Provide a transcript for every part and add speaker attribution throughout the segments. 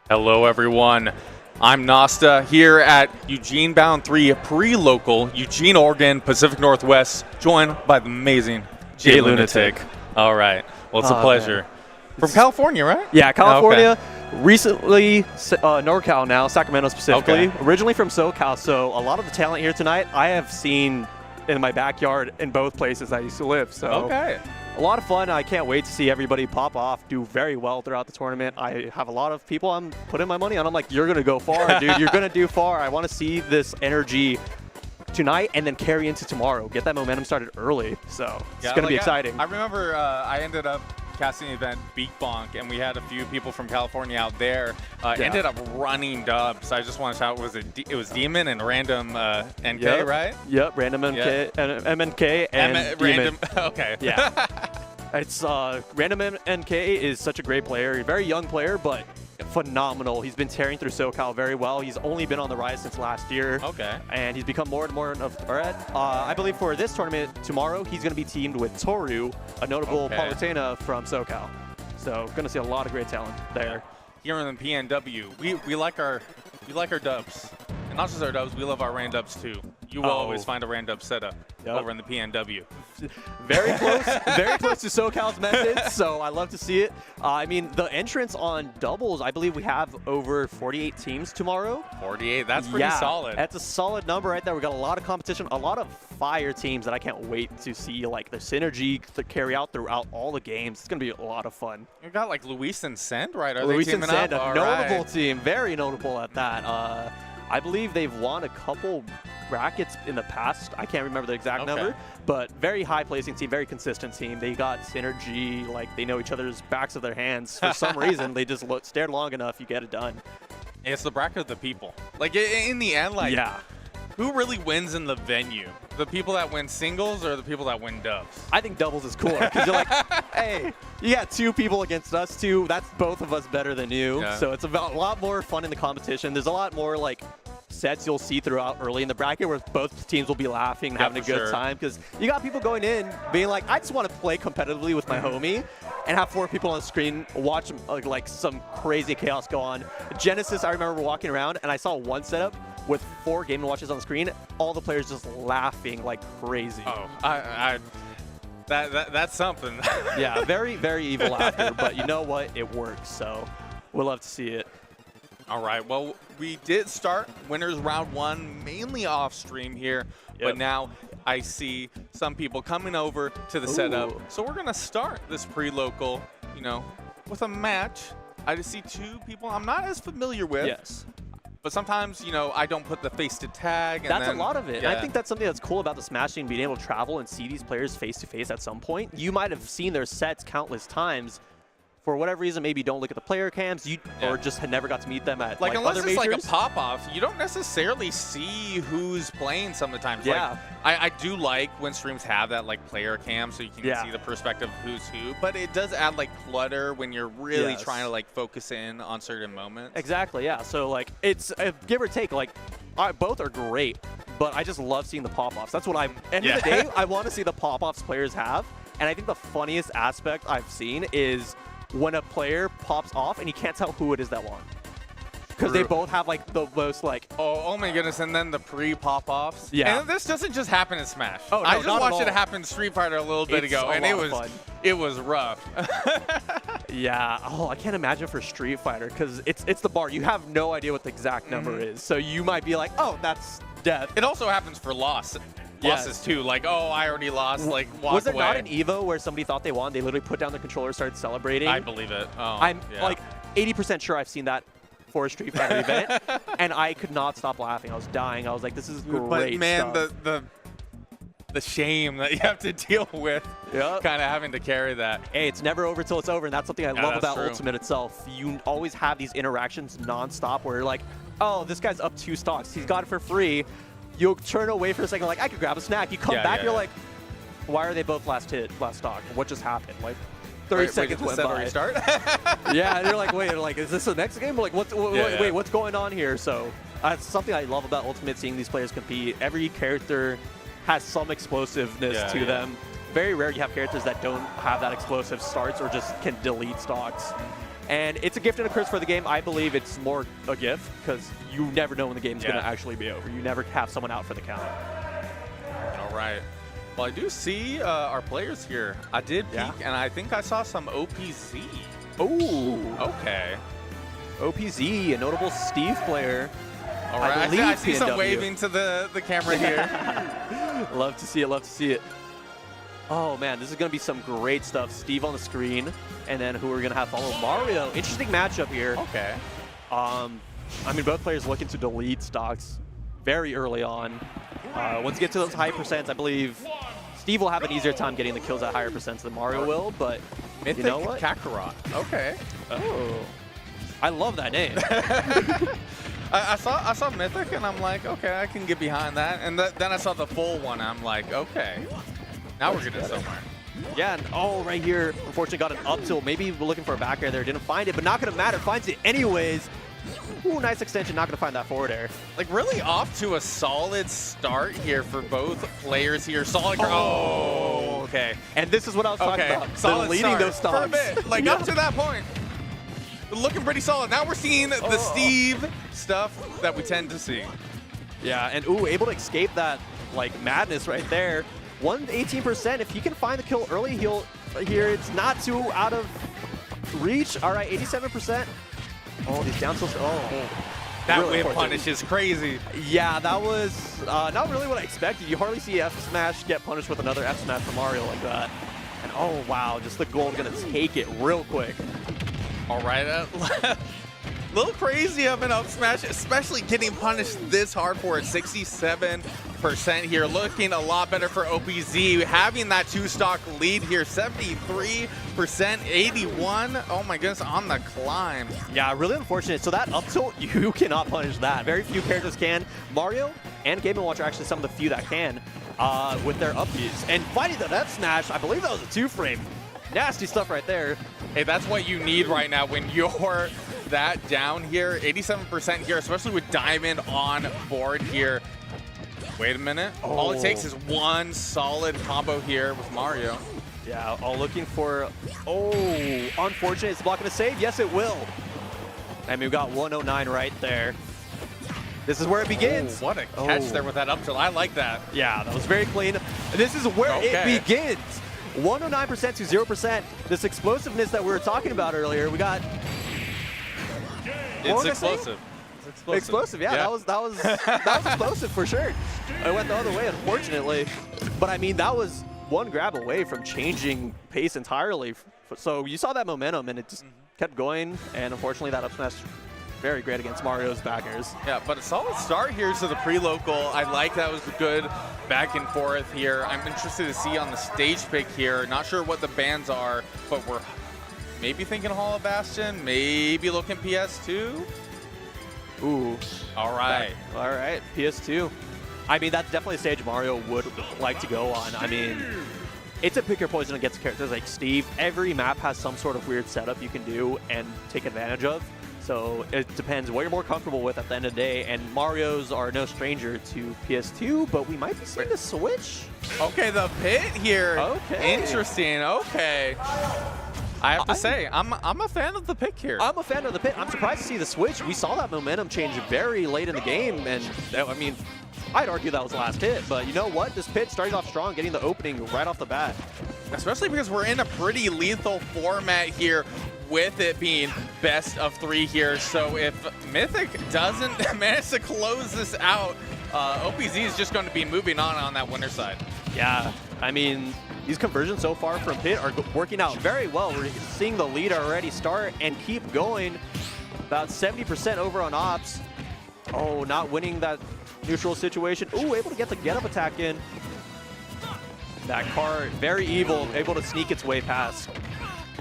Speaker 1: Hello, everyone. I'm Nasta here at EugeneBound 3 Prelocal, Eugene, Oregon, Pacific Northwest, joined by the amazing Jay Lunatic. All right. Well, it's a pleasure. Man. From California, right?
Speaker 2: Yeah, California. Okay. Recently, NorCal now, Sacramento specifically. Okay. Originally from SoCal, so a lot of the talent here tonight I have seen in my backyard in both places I used to live. So
Speaker 1: okay.
Speaker 2: A lot of fun. I can't wait to see everybody pop off, do very well throughout the tournament. I have a lot of people I'm putting my money on. I'm like, you're going to go far, dude. You're going to do far. I want to see this energy tonight and then carry into tomorrow. Get that momentum started early. So it's going to be exciting.
Speaker 1: I remember I ended up casting the event Beak Bonk, and we had a few people from California out there. Ended up running dubs. I just want to shout, it was Demon and Random NK, right?
Speaker 2: Yep, Random MK, MNK and
Speaker 1: Random. Okay.
Speaker 2: Yeah. It's Random NK is such a great player, a very young player, but phenomenal. He's been tearing through SoCal very well. He's only been on the rise since last year.
Speaker 1: Okay.
Speaker 2: And he's become more and more of a threat. I believe for this tournament tomorrow, he's going to be teamed with Toru, a notable Palutena from SoCal. So going to see a lot of great talent there.
Speaker 1: Here in the PNW, we like our dubs. And not just our dubs, we love our randubs too. You will always find a randub setup over in the PNW.
Speaker 2: Very close to SoCal's methods, so I love to see it. I mean, the entrance on doubles, I believe we have over 48 teams tomorrow.
Speaker 1: 48, that's pretty solid.
Speaker 2: That's a solid number right there. We got a lot of competition, a lot of fire teams that I can't wait to see, like the synergy to carry out throughout all the games. It's going to be a lot of fun.
Speaker 1: You got like Luis and Send, right? Are
Speaker 2: Luis
Speaker 1: they teaming
Speaker 2: and Send,
Speaker 1: up?
Speaker 2: a notable team, very notable at that. I believe they've won a couple brackets in the past. I can't remember the exact number, but very high placing team, very consistent team. They got synergy, like they know each other's backs of their hands. For some reason, they just stared long enough, you get it done.
Speaker 1: It's the bracket of the people. Like in the end, like who really wins in the venue? The people that win singles or the people that win dubs?
Speaker 2: I think doubles is cooler because you're like, hey, you got two people against us two. That's both of us better than you. Yeah. So it's a lot more fun in the competition. There's a lot more like sets you'll see throughout early in the bracket where both teams will be laughing and having a good time because you got people going in being like, I just want to play competitively with my homie and have 4 people on the screen watch like some crazy chaos go on. Genesis, I remember walking around and I saw one setup with 4 Game & Watches on the screen, all the players just laughing like crazy.
Speaker 1: Oh, that's something.
Speaker 2: Yeah, very, very evil laughter, but you know what? It works, so we'll love to see it.
Speaker 1: All right, well, we did start Winners Round 1 mainly off stream here, but now I see some people coming over to the setup. So we're going to start this pre-local, you know, with a match. I just see 2 people I'm not as familiar with.
Speaker 2: Yes.
Speaker 1: But sometimes, you know, I don't put the face to tag. And
Speaker 2: that's a lot of it. Yeah. I think that's something that's cool about the Smash scene, being able to travel and see these players face to face at some point. You might have seen their sets countless times. For whatever reason, maybe you don't look at the player cams, or just had never got to meet them at like
Speaker 1: unless
Speaker 2: other
Speaker 1: it's
Speaker 2: majors.
Speaker 1: Like a pop-off, you don't necessarily see who's playing sometimes.
Speaker 2: Yeah.
Speaker 1: Like, I do like when streams have that like player cam so you can see the perspective of who's who, but it does add like clutter when you're really trying to like focus in on certain moments.
Speaker 2: Exactly, yeah. So like it's give or take, like both are great, but I just love seeing the pop-offs. That's what end of the day, I want to see the pop-offs players have, and I think the funniest aspect I've seen is when a player pops off and you can't tell who it is that won. Because they both have like the most like...
Speaker 1: Oh my goodness, and then the pre-pop-offs.
Speaker 2: Yeah.
Speaker 1: And this doesn't just happen in Smash.
Speaker 2: Oh, no,
Speaker 1: I just watched it happen in Street Fighter a little bit ago, and it was rough.
Speaker 2: Yeah. Oh, I can't imagine for Street Fighter because it's the bar. You have no idea what the exact number is. So you might be like, oh, that's death.
Speaker 1: It also happens for losses too. Like, oh, I already lost. Like, walk away.
Speaker 2: Was there not an Evo where somebody thought they won? They literally put down their controller, started celebrating.
Speaker 1: I believe it. Oh,
Speaker 2: I'm like 80% sure I've seen that for a Street Fighter event, and I could not stop laughing. I was dying. I was like, this is great.
Speaker 1: But man,
Speaker 2: stuff.
Speaker 1: the shame that you have to deal with, kind of having to carry that.
Speaker 2: Hey, it's never over till it's over, and that's something I love about Ultimate itself. You always have these interactions nonstop where you're like, oh, this guy's up 2 stocks. He's got it for free. You'll turn away for a second, like, I could grab a snack. You come back, you're like, why are they both last stock? What just happened? Like, 30 seconds went by.
Speaker 1: Restart?
Speaker 2: Yeah, and you're like, wait, is this the next game? Like, wait, what's going on here? So that's something I love about Ultimate, seeing these players compete. Every character has some explosiveness to them. Very rare you have characters that don't have that explosive starts or just can delete stocks. And it's a gift and a curse for the game. I believe it's more a gift because you never know when the game's going to actually be over. You never have someone out for the count.
Speaker 1: All right. Well, I do see our players here. I did peek, and I think I saw some OPZ.
Speaker 2: Oh.
Speaker 1: Okay.
Speaker 2: OPZ, a notable Steve player.
Speaker 1: All right. I see some waving to the camera here.
Speaker 2: Love to see it. Love to see it. Oh, man, this is going to be some great stuff. Steve on the screen, and then who we're going to have follow Mario. Interesting matchup here.
Speaker 1: Okay.
Speaker 2: I mean, both players looking to delete stocks very early on. Once you get to those high percents, I believe Steve will have an easier time getting the kills at higher percents than Mario will, but
Speaker 1: Mythic
Speaker 2: you know what?
Speaker 1: Kakarot. Okay.
Speaker 2: Oh. I love that name.
Speaker 1: I saw Mythic, and I'm like, okay, I can get behind that. And then I saw the full one, I'm like, okay. Now we're getting somewhere.
Speaker 2: Yeah, and right here, unfortunately got an up tilt. Maybe looking for a back air there, didn't find it, but not going to matter. Finds it anyways. Ooh, nice extension, not going to find that forward air.
Speaker 1: Like, really off to a solid start here for both players here. Solid.
Speaker 2: Oh, okay. And this is what I was talking about.
Speaker 1: Solid
Speaker 2: leading those stocks.
Speaker 1: For a bit. Like, up to that point. Looking pretty solid. Now we're seeing the Steve stuff that we tend to see.
Speaker 2: Yeah, and ooh, able to escape that, like, madness right there. 118%. If he can find the kill early, here it's not too out of reach. All right, 87%. Oh, these down tilts. Oh,
Speaker 1: that
Speaker 2: really
Speaker 1: whip punish is crazy.
Speaker 2: Yeah, that was not really what I expected. You hardly see F Smash get punished with another F Smash from Mario like that. And oh wow, just the gold gonna take it real quick.
Speaker 1: All right, a little crazy of an up smash, especially getting punished this hard for it. 67% here, looking a lot better for OPZ, having that 2-stock lead here. 73%, 81. Oh my goodness, on the climb.
Speaker 2: Yeah, really unfortunate. So that up tilt, you cannot punish that. Very few characters can. Mario and Game & Watch are actually some of the few that can with their up Bs. And fighting the F Smash, I believe that was a 2-frame. Nasty stuff right there.
Speaker 1: Hey, that's what you need right now when you're that down here. 87% here, especially with Diamond on board here. Wait a minute. Oh. All it takes is one solid combo here with Mario.
Speaker 2: Yeah, all looking for... Oh, unfortunate. It's blocking a save. Yes, it will. And we've got 109 right there. This is where it begins.
Speaker 1: Oh, what a catch there with that up tilt. I like that.
Speaker 2: Yeah, that was very clean. And this is where it begins. 109% to 0%. This explosiveness that we were talking about earlier, we got...
Speaker 1: It's explosive.
Speaker 2: Explosive, yeah. That was explosive for sure. I went the other way, unfortunately. But I mean, that was one grab away from changing pace entirely. So you saw that momentum, and it just kept going. And unfortunately, that up smash very great against Mario's backers.
Speaker 1: Yeah, but a solid start here to the pre-local. I like that was good back and forth here. I'm interested to see on the stage pick here. Not sure what the bans are, but we're maybe thinking Hall of Bastion, maybe looking PS2.
Speaker 2: Ooh.
Speaker 1: All right.
Speaker 2: All right, PS2. I mean, that's definitely a stage Mario would like to go on. I mean, it's a pick your poison against characters like Steve. Every map has some sort of weird setup you can do and take advantage of. So it depends what you're more comfortable with at the end of the day. And Mario's are no stranger to PS2, but we might be seeing the Switch.
Speaker 1: Okay, the pit here.
Speaker 2: Okay.
Speaker 1: Interesting. Okay. I have to say, I'm a fan of the pick here.
Speaker 2: I'm a fan of the pit. I'm surprised to see the Switch. We saw that momentum change very late in the game, and I mean, I'd argue that was the last hit, but you know what? This pit starting off strong, getting the opening right off the bat.
Speaker 1: Especially because we're in a pretty lethal format here with it being best of 3 here. So if Mythic doesn't manage to close this out, OPZ is just going to be moving on that winner side.
Speaker 2: Yeah, I mean, these conversions so far from pit are working out very well. We're seeing the lead already start and keep going. About 70% over on ops. Oh, not winning that neutral situation. Ooh, able to get the get-up attack in. That card, very evil, able to sneak its way past.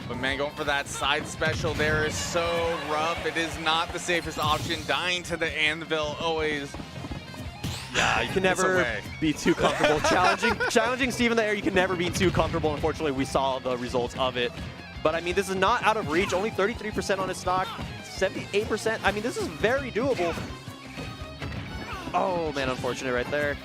Speaker 1: But man, going for that side special there is so rough. It is not the safest option. Dying to the anvil always.
Speaker 2: Yeah, you can never be too comfortable. Challenging Steve in the air, you can never be too comfortable. Unfortunately, we saw the results of it. But I mean, this is not out of reach. Only 33% on his stock, 78%. I mean, this is very doable. Oh man, unfortunate right there.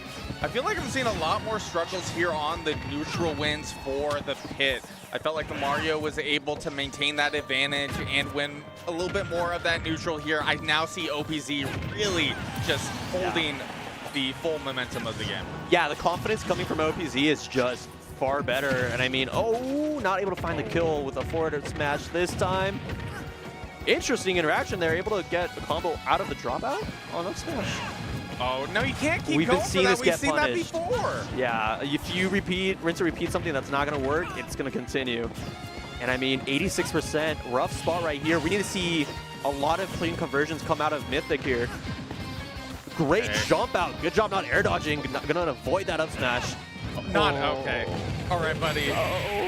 Speaker 1: I feel like I'm seeing a lot more struggles here on the neutral wins for the pit. I felt like the Mario was able to maintain that advantage and win a little bit more of that neutral here. I now see OPZ really just holding the full momentum of the game.
Speaker 2: Yeah, the confidence coming from OPZ is just far better. And I mean, oh, not able to find the kill with a forward smash this time. Interesting interaction there, able to get the combo out of the dropout on up smash.
Speaker 1: Oh, no, you can't keep
Speaker 2: We've
Speaker 1: going
Speaker 2: been seeing
Speaker 1: for that.
Speaker 2: this
Speaker 1: We've
Speaker 2: get
Speaker 1: seen
Speaker 2: punished.
Speaker 1: that before.
Speaker 2: Yeah, if you rinse and repeat something that's not going to work, it's going to continue. And I mean, 86%, rough spot right here. We need to see a lot of clean conversions come out of Mythic here. Great jump out. Good job not air dodging. Going to avoid that up smash.
Speaker 1: Not okay. All right, buddy.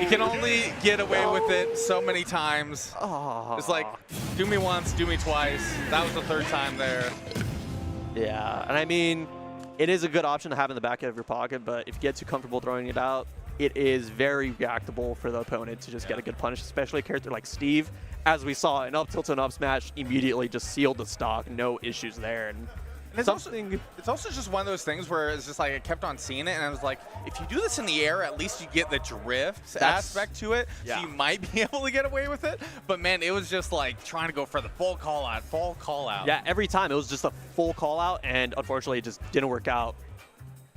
Speaker 1: You can only get away with it so many times. It's like, do me once, do me twice. That was the third time there.
Speaker 2: Yeah, and I mean, it is a good option to have in the back of your pocket, but if you get too comfortable throwing it out, it is very reactable for the opponent to just get a good punish, especially a character like Steve. As we saw, an up tilt and up smash immediately just sealed the stock, no issues there. And
Speaker 1: it's also just one of those things where it's just like I kept on seeing it, and I was like, if you do this in the air, at least you get the drift aspect to it, so you might be able to get away with it. But man, it was just like trying to go for the full call out.
Speaker 2: Yeah, every time it was just a full call out, and unfortunately it just didn't work out.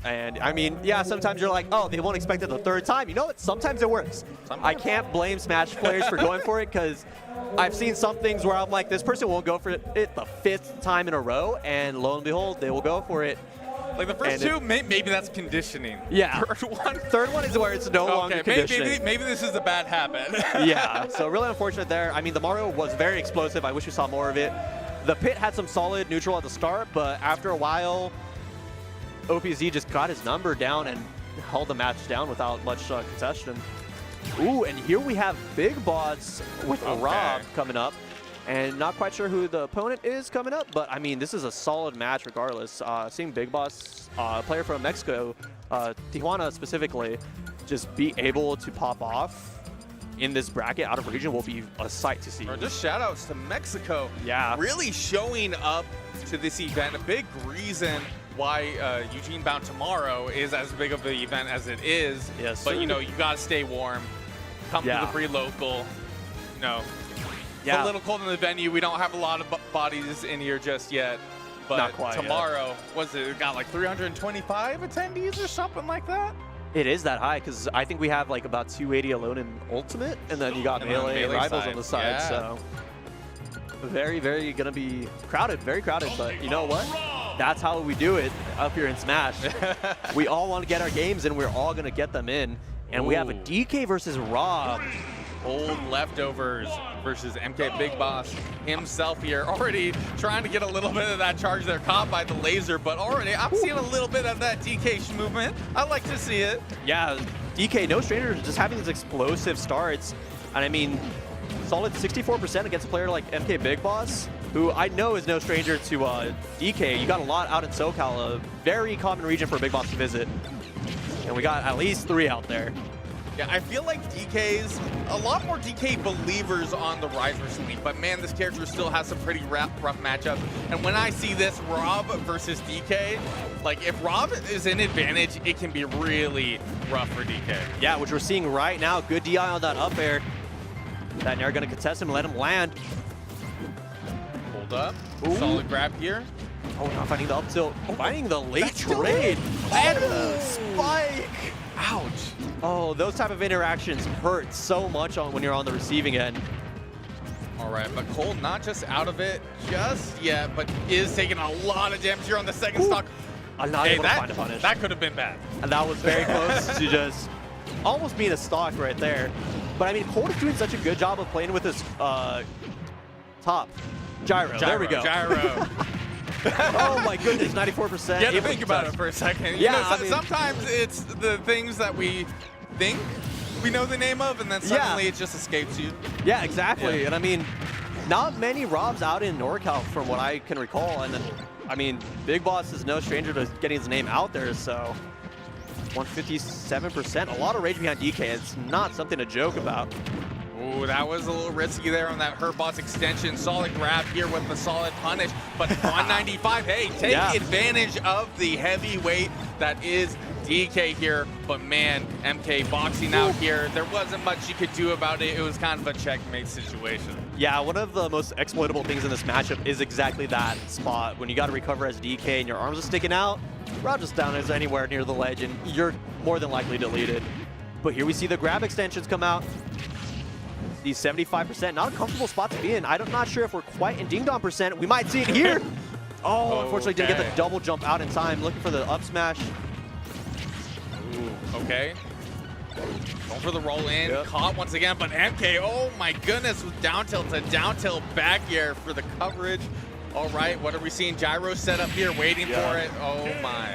Speaker 2: And I mean, yeah, sometimes you're like, oh, they won't expect it the third time. You know what? Sometimes it works. I can't blame Smash players for going for it, because I've seen some things where I'm like, this person won't go for it the 5th time in a row, and lo and behold, they will go for it.
Speaker 1: Like the first two, maybe that's conditioning.
Speaker 2: Yeah.
Speaker 1: Third
Speaker 2: one is where it's no longer conditioning.
Speaker 1: Maybe this is a bad habit.
Speaker 2: Yeah, so really unfortunate there. I mean, the Mario was very explosive. I wish we saw more of it. The pit had some solid neutral at the start, but after a while, OPZ just got his number down and held the match down without much contestation. Ooh, and here we have BigBoss with Rob coming up. And not quite sure who the opponent is coming up, but I mean, this is a solid match regardless. Seeing BigBoss, a player from Mexico, Tijuana specifically, just be able to pop off in this bracket out of region will be a sight to see.
Speaker 1: Or just shout outs to Mexico.
Speaker 2: Yeah.
Speaker 1: Really showing up to this event. A big reason why EugeneBound tomorrow is as big of an event as it is.
Speaker 2: Yes,
Speaker 1: but you know, you gotta stay warm. Come to the Prelocal. You know, it's a little cold in the venue. We don't have a lot of bodies in here just yet. But
Speaker 2: not quite
Speaker 1: tomorrow, was it got like 325 attendees or something like that?
Speaker 2: It is that high, because I think we have like about 280 alone in Ultimate, and then you got Melee and Rivals on the side. So very, very gonna be crowded, very crowded. But you know what? That's how we do it up here in Smash. We all want to get our games, and we're all gonna get them in. And we have a DK versus Rob.
Speaker 1: Old leftovers versus MKBigBoss himself here. Already trying to get a little bit of that charge there, caught by the laser, but already I'm seeing a little bit of that DK movement. I like to see it.
Speaker 2: Yeah, DK, no stranger, just having these explosive starts. And I mean, solid 64% against a player like MKBigBoss, who I know is no stranger to DK. You got a lot out in SoCal, a very common region for BigBoss to visit. And we got at least 3 out there.
Speaker 1: Yeah, I feel like DK's, a lot more DK believers on the rise recently, but man, this character still has some pretty rough matchups. And when I see this Rob versus DK, like if Rob is in advantage, it can be really rough for DK.
Speaker 2: Yeah, which we're seeing right now. Good DI on that up air. That Nair gonna contest him, let him land.
Speaker 1: Hold up. Solid grab here.
Speaker 2: Oh, not finding the up tilt. Finding the late trade. And a spike.
Speaker 1: Ouch.
Speaker 2: Oh, those type of interactions hurt so much when you're on the receiving end.
Speaker 1: All right, but Cole not just out of it just yet, but is taking a lot of damage here on the second stock.
Speaker 2: I'm not able to find a punish.
Speaker 1: That could have been bad.
Speaker 2: And that was very close to just almost being a stock right there. But I mean, Cole is doing such a good job of playing with his top. Gyro. There we go.
Speaker 1: Gyro.
Speaker 2: Oh my goodness, 94%.
Speaker 1: You have to think about it for a second.
Speaker 2: Yeah,
Speaker 1: you know, I mean, sometimes it's the things that we think we know the name of, and then suddenly it just escapes you.
Speaker 2: Yeah, exactly. Yeah. And I mean, not many Robs out in NorCal from what I can recall. And then, I mean, BigBoss is no stranger to getting his name out there, so 157%. A lot of rage behind DK. It's not something to joke about.
Speaker 1: Ooh, that was a little risky there on that Hurt Boss extension. Solid grab here with the solid punish, but 195, hey, take advantage of the heavyweight that is DK here. But man, MK boxing out here. There wasn't much you could do about it. It was kind of a checkmate situation.
Speaker 2: Yeah, one of the most exploitable things in this matchup is exactly that spot. When you got to recover as DK and your arms are sticking out, Rob just down is anywhere near the ledge, and you're more than likely deleted. But here we see the grab extensions come out. The 75%, not a comfortable spot to be in. I'm not sure if we're quite in ding dong percent. We might see it here. Oh, unfortunately didn't get the double jump out in time. Looking for the up smash.
Speaker 1: Ooh, okay. Going for the roll in, caught once again, but MK, oh my goodness, with down tilt to down tilt back air for the coverage. All right, what are we seeing? Gyro set up here, waiting for it. Oh my.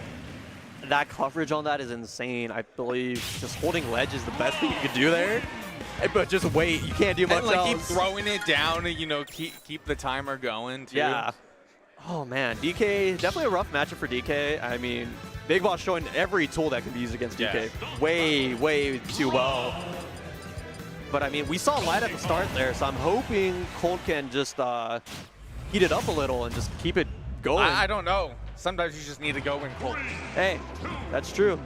Speaker 2: That coverage on that is insane. I believe just holding ledge is the best thing you could do there. But just wait, you can't do much else.
Speaker 1: Keep throwing it down, you know, keep the timer going too.
Speaker 2: Yeah. Oh man, DK, definitely a rough matchup for DK. I mean, Big Boss showing every tool that can be used against DK. Way too well. But I mean, we saw light at the start there, so I'm hoping Cold can just heat it up a little and just keep it going.
Speaker 1: I don't know. Sometimes you just need to go in cold.
Speaker 2: Hey, that's true.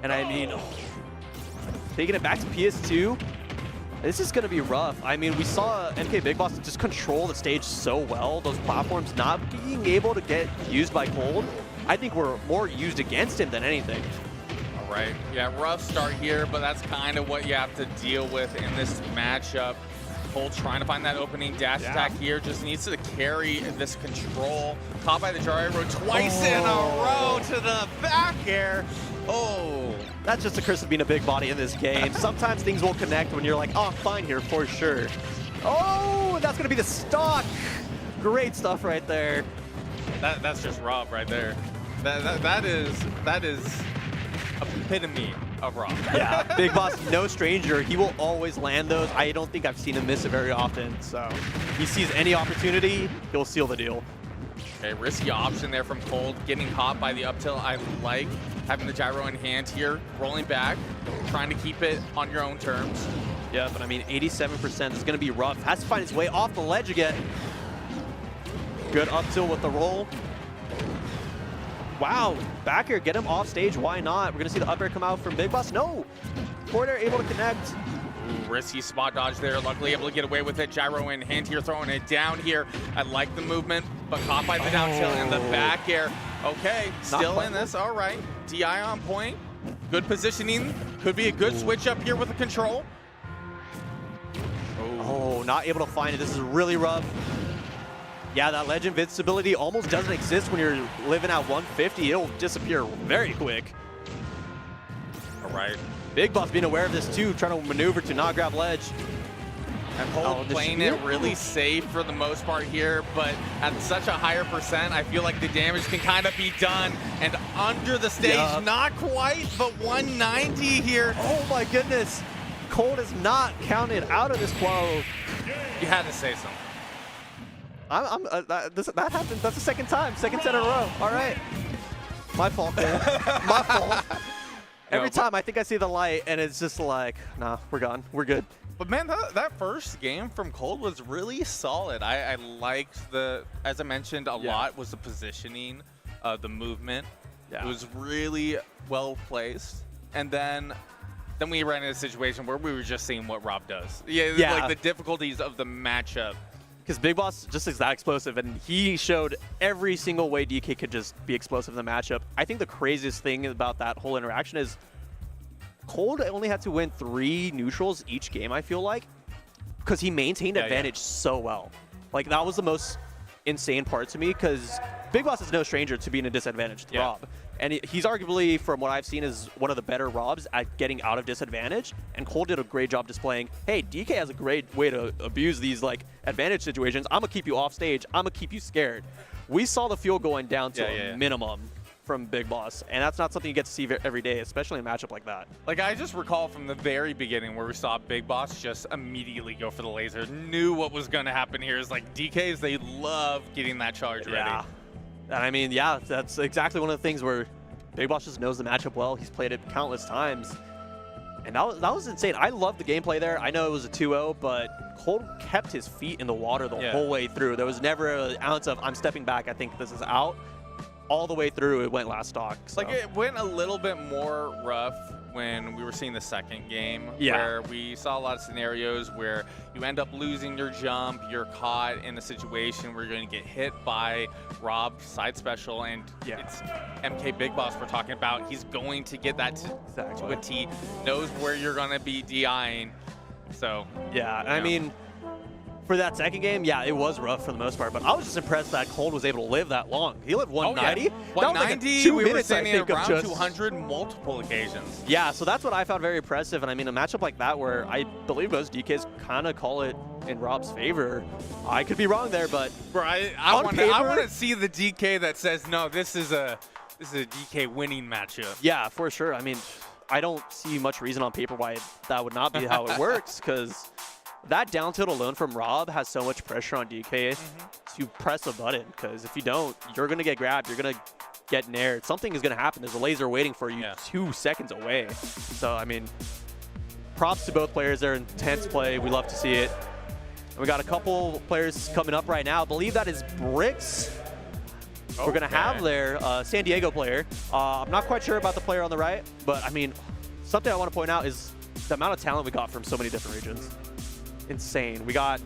Speaker 2: And I mean, taking it back to PS2, this is going to be rough. I mean, we saw MKBigBoss just control the stage so well. Those platforms not being able to get used by Cold, I think were more used against him than anything.
Speaker 1: All right. Yeah, rough start here, but that's kind of what you have to deal with in this matchup. Cold trying to find that opening dash attack here. Just needs to carry this control. Caught by the gyro twice in a row to the back air. Oh.
Speaker 2: That's just the curse of being a big body in this game. Sometimes things will connect when you're like, oh, I'm fine here for sure. Oh, that's going to be the stock. Great stuff right there.
Speaker 1: That's just Rob right there. That is epitome of Rob.
Speaker 2: Yeah, Big Boss, no stranger. He will always land those. I don't think I've seen him miss it very often. So he sees any opportunity, he'll seal the deal.
Speaker 1: Okay, risky option there from Cold, getting caught by the up tilt. I like having the gyro in hand here, rolling back, trying to keep it on your own terms.
Speaker 2: Yeah, but I mean, 87% is going to be rough. Has to find his way off the ledge again. Good up tilt with the roll. Wow, back air, get him off stage. Why not? We're going to see the up air come out from Big Boss. No! Forward air able to connect.
Speaker 1: Ooh, risky spot dodge there. Luckily able to get away with it. Gyro in hand here, throwing it down here. I like the movement, but caught by the down tilt and the back air. Okay, still in this. All right. DI on point. Good positioning. Could be a good switch up here with the control.
Speaker 2: Oh, not able to find it. This is really rough. Yeah, that ledge invincibility almost doesn't exist when you're living at 150. It'll disappear very quick.
Speaker 1: All right.
Speaker 2: Big Boss being aware of this too, trying to maneuver to not grab ledge.
Speaker 1: And Cold playing it really safe for the most part here, but at such a higher percent, I feel like the damage can kind of be done. And under the stage, not quite, but 190 here.
Speaker 2: Oh my goodness. Cold is not counted out of this quo.
Speaker 1: You had to say something.
Speaker 2: That happened. That's the second time. Second set in a row. All right. My fault there. My fault. Every time I think I see the light and it's just like, nah, we're gone. We're good.
Speaker 1: But man, that first game from Cold was really solid. I liked the, as I mentioned a lot, was the positioning, the movement. It was really well placed. And then we ran into a situation where we were just seeing what Rob does. Like the difficulties of the matchup.
Speaker 2: Because Big Boss just is that explosive, and he showed every single way DK could just be explosive in the matchup. I think the craziest thing about that whole interaction is Cold only had to win 3 neutrals each game, I feel like, because he maintained advantage so well. Like, that was the most insane part to me, because Big Boss is no stranger to being a disadvantaged Rob. And he's arguably, from what I've seen, is one of the better Robs at getting out of disadvantage. And Cole did a great job displaying, hey, DK has a great way to abuse these like advantage situations. I'm going to keep you off stage. I'm going to keep you scared. We saw the fuel going down to a minimum from Big Boss. And that's not something you get to see every day, especially in a matchup like that.
Speaker 1: Like, I just recall from the very beginning where we saw Big Boss just immediately go for the laser. Knew what was going to happen here. Is like DKs, they love getting that charge ready.
Speaker 2: And I mean, that's exactly one of the things where Big Boss just knows the matchup well. He's played it countless times. And that was insane. I loved the gameplay there. I know it was a 2-0, but Cold kept his feet in the water the whole way through. There was never an ounce of, I'm stepping back, I think this is out. All the way through, it went last stock. So.
Speaker 1: Like, it went a little bit more rough when we were seeing the second game, where we saw a lot of scenarios where you end up losing your jump, you're caught in a situation where you're going to get hit by Rob's side special, and it's MKBigBoss we're talking about. He's going to get that to a T, knows where you're going to be DIing. So,
Speaker 2: I mean, for that second game, it was rough for the most part, but I was just impressed that Cold was able to live that long. He lived 190.
Speaker 1: 190,
Speaker 2: we were standing
Speaker 1: around 200 multiple occasions.
Speaker 2: Yeah, so that's what I found very impressive. And I mean, a matchup like that where I believe most DKs kind of call it in Rob's favor. I could be wrong there, but
Speaker 1: bro, I want to see the DK that says, no, this is a DK winning matchup.
Speaker 2: Yeah, for sure. I mean, I don't see much reason on paper why that would not be how it works, because that down tilt alone from Rob has so much pressure on DK to press a button, because if you don't, you're going to get grabbed, you're going to get nared. Something is going to happen. There's a laser waiting for you 2 seconds away. So, I mean, props to both players. They're intense play. We love to see it. And we got a couple players coming up right now. I believe that is Bricks. We're going to have their San Diego player. I'm not quite sure about the player on the right, but, I mean, something I want to point out is the amount of talent we got from so many different regions. Insane. We got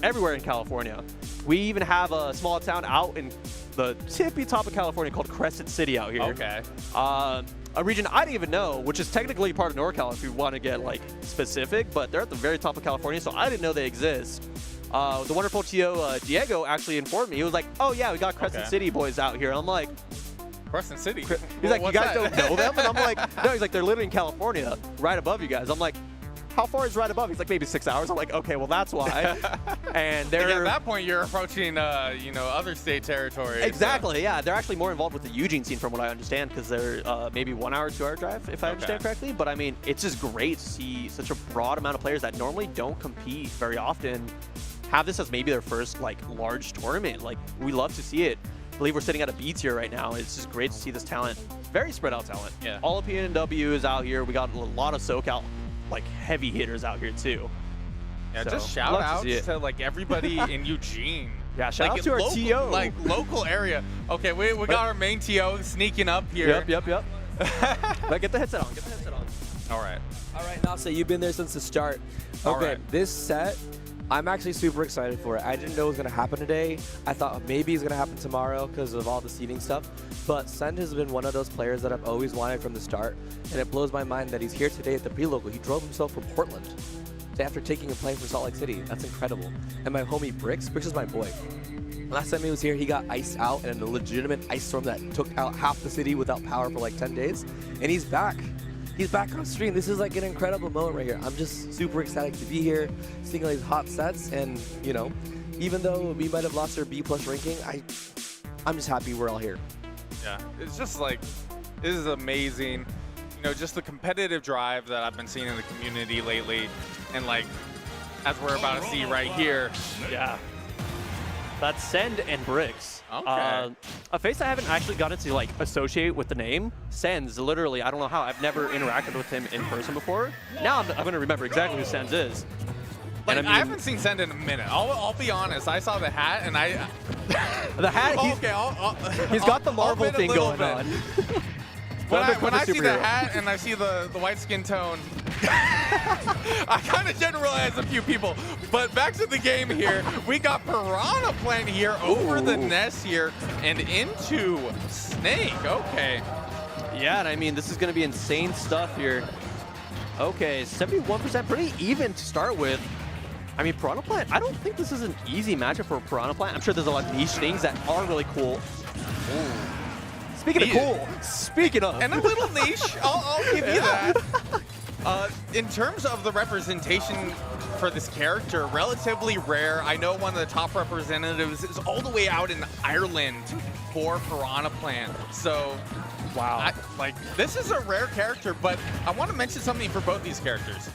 Speaker 2: everywhere in California. We even have a small town out in the tippy top of California called Crescent City out here.
Speaker 1: Okay.
Speaker 2: A region I didn't even know, which is technically part of NorCal if you want to get like specific, but they're at the very top of California, so I didn't know they exist. The wonderful TO Diego actually informed me. He was like, oh yeah, we got Crescent City boys out here. I'm like,
Speaker 1: Crescent City?
Speaker 2: He's like, you guys don't know them? And I'm like, no, he's like, they're literally in California, right above you guys. I'm like, how far is right above? He's like, maybe 6 hours. I'm like, okay, well, that's why. And they're
Speaker 1: at that point, you're approaching, other state territory.
Speaker 2: Exactly, yeah. They're actually more involved with the Eugene scene, from what I understand, because they're maybe 1 hour, 2 hour drive, if I understand correctly. But I mean, it's just great to see such a broad amount of players that normally don't compete very often have this as maybe their first like large tournament. Like, we love to see it. I believe we're sitting at a B tier right now. It's just great to see this talent. Very spread out talent. Yeah. All of PNW is out here. We got a lot of SoCal like heavy hitters out here too.
Speaker 1: Yeah, so, just shout out to like everybody in Eugene.
Speaker 2: Yeah, shout out to our TO.
Speaker 1: Like local area. Okay, we got our main TO sneaking up here.
Speaker 2: Yep. But get the headset on.
Speaker 1: All right,
Speaker 3: Nasa, you've been there since the start. Okay, this set, I'm actually super excited for it. I didn't know it was going to happen today. I thought maybe it's going to happen tomorrow because of all the seeding stuff. But Send has been one of those players that I've always wanted from the start. And it blows my mind that he's here today at the Prelocal. He drove himself from Portland after taking a plane from Salt Lake City. That's incredible. And my homie Bricks is my boy. Last time he was here, he got iced out in a legitimate ice storm that took out half the city without power for like 10 days. And he's back. He's back on stream. This is like an incredible moment right here. I'm just super excited to be here, seeing all these hot sets. And, you know, even though we might have lost our B+ ranking, I'm just happy we're all here.
Speaker 1: Yeah, it's just like, this is amazing. You know, just the competitive drive that I've been seeing in the community lately. And like, as we're about to see right here.
Speaker 2: Yeah. That's Send and Bricks.
Speaker 1: Okay.
Speaker 2: A face I haven't actually gotten to like associate with the name. Sends, literally, I don't know how. I've never interacted with him in person before. Now I'm going to remember exactly who Sends is.
Speaker 1: Like, I haven't seen Send in a minute. I'll be honest. I saw the hat and I...
Speaker 2: The hat? He's got the Marvel thing going on.
Speaker 1: When I see the hat and I see the white skin tone, I kind of generalize a few people. But back to the game here. We got Piranha Plant here over the nest here and into Snake. Okay.
Speaker 2: Yeah, and I mean, this is going to be insane stuff here. Okay, 71%, pretty even to start with. I mean, Piranha Plant, I don't think this is an easy matchup for Piranha Plant. I'm sure there's a lot of niche things that are really cool. Ooh. Speaking of cool, speaking of.
Speaker 1: And a little niche, I'll give you that. In terms of the representation for this character, relatively rare. I know one of the top representatives is all the way out in Ireland for Piranha Plant. So,
Speaker 2: wow.
Speaker 1: This is a rare character, but I want to mention something for both these characters.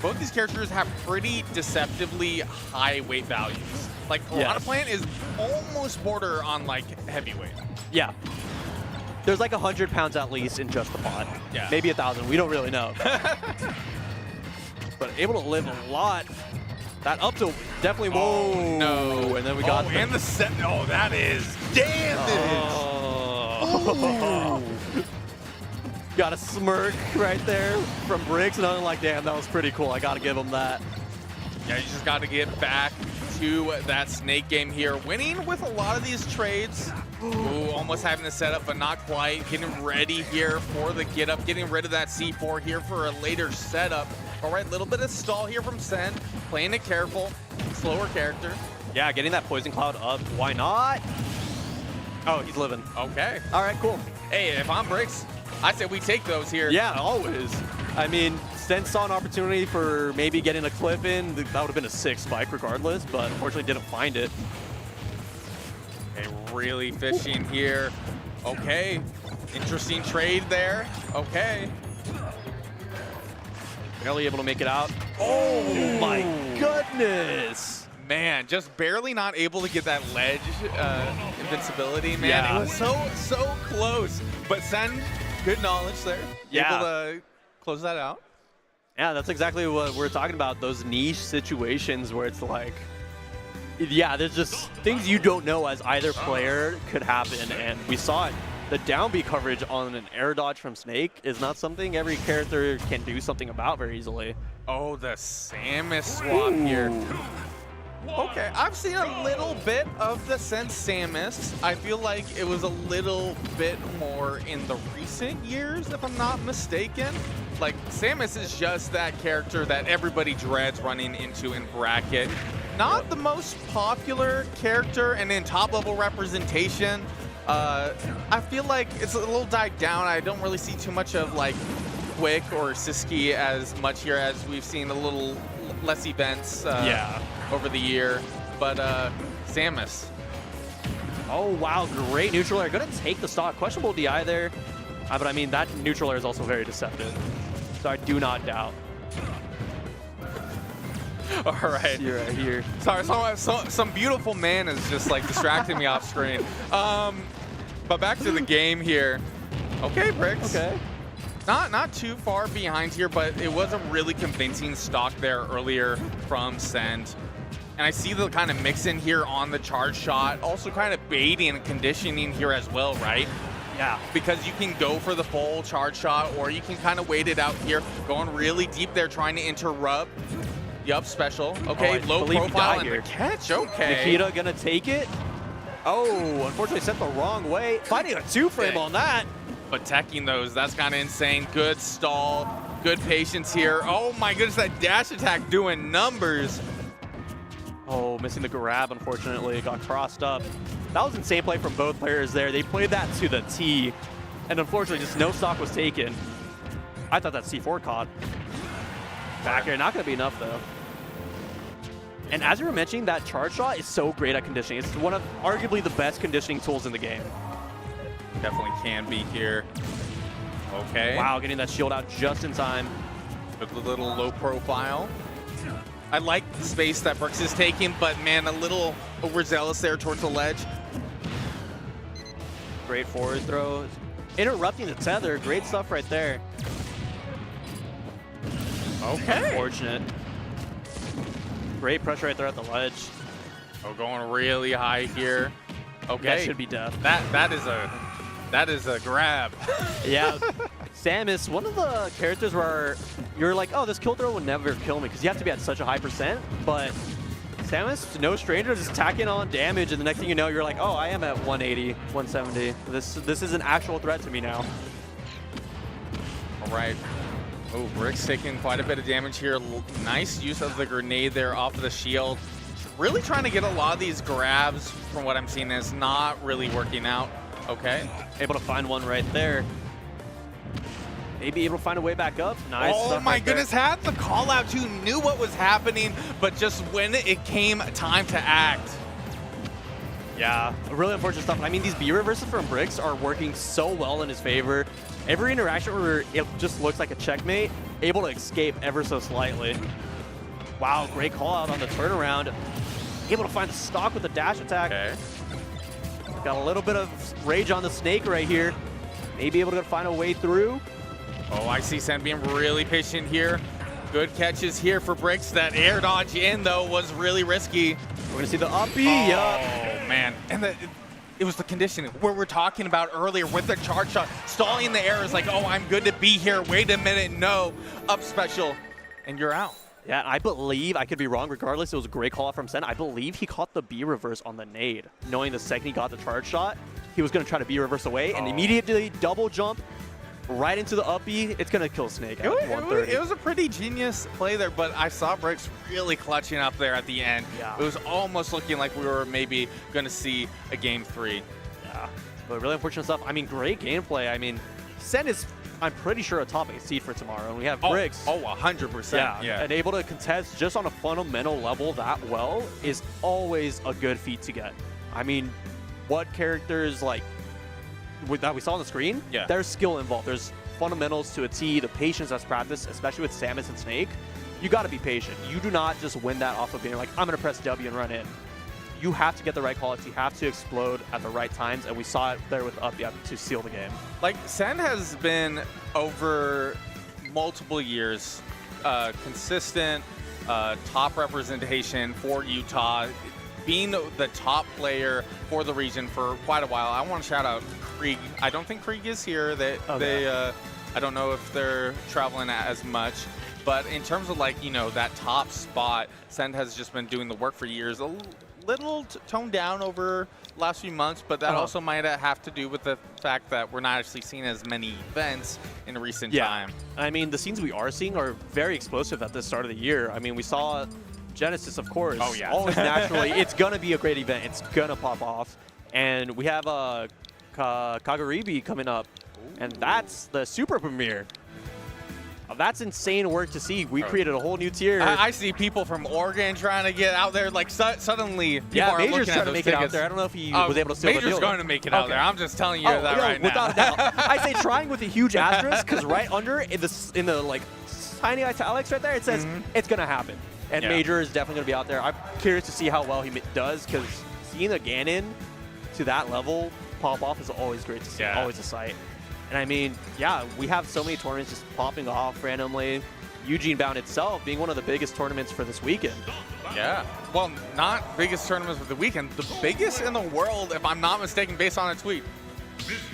Speaker 1: Both these characters have pretty deceptively high weight values. Like, Piranha Plant is almost border on, like, heavyweight.
Speaker 2: Yeah. There's like 100 pounds at least in just the pot.
Speaker 1: Yeah.
Speaker 2: Maybe 1,000. We don't really know. But able to live a lot. That up to definitely, whoa.
Speaker 1: Oh, no.
Speaker 2: And then we got
Speaker 1: and the set. Oh, that is damage.
Speaker 2: Oh. Got a smirk right there from Briggs, and I'm like, damn, that was pretty cool. I got to give him that.
Speaker 1: Yeah, you just got to get back to that snake game here. Winning with a lot of these trades. Ooh, almost having to set up, but not quite. Getting ready here for the get up. Getting rid of that C4 here for a later setup. All right, little bit of stall here from Sen. Playing it careful. Slower character.
Speaker 2: Yeah, getting that Poison Cloud up. Why not? Oh, he's living.
Speaker 1: Okay.
Speaker 2: All right, cool.
Speaker 1: Hey, if I'm Briggs, I say we take those here.
Speaker 2: Yeah, always. I mean, Sen saw an opportunity for maybe getting a clip in. That would have been a sick spike regardless, but unfortunately didn't find it.
Speaker 1: Okay, really fishing here. Okay. Interesting trade there. Okay.
Speaker 2: Barely able to make it out. Oh my goodness.
Speaker 1: Man, just barely not able to get that ledge invincibility, man.
Speaker 2: Yeah.
Speaker 1: It was so close. But Sen, good knowledge there.
Speaker 2: Yeah.
Speaker 1: Able to close that out.
Speaker 2: Yeah, that's exactly what we're talking about. Those niche situations where it's like, yeah, there's just things you don't know as either player could happen. And we saw it. The down B coverage on an air dodge from Snake is not something every character can do something about very easily.
Speaker 1: Oh, the Samus swap here. Okay, I've seen a little bit of the Sen Samus. I feel like it was a little bit more in the recent years, if I'm not mistaken. Like, Samus is just that character that everybody dreads running into in bracket. Not the most popular character, and in top-level representation, I feel like it's a little died down. I don't really see too much of, like, Quick or Siski as much here as we've seen a little less events over the year. But Samus.
Speaker 2: Oh, wow, great neutral air. Gonna take the stock. Questionable DI there. But I mean, that neutral air is also very deceptive. So I do not doubt.
Speaker 1: All right.
Speaker 2: See right here.
Speaker 1: Sorry, some beautiful man is just like distracting me off screen. But back to the game here. Okay, Briggs.
Speaker 2: Okay.
Speaker 1: Not too far behind here, but it was a really convincing stock there earlier from Send. And I see the kind of mix in here on the charge shot, also kind of baiting and conditioning here as well, right?
Speaker 2: Yeah.
Speaker 1: Because you can go for the full charge shot, or you can kind of wait it out here, going really deep there, trying to interrupt. Yup, special. Okay, low profile and the catch. Okay.
Speaker 2: Nikita gonna take it. Oh, unfortunately sent the wrong way. Finding a two-frame on that.
Speaker 1: But teching those, that's kind of insane. Good stall, good patience here. Oh my goodness, that dash attack doing numbers.
Speaker 2: Oh, missing the grab, unfortunately. Got crossed up. That was insane play from both players there. They played that to the T. And unfortunately, just no stock was taken. I thought that C4 caught. Back here, not going to be enough, though. And as you were mentioning, that charge shot is so great at conditioning. It's one of arguably the best conditioning tools in the game.
Speaker 1: Definitely can be here. Okay.
Speaker 2: Wow, getting that shield out just in time.
Speaker 1: With a little low profile. I like the space that Brooks is taking, but man, a little overzealous there towards the ledge.
Speaker 2: Great forward throw. Interrupting the tether. Great stuff right there.
Speaker 1: Okay.
Speaker 2: Unfortunate. Great pressure right there at the ledge.
Speaker 1: Oh, going really high here. Okay.
Speaker 2: That should be death.
Speaker 1: That is a grab.
Speaker 2: Yeah. Samus, one of the characters where you're like, oh, this kill throw would never kill me because you have to be at such a high percent. But Samus, no stranger, just tacking on damage, and the next thing you know, you're like, oh, I am at 180, 170. This is an actual threat to me now.
Speaker 1: All right. Oh, Brick's taking quite a bit of damage here. Nice use of the grenade there off of the shield. Really trying to get a lot of these grabs, from what I'm seeing, is not really working out. Okay.
Speaker 2: Able to find one right there. Maybe able to find a way back up. Nice.
Speaker 1: Oh my goodness, had the call out too, knew what was happening, but just when it came time to act.
Speaker 2: Yeah, really unfortunate stuff. I mean, these B reverses from Briggs are working so well in his favor. Every interaction where it just looks like a checkmate, able to escape ever so slightly. Wow, great call out on the turnaround. Able to find the stock with the dash attack.
Speaker 1: Okay.
Speaker 2: Got a little bit of rage on the snake right here. may be able to find a way through.
Speaker 1: Oh, I see Sen being really patient here. Good catches here for Bricks. That air dodge in, though, was really risky.
Speaker 2: We're going to see the uppie.
Speaker 1: Oh, man. And it was the conditioning where we're talking about earlier with the charge shot. Stalling in the air is like, oh, I'm good to be here. Wait a minute. No. Up special. And you're out.
Speaker 2: Yeah, I believe, I could be wrong regardless, it was a great call out from Sen. I believe he caught the B reverse on the nade, knowing the second he got the charge shot, he was going to try to B reverse away and immediately double jump right into the uppie. It's going to kill Snake at 130.
Speaker 1: It was a pretty genius play there, but I saw Bricks really clutching up there at the end.
Speaker 2: Yeah.
Speaker 1: It was almost looking like we were maybe going to see a game 3.
Speaker 2: Yeah, but really unfortunate stuff. I mean, great gameplay. I mean, Sen is, I'm pretty sure, a top 8 seed for tomorrow, and we have Bricks.
Speaker 1: Oh, 100%.
Speaker 2: Yeah, and able to contest just on a fundamental level that well is always a good feat to get. I mean, what characters like that we saw on the screen, there's skill involved. There's fundamentals to a T, the patience that's practiced, especially with Samus and Snake. You got to be patient. You do not just win that off of being like, I'm going to press W and run in. You have to get the right calls. You have to explode at the right times, and we saw it there with Up to seal the game.
Speaker 1: Like, Sen has been over multiple years consistent top representation for Utah, being the top player for the region for quite a while. I want to shout out Krieg. I don't think Krieg is here. I don't know if they're traveling as much. But in terms of, like, you know, that top spot, Sen has just been doing the work for years. A little toned down over the last few months, but that also might have to do with the fact that we're not actually seeing as many events in recent time.
Speaker 2: I mean, the scenes we are seeing are very explosive at the start of the year. I mean, we saw Genesis, of course.
Speaker 1: Oh, yeah.
Speaker 2: Always naturally. It's going to be a great event. It's going to pop off. And we have Kagaribi coming up, and that's the super premiere. That's insane work to see. We created a whole new tier.
Speaker 1: I see people from Oregon trying to get out there. Like, suddenly, people are
Speaker 2: Major's
Speaker 1: looking
Speaker 2: trying
Speaker 1: at
Speaker 2: to
Speaker 1: those
Speaker 2: make it out
Speaker 1: tickets.
Speaker 2: there. I don't know if he was able to seal the deal.
Speaker 1: Major's going to make it out there. I'm just telling you that right now.
Speaker 2: Without a doubt. I say trying with a huge asterisk, because right under, in the like tiny italics right there, it says it's going to happen. And Major is definitely going to be out there. I'm curious to see how well he does, because seeing a Ganon to that level pop off is always great to see. Always a sight. And I mean, we have so many tournaments just popping off randomly. EugeneBound itself being one of the biggest tournaments for this weekend.
Speaker 1: Yeah. Well, not biggest tournaments for the weekend. The biggest in the world, if I'm not mistaken, based on a tweet.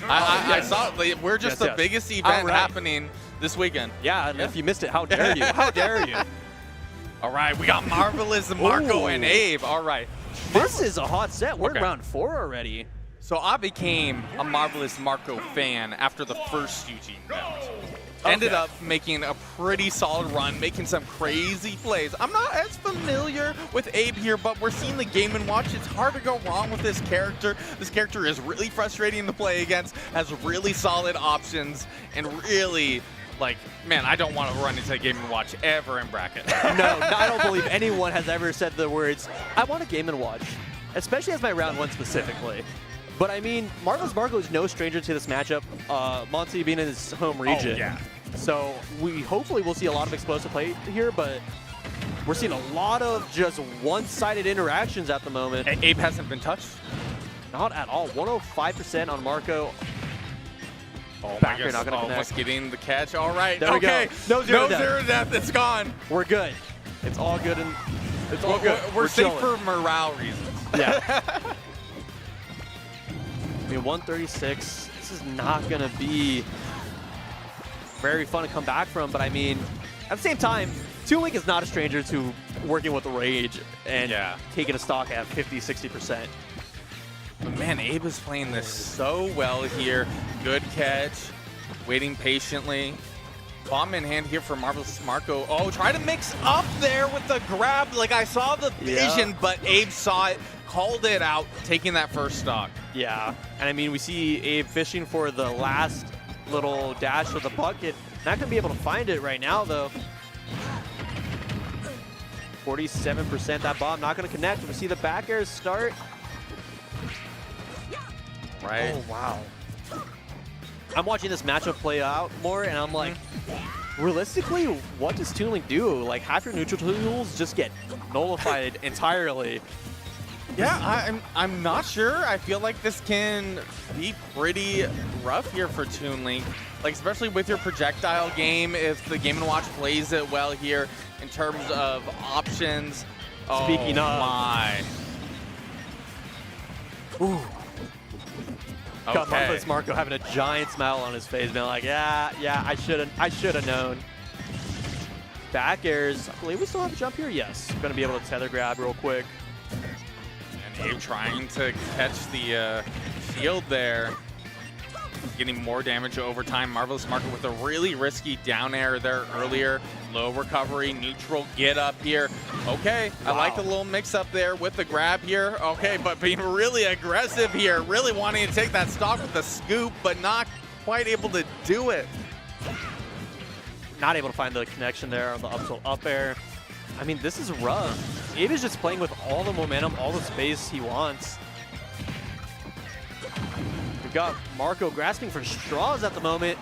Speaker 1: I saw it. We're just the biggest event happening this weekend.
Speaker 2: Yeah, and if you missed it, how dare you? How dare you?
Speaker 1: All right, we got Marvelous, Marco, and Abe. All right.
Speaker 2: This is a hot set. We're in round 4 already.
Speaker 1: So I became a Marvelous Marco fan after the first EugeneBound. Ended up making a pretty solid run, making some crazy plays. I'm not as familiar with Abe here, but we're seeing the Game & Watch. It's hard to go wrong with this character. This character is really frustrating to play against, has really solid options, and really, like, man, I don't want to run into a Game & Watch ever in bracket.
Speaker 2: No, I don't believe anyone has ever said the words, I want a Game & Watch, especially as my round 1 specifically. But I mean, Marvelous Marco is no stranger to this matchup, Monte being in his home region. So we hopefully will see a lot of explosive play here, but we're seeing a lot of just one-sided interactions at the moment.
Speaker 1: Abe hasn't been touched?
Speaker 2: Not at all. 105% on Marco.
Speaker 1: Oh my gosh, not gonna almost getting the catch. All right,
Speaker 2: there we go. No zero
Speaker 1: death, it's gone.
Speaker 2: We're good. It's all good, and it's all good.
Speaker 1: We're safe for morale reasons.
Speaker 2: Yeah. I mean, 136, this is not going to be very fun to come back from, but I mean, at the same time, Toon Link is not a stranger to working with Rage and taking a stock at 50, 60%.
Speaker 1: But man, Abe is playing this so well here. Good catch, waiting patiently. Bomb in hand here for Marvelous Marco. Oh, try to mix up there with the grab. Like, I saw the vision, but Abe saw it, called it out, taking that first stock.
Speaker 2: Yeah, and I mean, we see Abe fishing for the last little dash of the bucket. Not going to be able to find it right now, though. 47% that bomb, not going to connect. We see the back air start.
Speaker 1: Right.
Speaker 2: Oh, wow. I'm watching this matchup play out more, and I'm like, realistically, what does Toon Link do? Like, half your neutral tools just get nullified entirely.
Speaker 1: Yeah, I'm not sure. I feel like this can be pretty rough here for Toon Link. Like, especially with your projectile game, if the Game & Watch plays it well here in terms of options.
Speaker 2: Speaking of.
Speaker 1: My.
Speaker 2: Ooh. Got
Speaker 1: Okay.
Speaker 2: Marco having a giant smile on his face, being like, yeah, I should have known. Back airs. I believe we still have a jump here. Yes. Gonna be able to tether grab real quick.
Speaker 1: And Abe trying to catch the shield there. Getting more damage over time. Marvelous Marco with a really risky down air there earlier. Low recovery, neutral get up here. Okay,
Speaker 2: wow.
Speaker 1: I like the little mix up there with the grab here. Okay, but being really aggressive here. Really wanting to take that stock with the scoop, but not quite able to do it.
Speaker 2: Not able to find the connection there on the up tilt up air. I mean, this is rough. Abe is just playing with all the momentum, all the space he wants. We've got Marco grasping for straws at the moment.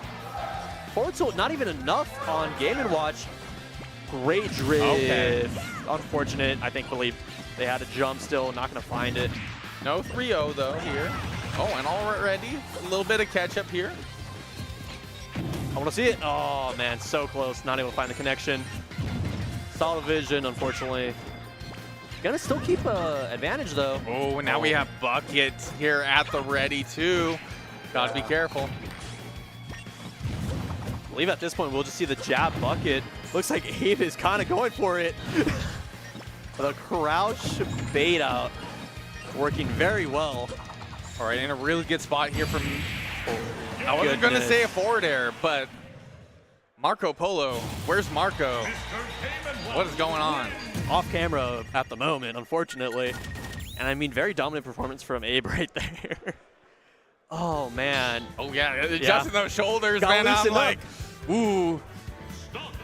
Speaker 2: Forward tilt, not even enough on Game & Watch. Great drift.
Speaker 1: Okay.
Speaker 2: Unfortunate. I believe they had a jump still, not going to find it.
Speaker 1: No 3-0 though here. Oh, and already a little bit of catch up here.
Speaker 2: I want to see it. Oh, man, so close. Not able to find the connection. Solid vision, unfortunately. Gonna still keep an advantage, though.
Speaker 1: Oh, and now we have Bucket here at the ready, too. Gotta be careful.
Speaker 2: I believe at this point, we'll just see the jab Bucket. Looks like Abe is kind of going for it. The crouch bait out. Working very well.
Speaker 1: All right, in a really good spot here from... I wasn't going to say a forward air, but Marco Polo, where's Marco? What is going on?
Speaker 2: Off camera at the moment, unfortunately. And I mean, very dominant performance from Abe right there. Oh, man.
Speaker 1: Oh, yeah, adjusting those shoulders,
Speaker 2: Gotta
Speaker 1: man. I'm
Speaker 2: loosen
Speaker 1: like,
Speaker 2: up.
Speaker 1: ooh.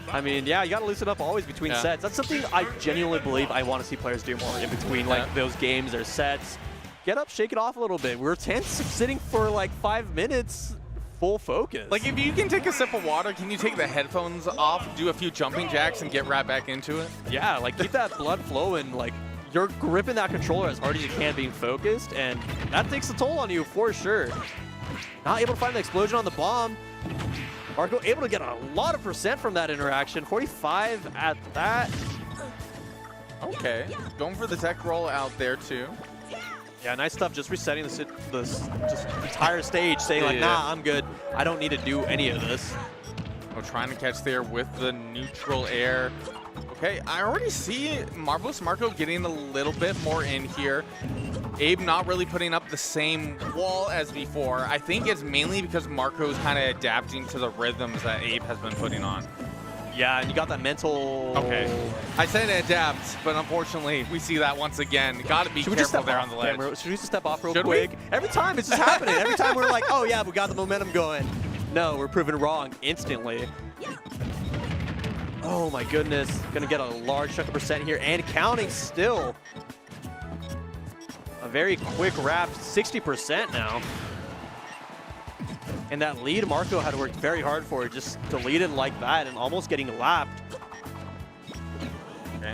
Speaker 2: I mean, yeah, you got to loosen up always between sets. That's something I genuinely believe I want to see players do more in between like those games or sets. Get up, shake it off a little bit. We were tense sitting for like 5 minutes. Full focus.
Speaker 1: Like, if you can take a sip of water, can you take the headphones off, do a few jumping jacks, and get right back into it?
Speaker 2: Yeah, like, keep that blood flowing. Like, you're gripping that controller as hard as you can, being focused, and that takes a toll on you for sure. Not able to find the explosion on the bomb. Marco able to get a lot of % from that interaction. 45 at that.
Speaker 1: Okay, going for the tech roll out there, too.
Speaker 2: Yeah, nice stuff. Just resetting the entire stage, saying like, nah, I'm good. I don't need to do any of this.
Speaker 1: Oh, trying to catch there with the neutral air. Okay, I already see Marvelous Marco getting a little bit more in here. Abe not really putting up the same wall as before. I think it's mainly because Marco's kind of adapting to the rhythms that Abe has been putting on.
Speaker 2: Yeah, and you got that mental...
Speaker 1: Okay. I said adapt, but unfortunately, we see that once again. Got to be careful there on the ledge.
Speaker 2: Should we just step off real quick? Every time, it's just happening. Every time we're like, oh yeah, we got the momentum going. No, we're proven wrong instantly. Oh my goodness. Gonna get a large chunk of % here and counting still. A very quick wrap, 60% now. And that lead Marco had worked very hard for, just deleted like that and almost getting lapped.
Speaker 1: Okay.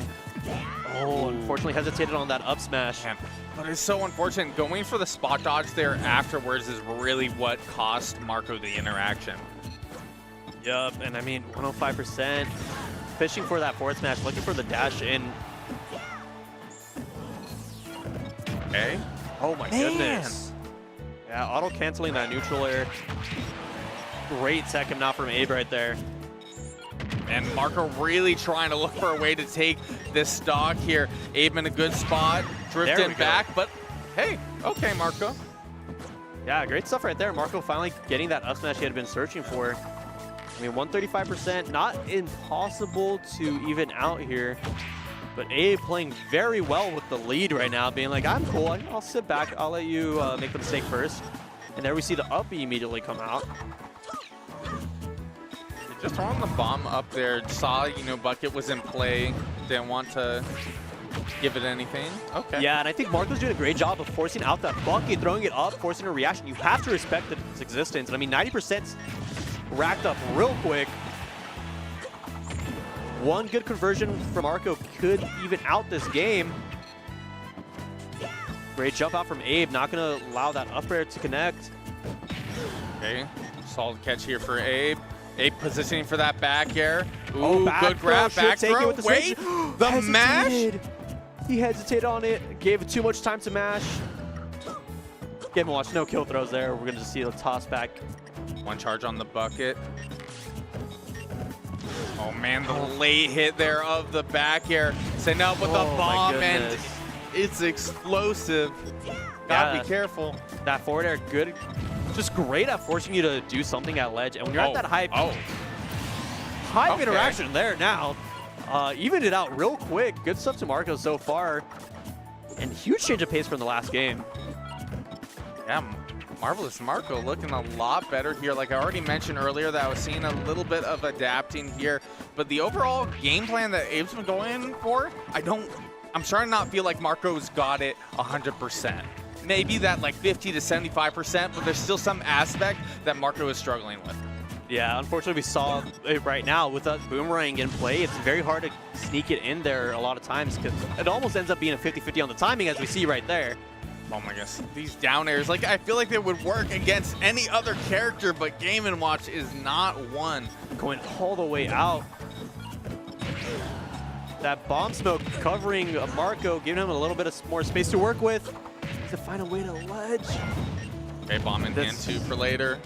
Speaker 2: Oh, unfortunately hesitated on that up smash.
Speaker 1: Man, but it's so unfortunate. Going for the spot dodge there afterwards is really what cost Marco the interaction.
Speaker 2: Yup, and I mean, 105%. Fishing for that forward smash, looking for the dash in.
Speaker 1: Okay.
Speaker 2: Oh my goodness. Yeah, auto-canceling that neutral air. Great second now from Abe right there.
Speaker 1: And Marco really trying to look for a way to take this stock here. Abe in a good spot, drifting back, but hey, okay, Marco.
Speaker 2: Yeah, great stuff right there. Marco finally getting that up smash he had been searching for. I mean, 135%, not impossible to even out here. But Abe playing very well with the lead right now, being like, I'm cool, I'll sit back, I'll let you make the mistake first. And there we see the up B immediately come out.
Speaker 1: Just throwing the bomb up there, saw, Bucket was in play, didn't want to give it anything. Okay.
Speaker 2: Yeah, and I think Marco's doing a great job of forcing out that Bucket, throwing it up, forcing a reaction. You have to respect its existence. And I mean, 90% racked up real quick. One good conversion from Marco could even out this game. Great jump out from Abe. Not going to allow that up air to connect.
Speaker 1: Okay, solid catch here for Abe. Abe positioning for that back air. Ooh,
Speaker 2: Oh, back
Speaker 1: good grab,
Speaker 2: throw,
Speaker 1: back
Speaker 2: should take it
Speaker 1: throw.
Speaker 2: with the
Speaker 1: Wait,
Speaker 2: switch.
Speaker 1: the mash?
Speaker 2: Hesitated. He hesitated on it, gave it too much time to mash. Game watch, no kill throws there. We're going to just see a toss back.
Speaker 1: One charge on the bucket. Oh man, the late hit there of the back air. Send out with the
Speaker 2: Oh, my
Speaker 1: bomb, and
Speaker 2: goodness.
Speaker 1: it's explosive. Gotta
Speaker 2: Yeah.
Speaker 1: be careful.
Speaker 2: That forward air, good. Just great at forcing you to do something at ledge. And when you're at that high
Speaker 1: Okay.
Speaker 2: interaction there now, evened it out real quick. Good stuff to Marco so far. And huge change of pace from the last game.
Speaker 1: Yeah, Marvelous Marco looking a lot better here. Like I already mentioned earlier that I was seeing a little bit of adapting here, but the overall game plan that Abe's been going for, I'm starting to not feel like Marco's got it 100%. Maybe that like 50 to 75%, but there's still some aspect that Marco is struggling with.
Speaker 2: Yeah, unfortunately, we saw it right now with that boomerang in play. It's very hard to sneak it in there a lot of times because it almost ends up being a 50-50 on the timing, as we see right there.
Speaker 1: Oh my gosh, these down airs, like I feel like they would work against any other character, but Game & Watch is not one.
Speaker 2: Going all the way out. That bomb smoke covering Marco, giving him a little bit of more space to work with to find a way to ledge.
Speaker 1: Okay, bomb in hand two for later.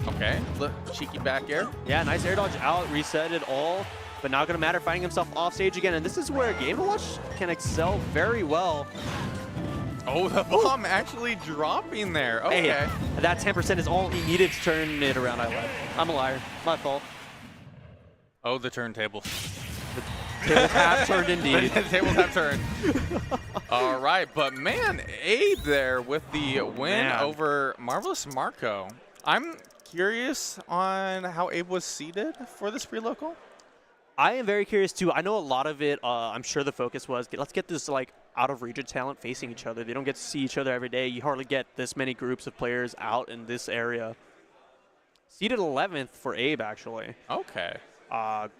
Speaker 1: Okay, look, cheeky back air.
Speaker 2: Yeah, nice air dodge out, reset it all, but not going to matter, finding himself off stage again. And this is where Game & Watch can excel very well.
Speaker 1: Oh, the bomb actually dropping there. Okay.
Speaker 2: Hey, that 10% is all he needed to turn it around. I lied. I'm a liar. My fault.
Speaker 1: Oh, the turntable.
Speaker 2: Tables have turned indeed.
Speaker 1: The tables have turned. All right, but man, Abe there with the win over Marvelous Marco. I'm curious on how Abe was seeded for this Prelocal.
Speaker 2: I am very curious too. I know a lot of it, I'm sure the focus was, let's get this like out of region talent facing each other. They don't get to see each other every day. You hardly get this many groups of players out in this area. Seeded 11th for Abe, actually.
Speaker 1: Okay.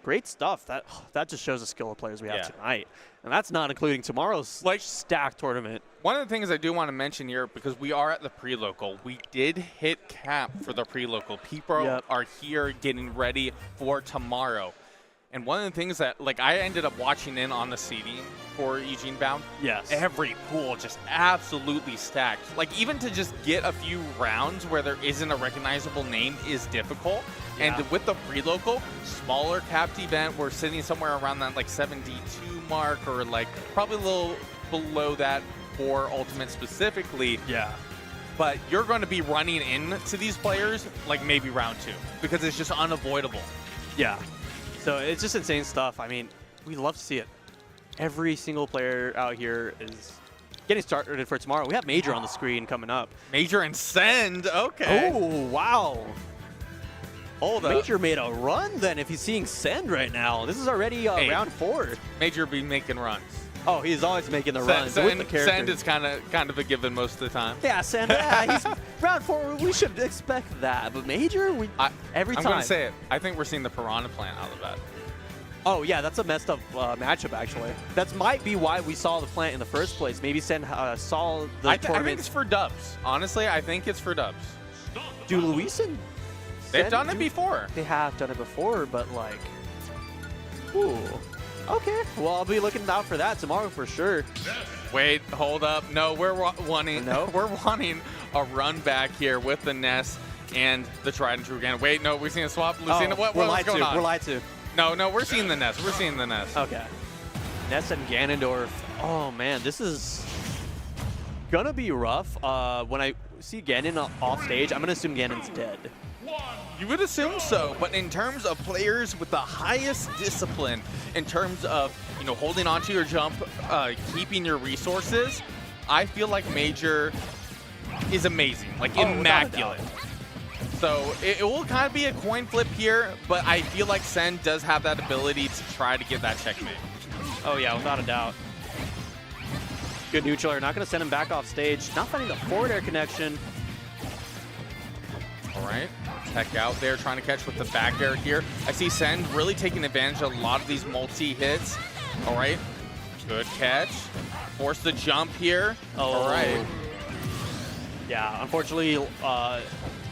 Speaker 2: Great stuff. That just shows the skill of players we have tonight. And that's not including tomorrow's stacked tournament.
Speaker 1: One of the things I do want to mention here, because we are at the Prelocal, we did hit cap for the Prelocal. People are here getting ready for tomorrow. And one of the things that, like, I ended up watching in on the seeding for EugeneBound.
Speaker 2: Yes.
Speaker 1: Every pool just absolutely stacked. Like, even to just get a few rounds where there isn't a recognizable name is difficult.
Speaker 2: Yeah.
Speaker 1: And with the Prelocal, smaller capped event, we're sitting somewhere around that, like, 72 mark or, like, probably a little below that for Ultimate specifically.
Speaker 2: Yeah.
Speaker 1: But you're going to be running into these players, like, maybe round 2 because it's just unavoidable.
Speaker 2: Yeah. So it's just insane stuff. I mean, we love to see it. Every single player out here is getting started for tomorrow. We have Major on the screen coming up.
Speaker 1: Major and Send, okay.
Speaker 2: Oh, wow.
Speaker 1: Oh,
Speaker 2: Major made a run then if he's seeing Send right now. This is already round 4.
Speaker 1: Major be making runs.
Speaker 2: Oh, he's always making the runs with the character.
Speaker 1: Send is kind of a given most of the time.
Speaker 2: Yeah, Send, he's round 4. We should expect that. But Major, every time.
Speaker 1: I'm going to say it. I think we're seeing the Piranha plant out of that.
Speaker 2: Oh, yeah, that's a messed up matchup, actually. That might be why we saw the plant in the first place. Maybe Send saw the
Speaker 1: I
Speaker 2: tournament.
Speaker 1: think it's for dubs. Honestly, I think it's for dubs.
Speaker 2: Do Luis and
Speaker 1: They've done it before.
Speaker 2: They have done it before, but like, ooh. Okay, well, I'll be looking out for that tomorrow for sure.
Speaker 1: Wait, hold up. No, we're wanting we're wanting a run back here with the Ness and the Tried and True again. Wait, no, we're seeing a swap. Lucina, what's going on?
Speaker 2: We're lied to.
Speaker 1: No, we're seeing the Ness. We're seeing the Ness.
Speaker 2: Okay. Ness and Ganondorf. Oh man, this is gonna be rough. When I see Ganon off stage, I'm gonna assume Ganon's dead.
Speaker 1: You would assume so, but in terms of players with the highest discipline, in terms of, you know, holding onto your jump, keeping your resources, I feel like Major is amazing, like immaculate. So it will kind of be a coin flip here, but I feel like Send does have that ability to try to get that checkmate.
Speaker 2: Oh yeah, without a doubt. Good neutral air, not gonna send him back off stage. Not finding the forward air connection.
Speaker 1: All right, Tech out there trying to catch with the back air here. I see Send really taking advantage of a lot of these multi-hits. All right, good catch. force the jump here.
Speaker 2: Oh.
Speaker 1: All right.
Speaker 2: Yeah, unfortunately,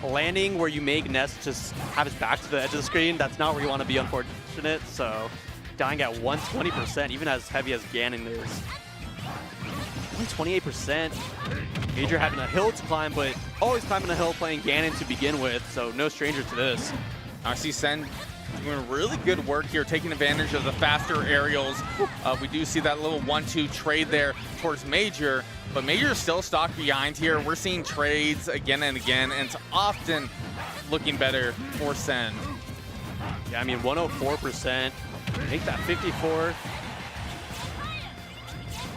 Speaker 2: landing where you make Ness just have his back to the edge of the screen, that's not where you want to be, unfortunate. So dying at 120%, even as heavy as Ganon is. Only 28%. Major having a hill to climb, but always climbing a hill playing Ganon to begin with, so no stranger to this.
Speaker 1: I see Sen doing really good work here, taking advantage of the faster aerials. We do see that little 1-2 trade there towards Major, but Major is still stuck behind here. We're seeing trades again and again, and it's often looking better for Sen.
Speaker 2: Yeah, I mean, 104%. Make that 54.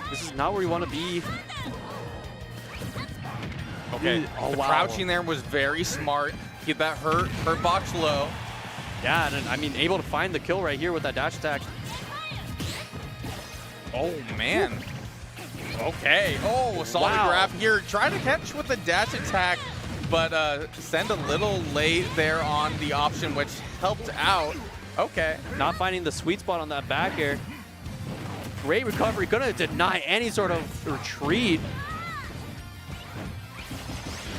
Speaker 2: This is not where you want to be.
Speaker 1: Okay,
Speaker 2: oh,
Speaker 1: the
Speaker 2: wow.
Speaker 1: crouching there was very smart. Keep that hurt box low.
Speaker 2: Yeah, and I mean, able to find the kill right here with that dash attack.
Speaker 1: Oh, man. Okay. Oh, solid grab here. Try to catch with the dash attack, but send a little late there on the option, which helped out. Okay.
Speaker 2: Not finding the sweet spot on that back air. Great recovery. Gonna deny any sort of retreat.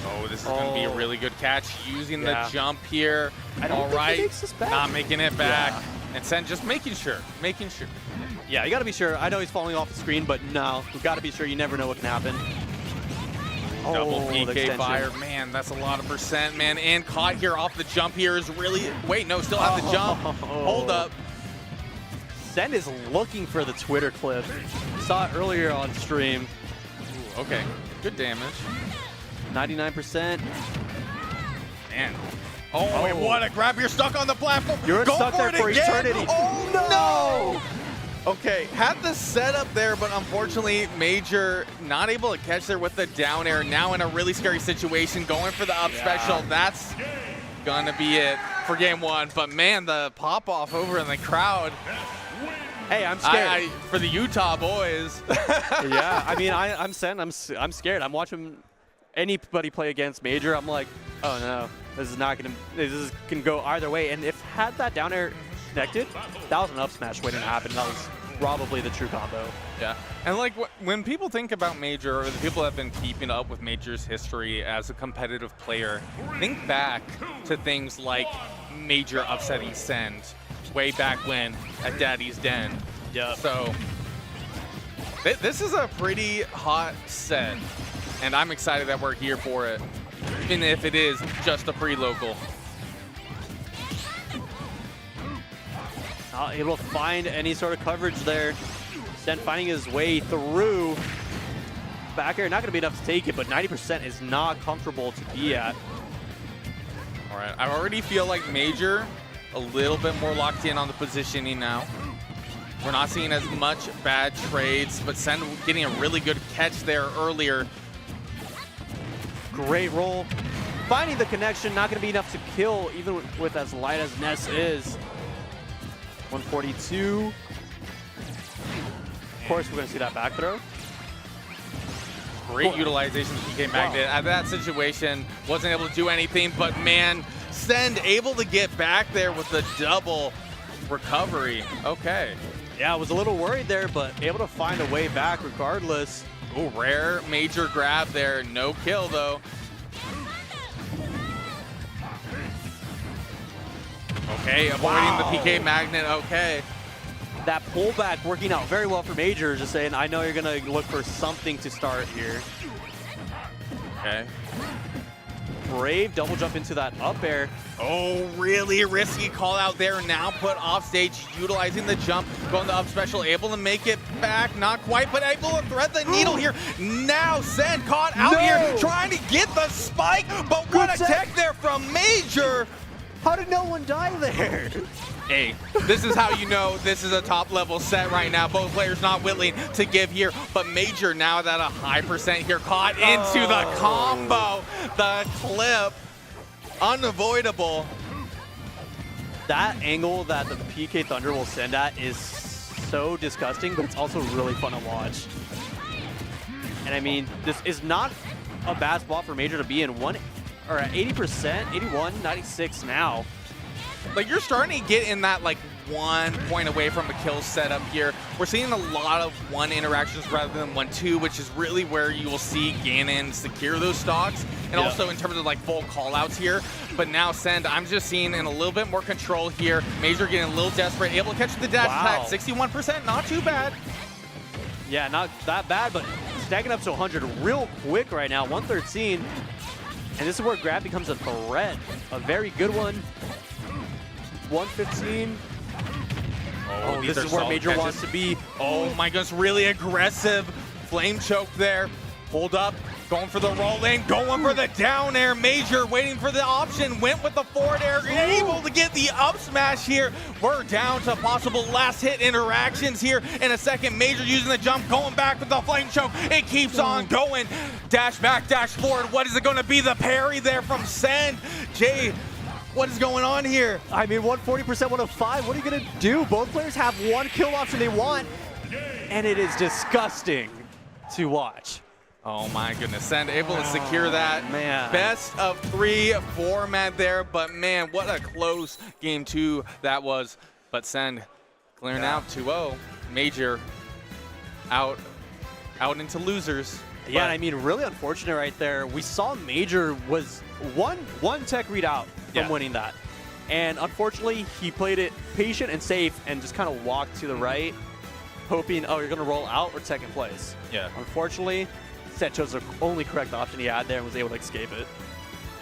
Speaker 1: Oh, this is going to be a really good catch using the jump here.
Speaker 2: I don't think it makes this back.
Speaker 1: Not making it back.
Speaker 2: Yeah.
Speaker 1: And Sen just making sure.
Speaker 2: Yeah, you got to be sure. I know he's falling off the screen, but no, we've got to be sure. You never know what can happen.
Speaker 1: Double PK
Speaker 2: extension.
Speaker 1: fire. Man, that's a lot of percent, man. And caught here off the jump here is really... Wait, no, still have the jump. Hold up.
Speaker 2: Sen is looking for the Twitter clip. Saw it earlier on stream.
Speaker 1: Ooh, okay, good damage.
Speaker 2: 99%.
Speaker 1: Man. Oh, wait, what a grab. You're stuck on the platform.
Speaker 2: You're
Speaker 1: Go
Speaker 2: stuck
Speaker 1: for
Speaker 2: there for
Speaker 1: it again.
Speaker 2: eternity.
Speaker 1: Oh, no! Okay, had the setup there, but unfortunately, Major not able to catch there with the down air. Now in a really scary situation, going for the up special. That's gonna be it for game one. But man, the pop off over in the crowd.
Speaker 2: Hey, I'm scared.
Speaker 1: For the Utah boys.
Speaker 2: Yeah, I mean, I'm scared. I'm watching anybody play against Major. I'm like, oh no, this can go either way. And if had that down air connected, that was an up smash waiting to happen. That was probably the true combo.
Speaker 1: Yeah, and like when people think about Major, or the people that have been keeping up with Major's history as a competitive player, think back to things like Major upsetting Send way back when at Daddy's Den.
Speaker 2: Yeah.
Speaker 1: So this is a pretty hot set, and I'm excited that we're here for it, even if it is just a pre-local.
Speaker 2: Not able to find any sort of coverage there. Sen finding his way through. Back air, not going to be enough to take it, but 90% is not comfortable to be at.
Speaker 1: All right, I already feel like Major a little bit more locked in on the positioning now. We're not seeing as much bad trades, but Sen getting a really good catch there earlier.
Speaker 2: Great roll. Finding the connection, not going to be enough to kill, even with as light as Ness is. 142. Of course, we're going to see that back throw.
Speaker 1: Great utilization of PK Magnet. At that situation, wasn't able to do anything, but man, Send able to get back there with the double recovery. Okay.
Speaker 2: Yeah, I was a little worried there, but able to find a way back regardless.
Speaker 1: Oh, rare Major grab there. No kill, though. Okay, avoiding the PK Magnet. Okay.
Speaker 2: That pullback working out very well for Major, just saying, I know you're going to look for something to start here.
Speaker 1: Okay.
Speaker 2: Brave double jump into that up air.
Speaker 1: Oh, really risky call out there. Now put off stage, utilizing the jump, going the up special, able to make it back. Not quite, but able to thread the needle here. Now Sen caught out here, trying to get the spike, but what a tech there from Major.
Speaker 2: How did no one die there?
Speaker 1: Hey, this is how you know this is a top level set right now. Both players not willing to give here, but Major now at a high percent here, caught into the combo, the clip, unavoidable.
Speaker 2: That angle that the PK Thunder will send at is so disgusting, but it's also really fun to watch. And I mean, this is not a bad spot for Major to be in. At 80%, 81, 96 now.
Speaker 1: like you're starting to get in that like 1 point away from a kill setup here. We're seeing a lot of 1 interactions rather than 1-2, which is really where you will see Ganon secure those stocks, and also in terms of like full callouts here. But now Send, I'm just seeing in a little bit more control here. Major getting a little desperate, able to catch the dash attack, 61%, not too bad.
Speaker 2: Yeah, not that bad, but stacking up to 100 real quick right now, 113. And this is where grab becomes a threat, a very good one. 115. Oh, this is where Major wants to be.
Speaker 1: Oh my goodness, really aggressive. Flame choke there. Hold up, going for the roll in, going for the down air. Major waiting for the option, went with the forward air, able to get the up smash here. We're down to possible last hit interactions here in a second. Major using the jump, going back with the flame choke. It keeps on going. Dash back, dash forward. What is it going to be? The parry there from Send. Jay, what is going on here?
Speaker 2: I mean, 140%, 105. What are you going to do? Both players have 1 kill option they want, and it is disgusting to watch.
Speaker 1: Oh my goodness, Send able to secure that.
Speaker 2: Man.
Speaker 1: Best of 3 format there, but man, what a close game 2 that was. But Send clearing out 2-0. Major out into losers.
Speaker 2: Yeah, I mean, really unfortunate right there. We saw Major was one tech readout from winning that. And unfortunately, he played it patient and safe and just kind of walked to the right, hoping, oh, you're going to roll out or second place.
Speaker 1: Yeah.
Speaker 2: Unfortunately, Set chose the only correct option he had there and was able to escape it.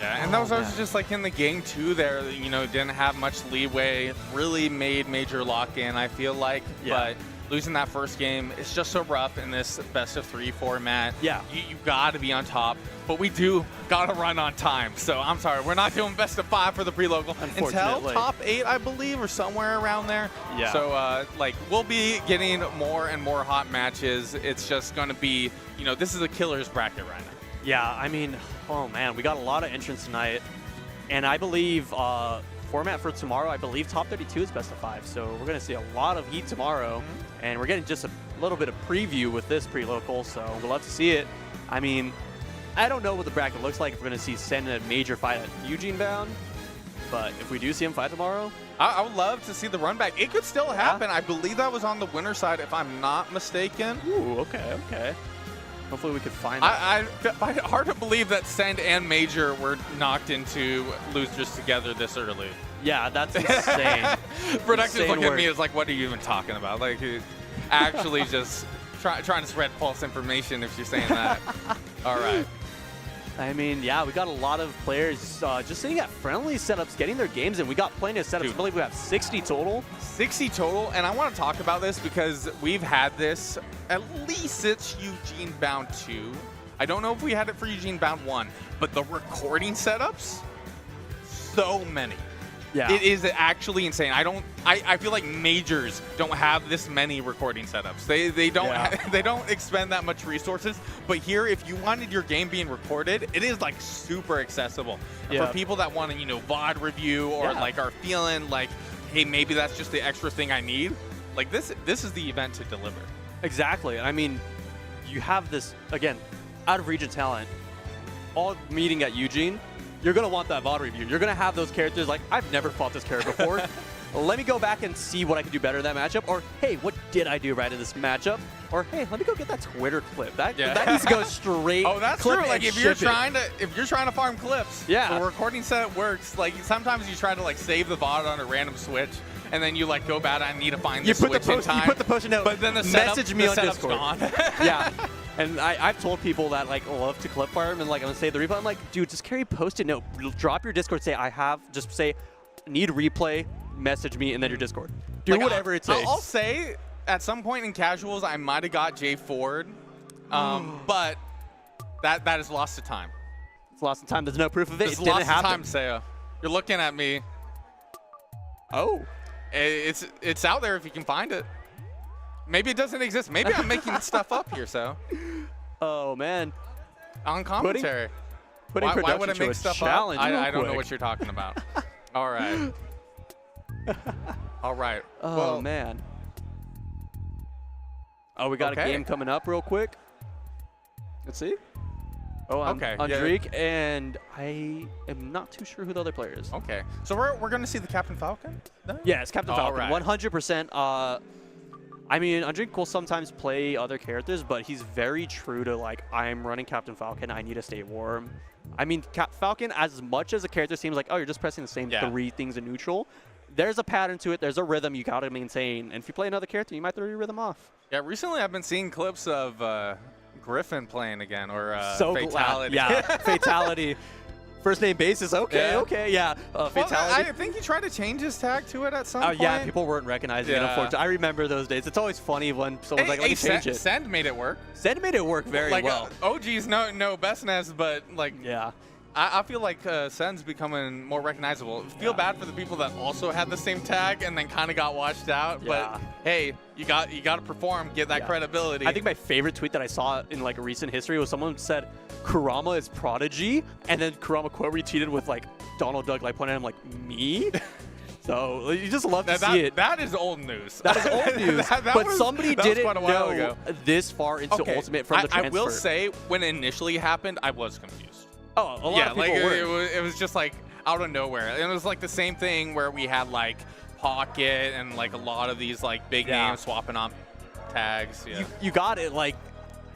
Speaker 1: Yeah, and that was also just like in the game 2 there, you know, didn't have much leeway, really made Major lock in, I feel like. But losing that first game, it's just so rough in this best of 3 format.
Speaker 2: Yeah.
Speaker 1: You got to be on top, but we do got to run on time. So I'm sorry, we're not doing best of 5 for the pre-local until top 8, I believe, or somewhere around there.
Speaker 2: Yeah.
Speaker 1: So like we'll be getting more and more hot matches. It's just going to be, you know, this is a killer's bracket right now.
Speaker 2: Yeah, I mean, oh man, we got a lot of entrants tonight. And I believe format for tomorrow, I believe top 32 is best of 5. So we're going to see a lot of heat tomorrow. And we're getting just a little bit of preview with this pre-local, so we'll love to see it. I mean, I don't know what the bracket looks like if we're going to see Send in a major fight at EugeneBound. But if we do see him fight tomorrow,
Speaker 1: I would love to see the run back. It could still happen. I believe that was on the winner side, if I'm not mistaken.
Speaker 2: Ooh, okay, okay. Hopefully we could find that.
Speaker 1: I find it hard to believe that Send and Major were knocked into losers together this early.
Speaker 2: Yeah, that's insane.
Speaker 1: Production's looking at me as like, what are you even talking about? Like, actually just trying to spread false information if you're saying that. All right.
Speaker 2: I mean, yeah, we got a lot of players just sitting at friendly setups, getting their games in. We got plenty of setups. I believe we have 60 total.
Speaker 1: 60 total, and I want to talk about this because we've had this, at least it's EugeneBound 2. I don't know if we had it for EugeneBound 1, but the recording setups, so many.
Speaker 2: Yeah.
Speaker 1: It is actually insane. I feel like majors don't have this many recording setups. They don't they don't expend that much resources. But here, if you wanted your game being recorded, it is like super accessible. For people that want to, you know, VOD review or like are feeling like, hey, maybe that's just the extra thing I need. Like this is the event to deliver.
Speaker 2: Exactly. I mean, you have this, again, out of region talent, all meeting at Eugene. You're going to want that VOD review. You're going to have those characters like, I've never fought this character before. Let me go back and see what I can do better in that matchup. Or, hey, what did I do right in this matchup? Or, hey, let me go get that Twitter clip. That needs to go straight.
Speaker 1: Oh, that's true. Like if you're trying to farm clips, the recording setup works. Like sometimes you try to like save the VOD on a random switch, and then you like go bad. I need to find the switch in time.
Speaker 2: You put the post-it note.
Speaker 1: But then the
Speaker 2: message me on Discord.
Speaker 1: Gone.
Speaker 2: Yeah. And I've told people that like love to clip farm and like I'm gonna save the replay. I'm like, dude, just carry post-it note. Drop your Discord. Say just say need replay. Message me and then your Discord. Do like, whatever it takes.
Speaker 1: I'll say at some point in casuals I might have got Jay Ford, but that is lost to time.
Speaker 2: It's lost to time. There's no proof of it.
Speaker 1: It's
Speaker 2: it didn't
Speaker 1: lost
Speaker 2: happen.
Speaker 1: to time, Saya. You're looking at me.
Speaker 2: Oh.
Speaker 1: It's out there if you can find it. Maybe it doesn't exist. Maybe I'm making stuff up here, so.
Speaker 2: Oh, man.
Speaker 1: On commentary.
Speaker 2: Why
Speaker 1: would I make stuff up? I don't know what you're talking about. All right. All right.
Speaker 2: Oh,
Speaker 1: well,
Speaker 2: man. Oh, we got a game coming up real quick. Let's see. Oh,
Speaker 1: okay.
Speaker 2: Andrik, and I am not too sure who the other player is.
Speaker 1: Okay. So we're going to see the Captain Falcon? Then?
Speaker 2: Yeah, it's Captain Falcon,
Speaker 1: right.
Speaker 2: 100%. I mean, Andrik will sometimes play other characters, but he's very true to, like, I'm running Captain Falcon, I need to stay warm. I mean, Falcon, as much as a character seems like, oh, you're just pressing the same 3 things in neutral, there's a pattern to it. There's a rhythm you got to maintain. And if you play another character, you might throw your rhythm off.
Speaker 1: Yeah, recently I've been seeing clips of Griffin playing again, or
Speaker 2: so
Speaker 1: Fatality.
Speaker 2: Yeah, Fatality. First name basis. Okay, yeah. Fatality.
Speaker 1: Well, I think he tried to change his tag to it at some point.
Speaker 2: Yeah, people weren't recognizing it, unfortunately. I remember those days. It's always funny when someone's like, let me change it.
Speaker 1: Send made it work.
Speaker 2: Send made it work very well.
Speaker 1: OG's no bestness, but like,
Speaker 2: yeah.
Speaker 1: I feel like Sen's becoming more recognizable. Feel bad for the people that also had the same tag and then kind of got washed out. But hey, you got to perform, get that credibility.
Speaker 2: I think my favorite tweet that I saw in like recent history was someone said Kurama is Prodigy, and then Kurama quote retweeted with like Donald Duck like pointing at him like me. So you just love to see it.
Speaker 1: That is old news.
Speaker 2: That is old news. but somebody didn't know this far into Ultimate from the transfer.
Speaker 1: I will say, when it initially happened, I was confused.
Speaker 2: Oh, a lot of people were.
Speaker 1: It was just like out of nowhere. And it was like the same thing where we had like Pocket and like a lot of these like big names swapping on tags. Yeah.
Speaker 2: You got it. Like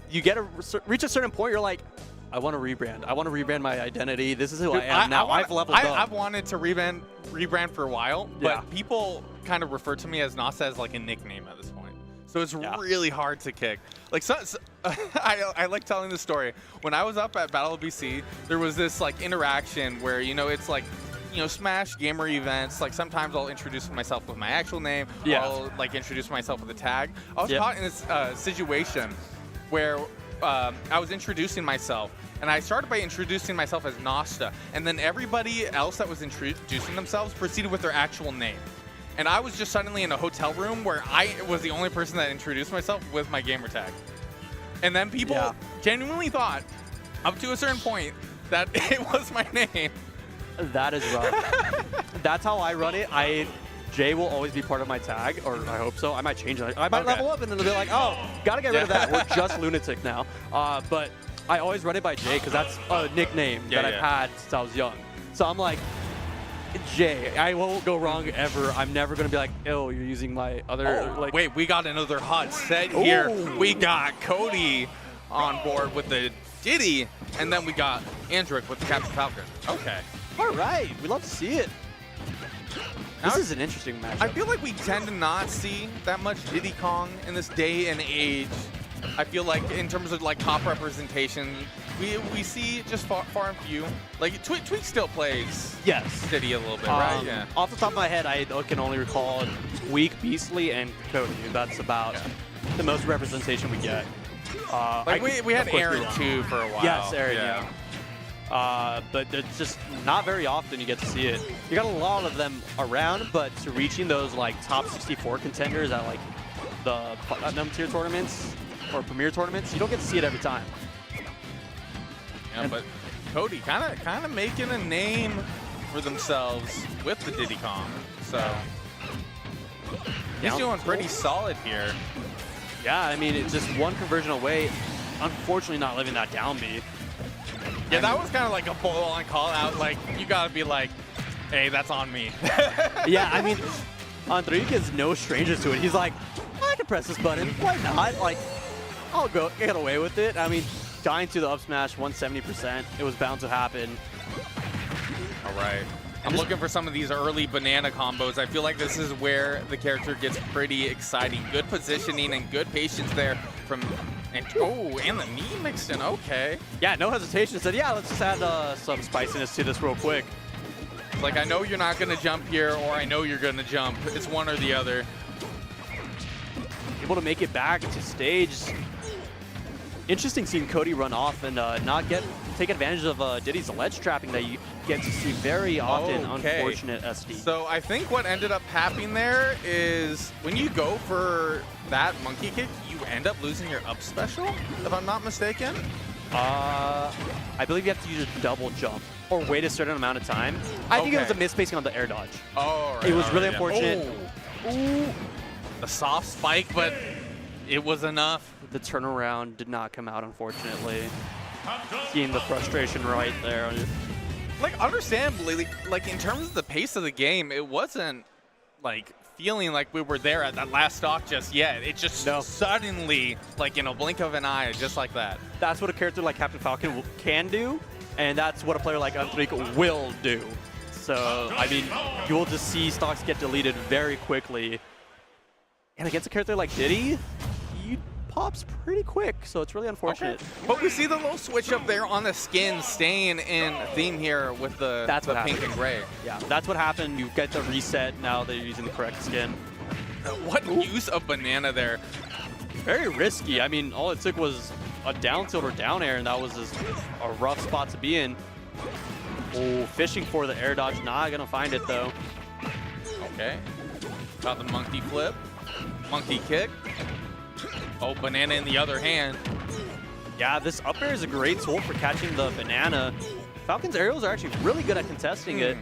Speaker 2: you reach a certain point, you're like, I want to rebrand. I want to rebrand my identity. This is who I am now. I've leveled up.
Speaker 1: I've wanted to rebrand for a while, but people kind of refer to me as Nasa as like a nickname at this point. So it's really hard to kick. Like, I like telling the story. When I was up at Battle of BC, there was this like interaction where, you know, it's like, you know, Smash gamer events. Like sometimes I'll introduce myself with my actual name. I'll like introduce myself with a tag. I was caught in this situation where I was introducing myself, and I started by introducing myself as Nasta, and then everybody else that was introducing themselves proceeded with their actual name. And I was just suddenly in a hotel room where I was the only person that introduced myself with my gamer tag. And then people genuinely thought, up to a certain point, that it was my name.
Speaker 2: That is rough. That's how I run it. Jay will always be part of my tag, or I hope so. I might change it. I might level up, and then they'll be like, oh, gotta get rid of that. We're just Lunatic now. But I always run it by Jay, because that's a nickname that I've had since I was young. So I'm like, Jay, I won't go wrong ever. I'm never going to be like, oh, you're using my other...
Speaker 1: Wait, we got another hot set here. We got Cody on board with the Diddy, and then we got Andrik with the Captain Falcon. Okay.
Speaker 2: All right. We love to see it. This is an interesting matchup.
Speaker 1: I feel like we tend to not see that much Diddy Kong in this day and age. I feel like in terms of like top representation, we see just far and few. Like Tweak still plays Diddy a little bit, right? Yeah.
Speaker 2: Off the top of my head, I can only recall Weak, Beastly, and Cody. That's about the most representation we get.
Speaker 1: Like we had Aaron too for a while.
Speaker 2: Yes, Aaron. But it's just not very often you get to see it. You got a lot of them around, but to reaching those like top 64 contenders at like the Platinum tier tournaments or Premier tournaments, you don't get to see it every time.
Speaker 1: Yeah, but Cody kind of making a name for themselves with the Diddy Kong. So he's doing pretty solid here.
Speaker 2: Yeah, I mean, it's just one conversion away. Unfortunately, not living that down B.
Speaker 1: Yeah, that was kind of like a full-on call-out. Like, you got to be like, hey, that's on me.
Speaker 2: Yeah, I mean, Andrik is no stranger to it. He's like, I can press this button. Why not? Like, I'll get away with it. I mean, dying to the up smash 170%. It was bound to happen.
Speaker 1: All right. I'm looking for some of these early banana combos. I feel like this is where the character gets pretty exciting. Good positioning and good patience there from... And the knee mixed in. Okay.
Speaker 2: Yeah, no hesitation. Said, yeah, let's just add some spiciness to this real quick.
Speaker 1: Like, I know you're not going to jump here, or I know you're going to jump. It's one or the other.
Speaker 2: Able to make it back to stage. Interesting seeing Cody run off and not take advantage of Diddy's ledge trapping that you get to see very often. Unfortunate SD.
Speaker 1: So I think what ended up happening there is when you go for that monkey kick, you end up losing your up special, if I'm not mistaken.
Speaker 2: I believe you have to use a double jump or wait a certain amount of time. I think it was a misspacing on the air dodge.
Speaker 1: Oh, right.
Speaker 2: It was really unfortunate.
Speaker 1: Ooh. The soft spike, but it was enough.
Speaker 2: The turnaround did not come out, unfortunately. Seeing the frustration right there.
Speaker 1: Like, understandably, like in terms of the pace of the game, it wasn't like feeling like we were there at that last stock just yet. It just suddenly, like in a blink of an eye, just like that.
Speaker 2: That's what a character like Captain Falcon can do, and that's what a player like Andrik will do. So, I mean, you will just see stocks get deleted very quickly. And against a character like Diddy, he pops pretty quick, so it's really unfortunate.
Speaker 1: Okay. But we see the little switch up there on the skin staying in theme here with the pink and gray.
Speaker 2: Yeah, that's what happened. You get the reset now that you're using the correct skin.
Speaker 1: What use of banana there?
Speaker 2: Very risky. I mean, all it took was a down tilt or down air, and that was just a rough spot to be in. Oh, fishing for the air dodge. Not going to find it, though.
Speaker 1: Okay. Got the monkey flip. Monkey kick. Oh, banana in the other hand.
Speaker 2: Yeah, this up air is a great tool for catching the banana. Falcon's aerials are actually really good at contesting it.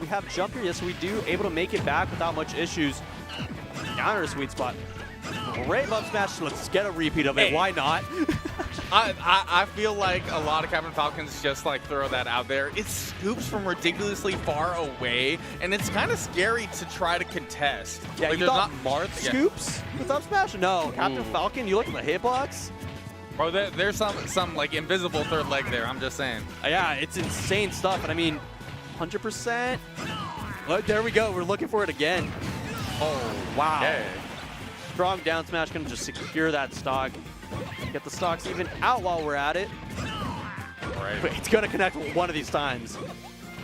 Speaker 2: We have jump here, yes, we do able to make it back without much issues. Down a sweet spot. Great up smash. Let's get a repeat of it. Hey. Why not?
Speaker 1: I feel like a lot of Captain Falcons just like throw that out there. It scoops from ridiculously far away, and it's kind of scary to try to contest.
Speaker 2: Yeah,
Speaker 1: like,
Speaker 2: you thought Marth scoops with up smash? No, Captain Falcon, you look at the hitbox.
Speaker 1: Bro, there's some like invisible third leg there, I'm just saying.
Speaker 2: Yeah, it's insane stuff, and I mean, 100%. Well, there we go, we're looking for it again. Oh, wow. Okay. Strong down smash gonna just secure that stock. Get the stocks even out while we're at it.
Speaker 1: Right.
Speaker 2: But it's gonna connect one of these times.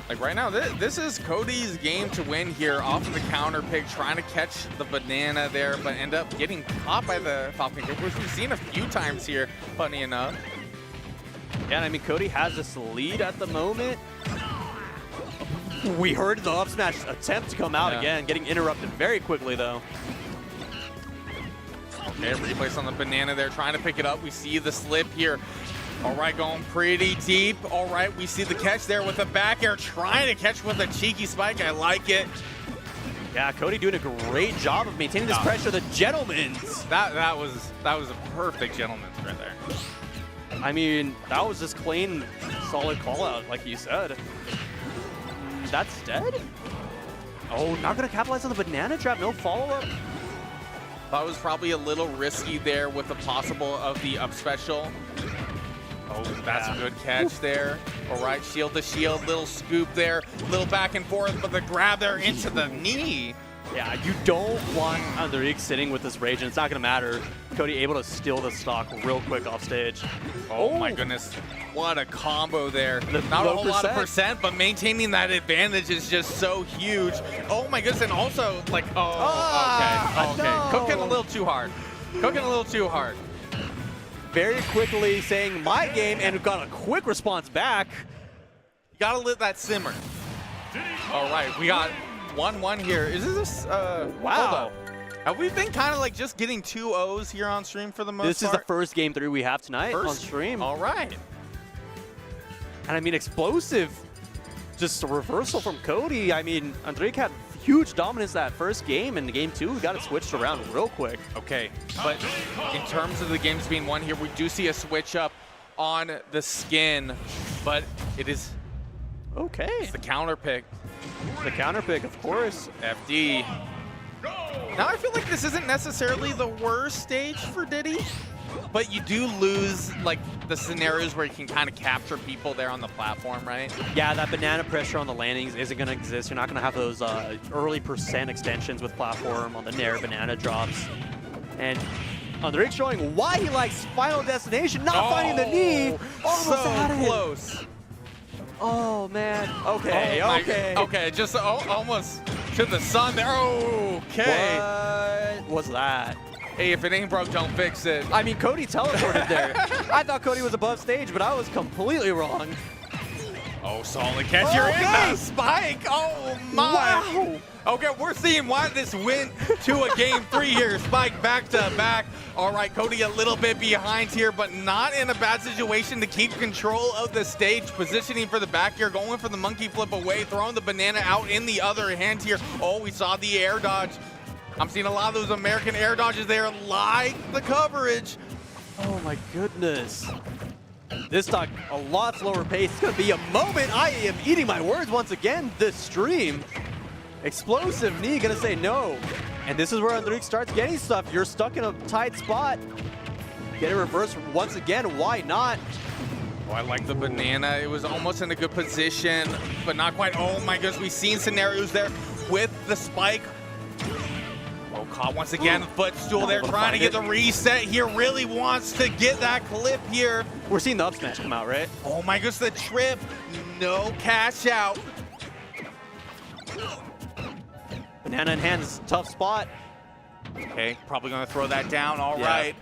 Speaker 1: Like right now, this is Cody's game to win here off of the counter pick, trying to catch the banana there, but end up getting caught by the Falcon kick, which we've seen a few times here, funny enough.
Speaker 2: Yeah, and I mean, Cody has this lead at the moment. We heard the up smash attempt to come out again, getting interrupted very quickly though.
Speaker 1: Okay, replace on the banana there, trying to pick it up. We see the slip here. All right, going pretty deep. All right, we see the catch there with the back air, trying to catch with a cheeky spike. I like it.
Speaker 2: Yeah, Cody doing a great job of maintaining this pressure. The gentleman's.
Speaker 1: That was a perfect gentleman's right there.
Speaker 2: I mean, that was just clean, solid call out, like you said. That's dead? Oh, not gonna capitalize on the banana trap. No follow-up.
Speaker 1: Thought it was probably a little risky there with the possible of the up special. Oh, that's a good catch there. All right, shield to shield, little scoop there, little back and forth, but the grab there into the knee.
Speaker 2: Yeah, you don't want Andrik sitting with this rage, and it's not going to matter. Cody able to steal the stock real quick off stage.
Speaker 1: Oh my goodness, what a combo there. Not a whole lot of percent, but maintaining that advantage is just so huge. Oh my goodness, and also like, okay.
Speaker 2: No.
Speaker 1: Cooking a little too hard. Cooking a little too hard.
Speaker 2: Very quickly saying my game, and got a quick response back.
Speaker 1: You gotta let that simmer. All right, we got 1-1 here. Is this,
Speaker 2: wow.
Speaker 1: Have we been kind of like just getting 2 O's here on stream for the most part?
Speaker 2: This is the first game 3 we have tonight on stream.
Speaker 1: All right.
Speaker 2: And I mean, explosive, just a reversal from Cody. I mean, Andrik had huge dominance that first game, and the game 2, we got it switched around real quick.
Speaker 1: Okay, but in terms of the games being won here, we do see a switch up on the skin, but it is it's the counter pick.
Speaker 2: The counter pick, of course.
Speaker 1: FD. Now I feel like this isn't necessarily the worst stage for Diddy, but you do lose like the scenarios where you can kind of capture people there on the platform, right?
Speaker 2: Yeah, that banana pressure on the landings isn't going to exist. You're not going to have those early percent extensions with platform on the Nair banana drops. And Andrik showing why he likes Final Destination, not finding the knee. Almost
Speaker 1: so close.
Speaker 2: Oh, man. Okay,
Speaker 1: okay, just almost to the sun there. Okay.
Speaker 2: What was that?
Speaker 1: Hey, if it ain't broke, don't fix it.
Speaker 2: I mean, Cody teleported there. I thought Cody was above stage, but I was completely wrong.
Speaker 1: Oh, solid catch. You're in the spike. Oh, my.
Speaker 2: Wow.
Speaker 1: Okay, we're seeing why this went to a game 3 here. Spike back to back. All right, Cody a little bit behind here, but not in a bad situation to keep control of the stage. Positioning for the back here, going for the monkey flip away, throwing the banana out in the other hand here. Oh, we saw the air dodge. I'm seeing a lot of those American air dodges there, like the coverage.
Speaker 2: Oh my goodness. This stock, a lot slower pace. It's going to be a moment. I am eating my words once again this stream. Explosive knee going to say no. And this is where Andrik starts getting stuff. You're stuck in a tight spot. Get it reversed once again. Why not?
Speaker 1: Oh, I like the banana. It was almost in a good position, but not quite. Oh my goodness, we've seen scenarios there with the spike. Oh, caught once again, footstool there, trying to get the reset here. Really wants to get that clip here.
Speaker 2: We're seeing the up smash come out, right?
Speaker 1: Oh my goodness, the trip. No cash out.
Speaker 2: Banana in hand is a tough spot.
Speaker 1: Okay, probably gonna throw that down. All right.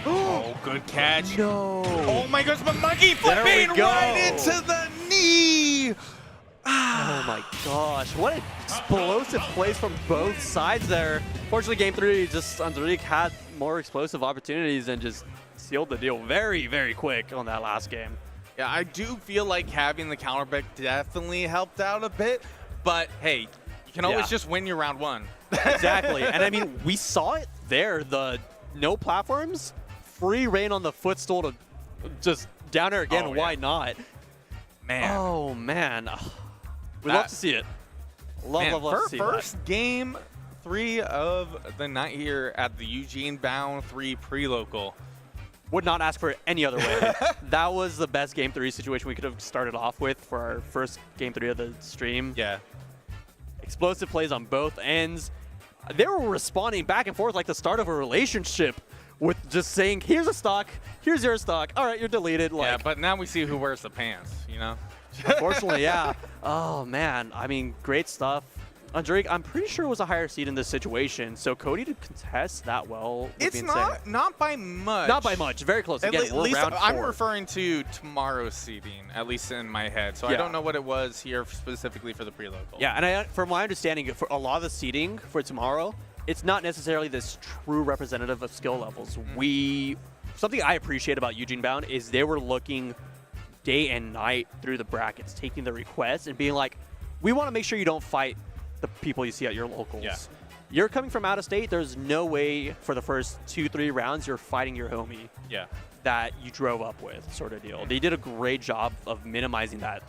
Speaker 1: Oh, good catch.
Speaker 2: No.
Speaker 1: Oh my goodness, but Monkey flipping right into the knee.
Speaker 2: Oh my gosh, what an explosive plays from both sides there. Fortunately, game 3, just Andrik had more explosive opportunities and just sealed the deal very, very quick on that last game.
Speaker 1: Yeah, I do feel like having the counter pick definitely helped out a bit, but hey, you can always just win your round 1.
Speaker 2: Exactly, and I mean, we saw it there, the no platforms, free reign on the footstool to just down there again, why not?
Speaker 1: Man.
Speaker 2: Oh man, we'd love to see it. Love to see
Speaker 1: First game 3 of the night here at the EugeneBound 3 Prelocal.
Speaker 2: Would not ask for it any other way. That was the best game 3 situation we could have started off with for our first game 3 of the stream.
Speaker 1: Yeah.
Speaker 2: Explosive plays on both ends. They were responding back and forth like the start of a relationship with just saying, here's a stock, here's your stock, all right, you're deleted. Like,
Speaker 1: yeah, but now we see who wears the pants, you know?
Speaker 2: Unfortunately, yeah. Oh, man. I mean, great stuff. Andrik, I'm pretty sure it was a higher seed in this situation, so Cody to contest that well.
Speaker 1: It's not by much.
Speaker 2: Not by much. Very close. Again,
Speaker 1: at least
Speaker 2: round 4.
Speaker 1: I'm referring to tomorrow's seeding, at least in my head. So I don't know what it was here specifically for the Prelocal.
Speaker 2: Yeah, and from my understanding, for a lot of the seeding for tomorrow, it's not necessarily this true representative of skill levels. Something I appreciate about EugeneBound is they were looking day and night through the brackets, taking the requests and being like, we want to make sure you don't fight the people you see at your locals.
Speaker 1: Yeah.
Speaker 2: You're coming from out of state, there's no way for the first 2-3 rounds you're fighting your homie that you drove up with, sort of deal. They did a great job of minimizing that.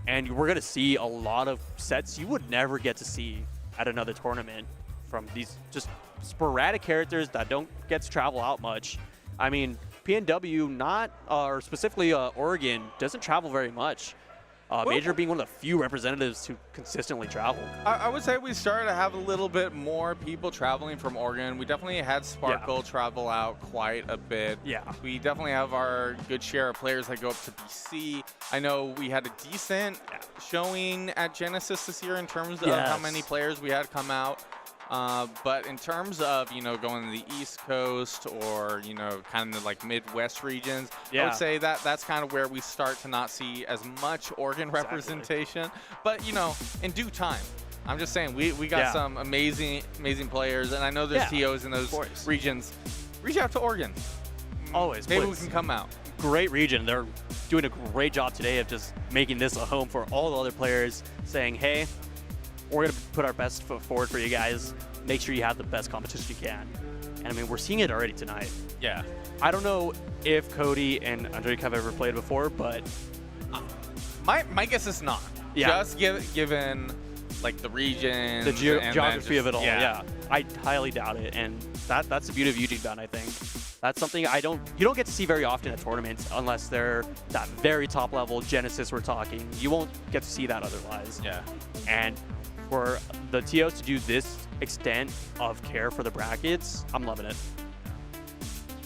Speaker 2: And we're going to see a lot of sets you would never get to see at another tournament from these just sporadic characters that don't get to travel out much. I mean, PNW or specifically Oregon, doesn't travel very much. Major being one of the few representatives who consistently travel.
Speaker 1: I would say we started to have a little bit more people traveling from Oregon. We definitely had Sparkle travel out quite a bit.
Speaker 2: Yeah.
Speaker 1: We definitely have our good share of players that go up to BC. I know we had a decent showing at Genesis this year in terms of how many players we had come out. But in terms of, going to the East Coast or, kind of like Midwest regions, I would say that that's kind of where we start to not see as much Oregon representation. But, in due time. I'm just saying, we got some amazing players, and I know there's TOs in those regions. Reach out to Oregon.
Speaker 2: Always,
Speaker 1: Maybe we can come out.
Speaker 2: Great region. They're doing a great job today of just making this a home for all the other players, saying, hey, we're going to put our best foot forward for you guys. Make sure you have the best competition you can. And I mean, we're seeing it already tonight.
Speaker 1: Yeah.
Speaker 2: I don't know if Cody and Andrik have ever played before, but
Speaker 1: my guess is not.
Speaker 2: Yeah.
Speaker 1: Just given like the region,
Speaker 2: the geography of it all.
Speaker 1: Yeah.
Speaker 2: I highly doubt it, and that's the beauty of EugeneBound, I think. That's something you don't get to see very often at tournaments unless they're that very top level Genesis we're talking. You won't get to see that otherwise.
Speaker 1: Yeah.
Speaker 2: And for the TOs to do this extent of care for the brackets, I'm loving it.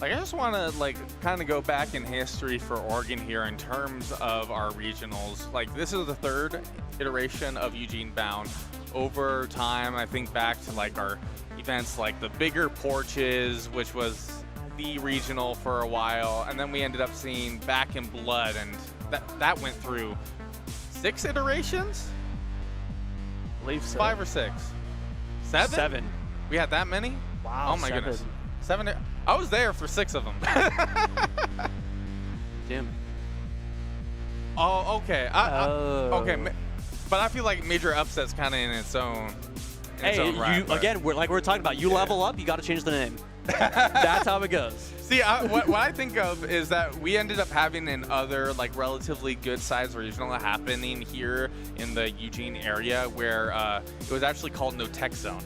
Speaker 1: Like, I just want to kind of go back in history for Oregon here in terms of our regionals. Like, this is the 3rd iteration of EugeneBound. Over time, I think back to our events like the Bigger Porches, which was the regional for a while, and then we ended up seeing Back in Blood, and that went through 6 iterations.
Speaker 2: I believe so.
Speaker 1: 5 or 6? 7?
Speaker 2: 7.
Speaker 1: We had that many?
Speaker 2: Wow.
Speaker 1: Oh my goodness. 7. I was there for 6 of them.
Speaker 2: Damn.
Speaker 1: Oh, okay. Okay, but I feel like Major Upset's kind of in its own.
Speaker 2: Hey,
Speaker 1: right,
Speaker 2: again, we're talking about. You level up, you got to change the name. That's how it goes.
Speaker 1: See, what I think of is that we ended up having an other like relatively good-sized regional happening here in the Eugene area where it was actually called No Tech Zone.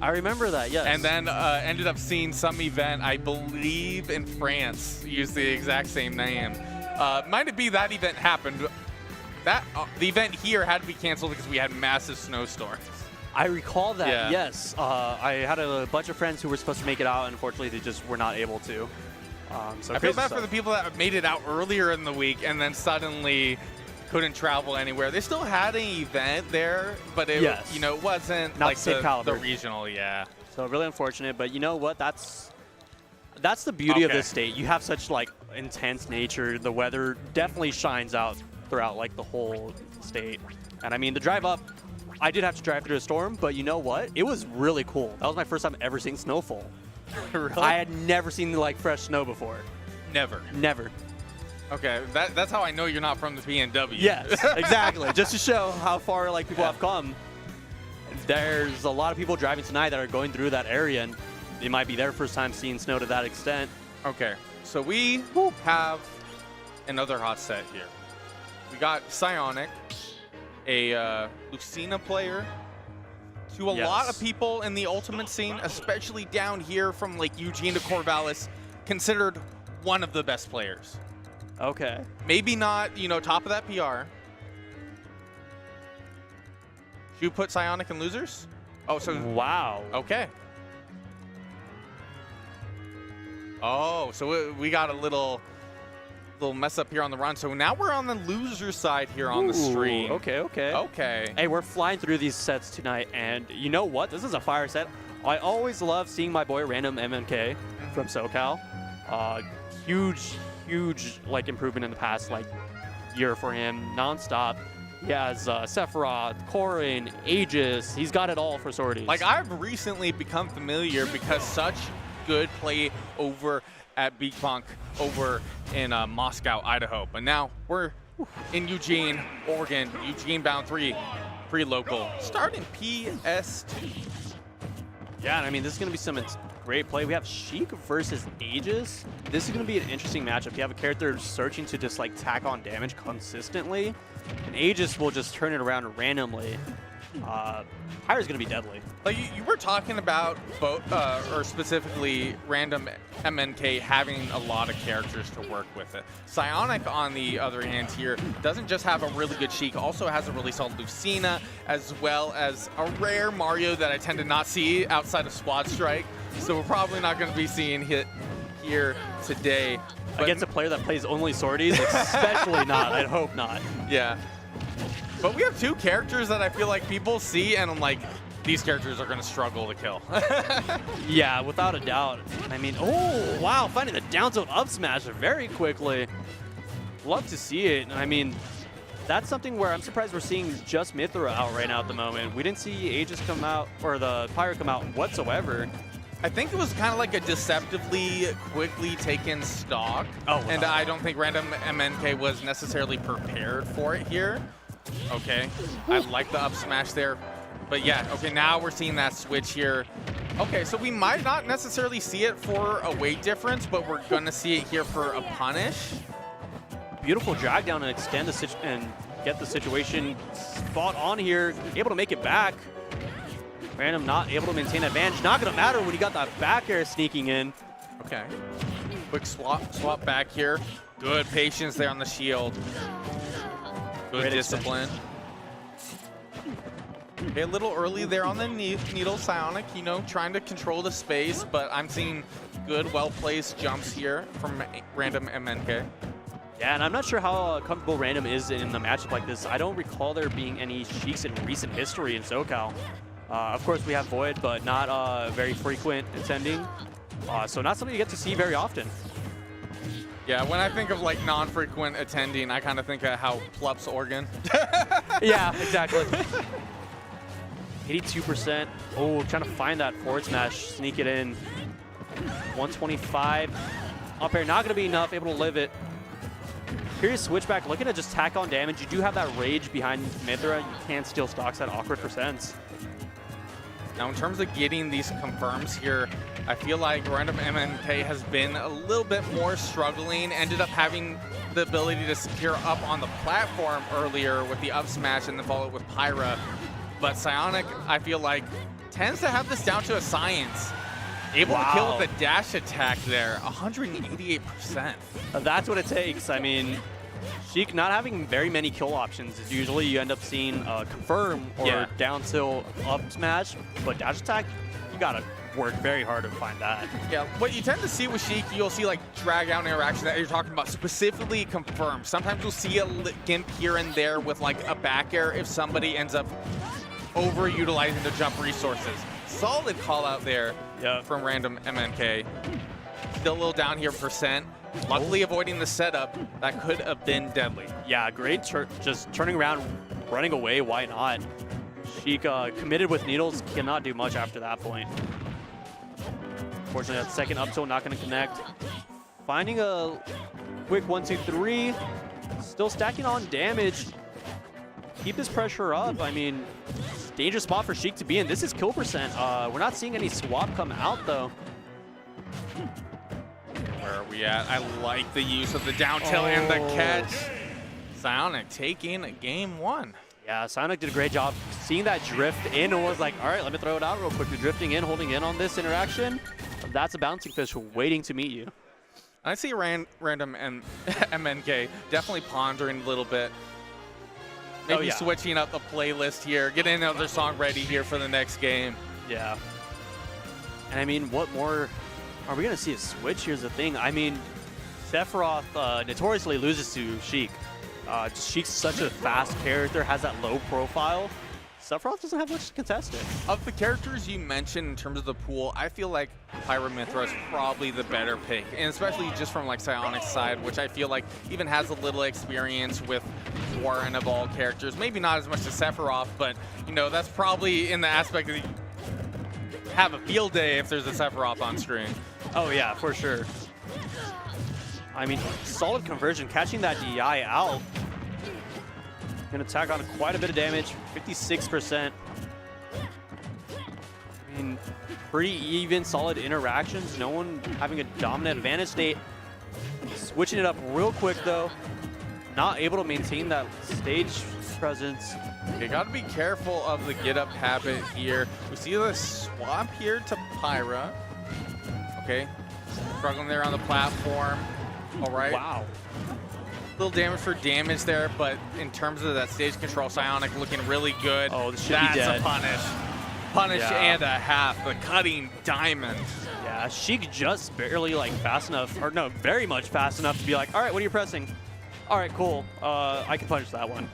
Speaker 2: I remember that, yes.
Speaker 1: And then ended up seeing some event, I believe in France, use the exact same name. Might be that event happened. The event here had to be canceled because we had massive snowstorms.
Speaker 2: I recall that,
Speaker 1: Yeah.
Speaker 2: yes. I had a bunch of friends who were supposed to make it out, and unfortunately they just were not able to. So
Speaker 1: I feel
Speaker 2: crazy
Speaker 1: bad
Speaker 2: stuff.
Speaker 1: for the people that made it out earlier in the week and then suddenly couldn't travel anywhere. They still had an event there, but it
Speaker 2: Yes.
Speaker 1: you know, it wasn't
Speaker 2: Not
Speaker 1: like
Speaker 2: the same caliber.
Speaker 1: the regional, yeah.
Speaker 2: So really unfortunate, but you know what? That's the beauty of
Speaker 1: Okay.
Speaker 2: this state. You have such like intense nature. The weather definitely shines out throughout like the whole state. And I mean, the drive up, I did have to drive through a storm, but you know what? It was really cool. That was my first time ever seeing snowfall.
Speaker 1: Really?
Speaker 2: I had never seen like fresh snow before.
Speaker 1: Never.
Speaker 2: Never.
Speaker 1: Okay, that's how I know you're not from the PNW.
Speaker 2: Yes, exactly. Just to show how far like people have come. There's a lot of people driving tonight that are going through that area, and it might be their first time seeing snow to that extent.
Speaker 1: Okay, so we have another hot set here. We got Psionic, a Lucina player. To a
Speaker 2: Yes.
Speaker 1: lot of people in the Ultimate scene, especially down here from like Eugene to Corvallis, considered one of the best players.
Speaker 2: Okay.
Speaker 1: Maybe not, you know, top of that PR. Should you put Psionic in losers? Oh, so
Speaker 2: Wow.
Speaker 1: okay. Oh, so we got a little mess up here on the run. So now we're on the loser side here on the stream.
Speaker 2: Okay, okay.
Speaker 1: Okay.
Speaker 2: Hey, we're flying through these sets tonight, and you know what? This is a fire set. I always love seeing my boy Random MNK from SoCal. Huge like improvement in the past like year for him, nonstop. He has Sephiroth, Corrin, Aegis. He's got it all for sorties.
Speaker 1: Like I've recently become familiar because such good play over at BigBoss over in Moscow, Idaho. But now we're in Eugene, Oregon, EugeneBound 3 Prelocal, starting PS2.
Speaker 2: Yeah, and I mean, this is going to be some great play. We have Sheik versus Aegis. This is going to be an interesting matchup. You have a character searching to just like tack on damage consistently, and Aegis will just turn it around randomly. Pyre's going to be deadly.
Speaker 1: Like you were talking about both, or specifically Random MNK having a lot of characters to work with it. Psionic, on the other hand here, doesn't just have a really good Sheik, also has a really solid Lucina, as well as a rare Mario that I tend to not see outside of Squad Strike. So we're probably not going to be seeing hit here today. But
Speaker 2: Against a player that plays only sorties, especially not. I'd hope not.
Speaker 1: yeah. But we have two characters that I feel like people see and I'm like, these characters are going to struggle to kill.
Speaker 2: Yeah, without a doubt. I mean, oh, wow, finding the down tilt up smash very quickly. Love to see it. I mean, that's something where I'm surprised we're seeing just Mithra out right now at the moment. We didn't see Aegis come out, or the Pyre come out whatsoever.
Speaker 1: I think it was kind of like a deceptively quickly taken stock.
Speaker 2: Oh,
Speaker 1: and
Speaker 2: wow.
Speaker 1: I don't think Random MNK was necessarily prepared for it here. Okay, I like the up smash there. But yeah, okay, now we're seeing that switch here. Okay, so we might not necessarily see it for a weight difference, but we're gonna see it here for a punish.
Speaker 2: Beautiful drag down and extend the and get the situation spot on here. Able to make it back. Random not able to maintain advantage. Not gonna matter when you got that back air sneaking in.
Speaker 1: Okay, quick swap back here. Good patience there on the shield. Good
Speaker 2: Great
Speaker 1: discipline. Okay, a little early there on the needle Psionic, you know, trying to control the space, but I'm seeing good, well-placed jumps here from Random MNK.
Speaker 2: Yeah, and I'm not sure how comfortable Random is in a matchup like this. I don't recall there being any Sheiks in recent history in SoCal. Of course, we have Void, but not very frequent attending. So not something you get to see very often.
Speaker 1: Yeah, when I think of like non-frequent attending, I kind of think of how Plups Oregon.
Speaker 2: Yeah, exactly. 82%. Oh, trying to find that forward smash, sneak it in. 125. Up air, not going to be enough, able to live it. Curious switchback, looking to just tack on damage. You do have that rage behind Mithra. You can steal stocks at awkward percents.
Speaker 1: Now, in terms of getting these confirms here, I feel like Random MNK has been a little bit more struggling, ended up having the ability to secure up on the platform earlier with the up smash and then follow it with Pyra. But Psionic, I feel like, tends to have this down to a science. Able to kill with a dash attack there, 188%.
Speaker 2: That's what it takes. I mean, Sheik not having very many kill options is usually you end up seeing confirm or down tilt up smash, but dash attack, you gotta work very hard to find that.
Speaker 1: Yeah, what you tend to see with Sheik, you'll see like drag out interaction that you're talking about, specifically confirmed. Sometimes you'll see a gimp here and there with like a back air if somebody ends up overutilizing the jump resources. Solid call out there from Random MNK. Still a little down here percent. Luckily avoiding the setup. That could have been deadly.
Speaker 2: Yeah, great just turning around, running away, why not? Sheik committed with needles, cannot do much after that point. Unfortunately, that second up tilt not going to connect. Finding a quick 1, 2, 3. Still stacking on damage. Keep this pressure up. I mean, dangerous spot for Sheik to be in. This is kill percent. We're not seeing any swap come out, though.
Speaker 1: Where are we at? I like the use of the down tilt and the catch. Psionic taking game 1.
Speaker 2: Yeah, Psionic did a great job seeing that drift in and was like, all right, let me throw it out real quickly. Drifting in, holding in on this interaction. That's a bouncing fish waiting to meet you.
Speaker 1: I see Random and MNK definitely pondering a little bit. Maybe switching up the playlist here, getting another song ready here for the next game.
Speaker 2: Yeah. And I mean, what more are we going to see a switch? Here's the thing. I mean, Sephiroth notoriously loses to Sheik. Sheik's such a fast character, has that low profile. Sephiroth doesn't have much to contest it.
Speaker 1: Of the characters you mentioned in terms of the pool, I feel like Pyra Mythra is probably the better pick, and especially just from like Psionic's side, which I feel like even has a little experience with War and Evolve characters. Maybe not as much as Sephiroth, but you know, that's probably in the aspect of have a field day if there's a Sephiroth on screen.
Speaker 2: Oh yeah, for sure. I mean, solid conversion, catching that DI out. Gonna tack on quite a bit of damage, 56%. I mean, pretty even, solid interactions. No one having a dominant advantage state. Switching it up real quick though. Not able to maintain that stage presence.
Speaker 1: You gotta be careful of the get up habit here. We see the swap here to Pyra. Okay, struggling there on the platform. All right.
Speaker 2: Wow.
Speaker 1: Little damage for damage there, but in terms of that stage control, Psionic looking really good.
Speaker 2: Oh, this should be dead.
Speaker 1: That's a punish. Punish and a half, the cutting diamond.
Speaker 2: Yeah, Sheik just barely like fast enough, or no, very much fast enough to be like, all right, what are you pressing? All right, cool. I can punish that one.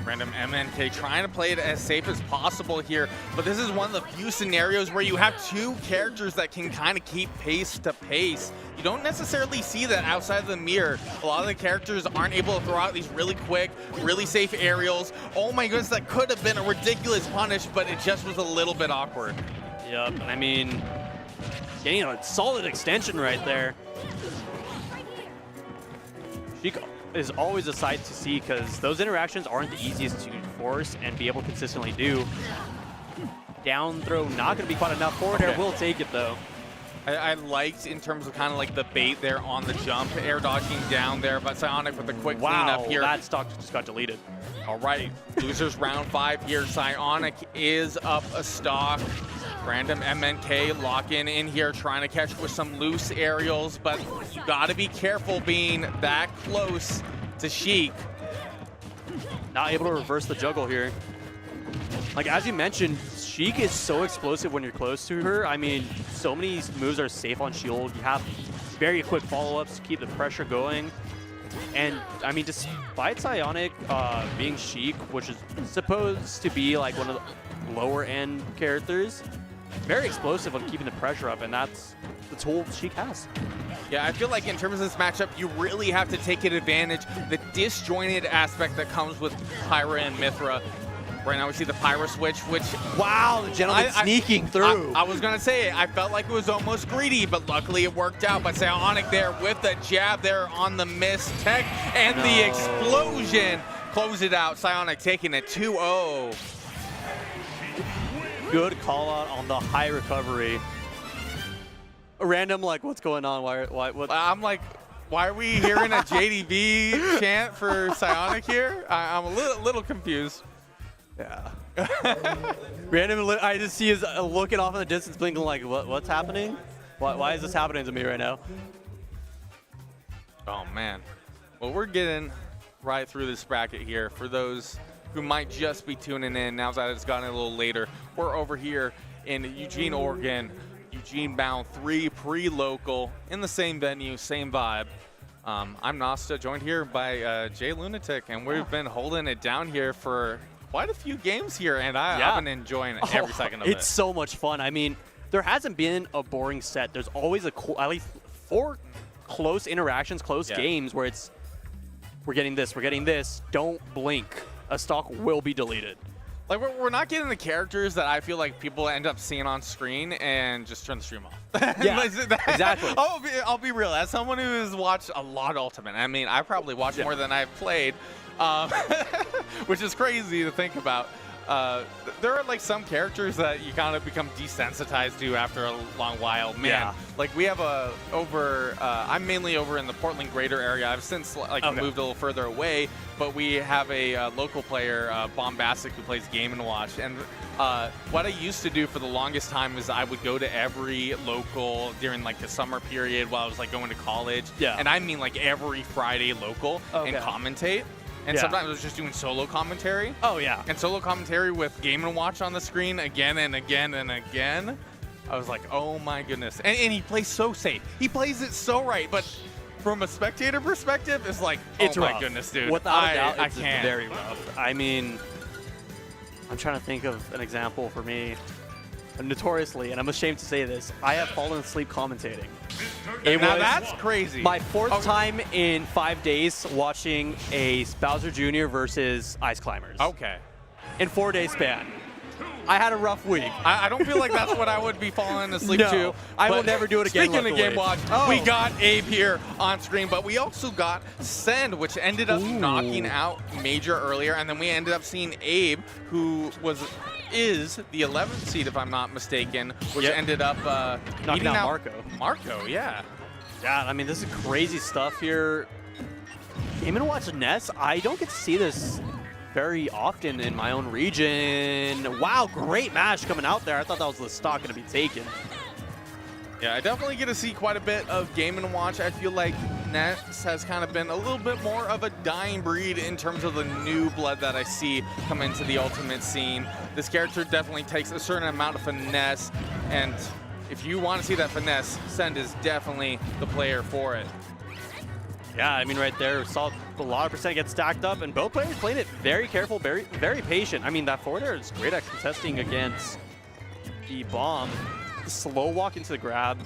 Speaker 1: Random MNK trying to play it as safe as possible here, but this is one of the few scenarios where you have two characters that can kind of keep pace to pace. You don't necessarily see that outside of the mirror. A lot of the characters aren't able to throw out these really quick, really safe aerials. Oh my goodness, that could have been a ridiculous punish, but it just was a little bit awkward.
Speaker 2: Yep, I mean, getting a solid extension right there. Sheik is always a sight to see because those interactions aren't the easiest to force and be able to consistently do. Down throw not going to be quite enough. Forward air will take it though.
Speaker 1: I liked in terms of kind of like the bait there on the jump, air dodging down there, but Psionic with a quick cleanup here.
Speaker 2: That stock just got deleted.
Speaker 1: All right, losers round 5 here. Psionic is up a stock. Random MNK locking in here, trying to catch with some loose aerials, but you gotta be careful being that close to Sheik.
Speaker 2: Not able to reverse the juggle here. Like, as you mentioned, Sheik is so explosive when you're close to her. I mean, so many moves are safe on shield. You have very quick follow-ups to keep the pressure going. And, I mean, despite Psionic being Sheik, which is supposed to be like one of the lower-end characters, very explosive on keeping the pressure up, and that's the tool Sheik has.
Speaker 1: Yeah, I feel like in terms of this matchup, you really have to take advantage the disjointed aspect that comes with Pyra and Mythra. Right now we see the Pyra switch, which...
Speaker 2: Wow, the gentleman sneaking through.
Speaker 1: I was going to say, I felt like it was almost greedy, but luckily it worked out. But Psionic there with the jab there on the miss tech, and the explosion close it out. Psionic taking it 2-0.
Speaker 2: good call out on the high recovery. A random, like, what's going on? What?
Speaker 1: I'm like, why are we hearing a JDB chant for Psionic here? I'm a little confused.
Speaker 2: Yeah. Random, I just see his looking off in the distance, blinking like, what's happening? Why is this happening to me right now?
Speaker 1: Oh, man. Well, we're getting right through this bracket here. For those who might just be tuning in, now that it's gotten a little later, we're over here in Eugene, Oregon. EugeneBound 3 Prelocal in the same venue, same vibe. I'm Nasta, joined here by Jay Lunatic, and we've been holding it down here for quite a few games here, and I've been enjoying every second of it.
Speaker 2: It's so much fun. I mean, there hasn't been a boring set. There's always at least 4 close interactions, close games where it's we're getting this, don't blink. A stock will be deleted.
Speaker 1: Like, we're not getting the characters that I feel like people end up seeing on screen and just turn the stream off.
Speaker 2: Yeah, exactly.
Speaker 1: I'll be real. As someone who has watched a lot of Ultimate, I mean, I probably watched more than I've played, which is crazy to think about. There are like some characters that you kind of become desensitized to after a long while. Man, like we have I'm mainly over in the Portland greater area. I've since moved a little further away, but we have a local player, Bombastic, who plays Game & Watch. And what I used to do for the longest time is I would go to every local during like the summer period while I was like going to college. Yeah. And I mean like every Friday local and commentate. And sometimes I was just doing solo commentary. Oh, yeah. And solo commentary with Game & Watch on the screen again and again and again. I was like, oh my goodness. And he plays so safe. He plays it so right. But from a spectator perspective, it's like,
Speaker 2: it's
Speaker 1: oh
Speaker 2: rough.
Speaker 1: My goodness, dude.
Speaker 2: Without a doubt, it's
Speaker 1: can't.
Speaker 2: Very rough. I mean, I'm trying to think of an example for me. Notoriously, and I'm ashamed to say this, I have fallen asleep commentating.
Speaker 1: Now that's crazy.
Speaker 2: My 4th time in 5 days watching a Bowser Jr. versus Ice Climbers.
Speaker 1: Okay.
Speaker 2: In 4 days span. I had a rough week.
Speaker 1: I don't feel like that's what I would be falling asleep to.
Speaker 2: I will never do it again.
Speaker 1: Speaking of Game Watch, we got Abe here on screen, but we also got Send, which ended up knocking out Major earlier, and then we ended up seeing Abe, who is the 11th seed, if I'm not mistaken, which ended up
Speaker 2: knocking out Marco.
Speaker 1: Marco, yeah.
Speaker 2: Yeah, I mean, this is crazy stuff here. Game & Watch Ness, I don't get to see this very often in my own region. Wow, great match coming out there. I thought that was the stock going to be taken.
Speaker 1: Yeah, I definitely get to see quite a bit of Game & Watch. I feel like Ness has kind of been a little bit more of a dying breed in terms of the new blood that I see come into the Ultimate scene. This character definitely takes a certain amount of finesse, and if you want to see that finesse, Send is definitely the player for it.
Speaker 2: Yeah, I mean, right there, saw a lot of percent get stacked up, and both players playing it very careful, very patient. I mean, that forward air is great at contesting against the bomb. The slow walk into the grab,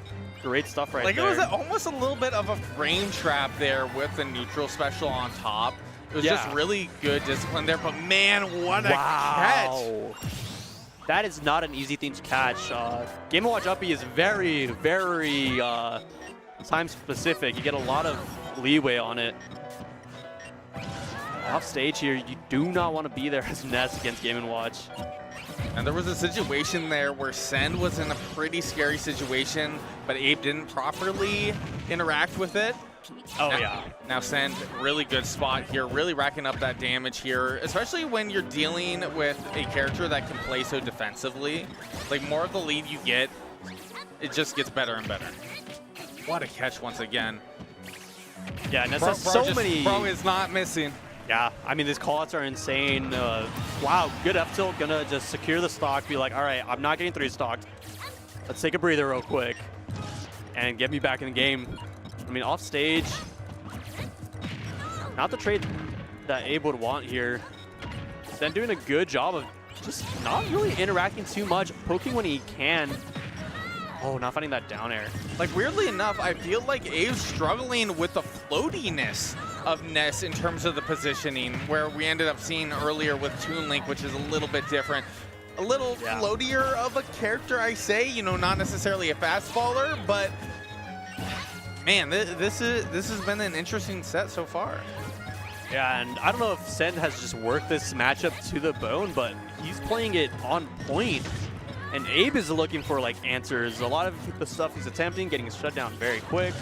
Speaker 2: great stuff right there.
Speaker 1: Like, it was almost a little bit of a frame trap there with the neutral special on top. It was just really good discipline there, but man, what a catch.
Speaker 2: That is not an easy thing to catch. Game & Watch Uppy is very, very time specific. You get a lot of leeway on it. Off stage here, you do not want to be there as Ness against Game & Watch.
Speaker 1: And there was a situation there where Send was in a pretty scary situation, but Abe didn't properly interact with it. Now Send, really good spot here, really racking up that damage here, especially when you're dealing with a character that can play so defensively. Like, more of the lead you get, it just gets better and better. What a catch once again.
Speaker 2: Yeah, Ness has so many.
Speaker 1: Bro is not missing.
Speaker 2: Yeah, I mean, these callouts are insane. Wow, good F tilt, gonna just secure the stock, be like, all right, I'm not getting 3 stocked. Let's take a breather real quick and get me back in the game. I mean, off stage, not the trade that Abe would want here. Then doing a good job of just not really interacting too much, poking when he can. Oh, not finding that down air.
Speaker 1: Like, weirdly enough, I feel like Abe's struggling with the floatiness of Ness in terms of the positioning, where we ended up seeing earlier with Toon Link, which is a little bit different. A little floatier of a character, I say, you know, not necessarily a fastballer, but man, this has been an interesting set so far.
Speaker 2: Yeah, and I don't know if Send has just worked this matchup to the bone, but he's playing it on point. And Abe is looking for like answers. A lot of the stuff he's attempting, getting shut down very quick.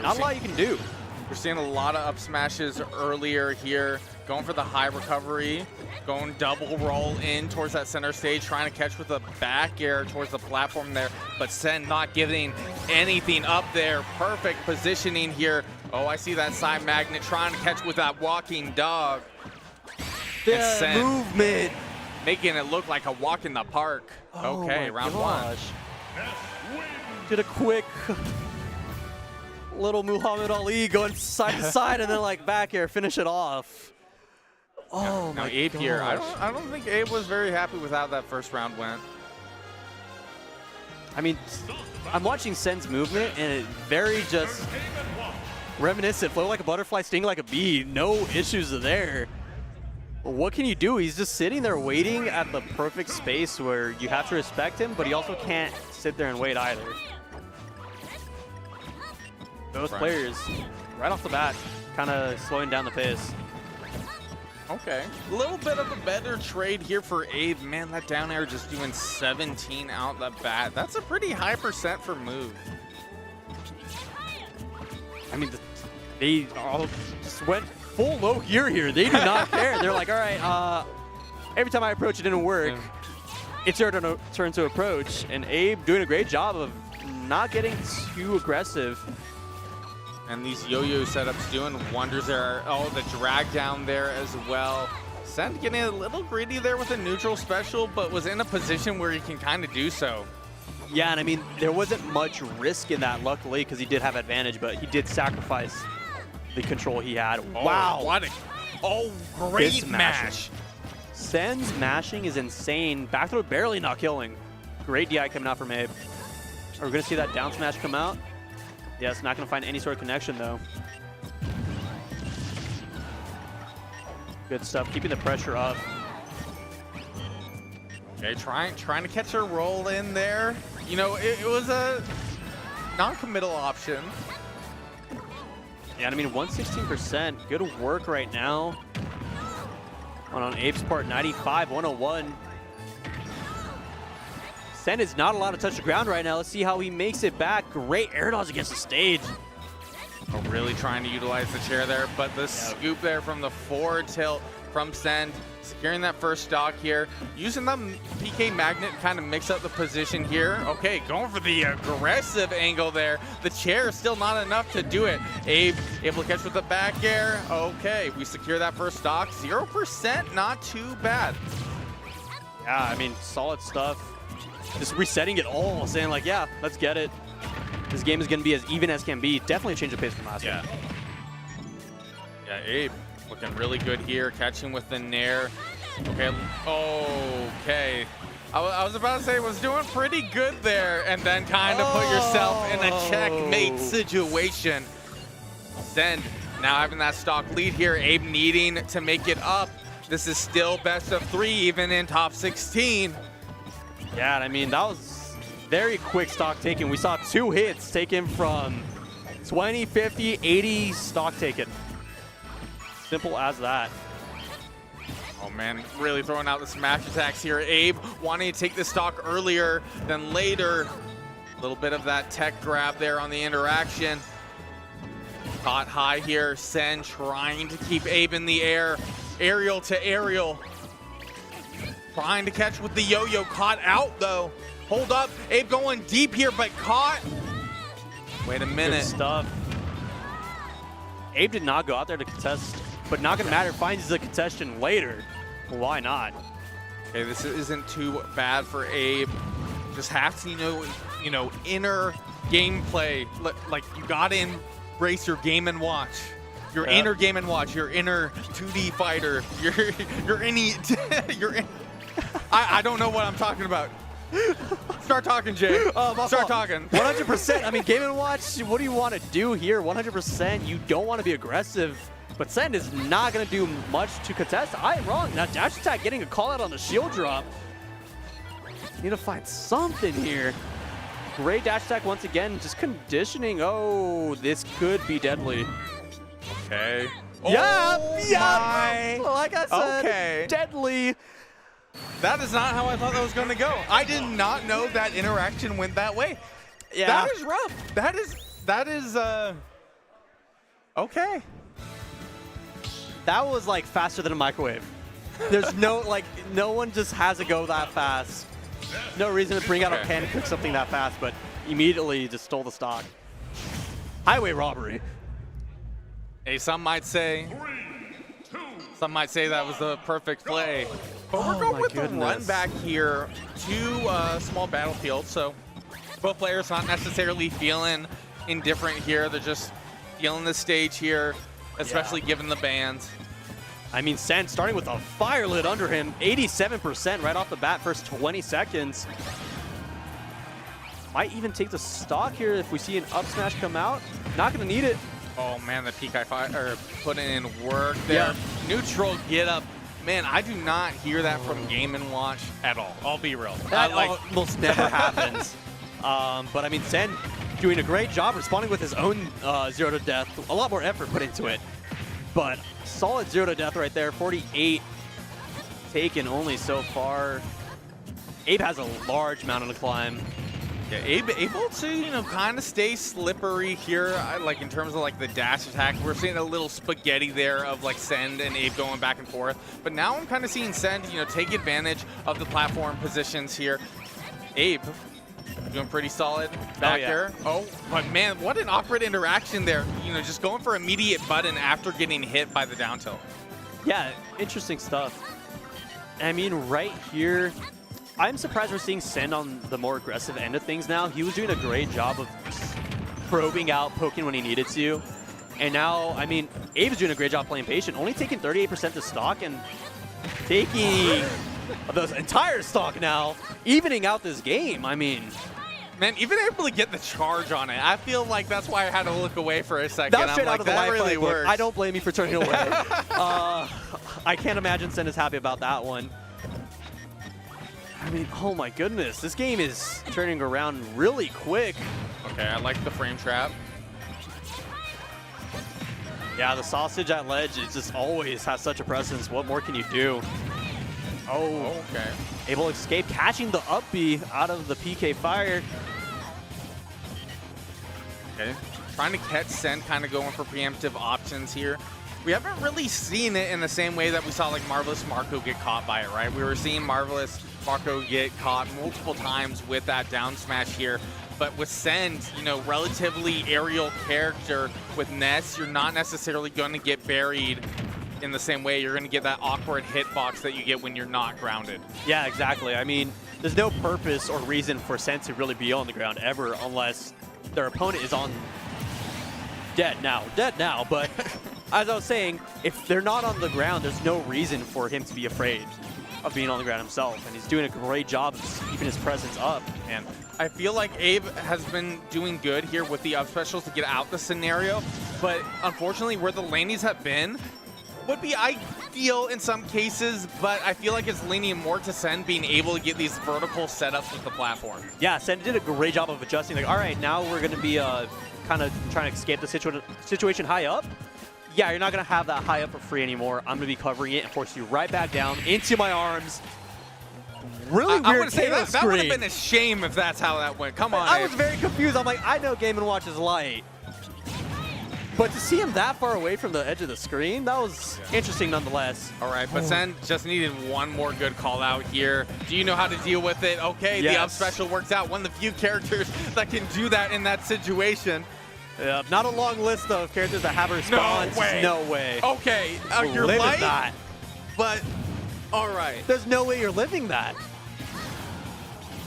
Speaker 2: Not a lot you can do.
Speaker 1: We're seeing a lot of up smashes earlier here, going for the high recovery, going double roll in towards that center stage, trying to catch with a back air towards the platform there, but Sen not giving anything up there. Perfect positioning here. Oh, I see that side magnet trying to catch with that walking dog.
Speaker 2: The movement.
Speaker 1: Making it look like a walk in the park.
Speaker 2: Oh
Speaker 1: okay, round one.
Speaker 2: Did a quick little Muhammad Ali going side to side and then like back air, finish it off. Oh
Speaker 1: now
Speaker 2: my
Speaker 1: Abe
Speaker 2: gosh.
Speaker 1: here. I don't think Abe was very happy with how that first round went.
Speaker 2: I mean, I'm watching Sen's movement and it very just reminiscent. Flow like a butterfly, sting like a bee. No issues there. What can you do? He's just sitting there waiting at the perfect space where you have to respect him, but he also can't sit there and wait either. Those players, right off the bat, kind of slowing down the pace.
Speaker 1: Okay, a little bit of a better trade here for Abe. Man, that down air just doing 17 out the bat. That's a pretty high percent for move.
Speaker 2: I mean, they all just went full low gear here. They do not care. They're like, all right, every time I approach, it didn't work. It's your turn to approach. And Abe doing a great job of not getting too aggressive.
Speaker 1: And these yo-yo setups doing wonders there. Oh, the drag down there as well. Sen getting a little greedy there with a neutral special, but was in a position where he can kind of do so.
Speaker 2: Yeah, and I mean, there wasn't much risk in that, luckily, because he did have advantage, but he did sacrifice the control he had.
Speaker 1: Oh,
Speaker 2: wow.
Speaker 1: What a, great mash.
Speaker 2: Sen's mashing is insane. Back throw barely not killing. Great DI coming out from Abe. Are we going to see that down smash come out? Yeah, it's not going to find any sort of connection, though. Good stuff. Keeping the pressure up.
Speaker 1: Okay, trying to catch her roll in there. You know, it was a non-committal option.
Speaker 2: Yeah, I mean, 116%. Good work right now. On Abe's part, 95, 101. Sen is not allowed to touch the ground right now. Let's see how he makes it back. Great air dodge against the stage.
Speaker 1: Oh, really trying to utilize the chair there, but the scoop there from the forward tilt from Sen, securing that first stock here, using the PK magnet to kind of mix up the position here. Okay, going for the aggressive angle there. The chair is still not enough to do it. Abe able to catch with the back air. Okay, we secure that first stock. 0%, not too bad.
Speaker 2: Yeah, I mean, solid stuff. Just resetting it all, saying like, yeah, let's get it. This game is going to be as even as can be. Definitely a change of pace from last game.
Speaker 1: Yeah, Abe looking really good here, catching with the nair. Okay, okay. I was about to say was doing pretty good there, and then kind of put yourself in a checkmate situation. Sen now having that stock lead here, Abe needing to make it up. This is still best of 3, even in top 16.
Speaker 2: Yeah, I mean, that was very quick stock taken. We saw 2 hits taken from 20, 50, 80 stock taken. Simple as that.
Speaker 1: Oh man, really throwing out the smash attacks here. Abe wanting to take the stock earlier than later. A little bit of that tech grab there on the interaction. Caught high here. Sen trying to keep Abe in the air. Aerial to aerial. Trying to catch with the yo-yo. Caught out though. Hold up. Abe going deep here, but caught. Wait a minute.
Speaker 2: Good stuff. Abe did not go out there to contest, but not going to matter. Finds the contestation later. Why not?
Speaker 1: Okay, this isn't too bad for Abe. Just have to, you know, inner gameplay. Like you got to embrace your game and watch. Your inner game and watch. Your inner 2D fighter. I don't know what I'm talking about. Start talking, Jay. Start talking.
Speaker 2: 100%. I mean, game and watch, what do you want to do here? 100%. You don't want to be aggressive, but Sen is not going to do much to contest. I am wrong. Now, dash attack getting a call out on the shield drop. Need to find something here. Great dash attack once again. Just conditioning. Oh, this could be deadly.
Speaker 1: Okay.
Speaker 2: Yeah. Like I said,
Speaker 1: okay.
Speaker 2: deadly.
Speaker 1: That is not how I thought that was going to go. I did not know that interaction went that way.
Speaker 2: Yeah.
Speaker 1: That is rough. That is okay.
Speaker 2: That was like faster than a microwave. There's no, like, no one just has to go that fast. No reason to bring out a pan and cook something that fast, but immediately just stole the stock. Highway robbery.
Speaker 1: Hey, some might say that was the perfect play. But we're going with the run back here to small battlefield, so both players not necessarily feeling indifferent here. They're just feeling the stage here, especially given the bans.
Speaker 2: I mean, Sen starting with a fire lid under him, 87% right off the bat, first 20 seconds. Might even take the stock here if we see an up smash come out. Not going to need it.
Speaker 1: Oh man, the peak fire putting in work there. Yeah. Neutral get up. Man, I do not hear that from Game & Watch at all. I'll be real.
Speaker 2: That almost never happens. But I mean, Sen doing a great job responding with his own 0 to death. A lot more effort put into it. But solid 0 to death right there. 48 taken only so far. Abe has a large mountain to climb.
Speaker 1: Yeah, Abe able to, kind of stay slippery here, like in terms of like the dash attack. We're seeing a little spaghetti there of like Send and Abe going back and forth. But now I'm kind of seeing Send, take advantage of the platform positions here. Abe doing pretty solid back there. Oh, but man, what an awkward interaction there. Just going for immediate button after getting hit by the down tilt.
Speaker 2: Yeah, interesting stuff. I mean, right here, I'm surprised we're seeing Send on the more aggressive end of things now. He was doing a great job of probing out, poking when he needed to. And now, I mean, Abe's doing a great job playing patient, only taking 38% to stock and taking the entire stock now, evening out this game. I mean,
Speaker 1: man, even able to get the charge on it. I feel like that's why I had to look away for a second.
Speaker 2: That was straight out of the
Speaker 1: that
Speaker 2: really
Speaker 1: works.
Speaker 2: I don't blame you for turning away. I can't imagine Sen is happy about that one. I mean, oh my goodness, this game is turning around really quick.
Speaker 1: Okay, I like the frame trap.
Speaker 2: Yeah, the sausage at ledge, it just always has such a presence. What more can you do? Oh,
Speaker 1: okay.
Speaker 2: Able to escape, catching the up B out of the PK fire.
Speaker 1: Okay, trying to catch Sen, kind of going for preemptive options here. We haven't really seen it in the same way that we saw like Marvelous Marco get caught by it, right? We were seeing Marvelous Marco get caught multiple times with that down smash here. But with Send, relatively aerial character with Ness, you're not necessarily going to get buried in the same way. You're going to get that awkward hitbox that you get when you're not grounded.
Speaker 2: Yeah, exactly. I mean, there's no purpose or reason for Send to really be on the ground ever unless their opponent is on dead now. But as I was saying, if they're not on the ground, there's no reason for him to be afraid of being on the ground himself, and he's doing a great job of just keeping his presence up.
Speaker 1: And I feel like Abe has been doing good here with the up specials to get out the scenario, but unfortunately where the laneys have been would be ideal in some cases, but I feel like it's leaning more to Sen being able to get these vertical setups with the platform.
Speaker 2: Yeah, Sen did a great job of adjusting, like, all right, now we're going to be kind of trying to escape the situation high up. Yeah, you're not going to have that high up for free anymore. I'm going to be covering it and force you right back down into my arms. Really weird.
Speaker 1: I would say that would have been a shame if that's how that went. Come on,
Speaker 2: I was very confused. I'm like, I know Game & Watch is light. But to see him that far away from the edge of the screen, that was interesting nonetheless.
Speaker 1: All right, but Sen just needed one more good call out here. Do you know how to deal with it? Okay, the up special works out. One of the few characters that can do that in that situation.
Speaker 2: Yeah, not a long list of characters that have a response. No way.
Speaker 1: Okay, you're light, that. But all right.
Speaker 2: There's no way you're living that.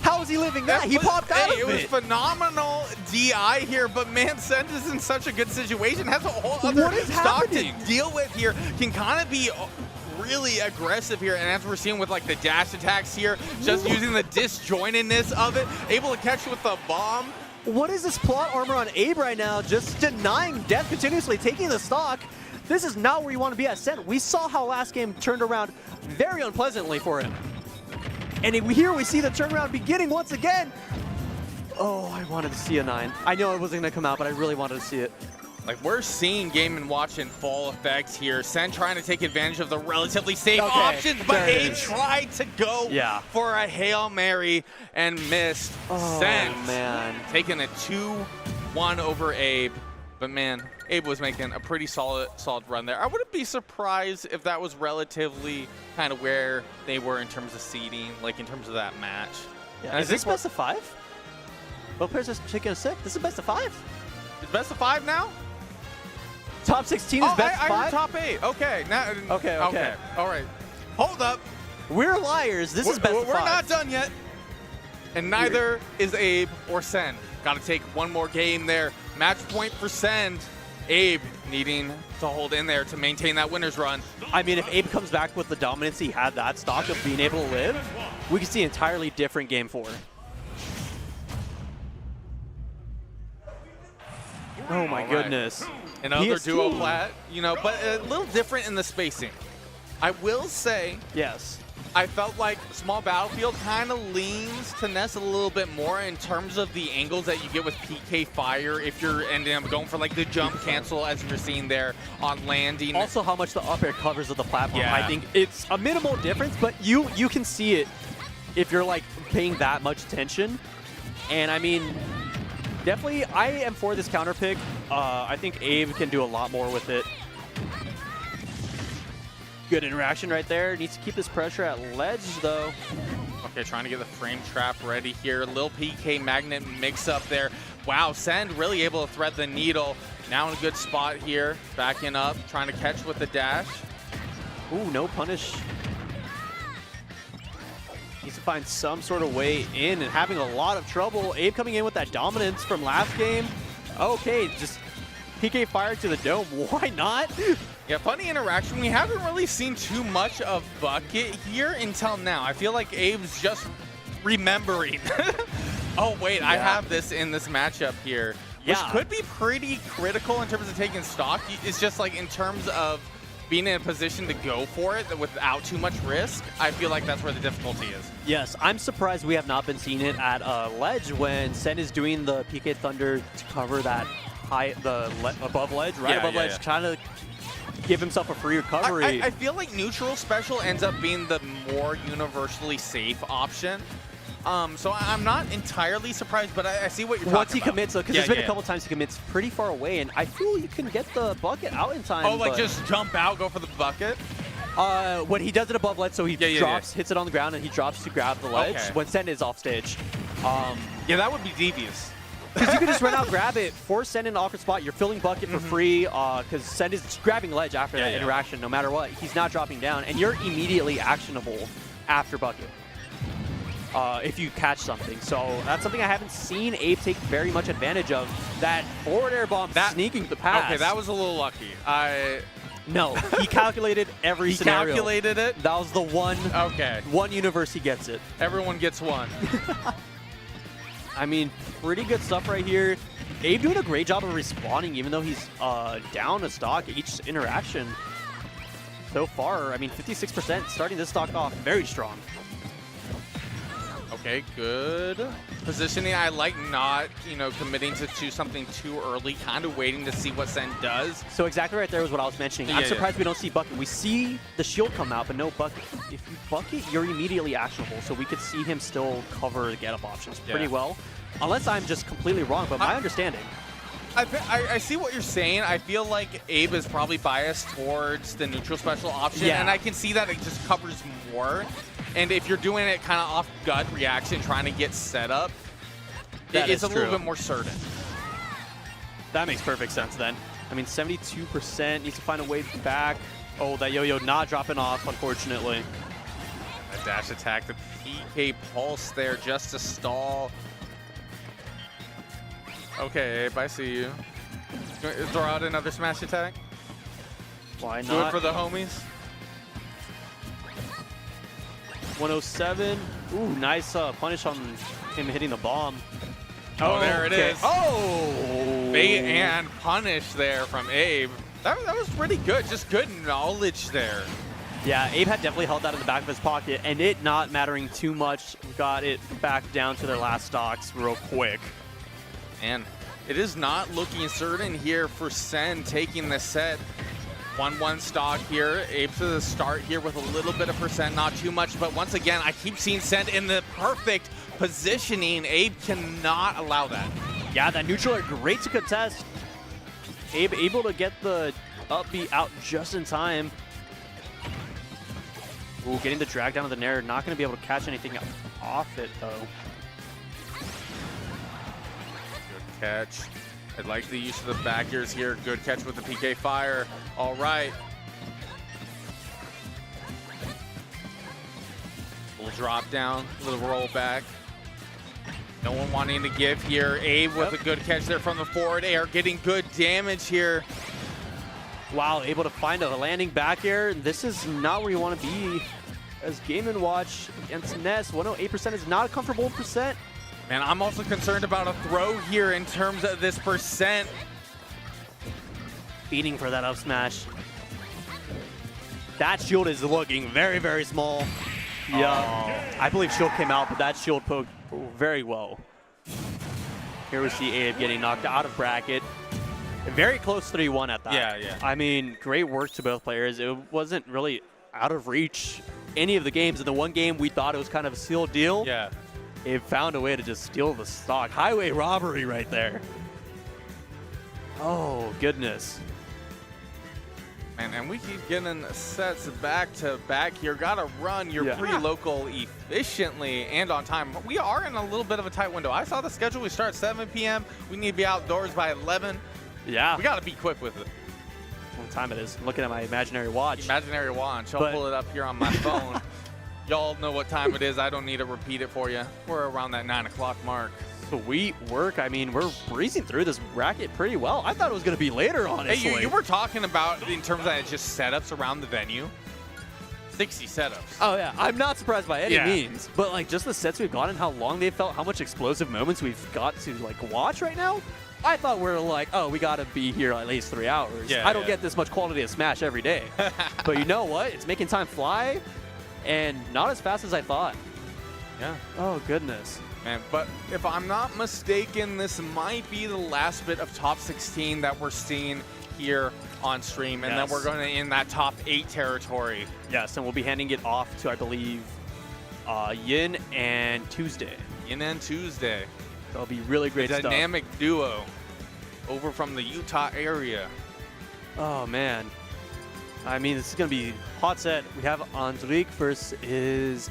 Speaker 2: How is he living that? He popped out of it.
Speaker 1: It was phenomenal DI here, but man, Sen is in such a good situation. Has a whole other stock to deal with here. Can kind of be really aggressive here, and as we're seeing with like the dash attacks here, just using the disjointedness of it, able to catch with the bomb.
Speaker 2: What is this plot armor on Abe right now? Just denying death continuously, taking the stock. This is not where you want to be at Sen. We saw how last game turned around very unpleasantly for him. And here we see the turnaround beginning once again. Oh, I wanted to see a 9. I know it wasn't going to come out, but I really wanted to see it.
Speaker 1: Like, we're seeing Game & Watch in full effect here. Sen trying to take advantage of the relatively safe options, but Abe tried to go for a Hail Mary and missed. Sen,
Speaker 2: man,
Speaker 1: taking a 2-1 over Abe. But man, Abe was making a pretty solid run there. I wouldn't be surprised if that was relatively kind of where they were in terms of seeding, like in terms of that match.
Speaker 2: Yeah. Is this best of 5? Both players are taking a 6. This is best of 5.
Speaker 1: It's best of 5 now?
Speaker 2: Top 16 is best of 5?
Speaker 1: I heard top 8. Okay. Now,
Speaker 2: okay.
Speaker 1: All right. Hold up.
Speaker 2: We're liars. This is best of 5.
Speaker 1: We're not done yet. And neither is Abe or Sen. Got to take one more game there. Match point for Sen. Abe needing to hold in there to maintain that winner's run.
Speaker 2: I mean, if Abe comes back with the dominance he had that stock of being able to live, we could see an entirely different game 4. Oh my goodness.
Speaker 1: Another duo plat, you know, but a little different in the spacing. I will say,
Speaker 2: yes,
Speaker 1: I felt like Small Battlefield kind of leans to Ness a little bit more in terms of the angles that you get with PK Fire if you're ending up going for like the jump cancel as you're seeing there on landing.
Speaker 2: Also how much the up air covers of the platform. I think it's a minimal difference, but you can see it if you're like paying that much attention. And I mean, definitely I am for this counter pick. I think Abe can do a lot more with it. Good interaction right there. Needs to keep this pressure at ledge, though.
Speaker 1: Okay, trying to get the frame trap ready here. Lil PK Magnet mix up there. Wow, Send really able to thread the needle. Now in a good spot here. Backing up, trying to catch with the dash.
Speaker 2: Ooh, no punish. Needs to find some sort of way in and having a lot of trouble. Abe coming in with that dominance from last game. Okay, just PK Fire to the dome. Why not?
Speaker 1: Yeah, funny interaction. We haven't really seen too much of Bucket here until now. I feel like Abe's just remembering. Oh, wait, I have this in this matchup here, which could be pretty critical in terms of taking stock. It's just like in terms of being in a position to go for it without too much risk. I feel like that's where the difficulty is.
Speaker 2: Yes, I'm surprised we have not been seeing it at ledge when Sen is doing the PK Thunder to cover that above ledge, above ledge, trying to give himself a free recovery.
Speaker 1: I feel like neutral special ends up being the more universally safe option. So I'm not entirely surprised, but I see what you're talking about.
Speaker 2: Once he commits, though, because there's been a couple times he commits pretty far away, and I feel you can get the bucket out in time.
Speaker 1: Oh, like just jump out, go for the bucket?
Speaker 2: When he does it above ledge, so he drops, hits it on the ground, and he drops to grab the ledge when Sen is off stage.
Speaker 1: Yeah, that would be devious.
Speaker 2: Because you can just run out, grab it, force Sen in an awkward spot. You're filling bucket for free because Sen is grabbing ledge after that interaction no matter what. He's not dropping down, and you're immediately actionable after bucket if you catch something. So that's something I haven't seen Abe take very much advantage of. That forward air bomb sneaking the pass.
Speaker 1: Okay, that was a little lucky.
Speaker 2: No, he calculated every scenario.
Speaker 1: He calculated it?
Speaker 2: That was the one universe he gets it.
Speaker 1: Everyone gets one.
Speaker 2: I mean, pretty good stuff right here. Abe doing a great job of responding, even though he's down a stock each interaction so far. I mean, 56% starting this stock off very strong.
Speaker 1: Okay, good positioning. I like not, committing to something too early, kind of waiting to see what Sen does.
Speaker 2: So exactly right there was what I was mentioning. I'm surprised we don't see bucket. We see the shield come out, but no bucket. If you bucket, you're immediately actionable. So we could see him still cover the get-up options pretty well. Unless I'm just completely wrong, but my understanding.
Speaker 1: I see what you're saying. I feel like Abe is probably biased towards the neutral special option, and I can see that it just covers more. And if you're doing it kind of off gut reaction, trying to get set up, it's a little bit more certain.
Speaker 2: That makes perfect sense then. I mean, 72% needs to find a way back. Oh, that yo-yo not dropping off, unfortunately.
Speaker 1: A dash attack, the PK Pulse there just to stall. Okay, Abe, I see you. Throw out another smash attack.
Speaker 2: Why not?
Speaker 1: Do it for the homies.
Speaker 2: 107. Ooh, nice punish on him hitting the bomb.
Speaker 1: Oh, there it is.
Speaker 2: Oh!
Speaker 1: Bait and punish there from Abe. That was pretty good. Just good knowledge there.
Speaker 2: Yeah, Abe had definitely held that in the back of his pocket, and it not mattering too much, got it back down to their last stocks real quick.
Speaker 1: And It is not looking certain here for Sen taking this set. 1-1 stock here. Abe to the start here with a little bit of percent, not too much, but once again, I keep seeing Sen in the perfect positioning. Abe cannot allow that.
Speaker 2: Yeah, that neutral air, great to contest. Abe able to get the up B out just in time. Ooh, getting the drag down of the Nair, not going to be able to catch anything off it, though.
Speaker 1: Good catch. I like the use of the back airs here. Good catch with the PK fire. All right. Little drop down, little roll back. No one wanting to give here. Abe with a good catch there from the forward air, getting good damage here.
Speaker 2: Wow, able to find a landing back air. This is not where you want to be. As Game & Watch against Ness, 108% is not a comfortable percent.
Speaker 1: Man, I'm also concerned about a throw here in terms of this percent.
Speaker 2: Beating for that up smash. That shield is looking very, very small. Yeah, I believe shield came out, but that shield poked very well. Here we see Abe getting knocked out of bracket. Very close 3-1 at that.
Speaker 1: Yeah.
Speaker 2: I mean, great work to both players. It wasn't really out of reach any of the games. In the one game, we thought it was kind of a sealed deal.
Speaker 1: Yeah.
Speaker 2: Abe found a way to just steal the stock. Highway robbery right there. Oh, goodness.
Speaker 1: Man, and we keep getting sets back to back here. Gotta run your pre-local efficiently and on time. We are in a little bit of a tight window. I saw the schedule. We start 7 p.m. We need to be outdoors by 11.
Speaker 2: Yeah.
Speaker 1: We gotta be quick with it.
Speaker 2: What time it is? I'm looking at my imaginary watch.
Speaker 1: Imaginary watch. I'll pull it up here on my phone. Y'all know what time it is. I don't need to repeat it for you. We're around that 9 o'clock mark.
Speaker 2: Sweet work. I mean, we're breezing through this bracket pretty well. I thought it was going to be later, honestly.
Speaker 1: Hey, you were talking about, in terms of just setups around the venue, 60 setups.
Speaker 2: Oh, yeah. I'm not surprised by any means. But, like, just the sets we've gotten, how long they've felt, how much explosive moments we've got to, like, watch right now. I thought we were like, oh, we got to be here at least 3 hours. I don't get this much quality of Smash every day. But you know what? It's making time fly, and not as fast as I thought.
Speaker 1: Yeah.
Speaker 2: Oh, goodness.
Speaker 1: Man, but if I'm not mistaken, this might be the last bit of top 16 that we're seeing here on stream, and then we're going to in that top 8 territory.
Speaker 2: Yes, and we'll be handing it off to, I believe, Yin and Tuesday.
Speaker 1: Yin and Tuesday.
Speaker 2: That'll be really great stuff.
Speaker 1: Dynamic duo over from the Utah area.
Speaker 2: Oh, man. I mean, this is going to be hot set. We have Andrik versus...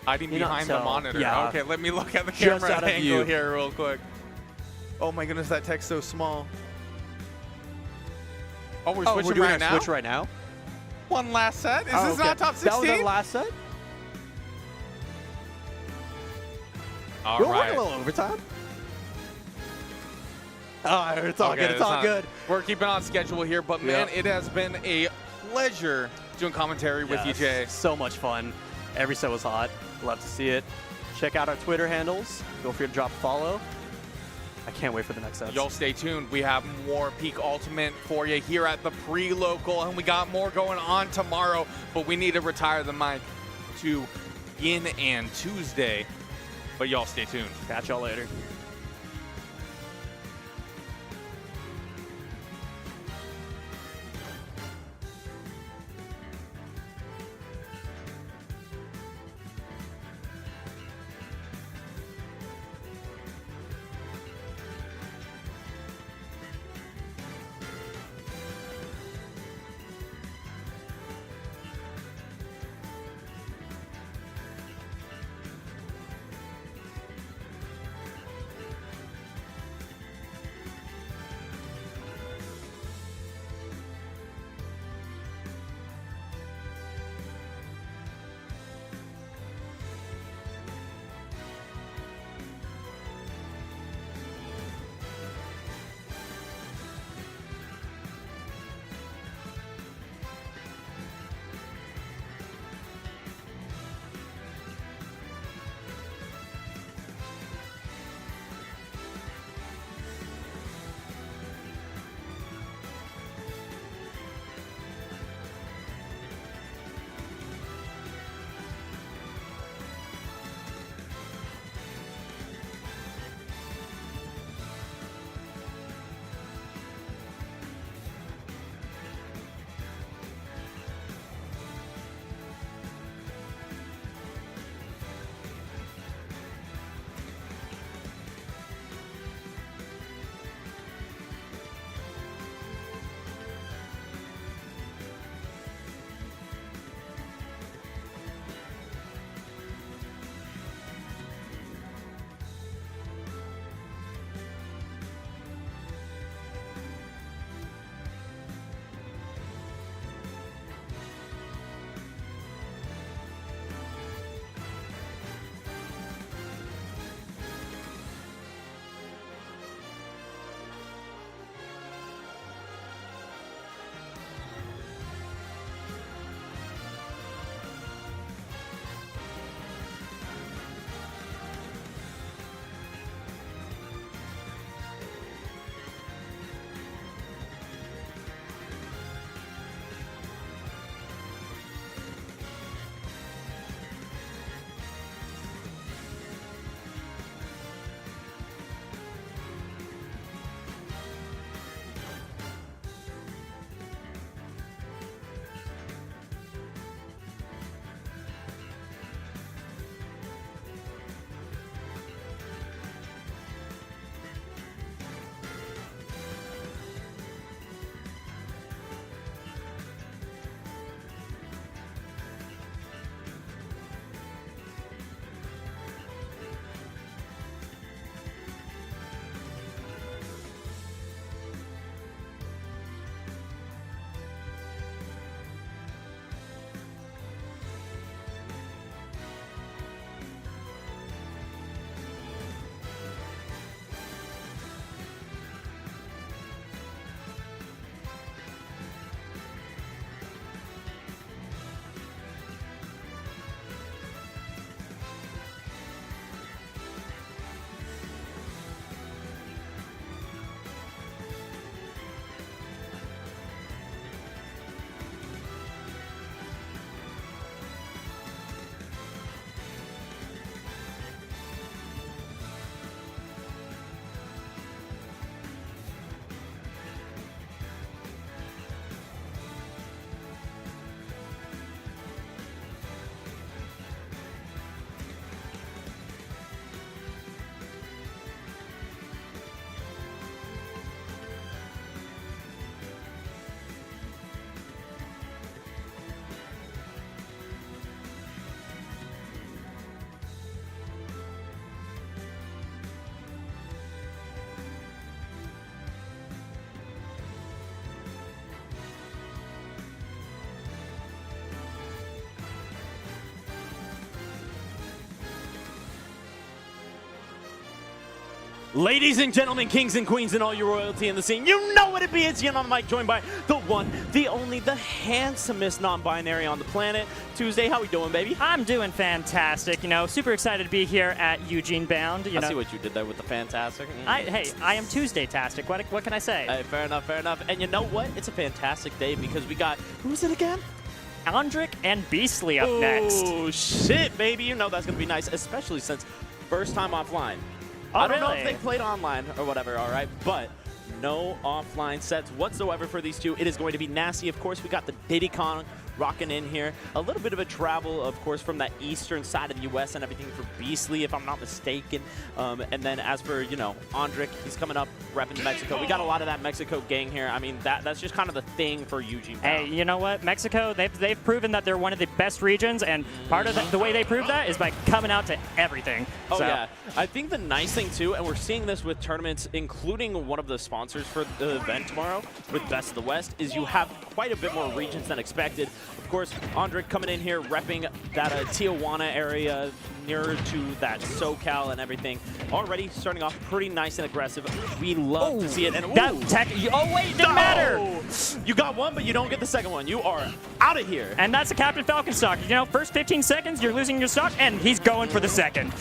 Speaker 1: hiding behind the monitor.
Speaker 2: Yeah.
Speaker 1: Okay, let me look at the camera
Speaker 2: out of
Speaker 1: angle
Speaker 2: view.
Speaker 1: here real quick. Oh my goodness, that text so small. Oh, we're switching
Speaker 2: doing
Speaker 1: right now?
Speaker 2: Switch right now?
Speaker 1: One last set? Is this not top 16?
Speaker 2: That was our last set?
Speaker 1: All
Speaker 2: We're
Speaker 1: right.
Speaker 2: working a little overtime. Oh, it's all good. It's all good.
Speaker 1: We're keeping on schedule here, but man, it has been a pleasure doing commentary with you, Jay.
Speaker 2: So much fun. Every set was hot. Love to see it. Check out our Twitter handles. Feel free to drop a follow. I can't wait for the next sets.
Speaker 1: Y'all stay tuned. We have more Peak Ultimate for you here at the Prelocal, and we got more going on tomorrow, but we need to retire the mic to Yin and Tuesday. But y'all stay tuned.
Speaker 2: Catch y'all later.
Speaker 4: Ladies and gentlemen, kings and queens, and all your royalty in the scene, you know what it be. It's Yin on the mic, joined by the one, the only, the handsomest non-binary on the planet. Tuesday, how we doing, baby?
Speaker 5: I'm doing fantastic. You know, super excited to be here at EugeneBound.
Speaker 4: I see what you did there with the fantastic.
Speaker 5: Hey, I am Tuesday-tastic. What can I say?
Speaker 4: Hey, fair enough, fair enough. And you know what? It's a fantastic day because we got, who's it again?
Speaker 5: Andrik and Beastly up next.
Speaker 4: Oh, shit, baby. You know that's going to be nice, especially since first time offline.
Speaker 5: Oh,
Speaker 4: I don't know if
Speaker 5: really?
Speaker 4: they played online or whatever, all right? But no offline sets whatsoever for these two. It is going to be nasty. Of course, we got the Diddy Kong rocking in here. A little bit of a travel, of course, from that eastern side of the U.S. and everything for Beastly, if I'm not mistaken. And then as for, you know, Andrik, he's coming up repping Mexico. We got a lot of that Mexico gang here. I mean, that's just kind of the thing for EugeneBound.
Speaker 5: Hey, you know what? Mexico, they've proven that they're one of the best regions, and part of the way they prove that is by coming out to everything.
Speaker 4: Oh,
Speaker 5: so.
Speaker 4: yeah. I think the nice thing, too, and we're seeing this with tournaments, including one of the sponsors for the event tomorrow with Best of the West, is you have quite a bit more regions than expected. Of course, Andrik coming in here, repping that Tijuana area, nearer to that SoCal and everything. Already starting off pretty nice and aggressive. We love to see it. And
Speaker 5: That oh, wait, didn't matter.
Speaker 4: You got one, but you don't get the second one. You are out of here.
Speaker 5: And that's a Captain Falcon stock. You know, first 15 seconds, you're losing your stock, and he's going for the second.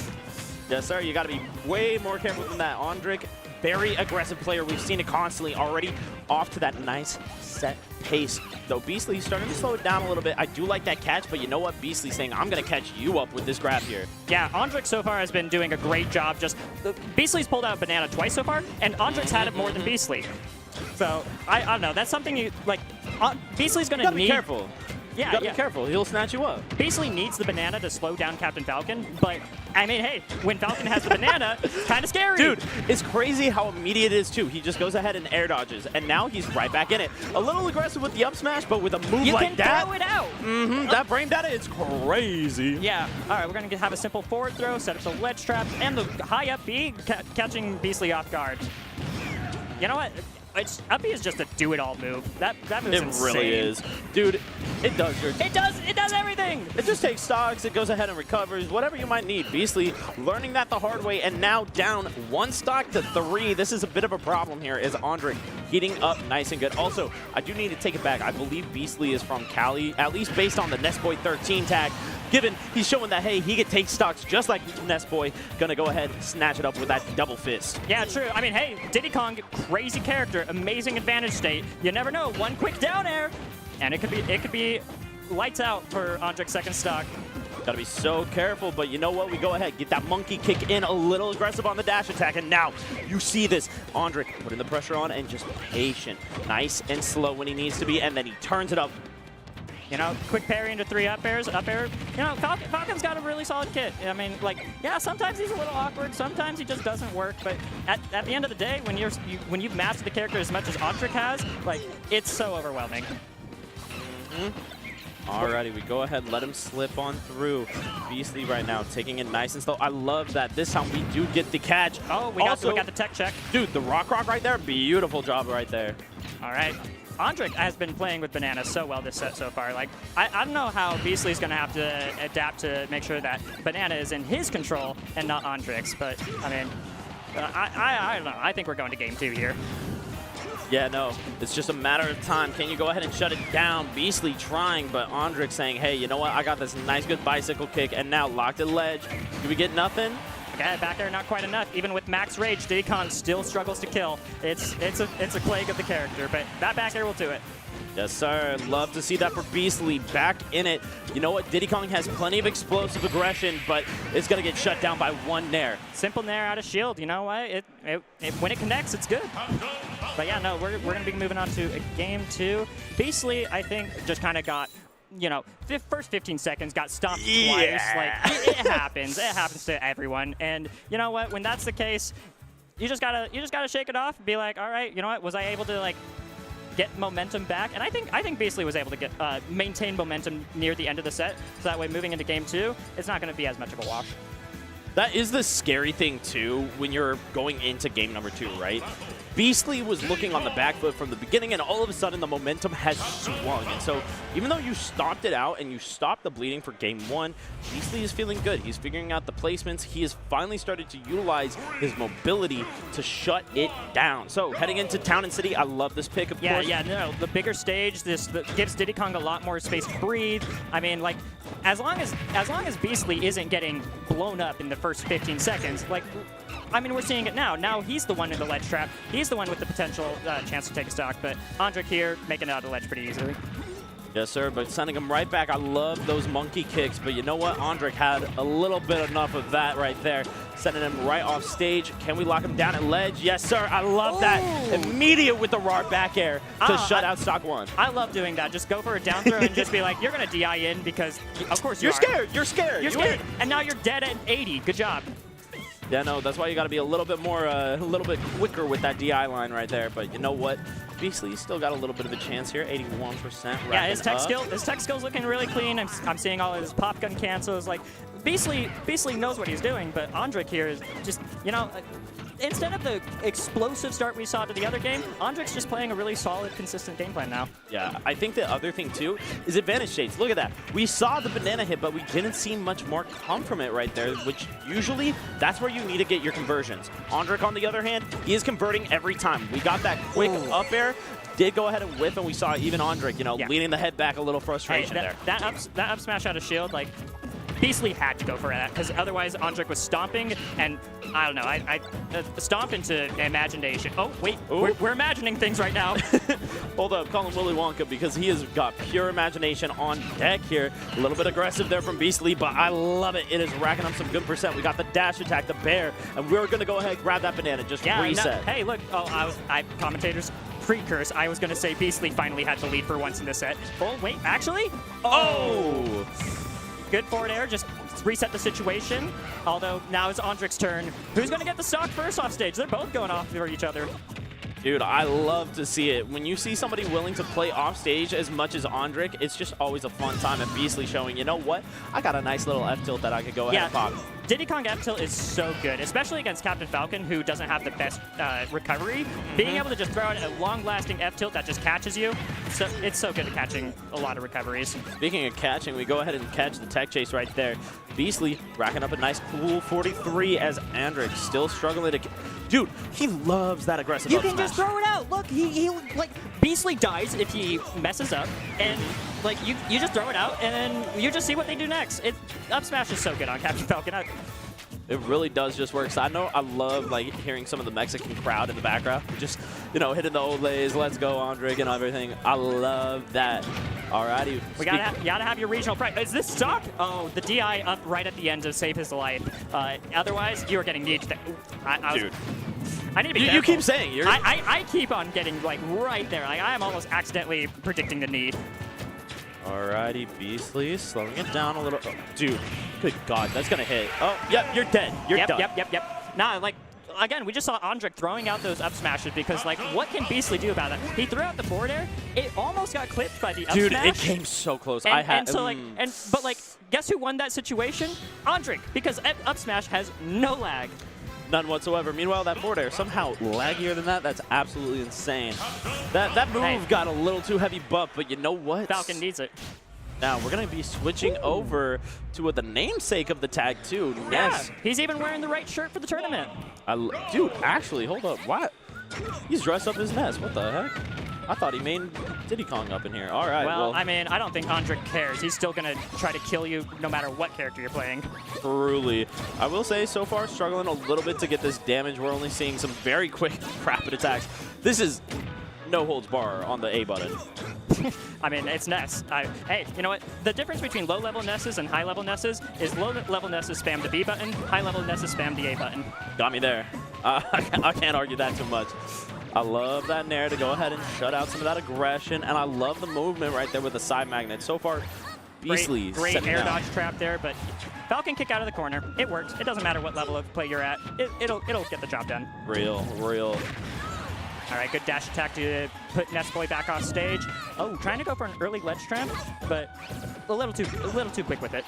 Speaker 4: Yes, sir. You got to be way more careful than that. Andrik, very aggressive player. We've seen it constantly already. Off to that nice set pace. Though Beastly's starting to slow it down a little bit. I do like that catch, but you know what? Beastly's saying, I'm going to catch you up with this grab here.
Speaker 5: Yeah, Andrik so far has been doing a great job. Beastly's pulled out Banana twice so far, and Andrik's had it more than Beastly. So, I don't know. That's something you, like, Beastly's going to need...
Speaker 4: Be careful.
Speaker 5: Yeah,
Speaker 4: you gotta be careful. He'll snatch you up.
Speaker 5: Beastly needs the banana to slow down Captain Falcon, but, I mean, hey, when Falcon has the banana, it's kind of scary.
Speaker 4: Dude, it's crazy how immediate it is, too. He just goes ahead and air dodges, and now he's right back in it. A little aggressive with the up smash, but with a move like that.
Speaker 5: You can throw it out.
Speaker 4: That frame data is crazy.
Speaker 5: Yeah. All right, we're going to have a simple forward throw, set up the ledge trap, and the high up B, catching Beastly off guard. You know what? Up B is just a do-it-all move. That move's insane.
Speaker 4: It really is. Dude, it does.
Speaker 5: It does everything.
Speaker 4: It just takes stocks, it goes ahead and recovers, whatever you might need. Beastly learning that the hard way, and now down 1 stock to 3. This is a bit of a problem here as Andrik heating up nice and good. Also, I do need to take it back. I believe Beastly is from Cali, at least based on the Nestboy 13 tag. Given he's showing that, hey, he can take stocks just like Nestboy. Gonna go ahead and snatch it up with that double fist.
Speaker 5: Yeah, true. I mean, hey, Diddy Kong, crazy character, amazing advantage state. You never know, one quick down air, and it could be lights out for Andrik's second stock.
Speaker 4: Gotta be so careful, but you know what? We go ahead, get that monkey kick in, a little aggressive on the dash attack, and now you see this. Andrik putting the pressure on and just patient. Nice and slow when he needs to be, and then he turns it up.
Speaker 5: You know, quick parry into 3 up airs. You know, Falcon's got a really solid kit. I mean, like, yeah, sometimes he's a little awkward. Sometimes he just doesn't work. But at the end of the day, when you've mastered the character as much as Andrik has, like, it's so overwhelming.
Speaker 4: Alrighty, we go ahead, let him slip on through. Beastly right now, taking it nice and slow. I love that this time we do get the catch.
Speaker 5: Oh, we got the tech check.
Speaker 4: Dude, the rock right there, beautiful job right there.
Speaker 5: All right. Andrik has been playing with Banana so well this set so far. Like, I don't know how Beastly's going to have to adapt to make sure that Banana is in his control and not Andrik's. But, I mean, I don't know. I think we're going to game 2 here.
Speaker 4: Yeah, no, it's just a matter of time. Can you go ahead and shut it down? Beastly trying, but Andrik saying, hey, you know what? I got this nice, good bicycle kick, and now locked at ledge. Do we get nothing?
Speaker 5: Okay, back there, not quite enough. Even with max rage, Diddy Kong still struggles to kill. It's a plague of the character, but that back air will do it.
Speaker 4: Yes, sir. Love to see that for Beastly. Back in it. You know what? Diddy Kong has plenty of explosive aggression, but it's going to get shut down by 1 nair.
Speaker 5: Simple nair out of shield. You know what? When it connects, it's good. But yeah, no, we're going to be moving on to game 2. Beastly, I think, just kind of got, you know, the first 15 seconds got stopped twice. Like, it happens. It happens to everyone. And you know what? When that's the case, you just gotta shake it off and be like, all right, you know what? Was I able to, like, get momentum back? And I think Beastly was able to get maintain momentum near the end of the set, so that way moving into game 2, it's not going to be as much of a wash.
Speaker 4: That is the scary thing, too, when you're going into game number 2, right? Beastly was looking on the back foot from the beginning, and all of a sudden the momentum has swung. And so even though you stopped it out and you stopped the bleeding for game 1, Beastly is feeling good. He's figuring out the placements. He has finally started to utilize his mobility to shut it down. So heading into Town and City, I love this pick, of course.
Speaker 5: Yeah, no, the bigger stage, this gives Diddy Kong a lot more space to breathe. I mean, like, as long as Beastly isn't getting blown up in the first 15 seconds, like, I mean, we're seeing it now. Now he's the one in the ledge trap. He's the one with the potential chance to take a stock, but Andrik here making it out of the ledge pretty easily.
Speaker 4: Yes, sir, but sending him right back. I love those monkey kicks, but you know what? Andrik had a little bit enough of that right there. Sending him right off stage. Can we lock him down at ledge? Yes, sir. I love that. Immediate with the raw back air to shut out stock 1.
Speaker 5: I love doing that. Just go for a down throw and just be like, you're going to DI in because, of course,
Speaker 4: you're scared. You're scared.
Speaker 5: You're scared. And now you're dead at 80. Good job.
Speaker 4: Yeah, no, that's why you got to be a little bit more, a little bit quicker with that DI line right there. But you know what? Beastly still got a little bit of a chance here, 81%.
Speaker 5: Yeah, his tech skill's looking really clean. I'm seeing all his pop gun cancels. Like, Beastly knows what he's doing, but Andrik here is just, you know, instead of the explosive start we saw to the other game, Andrik's just playing a really solid, consistent game plan now.
Speaker 4: Yeah, I think the other thing, too, is advantage shades. Look at that. We saw the banana hit, but we didn't see much more come from it right there, which usually that's where you need to get your conversions. Andrik, on the other hand, he is converting every time. We got that quick up air, did go ahead and whip, and we saw even Andrik, you know, leaning the head back, a little frustration there.
Speaker 5: That up smash out of shield, like, Beastly had to go for that, because otherwise Andrik was stomping, and I don't know, I stomp into imagination. Oh, wait, we're imagining things right now.
Speaker 4: Hold up, call him Willy Wonka, because he has got pure imagination on deck here. A little bit aggressive there from Beastly, but I love it. It is racking up some good percent. We got the dash attack, the bear, and we're going to go ahead and grab that banana, just reset.
Speaker 5: No, hey, look, commentators, pre-curse, I was going to say Beastly finally had to lead for once in this set. Oh, wait, actually?
Speaker 4: Oh!
Speaker 5: Good forward air, just reset the situation. Although now it's Andrik's turn. Who's going to get the stock first off stage? They're both going off for each other.
Speaker 4: Dude, I love to see it. When you see somebody willing to play off stage as much as Andrik, it's just always a fun time. And Beastly showing, you know what? I got a nice little F-tilt that I could go ahead and pop.
Speaker 5: Diddy Kong F-tilt is so good, especially against Captain Falcon, who doesn't have the best recovery. Being able to just throw out a long-lasting F-tilt that just catches you, it's so good at catching a lot of recoveries.
Speaker 4: Speaking of catching, we go ahead and catch the tech chase right there. Beastly racking up a nice cool 43 as Andrik still struggling to... Dude, he loves that aggressive up
Speaker 5: smash. You can just throw it out. Look, he like, Beastly dies if he messes up, and like you just throw it out, and then you just see what they do next. Up smash is so good on Captain Falcon.
Speaker 4: It really does just work. So I love like hearing some of the Mexican crowd in the background, just, you know, hitting the old lays, let's go Andrik and everything. I love that. Alrighty.
Speaker 5: You gotta have your regional pride. Is this stock? Oh, the DI up right at the end to save his life. Otherwise, you are getting needed.
Speaker 4: Dude.
Speaker 5: I need to be careful.
Speaker 4: You keep saying you're...
Speaker 5: I keep on getting like right there. Like I am almost accidentally predicting the need.
Speaker 4: Alrighty, Beastly slowing it down a little. Oh, dude, good God, that's gonna hit. Oh, yep, you're dead. You're done.
Speaker 5: Yep. Nah, like, again, we just saw Andrik throwing out those up smashes because, like, what can Beastly do about that? He threw out the forward air. It almost got clipped by the up
Speaker 4: Dude,
Speaker 5: smash.
Speaker 4: it came so close.
Speaker 5: But guess who won that situation? Andrik, because up smash has no lag.
Speaker 4: None whatsoever. Meanwhile, that forward air somehow laggier than that. That's absolutely insane. That move got a little too heavy buff, but you know what?
Speaker 5: Falcon needs it.
Speaker 4: Now, we're going to be switching over to the namesake of the tag, too.
Speaker 5: Yes. Yeah, he's even wearing the right shirt for the tournament.
Speaker 4: Dude, actually, hold up. What? He's dressed up as Ness. What the heck? I thought he made Diddy Kong up in here. All right.
Speaker 5: Well, I mean, I don't think Andrik cares. He's still going to try to kill you no matter what character you're playing.
Speaker 4: Truly. I will say, so far, struggling a little bit to get this damage. We're only seeing some very quick, rapid attacks. This is no holds bar on the A button.
Speaker 5: I mean, it's Ness. Hey, you know what? The difference between low-level Nesses and high-level Nesses is low-level Nesses spam the B button, high-level Nesses spam the A button.
Speaker 4: Got me there. I can't argue that too much. I love that Nair to go ahead and shut out some of that aggression, and I love the movement right there with the side magnet. So far, Beastly
Speaker 5: great air dodge trap there, but Falcon kick out of the corner. It works. It doesn't matter what level of play you're at. It'll get the job done.
Speaker 4: Real.
Speaker 5: All right, good dash attack to put Nestboy back off stage. Oh, trying to go for an early ledge trap, but a little too quick with it.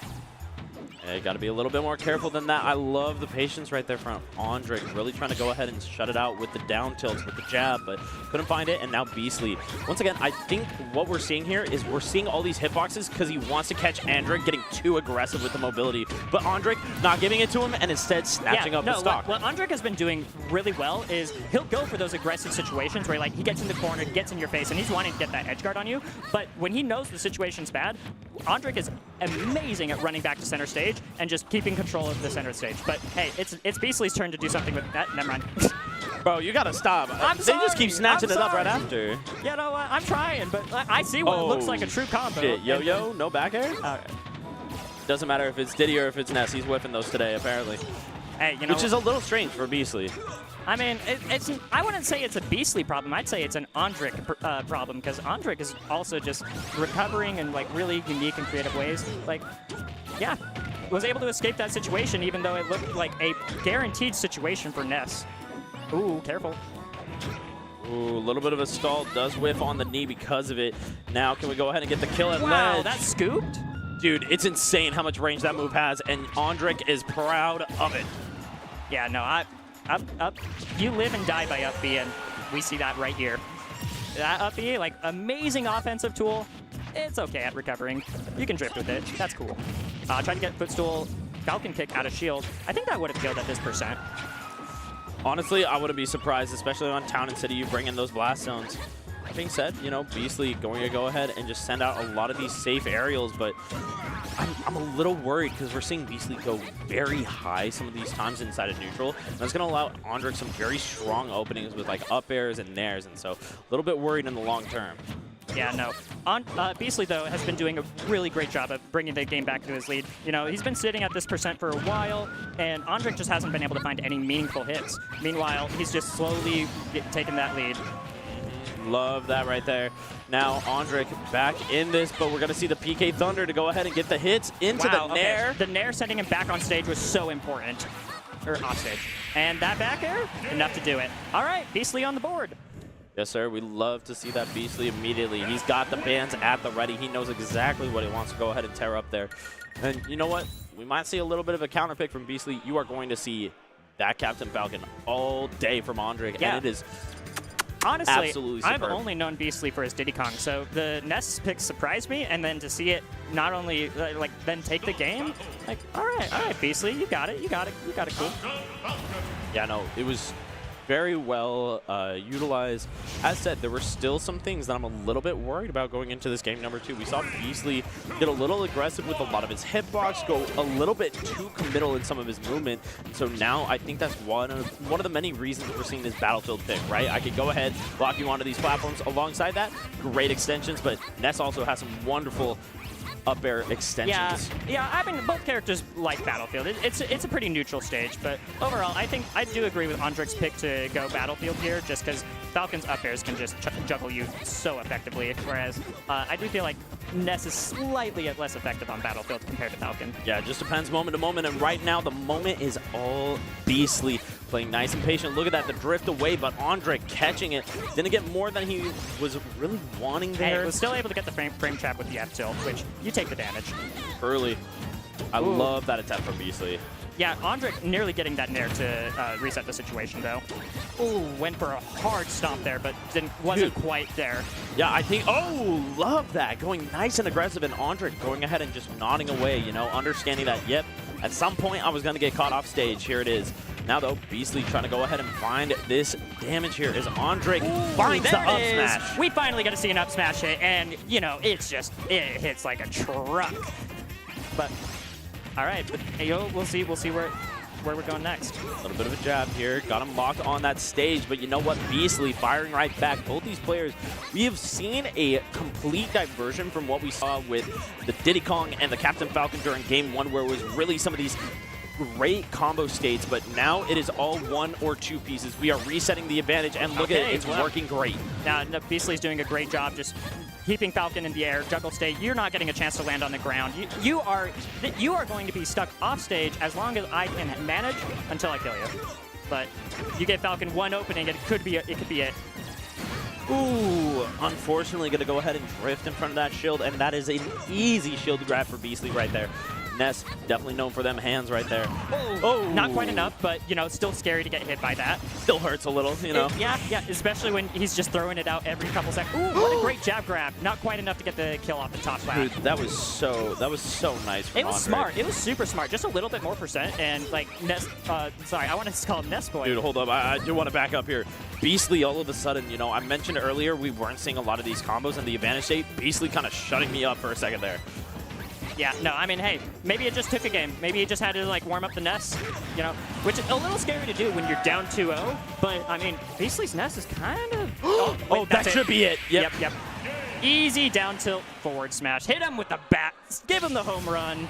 Speaker 4: Yeah, got to be a little bit more careful than that. I love the patience right there from Andrik. Really trying to go ahead and shut it out with the down tilts, with the jab, but couldn't find it. And now Beastly. Once again, I think what we're seeing here is we're seeing all these hitboxes because he wants to catch Andrik getting too aggressive with the mobility. But Andrik not giving it to him and instead snatching up the stock.
Speaker 5: What Andrik has been doing really well is he'll go for those aggressive situations where like he gets in the corner, gets in your face, and he's wanting to get that edge guard on you. But when he knows the situation's bad, Andrik is amazing at running back to center stage and just keeping control of the center stage. But hey, it's Beastly's turn to do something with that. Never mind.
Speaker 4: Bro, you gotta stop. They just keep snatching it up right after.
Speaker 5: Yeah, no, I'm trying, but I see what looks like a true combo.
Speaker 4: Shit, yo-yo, no back air?
Speaker 5: Okay.
Speaker 4: Doesn't matter if it's Diddy or if it's Ness. He's whiffing those today, apparently.
Speaker 5: Hey, you know,
Speaker 4: which is a little strange for Beastly.
Speaker 5: I mean, I wouldn't say it's a Beastly problem. I'd say it's an Andrik problem, because Andrik is also just recovering in like really unique and creative ways. Like, yeah, was able to escape that situation even though it looked like a guaranteed situation for Ness. Ooh, careful.
Speaker 4: Ooh, a little bit of a stall. Does whiff on the knee because of it. Now can we go ahead and get the kill at ledge?
Speaker 5: Wow, that's scooped?
Speaker 4: Dude, it's insane how much range that move has, and Andrik is proud of it.
Speaker 5: Yeah, no, up. You live and die by up B, and we see that right here. That up B, like, amazing offensive tool. It's okay at recovering. You can drift with it. That's cool. Try to get footstool, Falcon kick out of shield. I think that would have killed at this percent.
Speaker 4: Honestly, I wouldn't be surprised, especially on Town and City, you bring in those blast zones. That being said, you know, Beastly going to go ahead and just send out a lot of these safe aerials, but I'm a little worried because we're seeing Beastly go very high some of these times inside of neutral. And that's going to allow Andrik some very strong openings with like up airs and nairs, and so a little bit worried in the long term.
Speaker 5: Yeah, no. Beastly, though, has been doing a really great job of bringing the game back to his lead. You know, he's been sitting at this percent for a while, and Andrik just hasn't been able to find any meaningful hits. Meanwhile, he's just slowly taking that lead.
Speaker 4: Love that right there. Now Andrik back in this, but we're going to see the PK Thunder to go ahead and get the hits into the Nair.
Speaker 5: Okay. The Nair sending him back on stage was so important. Or off stage. And that back air, enough to do it. All right, Beastly on the board.
Speaker 4: Yes, sir. We love to see that Beastly immediately. He's got the bands at the ready. He knows exactly what he wants to go ahead and tear up there. And you know what? We might see a little bit of a counter pick from Beastly. You are going to see that Captain Falcon all day from Andrik,
Speaker 5: yeah.
Speaker 4: and it is
Speaker 5: honestly,
Speaker 4: absolutely superb.
Speaker 5: I've only known Beastly for his Diddy Kong, so the Ness pick surprised me, and then to see it not only like then take the game, like all right, Beastly, you got it, cool.
Speaker 4: Yeah, no, it was very well utilized. As said, there were still some things that I'm a little bit worried about going into this game number 2. We saw Beastly get a little aggressive with a lot of his hitbox, go a little bit too committal in some of his movement. So now I think that's one of the many reasons we're seeing this Battlefield pick, right? I could go ahead, block you onto these platforms. Alongside that, great extensions, but Ness also has some wonderful up air extensions.
Speaker 5: Yeah, I mean, both characters like Battlefield. It's a pretty neutral stage, but overall, I think I do agree with Andrik's pick to go Battlefield here, just because Falcon's up airs can just juggle you so effectively, whereas I do feel like Ness is slightly less effective on Battlefield compared to Falcon.
Speaker 4: Yeah, it just depends moment to moment, and right now the moment is all Beastly. Playing nice and patient. Look at that, the drift away, but Andrik catching it. Didn't get more than he was really wanting there.
Speaker 5: Hey, was still able to get the frame trap with the F-tilt, which you take the damage.
Speaker 4: Early. I love that attempt from Beastly.
Speaker 5: Yeah, Andrik nearly getting that Nair to reset the situation, though. Ooh, went for a hard stomp there, but wasn't quite there.
Speaker 4: Yeah, I think, love that. Going nice and aggressive, and Andrik going ahead and just nodding away, you know, understanding that, yep, at some point I was going to get caught off stage. Here it is. Now, though, Beastly trying to go ahead and find this damage here as Andrik finds the up smash.
Speaker 5: We finally get to see an up smash hit, and, you know, it hits like a truck. But, all right, but, hey, we'll see where we're going next.
Speaker 4: A little bit of a jab here. Got him locked on that stage, but you know what? Beastly firing right back. Both these players, we have seen a complete diversion from what we saw with the Diddy Kong and the Captain Falcon during Game 1, where it was really some of these great combo states, but now it is all one or two pieces. We are resetting the advantage, and look at it, it's working great.
Speaker 5: Now, Beastly's doing a great job just keeping Falcon in the air, juggle stage. You're not getting a chance to land on the ground. You are going to be stuck off stage as long as I can manage until I kill you. But you get Falcon one opening, it could be it.
Speaker 4: Ooh, unfortunately going to go ahead and drift in front of that shield, and that is an easy shield grab for Beastly right there. Ness, definitely known for them hands right there.
Speaker 5: Oh, not quite enough, but, you know, still scary to get hit by that.
Speaker 4: Still hurts a little, you know.
Speaker 5: Yeah, especially when he's just throwing it out every couple seconds. Ooh, what a great jab grab. Not quite enough to get the kill off the top flat.
Speaker 4: Dude, that was so nice from
Speaker 5: It was
Speaker 4: Andrik.
Speaker 5: smart. It was super smart. Just a little bit more percent, and like Ness. Sorry, I want to call him Ness Boy.
Speaker 4: Dude, hold up. I do want to back up here. Beastly, all of a sudden, you know, I mentioned earlier we weren't seeing a lot of these combos in the advantage state. Beastly kind of shutting me up for a second there.
Speaker 5: Yeah, no, I mean, hey, maybe it just took a game. Maybe he just had to, like, warm up the Ness, you know, which is a little scary to do when you're down 2-0. But, I mean, Beastly's Ness is kind of...
Speaker 4: Oh, that should be it. Yep.
Speaker 5: Easy down tilt forward smash. Hit him with the bat. Give him the home run.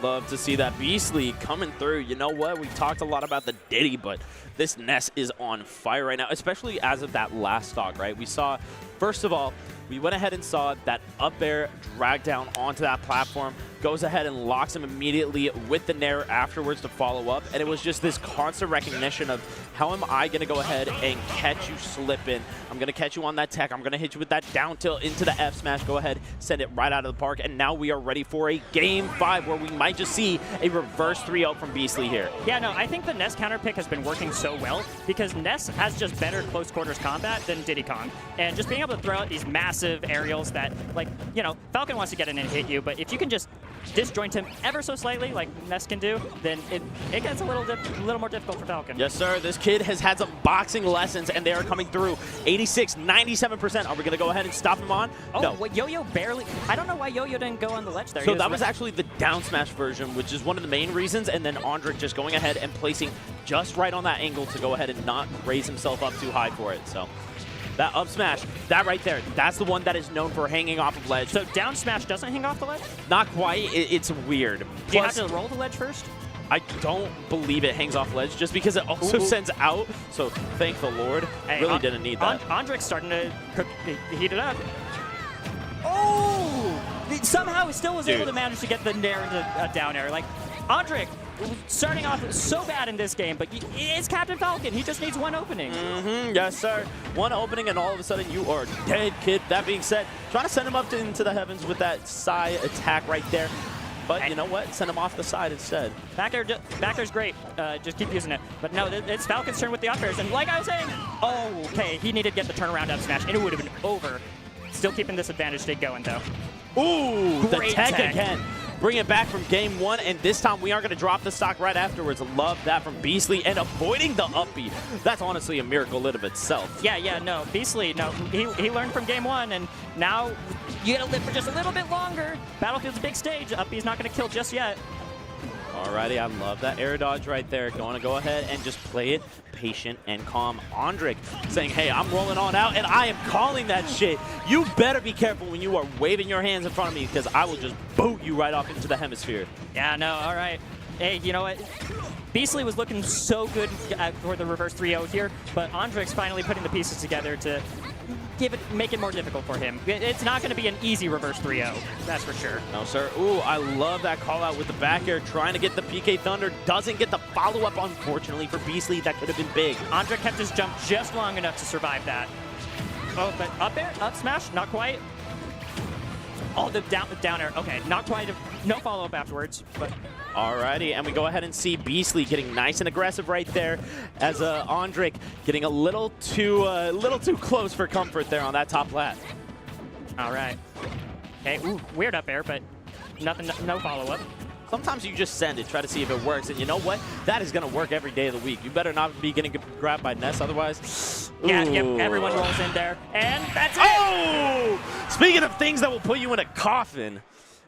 Speaker 4: Love to see that Beastly coming through. You know what? We talked a lot about the Diddy, but this Ness is on fire right now, especially as of that last stock, right? We saw, first of all, we went ahead and saw that up air drag down onto that platform, goes ahead and locks him immediately with the nair afterwards to follow up, and it was just this constant recognition of how am I going to go ahead and catch you slipping. I'm going to catch you on that tech. I'm going to hit you with that down tilt into the F smash. Go ahead, send it right out of the park, and now we are ready for a Game 5 where we might just see a reverse 3-0 from Beastly here.
Speaker 5: Yeah, no, I think the Ness counter pick has been working so well because Ness has just better close quarters combat than Diddy Kong, and just being able to throw out these massive aerials that, like, you know, Falcon wants to get in and hit you, but if you can just disjoint him ever so slightly, like Ness can do, then it gets a little more difficult for Falcon.
Speaker 4: Yes, sir. This kid has had some boxing lessons, and they are coming through. 86, 97%. Are we going to go ahead and stop him on?
Speaker 5: Oh,
Speaker 4: no.
Speaker 5: What, Yo-Yo barely... I don't know why Yo-Yo didn't go on the ledge there.
Speaker 4: So that was actually the down smash version, which is one of the main reasons, and then Andrik just going ahead and placing just right on that angle to go ahead and not raise himself up too high for it. So that up smash, that right there, that's the one that is known for hanging off of ledge.
Speaker 5: So down smash doesn't hang off the ledge?
Speaker 4: Not quite. It's weird.
Speaker 5: Do you have to roll the ledge first?
Speaker 4: I don't believe it hangs off ledge just because it also sends out. So thank the Lord.
Speaker 5: Hey,
Speaker 4: really didn't need that.
Speaker 5: Andrik's starting to heat it up. Oh! Somehow he still was able to manage to get the nair into a down air. Like, Andrik starting off so bad in this game, but it's Captain Falcon. He just needs one opening.
Speaker 4: Yes, sir. One opening, and all of a sudden you are dead, kid. That being said, trying to send him up into the heavens with that side attack right there. But you know what? Send him off the side instead.
Speaker 5: Back air's great. Just keep using it. But no, it's Falcon's turn with the up airs. And like I was saying, okay, he needed to get the turnaround up smash, and it would have been over. Still keeping this advantage state going, though.
Speaker 4: Ooh, the
Speaker 5: Great
Speaker 4: tech
Speaker 5: tech.
Speaker 4: again. Bring it back from game 1, and this time we aren't going to drop the stock right afterwards. Love that from Beastly, and avoiding the up B. That's honestly a miracle in of itself.
Speaker 5: Yeah, no. Beastly, no. He learned from game 1, and now you gotta live for just a little bit longer. Battlefield's a big stage. Up B's not gonna kill just yet.
Speaker 4: Alrighty, I love that air dodge right there. Going to go ahead and just play it patient and calm. Andrik saying, hey, I'm rolling on out, and I am calling that shit. You better be careful when you are waving your hands in front of me, because I will just boot you right off into the hemisphere.
Speaker 5: Yeah, no, all right. Hey, you know what? Beastly was looking so good for the reverse 3-0 here, but Andrik's finally putting the pieces together to make it more difficult for him. It's not going to be an easy reverse 3-0, that's for sure.
Speaker 4: No, sir. Ooh, I love that call out with the back air, trying to get the PK Thunder. Doesn't get the follow-up, unfortunately, for Beastly. That could have been big.
Speaker 5: Andrik kept his jump just long enough to survive that. Oh, but up air, up smash, not quite. Oh, the down air. Okay, not quite. No follow-up afterwards, but...
Speaker 4: Alrighty, and we go ahead and see Beastly getting nice and aggressive right there, as Andrik getting a little too close for comfort there on that top lat.
Speaker 5: All right. Okay, ooh, weird up air, but nothing, no follow-up.
Speaker 4: Sometimes you just send it, try to see if it works, and you know what? That is going to work every day of the week. You better not be getting grabbed by Ness, otherwise.
Speaker 5: Yeah, everyone rolls in there, and that's it!
Speaker 4: Oh! Speaking of things that will put you in a coffin,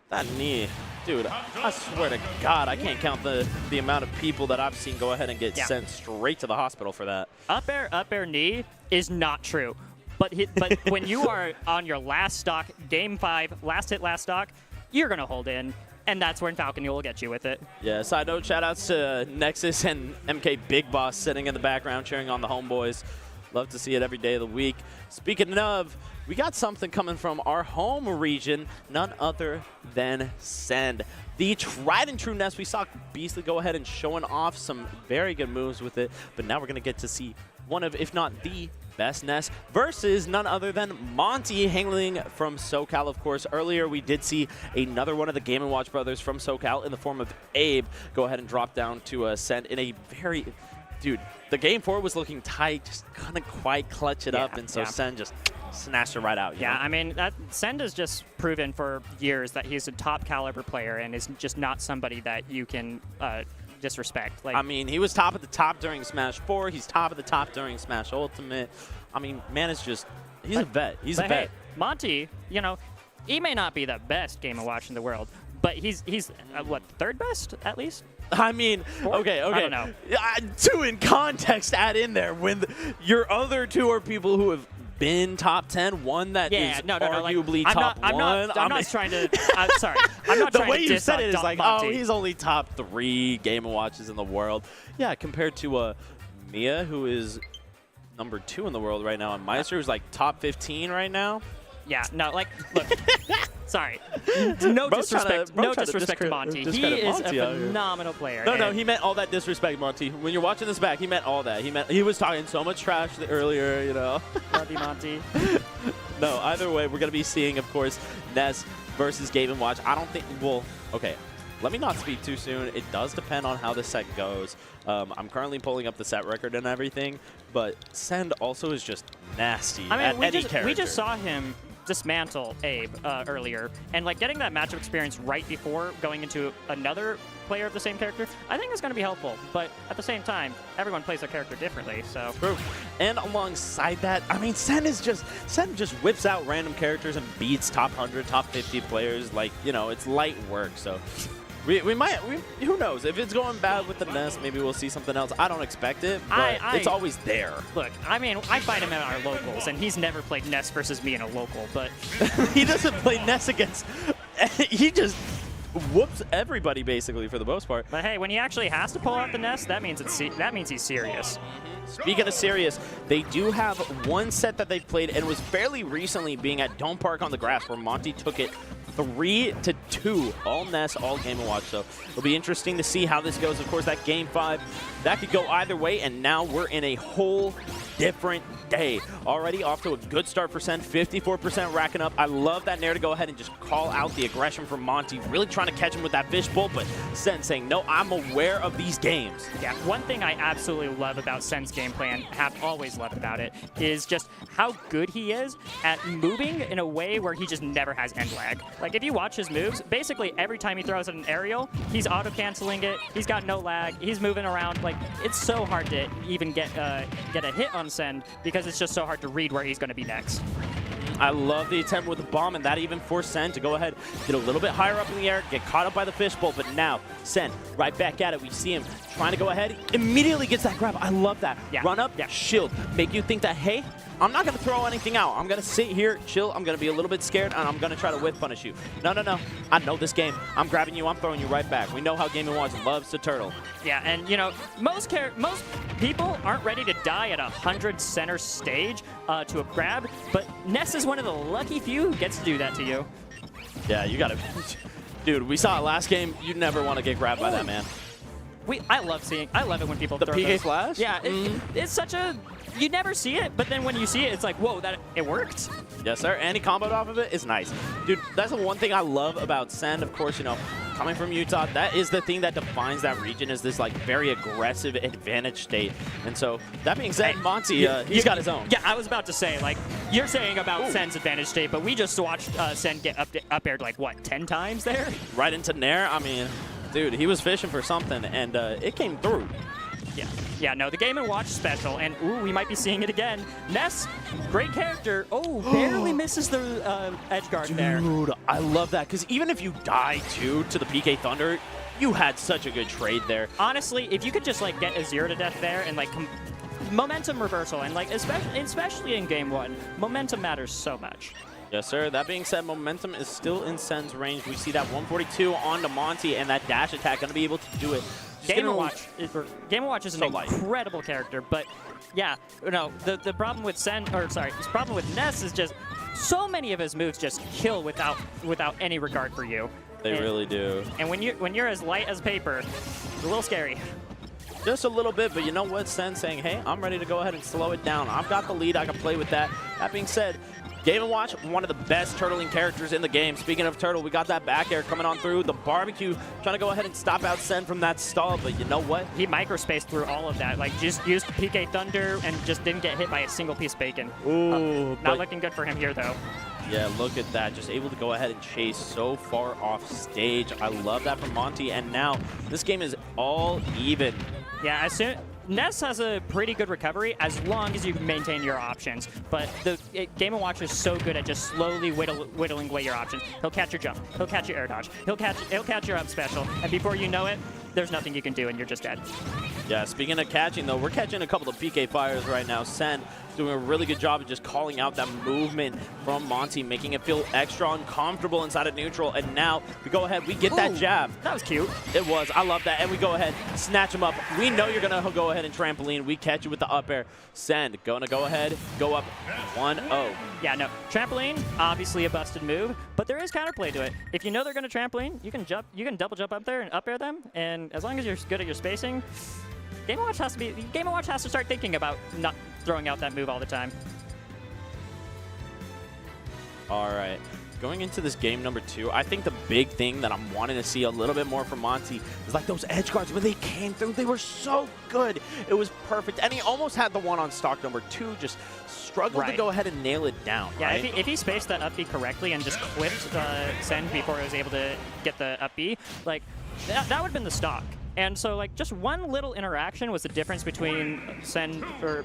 Speaker 4: that knee. Dude, I swear to God, I can't count the amount of people that I've seen go ahead and get sent straight to the hospital for that.
Speaker 5: Up air knee is not true. But when you are on your last stock, game 5, last hit, last stock, you're going to hold in. And that's when Falcon will get you with it.
Speaker 4: Yeah, side note, shout outs to Nexus and MKBigBoss sitting in the background cheering on the homeboys. Love to see it every day of the week. Speaking of, we got something coming from our home region, none other than Send. The tried and true Ness. We saw Beastly go ahead and showing off some very good moves with it, but now we're going to get to see one of, if not the best Ness versus none other than Monte, hailing from SoCal, of course. Earlier, we did see another one of the Game & Watch brothers from SoCal in the form of Abe go ahead and drop down to Send in a very... Dude, the game 4 was looking tight, just couldn't quite clutch it up, and so Send just snatched it right out. You know?
Speaker 5: I mean, Send has just proven for years that he's a top caliber player and is just not somebody that you can disrespect. Like,
Speaker 4: I mean, he was top of the top during Smash 4. He's top of the top during Smash Ultimate. I mean, man is just, he's a vet. He's a vet.
Speaker 5: Hey, Monte, you know, he may not be the best Game & Watch in the world, but he's what, third best at least?
Speaker 4: I mean, okay.
Speaker 5: I don't know.
Speaker 4: To, in context, add in there when your other two are people who have been top 10, one that is arguably
Speaker 5: like,
Speaker 4: top
Speaker 5: I'm
Speaker 4: one.
Speaker 5: I'm not trying to. I'm sorry. I'm not
Speaker 4: the
Speaker 5: trying
Speaker 4: way
Speaker 5: to
Speaker 4: you
Speaker 5: diss
Speaker 4: said
Speaker 5: on
Speaker 4: it is like,
Speaker 5: Monte.
Speaker 4: oh, he's only top 3 Game & Watches in the world. Yeah, compared to Mia, who is number 2 in the world right now, and Meister, who's like top 15 right now.
Speaker 5: Yeah, no, like, look, sorry. No disrespect to Monte. He is a phenomenal player.
Speaker 4: No, he meant all that disrespect, Monte. When you're watching this back, he meant all that. He was talking so much trash earlier, you know.
Speaker 5: Love you, Monte.
Speaker 4: No, either way, we're going to be seeing, of course, Ness versus Game & Watch. I don't think, well, okay. Let me not speak too soon. It does depend on how the set goes. I'm currently pulling up the set record and everything, but Send also is just nasty at any character.
Speaker 5: We just saw him dismantle Abe earlier, and like getting that matchup experience right before going into another player of the same character, I think is going to be helpful. But at the same time, everyone plays their character differently, so.
Speaker 4: True. And alongside that, I mean, Send just whips out random characters and beats top 100, top 50 players. Like, you know, it's light work. So we might, who knows? If it's going bad with the Ness, maybe we'll see something else. I don't expect it, but it's always there.
Speaker 5: Look, I mean, I fight him in our locals, and he's never played Ness versus me in a local, but
Speaker 4: he doesn't play Ness against. He just whoops everybody basically for the most part.
Speaker 5: But hey, when he actually has to pull out the Ness, that means he's serious.
Speaker 4: Speaking of serious, they do have one set that they've played, and it was fairly recently, being at Dome Park on the grass, where Monte took it 3-2, all Ness, all Game & Watch. So it'll be interesting to see how this goes. Of course, that Game 5, that could go either way, and now we're in a whole different day. Already off to a good start for Send, 54% racking up. I love that Nair to go ahead and just call out the aggression from Monte, really trying to catch him with that fishbowl, but Send saying, no, I'm aware of these games.
Speaker 5: Yeah, one thing I absolutely love about Send's gameplay, and have always loved about it, is just how good he is at moving in a way where he just never has end lag. Like, if you watch his moves, basically every time he throws an aerial, he's auto-canceling it, he's got no lag, he's moving around. Like, it's so hard to even get a hit on Send, because it's just so hard to read where he's going to be next.
Speaker 4: I love the attempt with the bomb, and that even forced Send to go ahead, get a little bit higher up in the air, get caught up by the fishbowl, but now Send right back at it. We see him trying to go ahead, immediately gets that grab. I love that.
Speaker 5: Yeah.
Speaker 4: Run up, shield, make you think that, hey, I'm not going to throw anything out. I'm going to sit here, chill. I'm going to be a little bit scared, and I'm going to try to whip punish you. No. I know this game. I'm grabbing you. I'm throwing you right back. We know how Game & Watch loves to turtle.
Speaker 5: Yeah, and, you know, most people aren't ready to die at 100 center stage to a grab, but Ness is one of the lucky few who gets to do that to you.
Speaker 4: Yeah, you got to... Dude, we saw it last game. You never want to get grabbed by that man.
Speaker 5: I love it when people
Speaker 4: the
Speaker 5: throw
Speaker 4: PK
Speaker 5: those.
Speaker 4: flash?
Speaker 5: Yeah, it's such a... You never see it, but then when you see it, it's like, whoa, it worked.
Speaker 4: Yes, sir. And he comboed off of it. It's nice. Dude, that's the one thing I love about Send. Of course, you know, coming from Utah, that is the thing that defines that region, is this, like, very aggressive advantage state. And so, that being said, Monte, he's got his own.
Speaker 5: Yeah, I was about to say, like, you're saying about Send's advantage state, but we just watched Send get up-aired, like, what, 10 times there?
Speaker 4: Right into Nair. I mean, dude, he was fishing for something, and it came through.
Speaker 5: Yeah, no, the Game & Watch special, and ooh, we might be seeing it again. Ness, great character. Oh, barely misses the edge guard there.
Speaker 4: Dude, I love that, because even if you die, too, to the PK Thunder, you had such a good trade there.
Speaker 5: Honestly, if you could just, like, get a 0 to death there and, like, momentum reversal, and, like, especially in Game 1, momentum matters so much.
Speaker 4: Yes, sir. That being said, momentum is still in Send's range. We see that 142 on to Monte, and that dash attack going to be able to do it.
Speaker 5: Game & Watch is an incredible character, but yeah, no, the problem with his problem with Ness is just so many of his moves just kill without any regard for you.
Speaker 4: They really do.
Speaker 5: And when you're as light as paper, it's a little scary.
Speaker 4: Just a little bit, but you know what? Sen saying, hey, I'm ready to go ahead and slow it down. I've got the lead. I can play with that. That being said, Game & Watch, one of the best turtling characters in the game. Speaking of turtle, we got that back air coming on through. The barbecue trying to go ahead and stop out Sen from that stall, but you know what?
Speaker 5: He microspaced through all of that. Like, just used PK Thunder and just didn't get hit by a single piece of bacon.
Speaker 4: Ooh,
Speaker 5: not looking good for him here, though.
Speaker 4: Yeah, look at that. Just able to go ahead and chase so far off stage. I love that from Monte, and now this game is all even.
Speaker 5: Yeah, Ness has a pretty good recovery as long as you maintain your options, but Game & Watch is so good at just slowly whittling away your options. He'll catch your jump, he'll catch your air dodge, he'll catch your up special, and before you know it, there's nothing you can do and you're just dead.
Speaker 4: Yeah, speaking of catching though, we're catching a couple of PK fires right now. Sen doing a really good job of just calling out that movement from Monte, making it feel extra uncomfortable inside of neutral, and now we go ahead, we get that jab.
Speaker 5: That was cute.
Speaker 4: It was, I love that, and we go ahead, snatch him up. We know you're gonna go ahead and trampoline. We catch you with the up air. Sen gonna go ahead, go up 1-0.
Speaker 5: Yeah, no, trampoline, obviously a busted move, but there is counterplay to it. If you know they're gonna trampoline, you can double jump up there and up air them, and as long as you're good at your spacing, Game & Watch has to start thinking about not throwing out that move all the time.
Speaker 4: All right. Going into this game number 2, I think the big thing that I'm wanting to see a little bit more from Monte is like those edge guards when they came through. They were so good. It was perfect. And he almost had the one on stock number 2, just struggled to go ahead and nail it down.
Speaker 5: Yeah,
Speaker 4: right?
Speaker 5: if he spaced that up B correctly and just clipped Sen before he was able to get the up B, like that would have been the stock. And so, like, just one little interaction was the difference between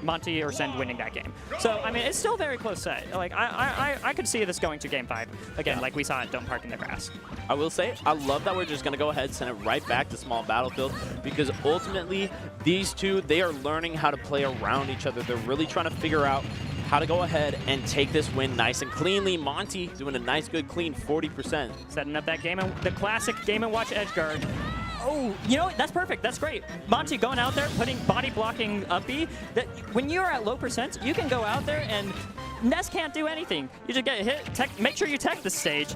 Speaker 5: Monte or Sen winning that game. So, I mean, it's still a very close set. Like, I could see this going to Game 5 again, like we saw at Don't Park in the Grass.
Speaker 4: I will say, I love that we're just going to go ahead and send it right back to Small Battlefield, because ultimately, these two, they are learning how to play around each other. They're really trying to figure out how to go ahead and take this win nice and cleanly. Monte doing a nice, good, clean 40%.
Speaker 5: Setting up that the classic Game & Watch edge guard. Oh, you know what? That's perfect. That's great. Monte going out there, putting body blocking up B. That when you're at low percent, you can go out there and Ness can't do anything. You just get hit. Make sure you tech the stage,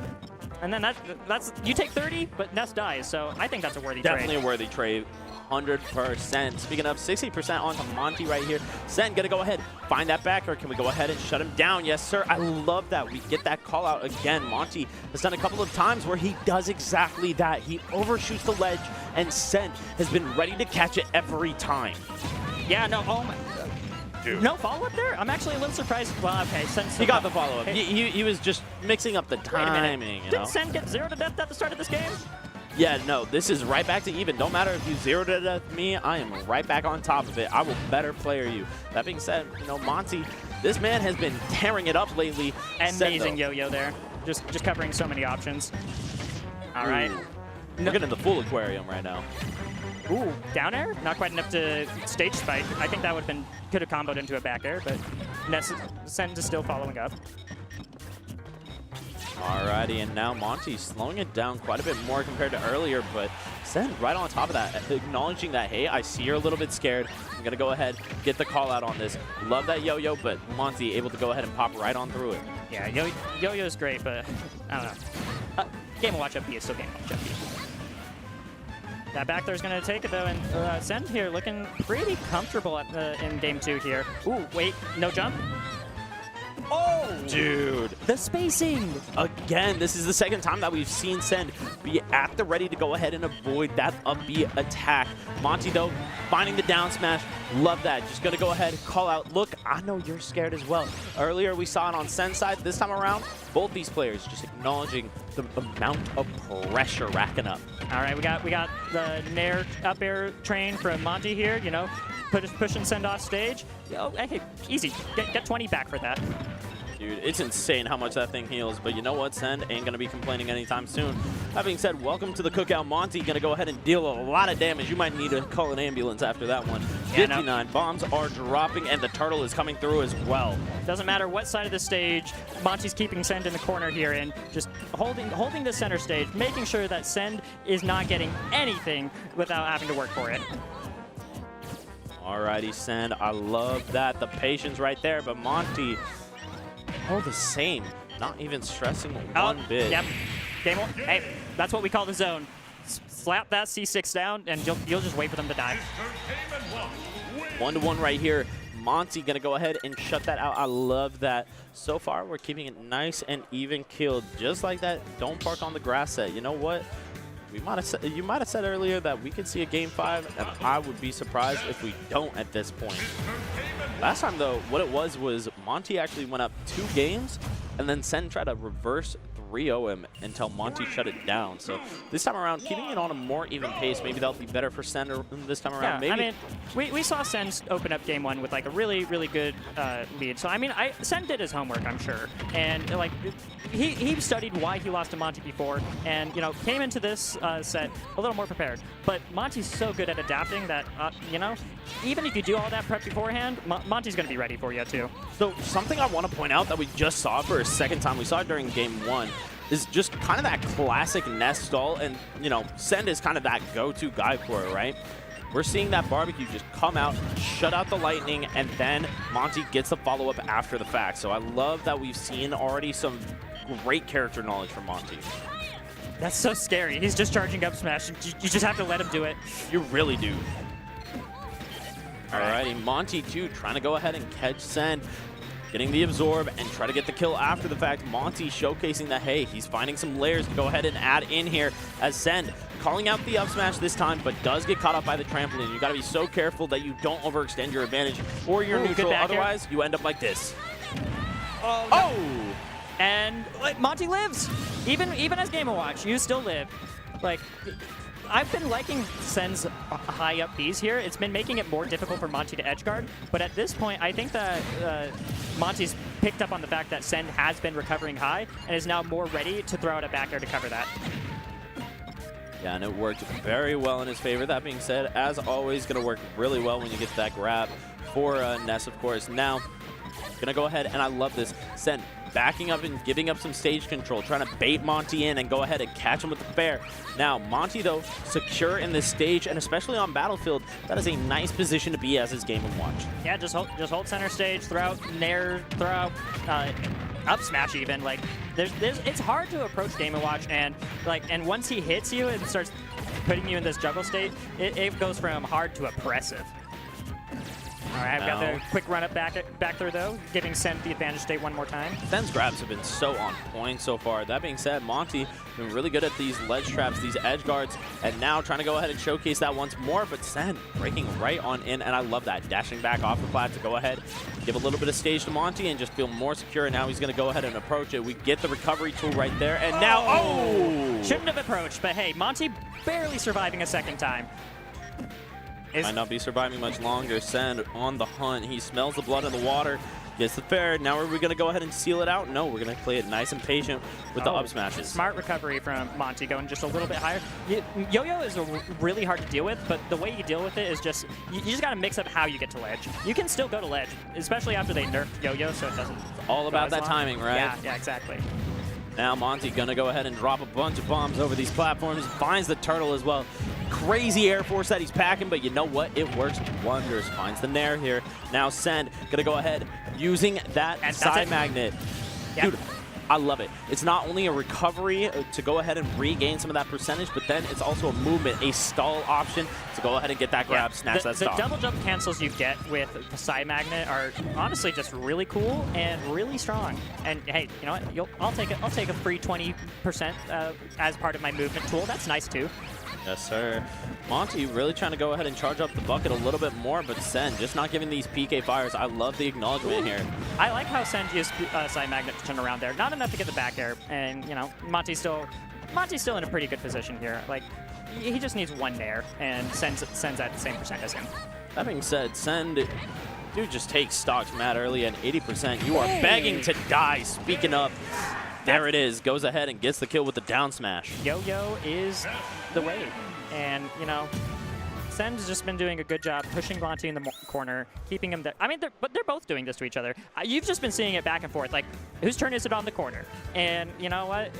Speaker 5: and then that's you take 30, but Ness dies. So I think that's a worthy trade.
Speaker 4: Definitely a worthy trade. 100%. Speaking of 60% onto Monte right here. Sen gonna go ahead, find that back, or can we go ahead and shut him down? Yes, sir. I love that. We get that call out again. Monte has done a couple of times where he does exactly that. He overshoots the ledge, and Sen has been ready to catch it every time.
Speaker 5: Yeah, no, oh my. Dude. No follow-up there? I'm actually a little surprised. Well, okay,
Speaker 4: He got the follow-up. He was just mixing up the timing. You know?
Speaker 5: Did Sen get 0 to death at the start of this game?
Speaker 4: Yeah, no, this is right back to even. Don't matter if you 0 to death me, I am right back on top of it. I will better player you. That being said, you know, Monte, this man has been tearing it up lately.
Speaker 5: Amazing yo-yo there. Just covering so many options. All right.
Speaker 4: We're getting the full aquarium right now.
Speaker 5: Ooh, down air? Not quite enough to stage spike. I think that could have comboed into a back air, but Sen is still following up.
Speaker 4: Alrighty, and now Monte slowing it down quite a bit more compared to earlier, but Sen right on top of that, acknowledging that, hey, I see you're a little bit scared. I'm going to go ahead, get the call out on this. Love that yo-yo, but Monte able to go ahead and pop right on through it.
Speaker 5: Yeah, yo-yo is great, but I don't know. Game & Watch up B is still Game & Watch up B. That back there's going to take it, though, and Sen here looking pretty comfortable in Game 2 here. Ooh, wait, no jump? Oh!
Speaker 4: Dude.
Speaker 5: The spacing!
Speaker 4: Again, this is the second time that we've seen Sen be at the ready to go ahead and avoid that up B attack. Monte, though, finding the down smash. Love that. Just going to go ahead and call out. Look, I know you're scared as well. Earlier, we saw it on Sen's side. This time around, both these players just acknowledging the amount of pressure racking up.
Speaker 5: All right, we got the Nair up air train from Monte here, you know, push and send off stage. Hey, easy. Get 20 back for that.
Speaker 4: Dude, it's insane how much that thing heals, but you know what? Send ain't going to be complaining anytime soon. That being said, welcome to the cookout. Monte going to go ahead and deal a lot of damage. You might need to call an ambulance after that one.
Speaker 5: Yeah,
Speaker 4: 59 bombs are dropping, and the turtle is coming through as well.
Speaker 5: Doesn't matter what side of the stage, Monte's keeping Send in the corner here and just holding the center stage, making sure that Send is not getting anything without having to work for it.
Speaker 4: Alrighty, Send. I love that. The patience right there, but Monte, oh, the same. Not even stressing one bit.
Speaker 5: Yep. Game on. Hey, that's what we call the zone. Slap that C6 down, and you'll just wait for them to die.
Speaker 4: 1-1 right here. Monte gonna go ahead and shut that out. I love that. So far, we're keeping it nice and even killed, just like that. Don't park on the grass set. You know what? You might have said earlier that we could see a Game 5, and I would be surprised if we don't at this point. Last time, though, what it was Monte actually went up 2 games, and then Sen tried to reverse 3-0 him until Monte shut it down. So this time around, keeping it on a more even pace, maybe that'll be better for Sen this time around.
Speaker 5: Yeah,
Speaker 4: maybe.
Speaker 5: I mean, we saw Sen open up game 1 with like a really, really good lead. So I mean, Sen did his homework, I'm sure, and like he studied why he lost to Monte before, and you know came into this set a little more prepared. But Monte's so good at adapting that you know, even if you do all that prep beforehand, Monte's going to be ready for you too.
Speaker 4: So something I want to point out that we just saw for a second time, we saw it during game 1, is just kind of that classic nest stall, and you know, Send is kind of that go-to guy for it, right? We're seeing that barbecue just come out, shut out the lightning, and then Monte gets the follow-up after the fact. So I love that we've seen already some great character knowledge from Monte.
Speaker 5: That's so scary. He's just charging up smash. You just have to let him do it.
Speaker 4: You really do. Alrighty, Monte too, trying to go ahead and catch Send, getting the absorb and try to get the kill after the fact. Monte showcasing that, hey, he's finding some layers to go ahead and add in here as Send calling out the up smash this time, but does get caught up by the trampoline. You got to be so careful that you don't overextend your advantage or your neutral. Otherwise, you end up like this.
Speaker 5: Oh! And like, Monte lives. Even as Game & Watch, you still live. Like, I've been liking Sen's high up Bs here. It's been making it more difficult for Monte to edge guard, but at this point, I think that Monte's picked up on the fact that Sen has been recovering high and is now more ready to throw out a back air to cover that.
Speaker 4: Yeah, and it worked very well in his favor. That being said, as always, going to work really well when you get that grab for Ness, of course. Now, going to go ahead, and I love this, Sen backing up and giving up some stage control, trying to bait Monte in and go ahead and catch him with the fair. Now, Monte, though, secure in this stage, and especially on Battlefield, that is a nice position to be as his Game & Watch.
Speaker 5: Yeah, just hold center stage, throw out Nair, throw out up smash even. Like, it's hard to approach Game & Watch, and once he hits you and starts putting you in this juggle state, it goes from hard to oppressive. All right, I've got the quick run up back through, though, giving Sen the advantage state one more time.
Speaker 4: Sen's grabs have been so on point so far. That being said, Monte been really good at these ledge traps, these edge guards, and now trying to go ahead and showcase that once more, but Sen breaking right on in, and I love that. Dashing back off the plat to go ahead, give a little bit of stage to Monte, and just feel more secure, and now he's going to go ahead and approach it. We get the recovery tool right there, and now, oh!
Speaker 5: Shouldn't have approached, but hey, Monte barely surviving a second time.
Speaker 4: Might not be surviving much longer. Sen on the hunt. He smells the blood in the water. Gets the fair. Now are we going to go ahead and seal it out? No, we're going to play it nice and patient with the up smashes.
Speaker 5: Smart recovery from Monte, going just a little bit higher. Yo-yo is really hard to deal with, but the way you deal with it is just, you just got to mix up how you get to ledge. You can still go to ledge, especially after they nerfed Yo-yo, so it doesn't.
Speaker 4: It's all about that timing, right?
Speaker 5: Yeah, exactly.
Speaker 4: Now Monte going to go ahead and drop a bunch of bombs over these platforms. Finds the turtle as well. Crazy air force that he's packing, but you know what? It works wonders. Finds the Nair here. Now Send going to go ahead using that side magnet.
Speaker 5: Yep.
Speaker 4: Dude, I love it. It's not only a recovery to go ahead and regain some of that percentage, but then it's also a movement, a stall option to go ahead and get that grab, snatch that stock.
Speaker 5: The double jump cancels you get with the side magnet are honestly just really cool and really strong. And hey, you know what? I'll take it. I'll take a free 20% as part of my movement tool. That's nice too.
Speaker 4: Yes, sir. Monte really trying to go ahead and charge up the bucket a little bit more, but Sen just not giving these PK fires. I love the acknowledgement here.
Speaker 5: I like how Sen used side magnet to turn around there. Not enough to get the back air, and you know Monte's still in a pretty good position here. Like he just needs one Nair, and Sen's at the same percent as him.
Speaker 4: That being said, Sen Dude just takes stocks mad early at 80%. You are begging to die. Speaking up, there it is. Goes ahead and gets the kill with the down smash.
Speaker 5: Yo-Yo is the way. And, you know, Sen's just been doing a good job pushing Monte in the corner, keeping him there. I mean, they're both doing this to each other. You've just been seeing it back and forth, like, whose turn is it on the corner? And you know what?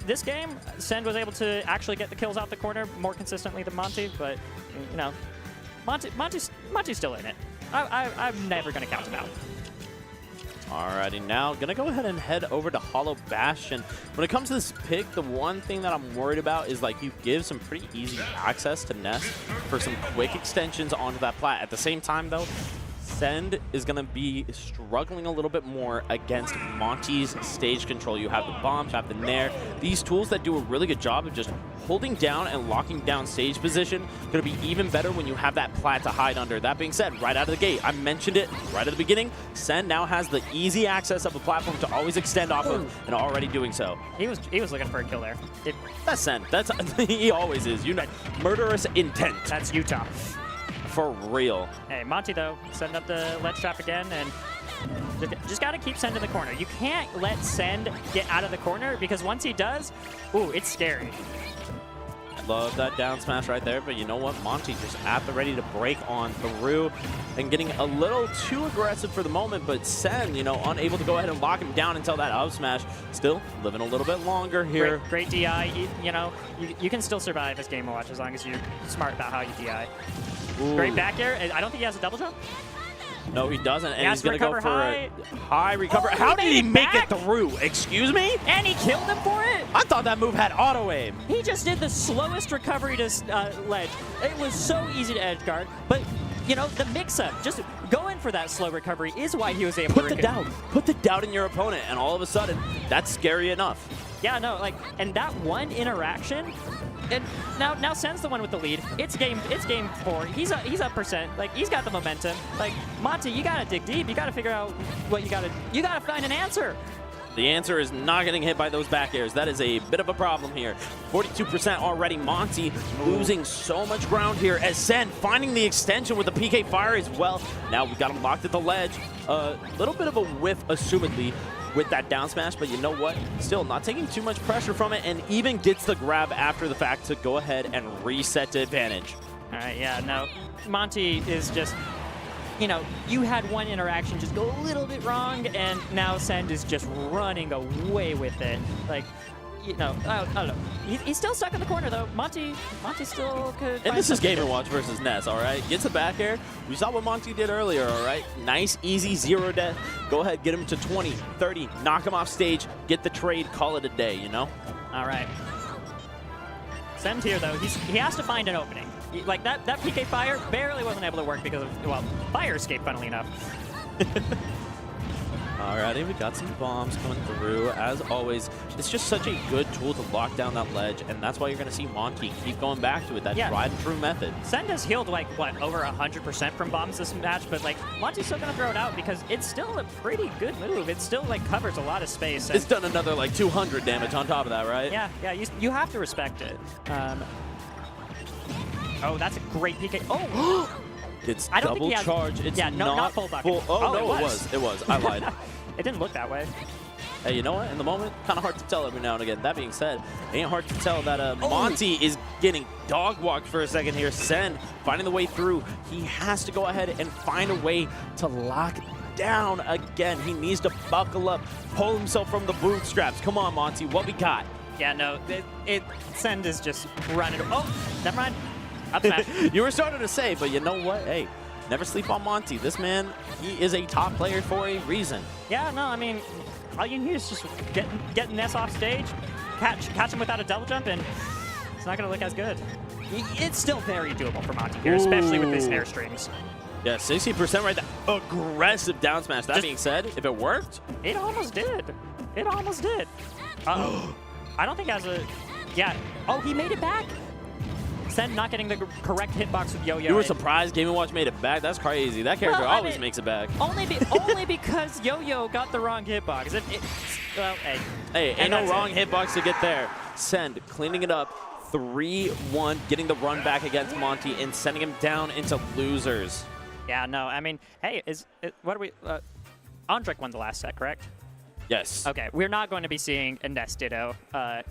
Speaker 5: This game, Sen was able to actually get the kills out the corner more consistently than Monte, but, you know, Monte's still in it. I'm never going to count him out.
Speaker 4: Alrighty, now gonna go ahead and head over to Hollow Bastion. When it comes to this pick, the one thing that I'm worried about is like you give some pretty easy access to Nest for some quick extensions onto that plat. At the same time though, Send is gonna be struggling a little bit more against Monte's stage control. You have the bombs, you have the nair. These tools that do a really good job of just holding down and locking down stage position. Gonna be even better when you have that plat to hide under. That being said, right out of the gate, I mentioned it right at the beginning, Sen now has the easy access of a platform to always extend off of, and already doing so.
Speaker 5: He was looking for a kill there.
Speaker 4: That's Sen. That's he always is. You know, murderous intent.
Speaker 5: That's Utah.
Speaker 4: For real.
Speaker 5: Hey, Monte, though, setting up the ledge trap again, and just got to keep Send in the corner. You can't let Send get out of the corner, because once he does, ooh, it's scary.
Speaker 4: Love that down smash right there, but you know what? Monte just at the ready to break on through and getting a little too aggressive for the moment, but Sen, you know, unable to go ahead and lock him down until that up smash. Still living a little bit longer here.
Speaker 5: Great DI. You know, you can still survive this game watch as long as you're smart about how you DI. Ooh. Great back air. I don't think he has a double jump.
Speaker 4: No, he doesn't, and he's going to go for
Speaker 5: high.
Speaker 4: a high recover.
Speaker 5: Oh,
Speaker 4: how did he make it through? Excuse me?
Speaker 5: And he killed him for it?
Speaker 4: I thought that move had auto-aim.
Speaker 5: He just did the slowest recovery to ledge. It was so easy to edge guard, but, you know, the mix-up, just going for that slow recovery is why he was able to
Speaker 4: put the doubt. Put the doubt in your opponent, and all of a sudden, that's scary enough.
Speaker 5: Yeah, no, like, and that one interaction, and now Sen's the one with the lead. It's game 4. He's up percent. Like, he's got the momentum. Like, Monte, you gotta dig deep. You gotta figure out what you gotta find an answer.
Speaker 4: The answer is not getting hit by those back airs. That is a bit of a problem here. 42% already. Monte losing so much ground here as Sen finding the extension with the PK fire as well. Now we got him locked at the ledge. A little bit of a whiff, assumedly, with that down smash, but you know what? Still not taking too much pressure from it, and even gets the grab after the fact to go ahead and reset to advantage.
Speaker 5: All right, yeah, no, Monte is just, you know, you had one interaction just go a little bit wrong, and now Send is just running away with it. Like, you know, I don't know. He's still stuck in the corner, though. Monte still could.
Speaker 4: And this is Game & Watch versus Ness, all right? Gets the back air. We saw what Monte did earlier, all right? Nice, easy, 0 death. Go ahead, get him to 20, 30, knock him off stage, get the trade, call it a day, you know?
Speaker 5: All right. Send here, though. He has to find an opening. Like, that PK fire barely wasn't able to work because of, well, fire escape, funnily enough.
Speaker 4: Alrighty, we got some bombs coming through. As always, it's just such a good tool to lock down that ledge, and that's why you're going to see Monte keep going back to it, that tried and true method.
Speaker 5: Send has healed, like, what, over 100% from bombs this match, but, like, Monte's still going to throw it out because it's still a pretty good move. It still, like, covers a lot of space.
Speaker 4: It's done another, like, 200 damage on top of that, right?
Speaker 5: Yeah, you have to respect it. Oh, that's a great PK. Oh!
Speaker 4: It's
Speaker 5: I don't
Speaker 4: double
Speaker 5: think he has,
Speaker 4: charge. It's
Speaker 5: not full bucket.
Speaker 4: Oh, no, it was. I lied.
Speaker 5: It didn't look that way.
Speaker 4: Hey, you know what? In the moment, kind of hard to tell every now and again. That being said, it ain't hard to tell that Monte is getting dog-walked for a second here. Sen finding the way through. He has to go ahead and find a way to lock down again. He needs to buckle up, pull himself from the bootstraps. Come on, Monte, what we got?
Speaker 5: Yeah, no, Send is just running. Oh, never mind. Up smash.
Speaker 4: You were starting to say, but you know what? Hey, never sleep on Monte. This man, he is a top player for a reason.
Speaker 5: Yeah, no, I mean, all you need is just get Ness off stage, catch him without a double jump, and it's not going to look as good. It's still very doable for Monte here, especially with these air streams.
Speaker 4: Yeah, 60% right there. Aggressive down smash. That being said, if it worked.
Speaker 5: It almost did. It almost did. Uh-oh. I don't think it has a... Yeah. Oh, he made it back. Sen not getting the correct hitbox with Yo-Yo.
Speaker 4: You were surprised Game & Watch made it back? That's crazy. That character always makes it back.
Speaker 5: Only because Yo-Yo got the wrong hitbox. Well, hey.
Speaker 4: Hey, ain't no wrong hitbox to get there. Send, cleaning it up. 3-1, getting the run back against Monte and sending him down into losers.
Speaker 5: Yeah, no, I mean, hey, what are we? Andrik won the last set, correct?
Speaker 4: Yes.
Speaker 5: Okay, we're not going to be seeing a Nest Ditto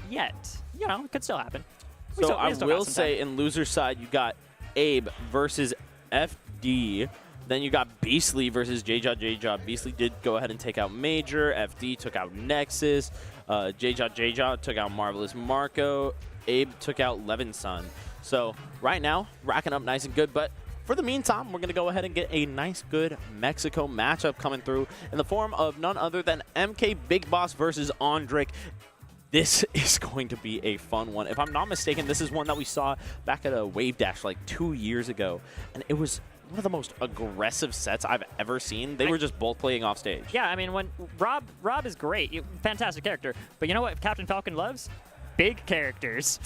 Speaker 5: yet. You know, it could still happen.
Speaker 4: So I will say in loser side, you got Abe versus FD. Then you got Beastly versus J-Jaw. Beastly did go ahead and take out Major. FD took out Nexus. J-Jaw took out Marvelous Marco. Abe took out Levinson. So right now, racking up nice and good. But for the meantime, we're going to go ahead and get a nice, good Mexico matchup coming through in the form of none other than MKBigBoss versus Andrik. This is going to be a fun one. If I'm not mistaken, this is one that we saw back at a Wave Dash like 2 years ago. And it was one of the most aggressive sets I've ever seen. They were just both playing off stage.
Speaker 5: Yeah, I mean, when Rob is great, fantastic character. But you know what Captain Falcon loves? Big characters.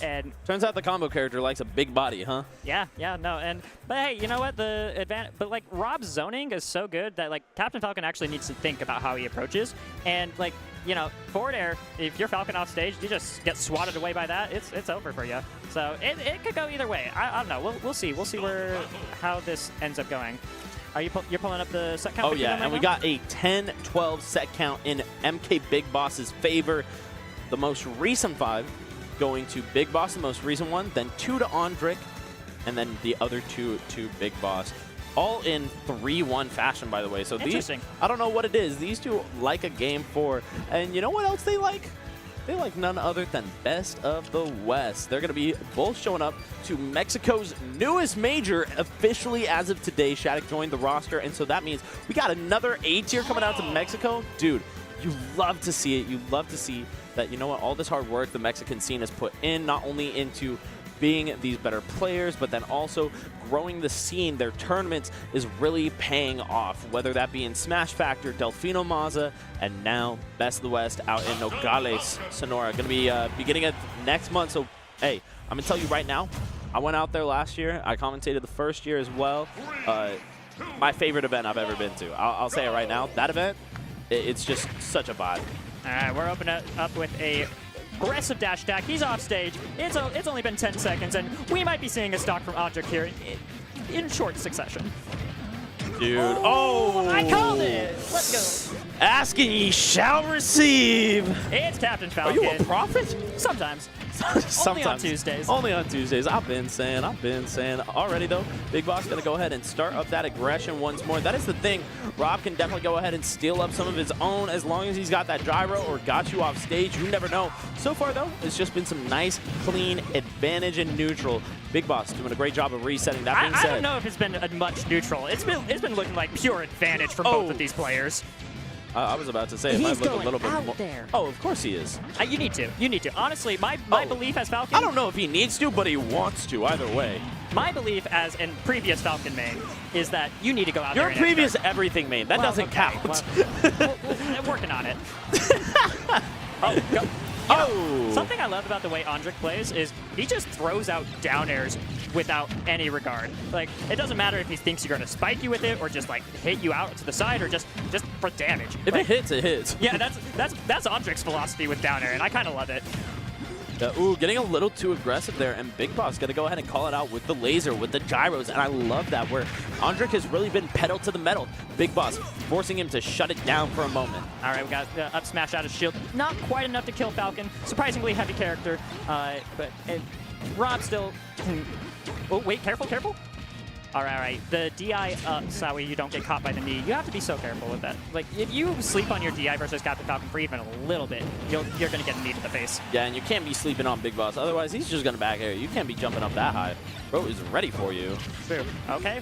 Speaker 5: And
Speaker 4: turns out the combo character likes a big body, huh?
Speaker 5: Yeah, no. But hey, you know what? But like Rob's zoning is so good that like Captain Falcon actually needs to think about how he approaches. And like, you know, forward air, if you're Falcon off stage, you just get swatted away by that, it's over for you. So it could go either way. I don't know. We'll see. We'll see how this ends up going. You're pulling up the set count?
Speaker 4: Oh yeah, and we got a 10-12 set count in MKBigBoss's favor. The most recent 5 going to Big Boss, the most recent one, then 2 to Andrik, and then the other 2 to Big Boss. All in 3-1 fashion, by the way. So these, I don't know what it is. These two like a game 4. And you know what else they like? They like none other than Best of the West. They're going to be both showing up to Mexico's newest major officially as of today. Shattuck joined the roster, and so that means we got another A tier coming out to Mexico. Dude, you love to see it. You love to see that, you know what, all this hard work the Mexican scene has put in, not only into being these better players, but then also growing the scene, their tournaments is really paying off, whether that be in Smash Factor, Delfino Maza, and now Best of the West out in Nogales, Sonora. Going to be beginning of next month. So, hey, I'm going to tell you right now, I went out there last year. I commentated the first year as well. My favorite event I've ever been to. I'll say it right now. That event, it's just such a vibe.
Speaker 5: All right, we're opening up with a aggressive dash attack. He's off stage. It's only been 10 seconds, and we might be seeing a stock from Andrik here in short succession.
Speaker 4: Dude, oh!
Speaker 5: I called it! Let's go.
Speaker 4: Asking ye shall receive.
Speaker 5: It's Captain Falcon.
Speaker 4: Are you a prophet?
Speaker 5: Sometimes.
Speaker 4: Sometimes.
Speaker 5: Only on Tuesdays.
Speaker 4: Only on Tuesdays. I've been saying. Already, though, Big Boss going to go ahead and start up that aggression once more. That is the thing. Rob can definitely go ahead and steal up some of his own as long as he's got that gyro or got you off stage. You never know. So far, though, it's just been some nice, clean advantage in neutral. Big Boss doing a great job of resetting. That being said,
Speaker 5: I don't know if it's been much neutral. It's been looking like pure advantage for both of these players.
Speaker 4: I was about to say it might look a little bit more.
Speaker 5: There.
Speaker 4: Oh, of course he is.
Speaker 5: You need to. You need to. Honestly, my belief as Falcon.
Speaker 4: I don't know if he needs to, but he wants to either way.
Speaker 5: My belief as in previous Falcon main is that you need to go out there.
Speaker 4: You're a previous everything main. That doesn't count.
Speaker 5: Well, I'm working on it. Something I love about the way Andrik plays is he just throws out down airs without any regard. Like, it doesn't matter if he thinks you're going to spike you with it or just, like, hit you out to the side or just for damage.
Speaker 4: If it hits, it hits.
Speaker 5: Yeah, that's Andrik's philosophy with down air, and I kind of love it.
Speaker 4: Ooh, getting a little too aggressive there, and Big Boss going to go ahead and call it out with the laser, with the gyros, and I love that, where Andrik has really been pedal to the metal. Big Boss forcing him to shut it down for a moment.
Speaker 5: All right, we got up smash out of shield. Not quite enough to kill Falcon. Surprisingly heavy character, but Rob still can... Oh, wait, careful. All right. The DI up, so you don't get caught by the knee. You have to be so careful with that. Like, if you sleep on your DI versus Captain Falcon for even a little bit, you're going to get a knee to the face.
Speaker 4: Yeah, and you can't be sleeping on Big Boss. Otherwise, he's just going to back air. You can't be jumping up that high. Bro is ready for you.
Speaker 5: True. Okay.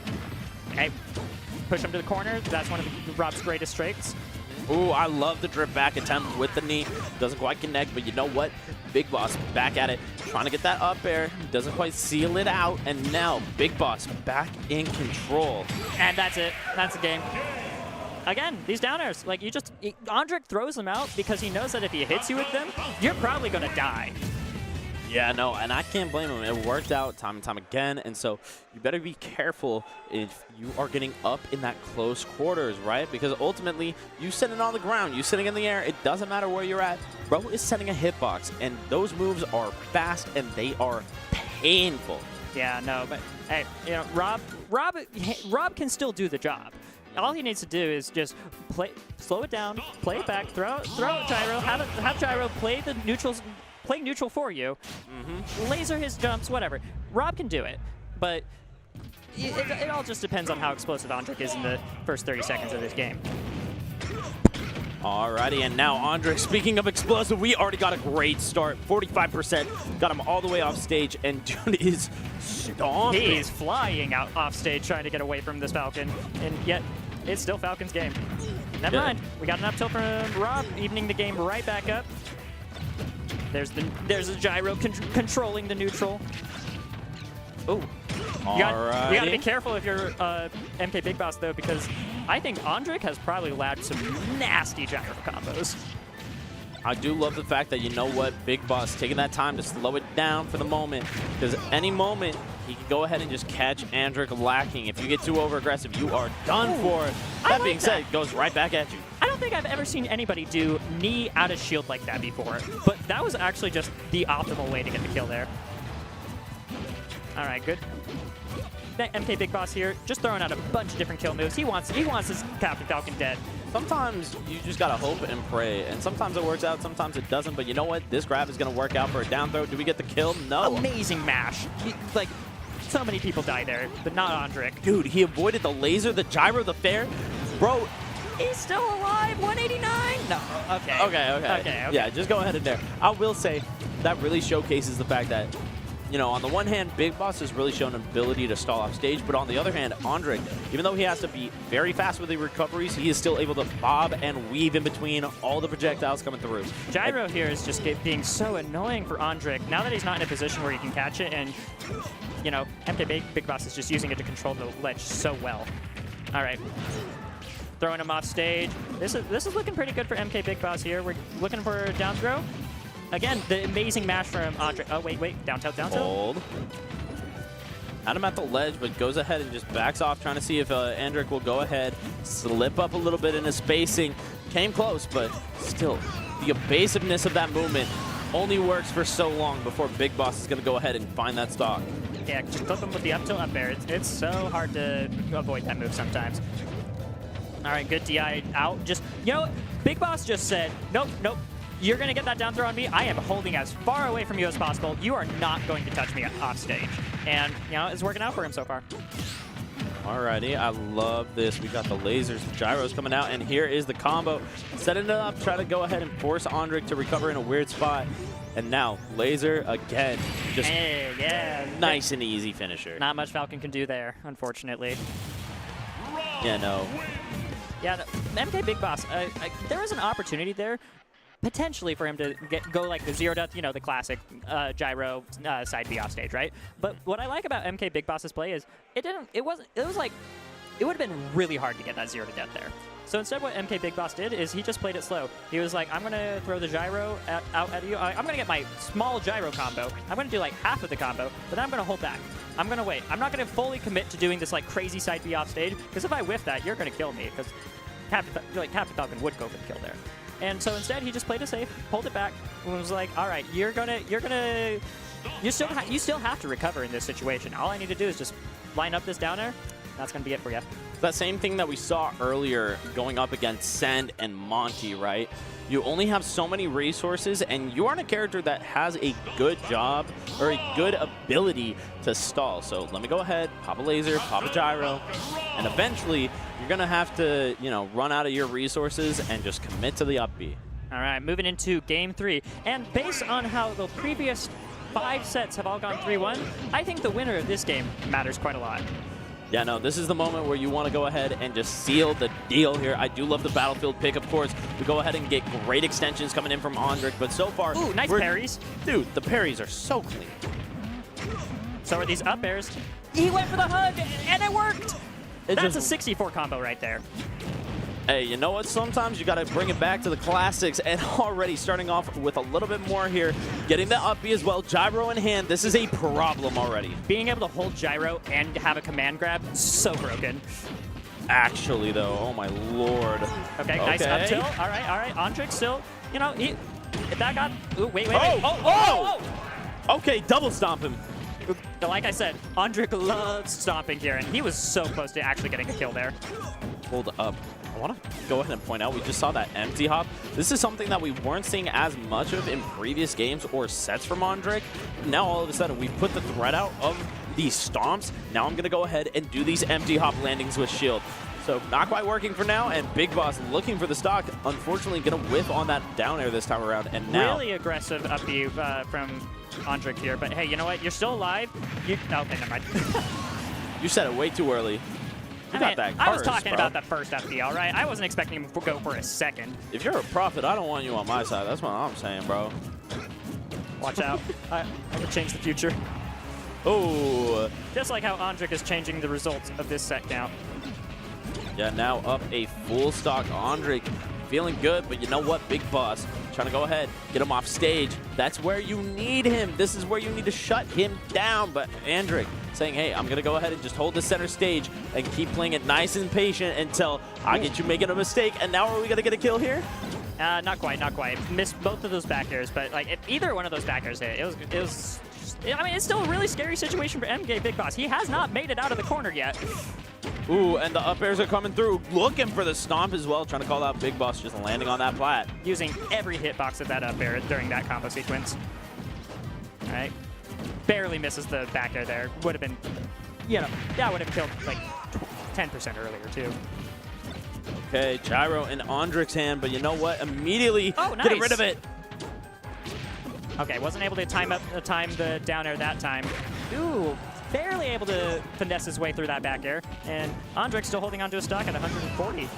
Speaker 5: Hey, push him to the corner. That's one of Rob's greatest strengths.
Speaker 4: Ooh, I love the drip back attempt with the knee. Doesn't quite connect, but you know what? Big Boss back at it, trying to get that up air. Doesn't quite seal it out, and now Big Boss back in control.
Speaker 5: And that's it. That's the game. Again, these down airs, like Andrik throws them out because he knows that if he hits you with them, you're probably going to die.
Speaker 4: Yeah, no, and I can't blame him. It worked out time and time again, and so you better be careful if you are getting up in that close quarters, right? Because ultimately, you sitting on the ground, you sitting in the air, it doesn't matter where you're at. Bro is setting a hitbox, and those moves are fast, and they are painful.
Speaker 5: Yeah, no, but hey, you know, Rob can still do the job. All he needs to do is just slow it down, play it back, throw out gyro, have gyro play neutral for you, laser his jumps, whatever. Rob can do it, but it all just depends on how explosive Andrik is in the first 30 seconds of this game.
Speaker 4: Alrighty, and now Andrik, speaking of explosive, we already got a great start. 45%, got him all the way off stage, and dude is stomping.
Speaker 5: He's flying out off stage trying to get away from this Falcon, and yet it's still Falcon's game. Never mind, we got an up tilt from Rob, evening the game right back up. There's a gyro controlling the neutral. Oh. You gotta be careful if you're MKBigBoss though, because I think Andrik has probably lagged some nasty gyro combos.
Speaker 4: I do love the fact that, you know what, Big Boss taking that time to slow it down for the moment, because any moment he can go ahead and just catch Andrik lacking. If you get too over aggressive, you are done for. That being said, it goes right back at you.
Speaker 5: I don't think I've ever seen anybody do knee out of shield like that before, but that was actually just the optimal way to get the kill there. All right, good. MKBigBoss here, just throwing out a bunch of different kill moves. He wants his Captain Falcon dead.
Speaker 4: Sometimes you just gotta hope and pray, and sometimes it works out, sometimes it doesn't. But you know what? This grab is gonna work out for a down throw. Do we get the kill? No.
Speaker 5: Amazing mash. Like, so many people die there, but not Andrik.
Speaker 4: Dude, he avoided the laser, the gyro, the fair. Bro,
Speaker 5: he's still alive. 189. No. Okay.
Speaker 4: Okay. Yeah, just go ahead and there. I will say that really showcases the fact that, you know, on the one hand, Big Boss has really shown an ability to stall off stage, but on the other hand, Andrik, even though he has to be very fast with the recoveries, he is still able to bob and weave in between all the projectiles coming through.
Speaker 5: Gyro here is just being so annoying for Andrik. Now that he's not in a position where he can catch it, and, you know, MKBigBoss is just using it to control the ledge so well. All right. Throwing him off stage. This is looking pretty good for MKBigBoss here. We're looking for a down throw. Again, the amazing mash from Andrik. Oh, wait. Down tilt.
Speaker 4: Hold. Had him at the ledge, but goes ahead and just backs off, trying to see if Andrik will go ahead, slip up a little bit in his spacing. Came close, but still, the evasiveness of that movement only works for so long before Big Boss is going to go ahead and find that stock.
Speaker 5: Yeah, just clip him with the up tilt up air. It's so hard to avoid that move sometimes. All right, good DI out. Just, you know, Big Boss just said, nope. You're going to get that down throw on me. I am holding as far away from you as possible. You are not going to touch me off stage. And, you know, it's working out for him so far.
Speaker 4: Alrighty, I love this. We got the lasers, gyros coming out, and here is the combo. Setting it up, try to go ahead and force Andrik to recover in a weird spot. And now, laser again. Just nice and easy finisher.
Speaker 5: Not much Falcon can do there, unfortunately.
Speaker 4: Yeah, no.
Speaker 5: Yeah, MKBigBoss, there was an opportunity there, potentially for him to go like the zero death, you know, the classic gyro side B off stage, right? But what I like about MKBigBoss's play is it would have been really hard to get that zero to death there. So instead what MKBigBoss did is he just played it slow. He was like, I'm going to throw the gyro out at you. I'm going to get my small gyro combo. I'm going to do like half of the combo, but then I'm going to hold back. I'm going to wait. I'm not going to fully commit to doing this like crazy side B off stage, because if I whiff that, you're going to kill me, because Captain Falcon would go for the kill there. And so instead, he just played it safe, pulled it back, and was like, "All right, you still have to recover in this situation. All I need to do is just line up this down air. That's gonna be it for you."
Speaker 4: That same thing that we saw earlier going up against Send and Monte, right? You only have so many resources, and you aren't a character that has a good job or a good ability to stall. So let me go ahead, pop a laser, pop a gyro, and eventually you're gonna have to, you know, run out of your resources and just commit to the up B.
Speaker 5: All right, moving into game 3, and based on how the previous 5 sets have all gone 3-1, I think the winner of this game matters quite a lot.
Speaker 4: Yeah, no, this is the moment where you want to go ahead and just seal the deal here. I do love the battlefield pick, of course. We go ahead and get great extensions coming in from Andrik, but so far...
Speaker 5: Ooh, nice parries.
Speaker 4: Dude, the parries are so clean.
Speaker 5: So are these up airs. He went for the hug, and it worked! That's a 64 combo right there.
Speaker 4: Hey, you know what? Sometimes you got to bring it back to the classics, and already starting off with a little bit more here. Getting the up B as well, gyro in hand. This is a problem already.
Speaker 5: Being able to hold gyro and have a command grab, so broken.
Speaker 4: Actually, though, oh my lord.
Speaker 5: Okay, nice up tilt. All right. Andrik still, you know, that got... Ooh, wait. Oh!
Speaker 4: Okay, double stomp him.
Speaker 5: like I said, Andrik loves stomping here, and he was so close to actually getting a kill there.
Speaker 4: Hold up. I want to go ahead and point out, we just saw that empty hop. This is something that we weren't seeing as much of in previous games or sets from Andrik. Now, all of a sudden, we've put the threat out of these stomps. Now I'm going to go ahead and do these empty hop landings with shield. So not quite working for now, and Big Boss looking for the stock. Unfortunately, going to whiff on that down air this time around. And now
Speaker 5: really aggressive up B from Andrik here, but hey, you know what? You're still alive. Okay, never mind.
Speaker 4: you said it way too early. You got that
Speaker 5: I was
Speaker 4: curse,
Speaker 5: talking
Speaker 4: bro.
Speaker 5: about the first FP, all right? I wasn't expecting him to go for a second.
Speaker 4: If you're a prophet, I don't want you on my side. That's what I'm saying, bro.
Speaker 5: Watch out. I can change the future.
Speaker 4: Oh.
Speaker 5: Just like how Andrik is changing the results of this set now.
Speaker 4: Yeah, now up a full stock Andrik. Feeling good, but you know what? Big Boss trying to go ahead, get him off stage. That's where you need him. This is where you need to shut him down. But Andrik saying, hey, I'm going to go ahead and just hold the center stage and keep playing it nice and patient until I get you making a mistake. And now are we going to get a kill here?
Speaker 5: Not quite, not quite. Missed both of those back airs, but like if either one of those back airs hit, it was I mean, it's still a really scary situation for MKBigBoss. He has not made it out of the corner yet.
Speaker 4: Ooh, and the up airs are coming through. Looking for the stomp as well, trying to call out Big Boss, just landing on that plat.
Speaker 5: Using every hitbox of that up air during that combo sequence. All right. Barely misses the back air there. Would have been, you know, that would have killed like 10% earlier too.
Speaker 4: Okay, gyro in Andrik's hand, but you know what? Immediately get rid of it.
Speaker 5: Okay, wasn't able to time the down air that time. Ooh, barely able to finesse his way through that back air. And Andrik still holding onto a stock at 140.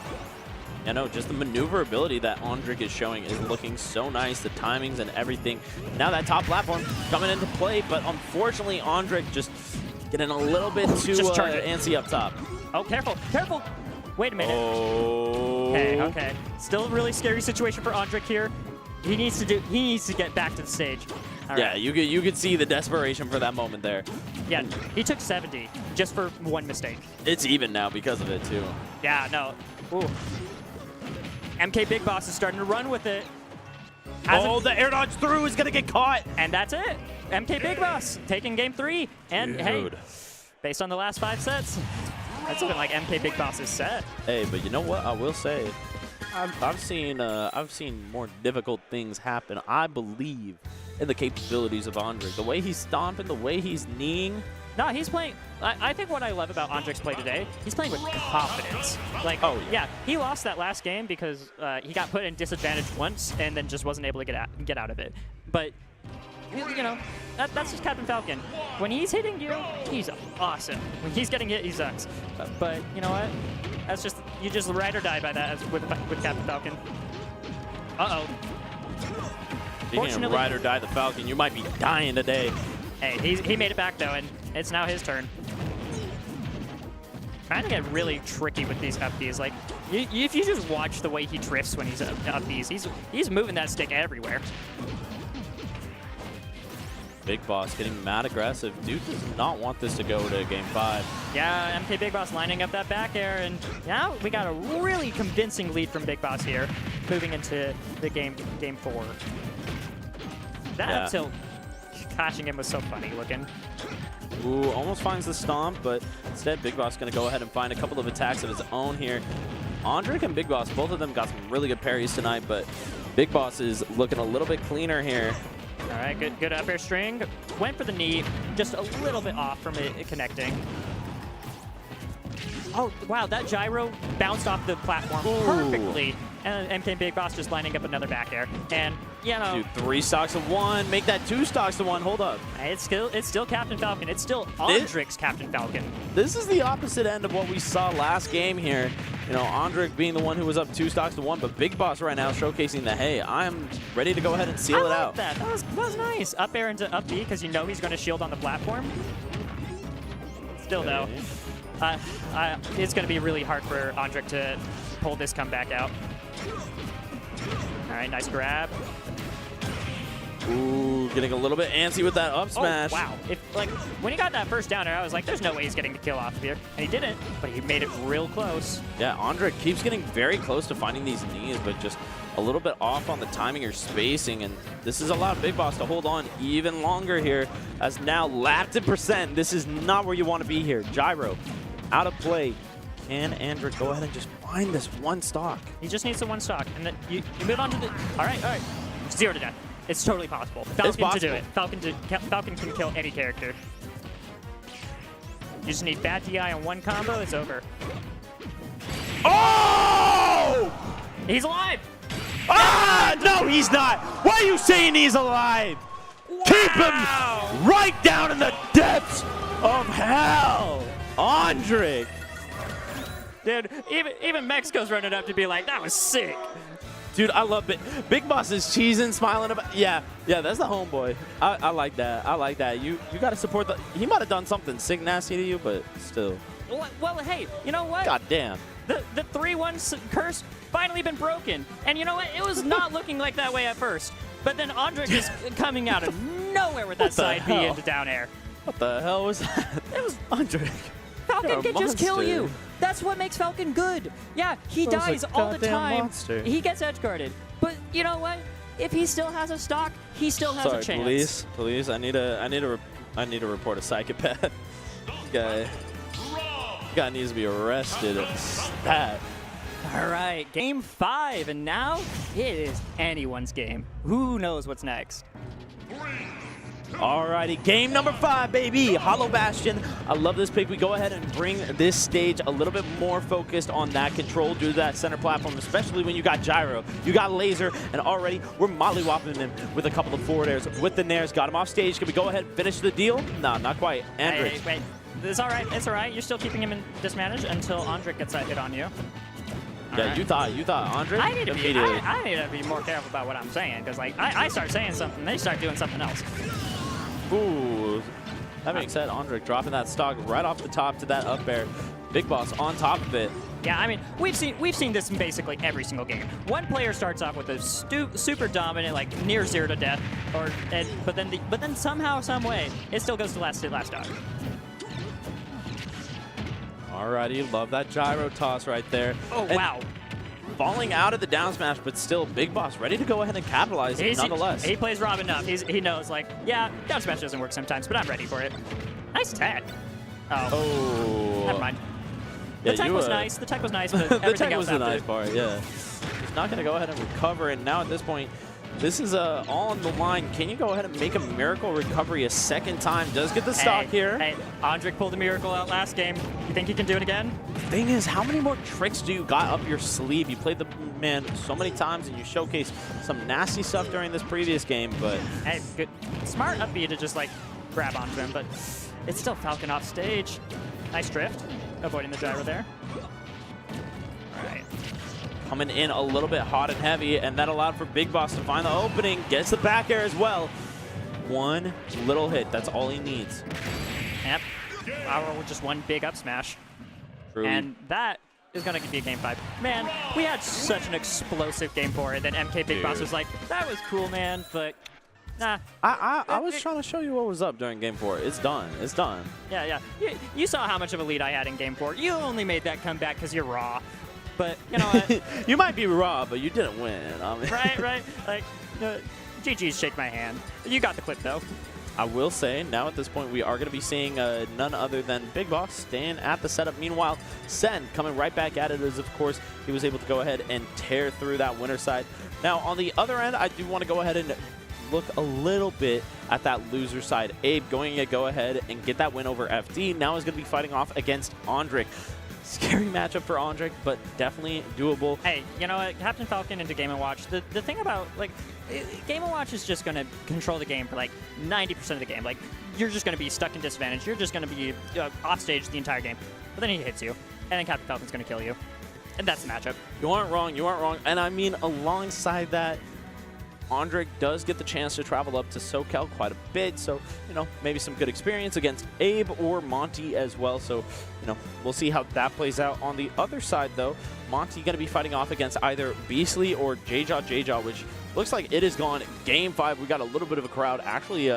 Speaker 4: Yeah, no, just the maneuverability that Andrik is showing is looking so nice. The timings and everything. Now that top platform coming into play, but unfortunately Andrik just getting a little bit too antsy up top.
Speaker 5: Oh, careful, careful. Wait a minute.
Speaker 4: Oh.
Speaker 5: Okay. Still a really scary situation for Andrik here. He needs to get back to the stage. All
Speaker 4: Yeah,
Speaker 5: right.
Speaker 4: you could see the desperation for that moment there.
Speaker 5: Yeah, he took 70 just for one mistake.
Speaker 4: It's even now because of it too.
Speaker 5: Yeah, no. Ooh. MKBigBoss is starting to run with it.
Speaker 4: The air dodge through is gonna get caught.
Speaker 5: And that's it. MKBigBoss taking game 3. And hey, based on the last 5 sets, that's looking like MKBigBoss's set.
Speaker 4: Hey, but you know what? I will say, I've seen more difficult things happen. I believe in the capabilities of Andrik. The way he's stomping, the way he's kneeing.
Speaker 5: No, he's playing. I think what I love about Andrik's play today, he's playing with confidence. Like, yeah, he lost that last game because he got put in disadvantage once and then just wasn't able to get out of it. But you know, that's just Captain Falcon. When he's hitting you, he's awesome. When he's getting hit, he sucks. But you know what? That's just, you just ride or die by that with Captain Falcon. Uh-oh.
Speaker 4: Speaking of ride or die the Falcon, you might be dying today.
Speaker 5: Hey, he made it back though, and it's now his turn. Trying to get really tricky with these up Bs. Like, if you just watch the way he drifts when he's up Bs, he's moving that stick everywhere.
Speaker 4: Big Boss getting mad aggressive. Dude does not want this to go to game 5.
Speaker 5: Yeah, MKBigBoss lining up that back air, and now we got a really convincing lead from Big Boss here, moving into the game 4. That tilt catching him was so funny looking.
Speaker 4: Ooh, almost finds the stomp, but instead Big Boss going to go ahead and find a couple of attacks of his own here. Andrik and Big Boss, both of them got some really good parries tonight, but Big Boss is looking a little bit cleaner here.
Speaker 5: All right, good up air string. Went for the knee, just a little bit off from it connecting. Oh, wow, that gyro bounced off the platform perfectly. And MKBigBoss just lining up another back air. And, you know.
Speaker 4: Dude, 3 stocks to 1. Make that 2 stocks to 1. Hold up.
Speaker 5: It's still Captain Falcon. It's still Andrik's Captain Falcon.
Speaker 4: This is the opposite end of what we saw last game here. You know, Andrik being the one who was up 2 stocks to 1, but Big Boss right now showcasing that, hey, I'm ready to go ahead and seal it out.
Speaker 5: That was nice. Up air into up B because you know he's going to shield on the platform. Still, though, it's going to be really hard for Andrik to pull this comeback out. All right, nice grab.
Speaker 4: Ooh, getting a little bit antsy with that up smash.
Speaker 5: Oh, wow. When he got that first down there, I was like, there's no way he's getting the kill off here. And he didn't, but he made it real close.
Speaker 4: Yeah, Andrik keeps getting very close to finding these knees, but just a little bit off on the timing or spacing. And this is allowed Big Boss to hold on even longer here, as now lapped in percent. This is not where you want to be here. Gyro out of play. Can Andrik go ahead and just find this one stock?
Speaker 5: He just needs the one stock. And then you move on to the... All right. 0 to death. It's totally possible. Falcon to do it. Falcon can kill any character. You just need bad DI on one combo, it's over.
Speaker 4: Oh!
Speaker 5: He's alive!
Speaker 4: Ah! No, he's not! Why are you saying he's alive? Wow. Keep him right down in the depths of hell! Andrik!
Speaker 5: Dude, even Mexico's running up to be like, that was sick.
Speaker 4: Dude, I love it. Big Boss is cheesing, smiling about. Yeah, that's the homeboy. I like that. I like that. You got to support the. He might have done something sick nasty to you, but still.
Speaker 5: Well, hey, you know what?
Speaker 4: God damn.
Speaker 5: The 3-1 curse finally been broken, and you know what? It was not looking like that way at first, but then Andrik is coming out of nowhere with that side B into down air.
Speaker 4: What the hell was that? It was Andrik.
Speaker 5: Falcon can just kill you. That's what makes Falcon good. Yeah, he dies all the time.
Speaker 4: Monster.
Speaker 5: He gets edge guarded. But you know what? If he still has a stock, he still has a chance.
Speaker 4: Please, I need to report a psychopath. This guy needs to be arrested. Stat.
Speaker 5: All right, game 5, and now it is anyone's game. Who knows what's next?
Speaker 4: Alrighty, game number 5, baby. Hollow Bastion. I love this pick. We go ahead and bring this stage a little bit more focused on that control due to that center platform, especially when you got Gyro, you got Laser, and already we're mollywopping him with a couple of forward airs with the nairs. Got him off stage. Can we go ahead and finish the deal? No, not quite. Andrik.
Speaker 5: Hey, wait. It's all right. It's all right. You're still keeping him in dismanaged until Andrik gets that hit on you.
Speaker 4: Yeah, right. you thought Andrik?
Speaker 5: I need to be more careful about what I'm saying, because like I start saying something, they start doing something else.
Speaker 4: Ooh, that makes sense. Andrik dropping that stock right off the top to that up air. Big Boss on top of it.
Speaker 5: Yeah, I mean, we've seen this in basically every single game. One player starts off with a super dominant, like near 0 to death, but then somehow, some way, it still goes to last dog.
Speaker 4: Alrighty, love that gyro toss right there.
Speaker 5: Oh,
Speaker 4: and
Speaker 5: wow.
Speaker 4: Falling out of the down smash, but still Big Boss ready to go ahead and capitalize nonetheless.
Speaker 5: He plays Rob enough. He knows, like, yeah, down smash doesn't work sometimes, but I'm ready for it. Nice tech. Oh. Never mind. The tech was nice. The tech was nice, but
Speaker 4: the tech was
Speaker 5: the
Speaker 4: nice part, yeah. He's not going to go ahead and recover, and now at this point, this is all on the line. Can you go ahead and make a miracle recovery a second time? Does get the stock here.
Speaker 5: Hey, Andrik pulled a miracle out last game. You think he can do it again?
Speaker 4: The thing is, how many more tricks do you got up your sleeve? You played the man so many times, and you showcased some nasty stuff during this previous game, but...
Speaker 5: Hey, good. Smart up B to just, like, grab onto him, but it's still Falcon off stage. Nice drift. Avoiding the gyro there. All right.
Speaker 4: Coming in a little bit hot and heavy, and that allowed for Big Boss to find the opening. Gets the back air as well. One little hit. That's all he needs.
Speaker 5: Yep. With just one big up smash.
Speaker 4: Truly.
Speaker 5: And that is going to be a game 5. Man, we had such an explosive game 4, and then MKBigBoss was like, that was cool, man, but nah.
Speaker 4: I was trying to show you what was up during game 4. It's done. It's done.
Speaker 5: Yeah. You saw how much of a lead I had in game 4. You only made that comeback because you're raw. But you know what?
Speaker 4: You might be raw, but you didn't win. I mean
Speaker 5: right. Like, GG's shake my hand. You got the clip, though.
Speaker 4: I will say, now at this point, we are going to be seeing none other than Big Boss staying at the setup. Meanwhile, Sen coming right back at it as, of course, he was able to go ahead and tear through that winner side. Now, on the other end, I do want to go ahead and look a little bit at that loser side. Abe going to go ahead and get that win over FD. Now he's going to be fighting off against Andrik. Scary matchup for Andrik, but definitely doable.
Speaker 5: Hey, you know what? Captain Falcon into Game & Watch. The thing about, like, Game & Watch is just going to control the game for, like, 90% of the game. Like, you're just going to be stuck in disadvantage. You're just going to be off stage the entire game. But then he hits you, and then Captain Falcon's going to kill you. And that's the matchup.
Speaker 4: You aren't wrong. You aren't wrong. And I mean, alongside that, Andrik does get the chance to travel up to SoCal quite a bit, so, you know, maybe some good experience against Abe or Monte as well. So, you know, we'll see how that plays out. On the other side, though, Monte going to be fighting off against either Beastly or JJaw, which looks like it is gone. Game 5, we got a little bit of a crowd actually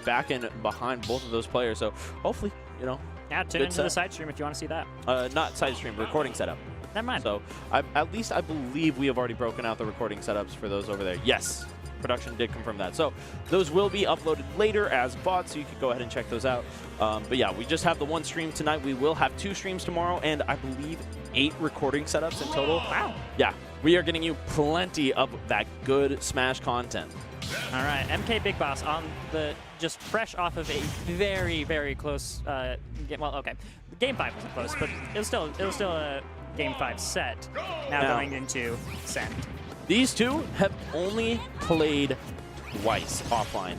Speaker 4: back in behind both of those players, so hopefully, you know.
Speaker 5: Yeah, tune into the side stream if you want to see that.
Speaker 4: Not side stream, recording setup.
Speaker 5: Never mind.
Speaker 4: So at least I believe we have already broken out the recording setups for those over there. Yes, production did confirm that. So those will be uploaded later as VODs, so you can go ahead and check those out. But yeah, we just have the one stream tonight. We will have 2 streams tomorrow, and I believe 8 recording setups in total.
Speaker 5: Wow.
Speaker 4: Yeah, we are getting you plenty of that good Smash content.
Speaker 5: All right, MKBigBoss on the just fresh off of a very, very close game. Well, okay, game 5 wasn't close, but it was still a game 5 set. Now going into Send.
Speaker 4: These two have only played twice offline.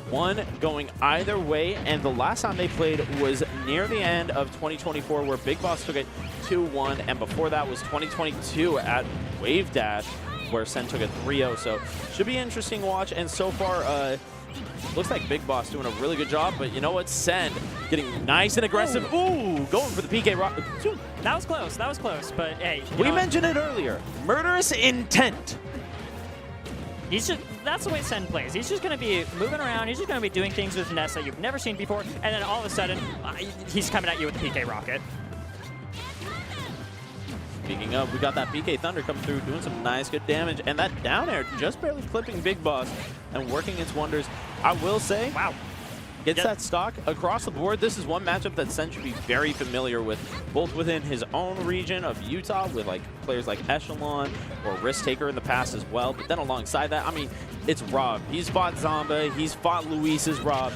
Speaker 4: One going either way, and the last time they played was near the end of 2024, where BigBoss took it 2-1, and before that was 2022 at Wave Dash, where Sen took it 3-0. So should be an interesting watch, and so far, looks like BigBoss doing a really good job, but you know what? Sen getting nice and aggressive. Ooh, going for the PK rock.
Speaker 5: That was close, but hey.
Speaker 4: We mentioned it earlier. Murderous intent.
Speaker 5: That's the way Sen plays. He's just going to be moving around. He's just going to be doing things with finesse that you've never seen before, and then all of a sudden, he's coming at you with the PK rocket.
Speaker 4: Speaking of, we got that PK Thunder come through, doing some nice, good damage, and that down air just barely clipping BigBoss and working its wonders. I will say,
Speaker 5: wow,
Speaker 4: gets that stock across the board. This is one matchup that Sen should be very familiar with, both within his own region of Utah with like players like Echelon or Risk Taker in the past as well. But then alongside that, I mean, it's Rob. He's fought Zomba. He's fought Luis's Rob.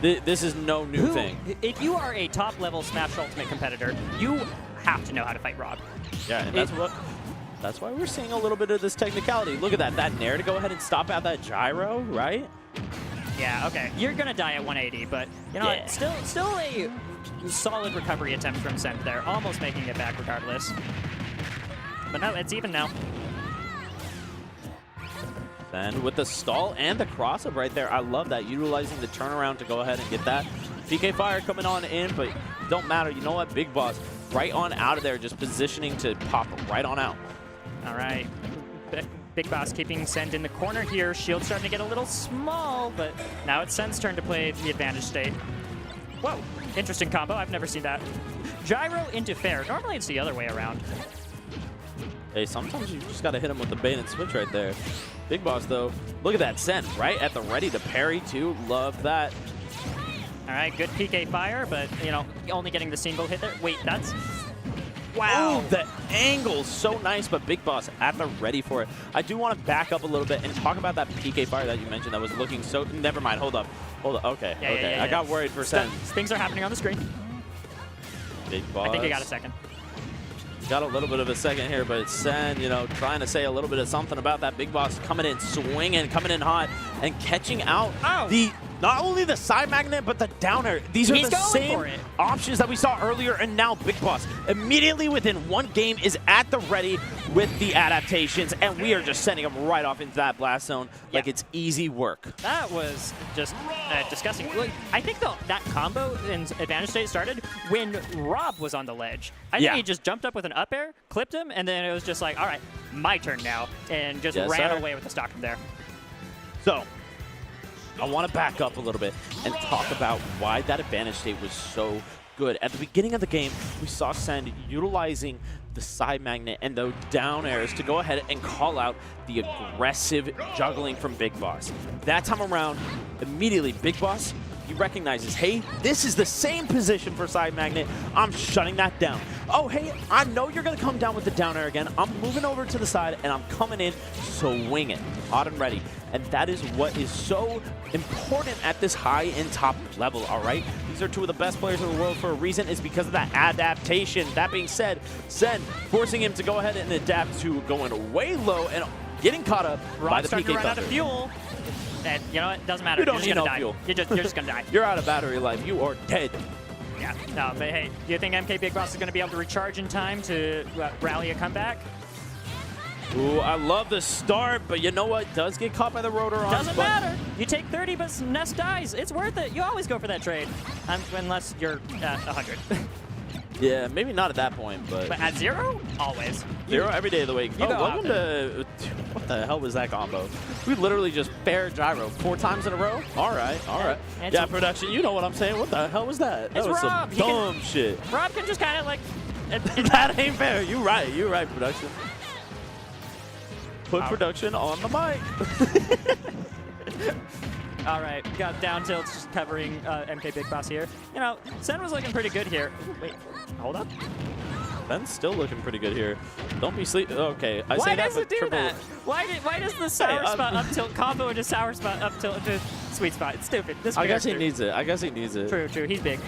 Speaker 4: This is no new thing.
Speaker 5: If you are a top-level Smash Ultimate competitor, you have to know how to fight Rob.
Speaker 4: Yeah, and that's why we're seeing a little bit of this technicality. Look at that nair to go ahead and stop out that gyro, right?
Speaker 5: Yeah, okay. You're gonna die at 180, but you know,
Speaker 4: yeah.
Speaker 5: still a solid recovery attempt from Sen there, almost making it back regardless. But no, it's even now.
Speaker 4: And with the stall and the cross-up right there, I love that, utilizing the turnaround to go ahead and get that. PK Fire coming on in, but don't matter. You know what? BigBoss right on out of there, just positioning to pop right on out.
Speaker 5: All right. BigBoss keeping Send in the corner here. Shield starting to get a little small, but now it's Sen's turn to play the advantage state. Whoa, interesting combo. I've never seen that. Gyro into fair. Normally it's the other way around.
Speaker 4: Hey, sometimes you just got to hit him with the bait and switch right there. BigBoss, though, look at that Sen right at the ready to parry, too. Love that.
Speaker 5: All right, good PK Fire, but, you know, only getting the single hit there. Wait, that's... Wow.
Speaker 4: Ooh, the angle's so nice, but BigBoss at the ready for it. I do want to back up a little bit and talk about that PK Fire that you mentioned that was looking so... Never mind, hold up. Okay, okay. I got worried for Sen.
Speaker 5: Things are happening on the screen.
Speaker 4: BigBoss.
Speaker 5: I think you got a second.
Speaker 4: Got a little bit of a second here, but it's Sen, you know, trying to say a little bit of something about that. BigBoss coming in, swinging, coming in hot, and catching out not only the side magnet, but the down air. These are the same options that we saw earlier, and now BigBoss immediately within one game is at the ready with the adaptations, and we are just sending him right off into that blast zone like it's easy work.
Speaker 5: That was just disgusting. I think that combo in advantage state started when Rob was on the ledge. I think he just jumped up with an up air, clipped him, and then it was just like, all right, my turn now, and just ran away with the stock from there.
Speaker 4: So, I want to back up a little bit and talk about why that advantage state was so good. At the beginning of the game, we saw Sen utilizing the side magnet and the down airs to go ahead and call out the aggressive juggling from BigBoss. That time around, immediately BigBoss, he recognizes, hey, this is the same position for side magnet. I'm shutting that down. Oh, hey, I know you're going to come down with the down air again. I'm moving over to the side, and I'm coming in, swing it, hot and ready. And that is what is so important at this high and top level, all right? These are two of the best players in the world for a reason. It's because of that adaptation. That being said, Sen forcing him to go ahead and adapt to going way low and getting caught up by the PK Thunder.
Speaker 5: Run out of fuel. And you know what? It doesn't matter.
Speaker 4: You don't need no fuel.
Speaker 5: You're just gonna die.
Speaker 4: You're out of battery life. You are dead.
Speaker 5: Yeah. No, but hey, do you think MKBigBoss is gonna be able to recharge in time to rally a comeback?
Speaker 4: Ooh, I love the start, but you know what? Does get caught by the rotor arms.
Speaker 5: Doesn't matter. You take 30, but Nest dies. It's worth it. You always go for that trade, unless you're at 100.
Speaker 4: Yeah, maybe not at that point, but
Speaker 5: at 0, always.
Speaker 4: 0 every day of the week.
Speaker 5: You
Speaker 4: Oh,
Speaker 5: go
Speaker 4: welcome to what the hell was that combo? We literally just fair gyro 4 times in a row. All right, all right. Yeah, production. You know what I'm saying? What the hell was that? That was
Speaker 5: Rob.
Speaker 4: some dumb shit.
Speaker 5: Rob can just kind of like.
Speaker 4: That ain't fair. You right. You right, production. Put production on the mic.
Speaker 5: All right, we got down tilts just covering MKBigBoss here. You know, Sen was looking pretty good here. Wait, hold up.
Speaker 4: Ben's still looking pretty good here. Don't be sleep. Okay, I
Speaker 5: why
Speaker 4: say that,
Speaker 5: does
Speaker 4: but
Speaker 5: it do
Speaker 4: triple.
Speaker 5: that? Why does the sour spot up tilt combo into sour spot up tilt into sweet spot? It's stupid. This
Speaker 4: I guess he
Speaker 5: character.
Speaker 4: needs it. I guess he needs it.
Speaker 5: True, true. He's big.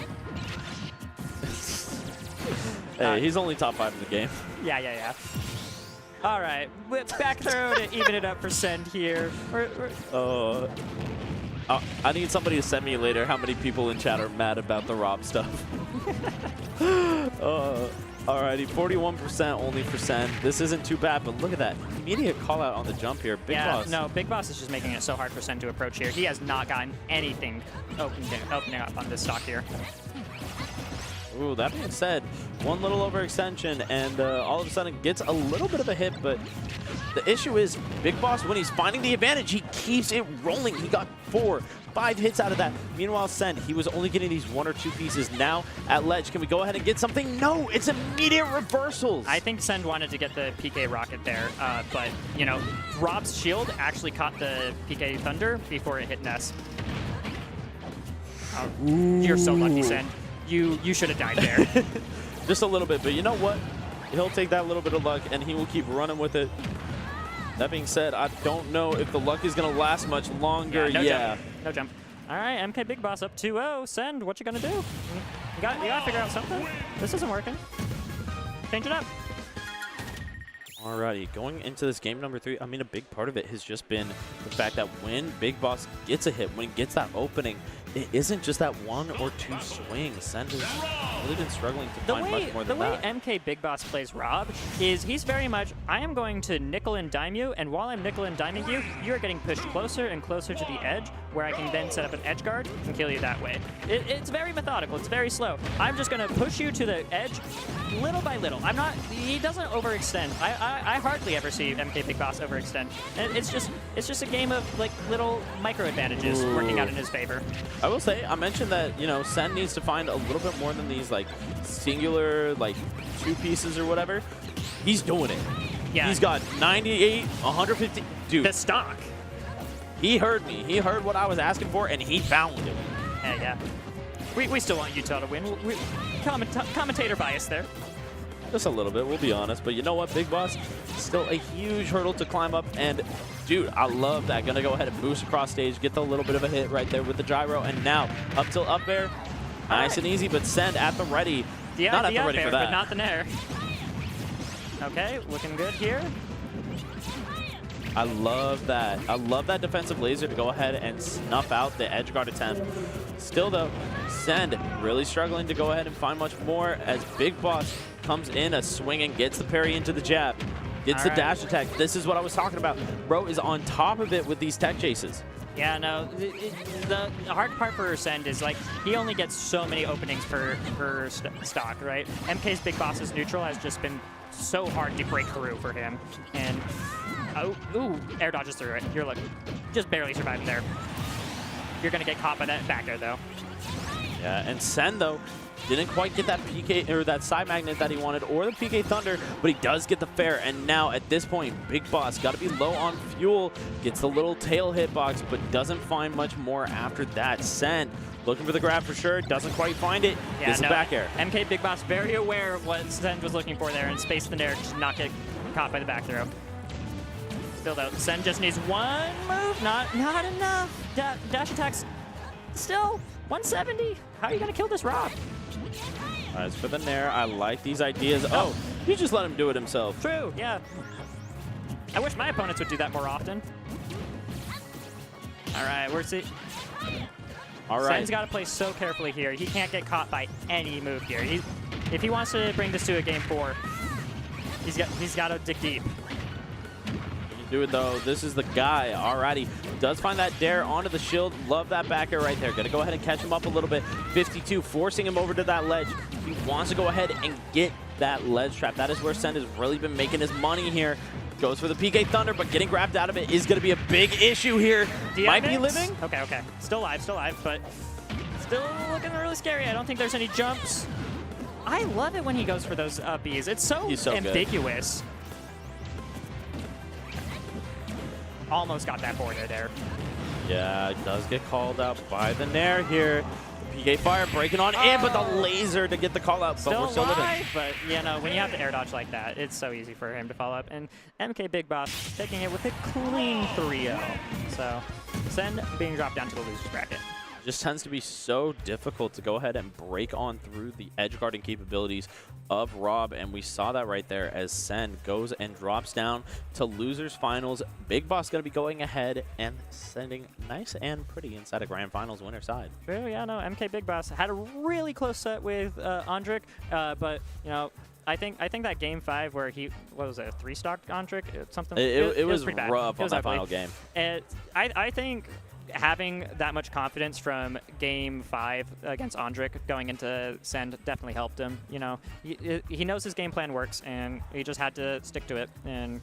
Speaker 4: Hey, he's only top 5 in the game.
Speaker 5: Yeah, yeah, yeah. All right, back throw to even it up for Send here.
Speaker 4: I need somebody to send me later how many people in chat are mad about the Rob stuff. Alrighty, 41% only for Sen. This isn't too bad, but look at that. Immediate call out on the jump here. BigBoss.
Speaker 5: No, BigBoss is just making it so hard for Sen to approach here. He has not gotten anything opening up on this stock here.
Speaker 4: Ooh, that being said, one little overextension, and all of a sudden gets a little bit of a hit, but the issue is BigBoss, when he's finding the advantage, he keeps it rolling. He got 4, 5 hits out of that. Meanwhile, Sen, he was only getting these 1 or 2 pieces. Now at ledge, can we go ahead and get something? No, it's immediate reversals.
Speaker 5: I think Send wanted to get the PK rocket there, but, you know, Rob's shield actually caught the PK Thunder before it hit Ness. You're so lucky, Send. You should have died there.
Speaker 4: Just a little bit, but you know what? He'll take that little bit of luck, and he will keep running with it. That being said, I don't know if the luck is going to last much longer.
Speaker 5: No jump. No jump. All right, MKBigBoss up 2-0. Send, what you going to do? You got to figure out something. This isn't working. Change it up.
Speaker 4: Alrighty, going into this game number 3, I mean, a big part of it has just been the fact that when BigBoss gets a hit, when he gets that opening, it isn't just that 1 or 2 swings. Send has really been struggling to find much more than that.
Speaker 5: The way MKBigBoss plays Rob is he's very much, I am going to nickel and dime you, and while I'm nickel and diming you, you're getting pushed closer and closer to the edge, where I can then set up an edge guard and kill you that way. It's very methodical. It's very slow. I'm just going to push you to the edge little by little. He doesn't overextend. I hardly ever see MKBigBoss overextend. And it's just a game of like little micro advantages working out in his favor.
Speaker 4: I will say, I mentioned that, you know, Sen needs to find a little bit more than these like singular like 2 pieces or whatever. He's doing it.
Speaker 5: Yeah.
Speaker 4: He's got 98, 150. Dude,
Speaker 5: The stock.
Speaker 4: he heard me. He heard what I was asking for, and he found it.
Speaker 5: Yeah. We still want Utah to win. Commentator bias there.
Speaker 4: Just a little bit, we'll be honest. But you know what, BigBoss? Still a huge hurdle to climb up. And, dude, I love that. Gonna go ahead and boost across stage, get the little bit of a hit right there with the gyro. And now, up till up air. Nice and easy, but Send at the ready. Not at the ready for that.
Speaker 5: But not the nair. Okay, looking good here.
Speaker 4: I love that. I love that defensive laser to go ahead and snuff out the edge guard attempt. Still, though, Send really struggling to go ahead and find much more as BigBoss comes in a swing and gets the parry into the jab. Gets the dash attack. This is what I was talking about. Bro is on top of it with these tech chases.
Speaker 5: Yeah, no, the hard part for Send is like he only gets so many openings per stock, right? MK's BigBoss's neutral has just been so hard to break through for him. And, air dodges through it. You're like, just barely surviving there. You're going to get caught by that back air, though.
Speaker 4: Yeah, and Sen, though, didn't quite get that PK or that side magnet that he wanted or the PK Thunder, but he does get the fair. And now at this point, BigBoss got to be low on fuel, gets the little tail hitbox, but doesn't find much more after that. Sen looking for the grab for sure, doesn't quite find it.
Speaker 5: Yeah,
Speaker 4: Gets the back air.
Speaker 5: MKBigBoss very aware of what Sen was looking for there and spaced the nair to not get caught by the back throw. Still though, Sen just needs 1 move, not enough. Dash attacks still 170. How are you gonna kill this Rob?
Speaker 4: As for the nair, I like these ideas. Oh, you just let him do it himself.
Speaker 5: True, yeah. I wish my opponents would do that more often. All right, we're see.
Speaker 4: All right.
Speaker 5: Sen's got to play so carefully here. He can't get caught by any move here. If he wants to bring this to a game 4, he's got to dig deep.
Speaker 4: do it, though. This is the guy. Alrighty. Does find that dare onto the shield. Love that back air right there. Going to go ahead and catch him up a little bit. 52, forcing him over to that ledge. He wants to go ahead and get that ledge trap. That is where Send has really been making his money here. Goes for the PK Thunder, but getting grabbed out of it is going to be a big issue here. Might be living.
Speaker 5: Okay, okay. Still alive, but still looking really scary. I don't think there's any jumps. I love it when he goes for those Bs. It's so ambiguous. Good. Almost got that forward there.
Speaker 4: Yeah, it does get called out by the Nair here. PK Fire breaking on in, but the laser to get the call out. But we're still living.
Speaker 5: But you know, when you have to air dodge like that, it's so easy for him to follow up. And MKBigBoss taking it with a clean 3-0. So Send being dropped down to the losers bracket.
Speaker 4: Just tends to be so difficult to go ahead and break on through the edge guarding capabilities of Rob, and we saw that right there as Send goes and drops down to losers finals. Big Boss going to be going ahead and sending nice and pretty inside a grand finals winner side.
Speaker 5: True, yeah, no, MKBigBoss had a really close set with Andrik, but you know, I think that game 5 where he, what was it, 3-stock Andrik, something.
Speaker 4: It was
Speaker 5: pretty bad.
Speaker 4: rough on that
Speaker 5: ugly.
Speaker 4: final game.
Speaker 5: And I think having that much confidence from game 5 against Andrik going into Send definitely helped him. You know, he knows his game plan works, and he just had to stick to it, and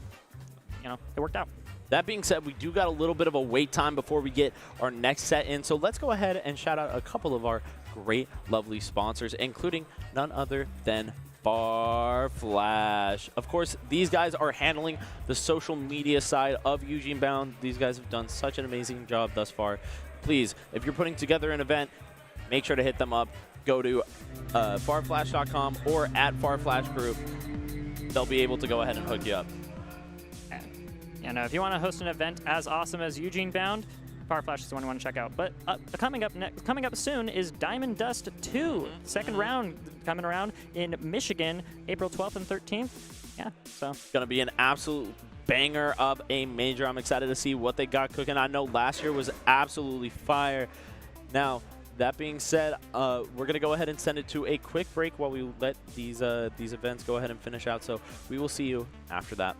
Speaker 5: you know, it worked out.
Speaker 4: That being said, we do got a little bit of a wait time before we get our next set in, so let's go ahead and shout out a couple of our great, lovely sponsors, including none other than Farflash. Of course, these guys are handling the social media side of EugeneBound. These guys have done such an amazing job thus far. Please, if you're putting together an event, make sure to hit them up. Go to farflash.com or at Farflash Group. They'll be able to go ahead and hook you up.
Speaker 5: And if you want to host an event as awesome as EugeneBound, Farflash is the one you want to check out. But coming up soon is Diamond Dust 2, second round coming around in Michigan, April 12th and 13th. Yeah, so
Speaker 4: it's gonna be an absolute banger of a major. I'm excited to see what they got cooking. I know last year was absolutely fire. Now, that being said, we're gonna go ahead and send it to a quick break while we let these events go ahead and finish out. So we will see you after that.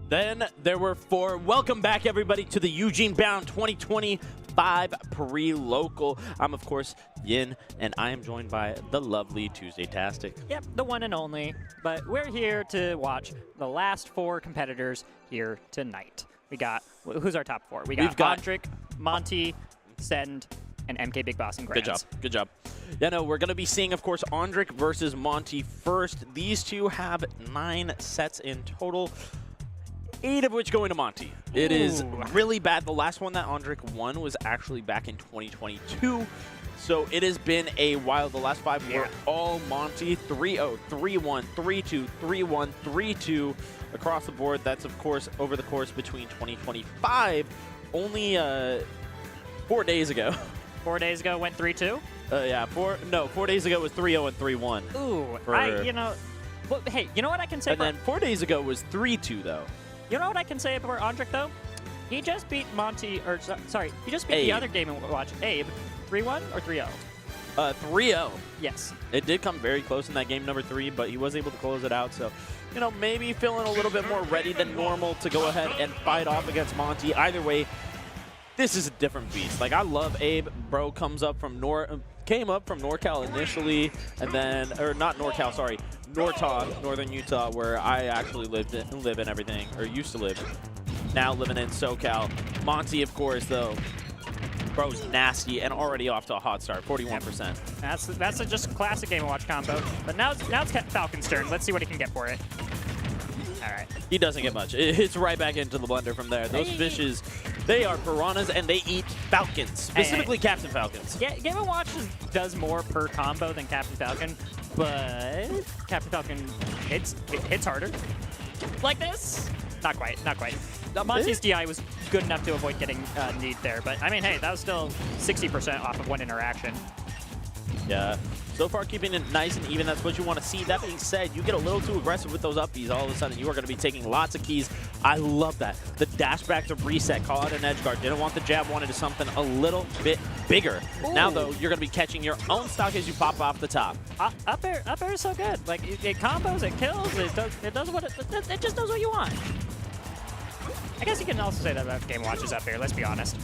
Speaker 4: Then there were 4. Welcome back, everybody, to the EugeneBound 2025 Prelocal. I'm, of course, Yin, and I am joined by the lovely Tuesday-tastic.
Speaker 5: Yep, the one and only. But we're here to watch the last 4 competitors here tonight. We got, who's our top 4? We've got Andrik, Monte, Send, and MKBigBoss and Grants.
Speaker 4: Good job. Good job. Yeah, no, we're going to be seeing, of course, Andrik versus Monte first. These two have 9 sets in total, 8 of which going to Monte. It is really bad. The last one that Andrik won was actually back in 2022. So it has been a while. The last 5 were all Monte. 3-0, 3-1, 3-2, 3-1, 3-2 across the board. That's, of course, over the course between 2025. Only 4 days ago.
Speaker 5: 4 days ago went 3-2?
Speaker 4: Yeah, 4 days ago was 3-0 and 3-1.
Speaker 5: Ooh, well, hey, you know what I can say?
Speaker 4: And then 4 days ago was 3-2, though.
Speaker 5: You know what I can say about Andrik, though? He just beat Monte, or sorry, he just beat the other Game & Watch, Abe, 3-1 or 3-0?
Speaker 4: 3-0.
Speaker 5: Yes.
Speaker 4: It did come very close in that game number 3, but he was able to close it out. So, you know, maybe feeling a little bit more ready than normal to go ahead and fight off against Monte. Either way, this is a different beast. Like, I love Abe. Bro came up from NorCal initially, and then, or not NorCal, sorry, Northern Utah, where I actually live and everything, or used to live. Now living in SoCal. Monte, of course, though, bro's nasty and already off to a hot start, 41%.
Speaker 5: That's just a classic Game & Watch combo. But now it's Falcon's turn. Let's see what he can get for it. All right.
Speaker 4: He doesn't get much. It's right back into the blender from there. Those fishes, they are piranhas, and they eat falcons, specifically Captain Falcons.
Speaker 5: Yeah, Game & Watch does more per combo than Captain Falcon, but Captain Falcon hits harder. Like this? Not quite, not quite. Monte's DI was good enough to avoid getting need there, but I mean, hey, that was still 60% off of one interaction.
Speaker 4: Yeah. So far, keeping it nice and even. That's what you want to see. That being said, you get a little too aggressive with those upbeats. All of a sudden, you are going to be taking lots of keys. I love that. The dash back to reset, call out an edge guard. Didn't want the jab, wanted something a little bit bigger. Ooh. Now, though, you're going to be catching your own stock as you pop off the top.
Speaker 5: Up air is so good. Like, it combos, it kills, it does what it just does what you want. I guess you can also say that about Game & Watch's up air, let's be honest.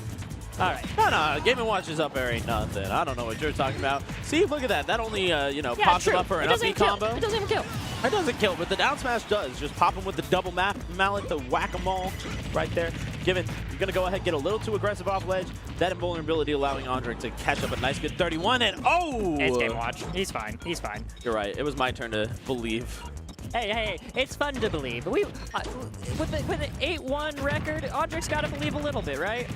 Speaker 5: All right.
Speaker 4: No, Game & Watch's up air ain't nothing. I don't know what you're talking about. See, look at that. That only, pops him up for an up combo.
Speaker 5: It doesn't even kill.
Speaker 4: It doesn't kill, but the down smash does. Just pop him with the double mallet, the whack-a-mole right there. You're going to go ahead and get a little too aggressive off ledge. That invulnerability allowing Andrik to catch up a nice good 31, and oh!
Speaker 5: It's Game & Watch. He's fine. He's fine.
Speaker 4: You're right. It was my turn to believe.
Speaker 5: Hey, it's fun to believe. With the 8-1 record, Andrik's got to believe a little bit, right?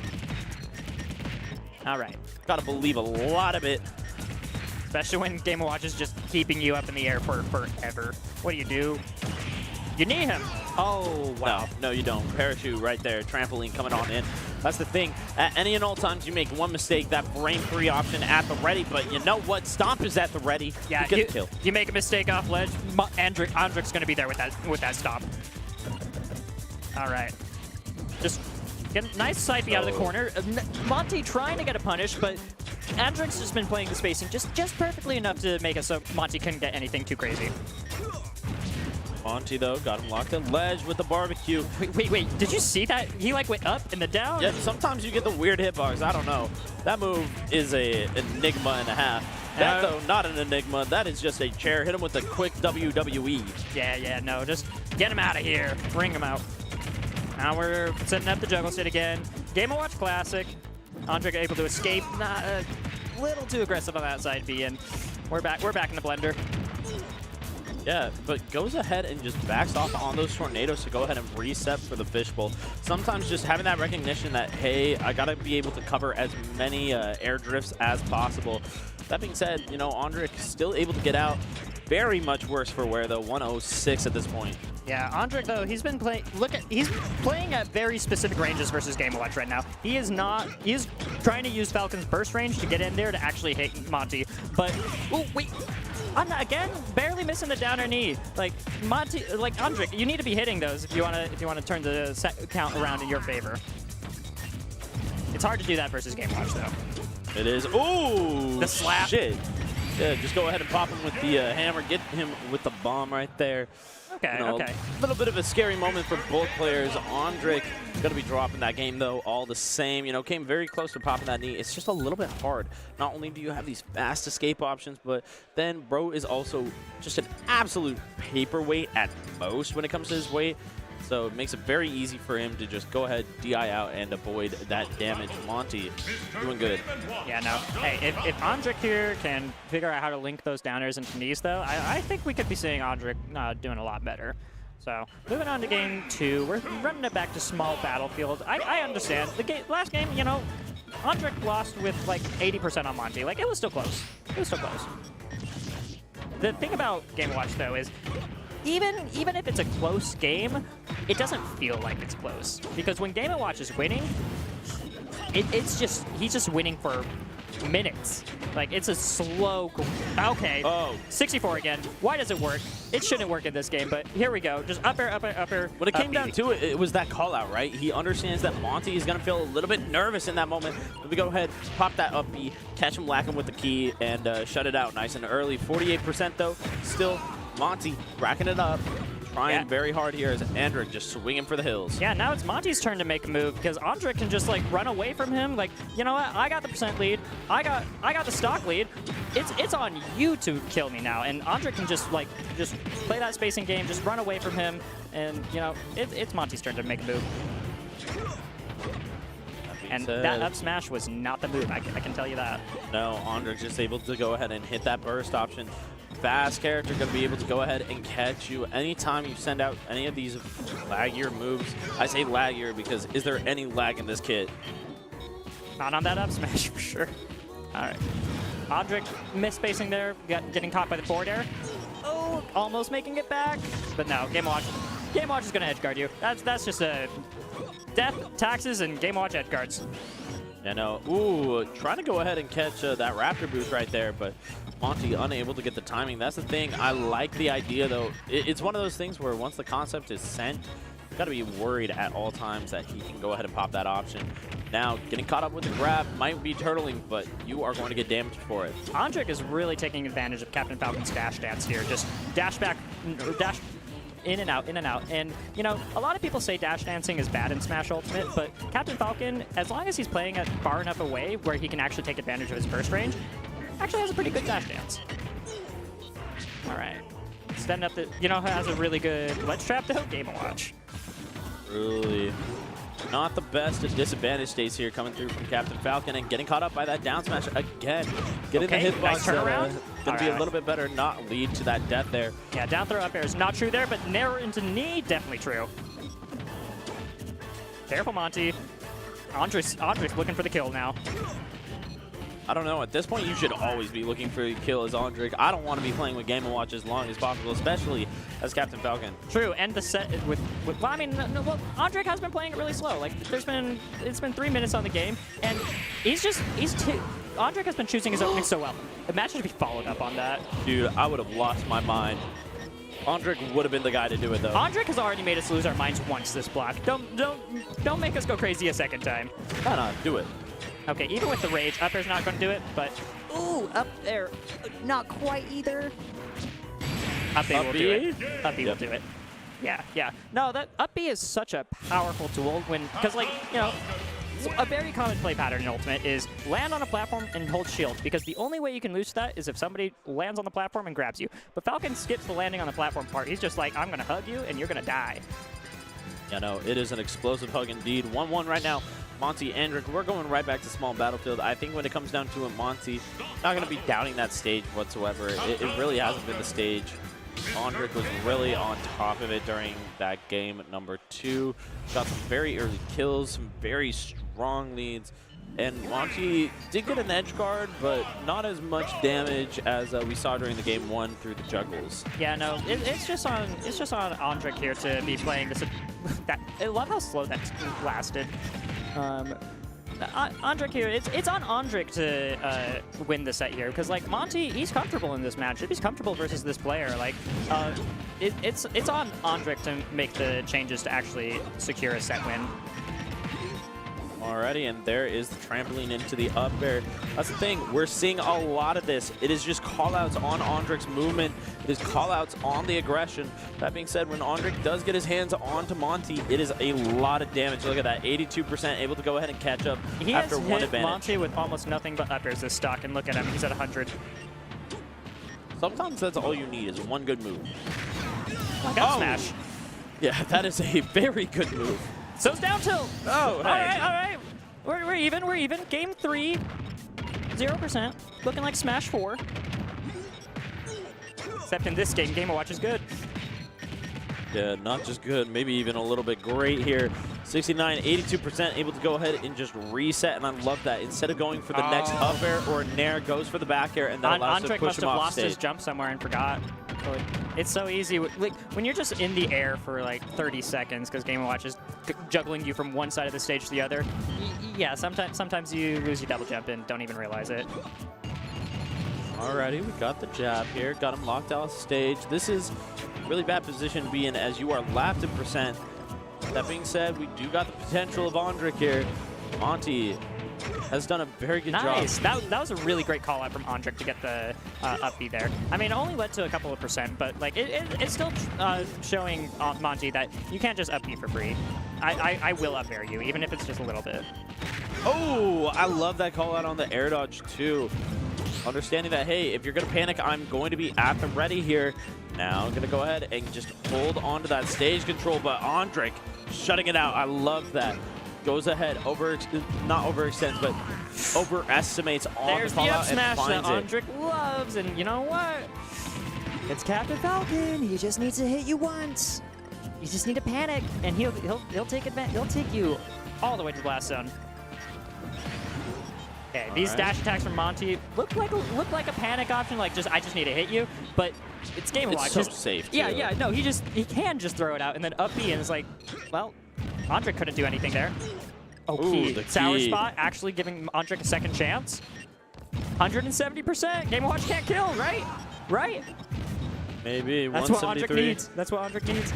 Speaker 5: All right.
Speaker 4: Got to believe a lot of it.
Speaker 5: Especially when Game & Watch is just keeping you up in the air for forever. What do? You knee him. Oh, wow.
Speaker 4: No, you don't. Parachute right there. Trampoline coming on in. That's the thing. At any and all times, you make one mistake, that frame 3 option at the ready, but you know what? Stomp is at the ready.
Speaker 5: Yeah, you make a mistake off ledge, Andrik's going to be there with that stomp. All right. Just get a nice side B out of the corner. Monte trying to get a punish, but Andrik's just been playing the spacing just perfectly enough to make it so Monte couldn't get anything too crazy.
Speaker 4: Monte, though, got him locked in ledge with the barbecue.
Speaker 5: Wait. Did you see that? He, went up and the down?
Speaker 4: Yeah, sometimes you get the weird hitbars. I don't know. That move is an enigma and a half. That, though, not an enigma. That is just a chair. Hit him with a quick WWE.
Speaker 5: Yeah, no. Just get him out of here. Bring him out. Now we're setting up the juggle sit again. Game & Watch Classic. Andrik able to escape. Not a little too aggressive on that side B, and we're back in the blender.
Speaker 4: Yeah, but goes ahead and just backs off on those tornadoes to go ahead and reset for the fishbowl. Sometimes just having that recognition that, hey, I got to be able to cover as many air drifts as possible. That being said, Andrik still able to get out. Very much worse for wear, though. 106 at this point.
Speaker 5: Yeah, Andrik, though, he's been playing. He's playing at very specific ranges versus Game & Watch right now. He is trying to use Falcon's burst range to get in there to actually hit Monte. But wait. Again, barely missing the downer knee. Like Andrik, you need to be hitting those if you want to turn the set count around in your favor. It's hard to do that versus Game & Watch, though.
Speaker 4: It is. Ooh,
Speaker 5: the slap.
Speaker 4: Shit. Yeah, just go ahead and pop him with the hammer, get him with the bomb right there.
Speaker 5: Okay,
Speaker 4: A little bit of a scary moment for both players. Andrik going to be dropping that game, though, all the same. Came very close to popping that knee. It's just a little bit hard. Not only do you have these fast escape options, but then bro is also just an absolute paperweight at most when it comes to his weight. So it makes it very easy for him to just go ahead, DI out, and avoid that damage. Monte doing good.
Speaker 5: Yeah, no. Hey, if Andrik here can figure out how to link those downers into knees, though, I think we could be seeing Andrik doing a lot better. So moving on to game 2, we're running it back to small battlefield. I understand. The last game, Andrik lost with like 80% on Monte. Like, it was still close. It was still close. The thing about Game Watch, though, is even if it's a close game, it doesn't feel like it's close. Because when Game & Watch is winning, he's just winning for minutes. Like, it's a slow... Okay.
Speaker 4: Oh.
Speaker 5: 64 again. Why does it work? It shouldn't work in this game, but here we go. Just up air, up air, up air.
Speaker 4: When it came down to it, it was that call out, right? He understands that Monte is going to feel a little bit nervous in that moment. Let me go ahead, pop that up B, catch him lacking with the key, and shut it out nice and early. 48% though, still Monte racking it up. Trying very hard here as Andrik just swinging for the hills.
Speaker 5: Yeah, now it's Monte's turn to make a move because Andrik can just like run away from him. Like, you know what? I got the percent lead. I got the stock lead. It's on you to kill me now. And Andrik can just play that spacing game, just run away from him, and it's Monte's turn to make a move. And that up smash was not the move. I can tell you that.
Speaker 4: No, Andrik just able to go ahead and hit that burst option. Fast character going to be able to go ahead and catch you anytime you send out any of these laggier moves. I say laggier because is there any lag in this kit?
Speaker 5: Not on that up smash for sure. All right. Andrik misspacing there, getting caught by the forward air. Oh, almost making it back. But no, Game Watch. Game Watch is going to edge guard you. That's just a death, taxes, and Game Watch edge guards.
Speaker 4: Ooh, trying to go ahead and catch that Raptor boost right there, but Monte unable to get the timing. That's the thing. I like the idea, though. It's one of those things where once the concept is sent, you've got to be worried at all times that he can go ahead and pop that option. Now, getting caught up with the grab might be turtling, but you are going to get damaged for it.
Speaker 5: Andrik is really taking advantage of Captain Falcon's dash dance here. Just dash back, dash in and out, in and out. And, a lot of people say dash dancing is bad in Smash Ultimate, but Captain Falcon, as long as he's playing it far enough away where he can actually take advantage of his burst range, actually has a pretty good dash dance. All right. Setting up the, who has a really good ledge trap though? Game & Watch.
Speaker 4: Really not the best at disadvantage states here coming through from Captain Falcon and getting caught up by that down smash again. Getting the hitbox
Speaker 5: nice turnaround.
Speaker 4: Going to be a little bit better, not lead to that death there.
Speaker 5: Yeah, down throw up air is not true there, but narrow into knee, definitely true. Careful, Monte. Andrik's looking for the kill now.
Speaker 4: I don't know. At this point, you should always be looking for a kill as Andrik. I don't want to be playing with Game & Watch as long as possible, especially as Captain Falcon.
Speaker 5: True, and the set well, I mean, Andrik has been playing it really slow. Like, it's been 3 minutes on the game, and Andrik has been choosing his opening so well. The match should be followed up on that. Dude,
Speaker 4: I would have lost my mind. Andrik would have been the guy to do it, though.
Speaker 5: Andrik has already made us lose our minds once this block. Don't make us go crazy a second time.
Speaker 4: No, do it.
Speaker 5: Okay, even with the rage, up air's not going to do it, but...
Speaker 6: Ooh, up there. Not quite either.
Speaker 5: Up B will do it. Up B will do it. Yeah. No, that up B is such a powerful tool because, like, a very common play pattern in Ultimate is land on a platform and hold shield, because the only way you can lose that is if somebody lands on the platform and grabs you. But Falcon skips the landing on the platform part. He's just like, I'm going to hug you, and you're going to die.
Speaker 4: Yeah, no, it is an explosive hug indeed. 1-1 right now. Monte, Andrik, we're going right back to small battlefield. I think when it comes down to it, Monte not going to be doubting that stage whatsoever. It really hasn't been the stage. Andrik was really on top of it during that game number 2. Got some very early kills, some very strong leads. And Monte did get an edge guard, but not as much damage as we saw during the game 1 through the juggles.
Speaker 5: Yeah, no, it's just on Andrik here to be playing this. I love how slow that lasted. Andrik here, it's on Andrik to win the set here, because like Monte, he's comfortable in this matchup. He's comfortable versus this player. Like, it's on Andrik to make the changes to actually secure a set win.
Speaker 4: Alrighty, and there is the trampoline into the up air. That's the thing, we're seeing a lot of this. It is just call-outs on Andrik's movement. It is call-outs on the aggression. That being said, when Andrik does get his hands onto Monte, it is a lot of damage. Look at that, 82% able to go ahead and catch up after one advantage.
Speaker 5: Monte with almost nothing but up airs this stock, and look at him, he's at 100.
Speaker 4: Sometimes that's all you need is one good move.
Speaker 5: Smash.
Speaker 4: Yeah, that is a very good move.
Speaker 5: So it's down tilt.
Speaker 4: Oh, hey.
Speaker 5: All right. We're even. Game 3, 0%. Looking like Smash 4. Except in this game, Game & Watch is good.
Speaker 4: Yeah, not just good, maybe even a little bit great here. 69, 82% able to go ahead and just reset, and I love that. Instead of going for the next up air or a nair, goes for the back air, and that allows
Speaker 5: Andrik
Speaker 4: to push
Speaker 5: must
Speaker 4: him
Speaker 5: have
Speaker 4: off
Speaker 5: lost
Speaker 4: stage.
Speaker 5: his jump somewhere and forgot. Like, it's so easy. Like, when you're just in the air for like 30 seconds because Game & Watch is juggling you from one side of the stage to the other, yeah, sometimes you lose your double jump and don't even realize it.
Speaker 4: Alrighty, we got the jab here. Got him locked out stage. This is a really bad position to be in as you are lapped in percent. That being said, we do got the potential of Andrik here. Monte has done a very good job.
Speaker 5: Nice. That was a really great call out from Andrik to get the up B there. I mean, it only led to a couple of percent, but like it's still showing Monte that you can't just up B for free. I will up air you, even if it's just a little bit.
Speaker 4: Oh, I love that call out on the air dodge too. Understanding that, hey, if you're going to panic, I'm going to be at the ready here. Now I'm going to go ahead and just hold on to that stage control, but Andrik shutting it out. I love that. Goes ahead, not overextends, but overestimates on
Speaker 5: There's
Speaker 4: the call
Speaker 5: the up
Speaker 4: out and
Speaker 5: smash that
Speaker 4: finds it.
Speaker 5: Andrik loves, and you know what? It's Captain Falcon. He just needs to hit you once. You just need to panic, and he'll take advantage. He'll take you all the way to the blast zone. Okay, these dash attacks from Monte look like a panic option. Like I just need to hit you, but it's Game & Watch.
Speaker 4: It's so safe, too.
Speaker 5: Yeah. No, he can just throw it out and then up B, and it's like, well, Andrik couldn't do anything there.
Speaker 4: Ooh, the
Speaker 5: Sour
Speaker 4: key.
Speaker 5: spot actually giving Andrik a second chance. 170%. Game & Watch can't kill, right? Right.
Speaker 4: Maybe
Speaker 5: That's what
Speaker 4: 173.
Speaker 5: Andrik needs. That's what Andrik needs.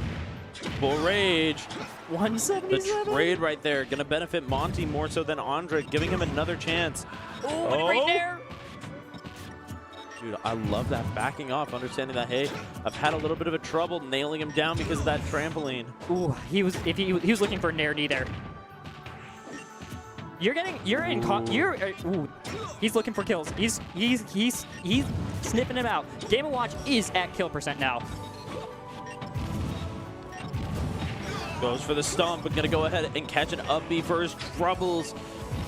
Speaker 4: Full rage.
Speaker 5: 177.
Speaker 4: The trade right there going to benefit Monte more so than Andrik, giving him another chance.
Speaker 5: Oh, great there.
Speaker 4: Dude, I love that backing off, understanding that, hey, I've had a little bit of a trouble nailing him down because of that trampoline.
Speaker 5: Ooh, he was looking for a nair D there. Ooh, he's looking for kills. He's sniffing him out. Game & Watch is at kill percent now.
Speaker 4: Goes for the stomp, but going to go ahead and catch an up B for his troubles.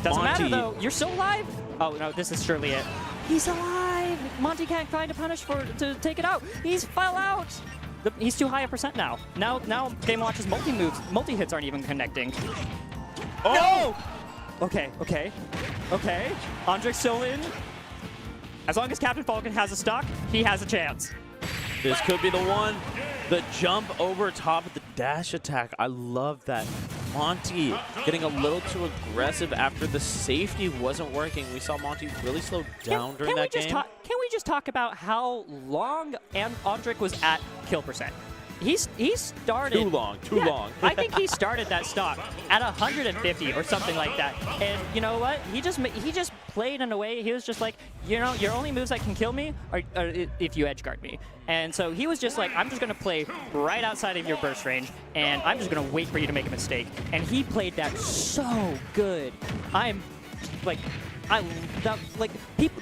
Speaker 5: Doesn't
Speaker 4: Monte.
Speaker 5: matter though. You're still alive. Oh no, this is surely it. He's alive. Monte can't find a punish to take it out. He's fell out. He's too high a percent now. Now Game & Watch's multi hits aren't even connecting.
Speaker 4: Oh!
Speaker 5: No! Okay. Andrik's still in. As long as Captain Falcon has a stock, he has a chance.
Speaker 4: This could be the one. The jump over top of the dash attack. I love that. Monte getting a little too aggressive after the safety wasn't working. We saw Monte really slow down during that game.
Speaker 5: Can we just talk about how long Andrik was at kill percent? He started
Speaker 4: Too long.
Speaker 5: I think he started that stock at 150 or something like that. And you know what? He just played in a way. He was just like, you know, your only moves that can kill me are if you edge guard me. And so he was just like, I'm just gonna play right outside of your burst range, and I'm just gonna wait for you to make a mistake. And he played that so good.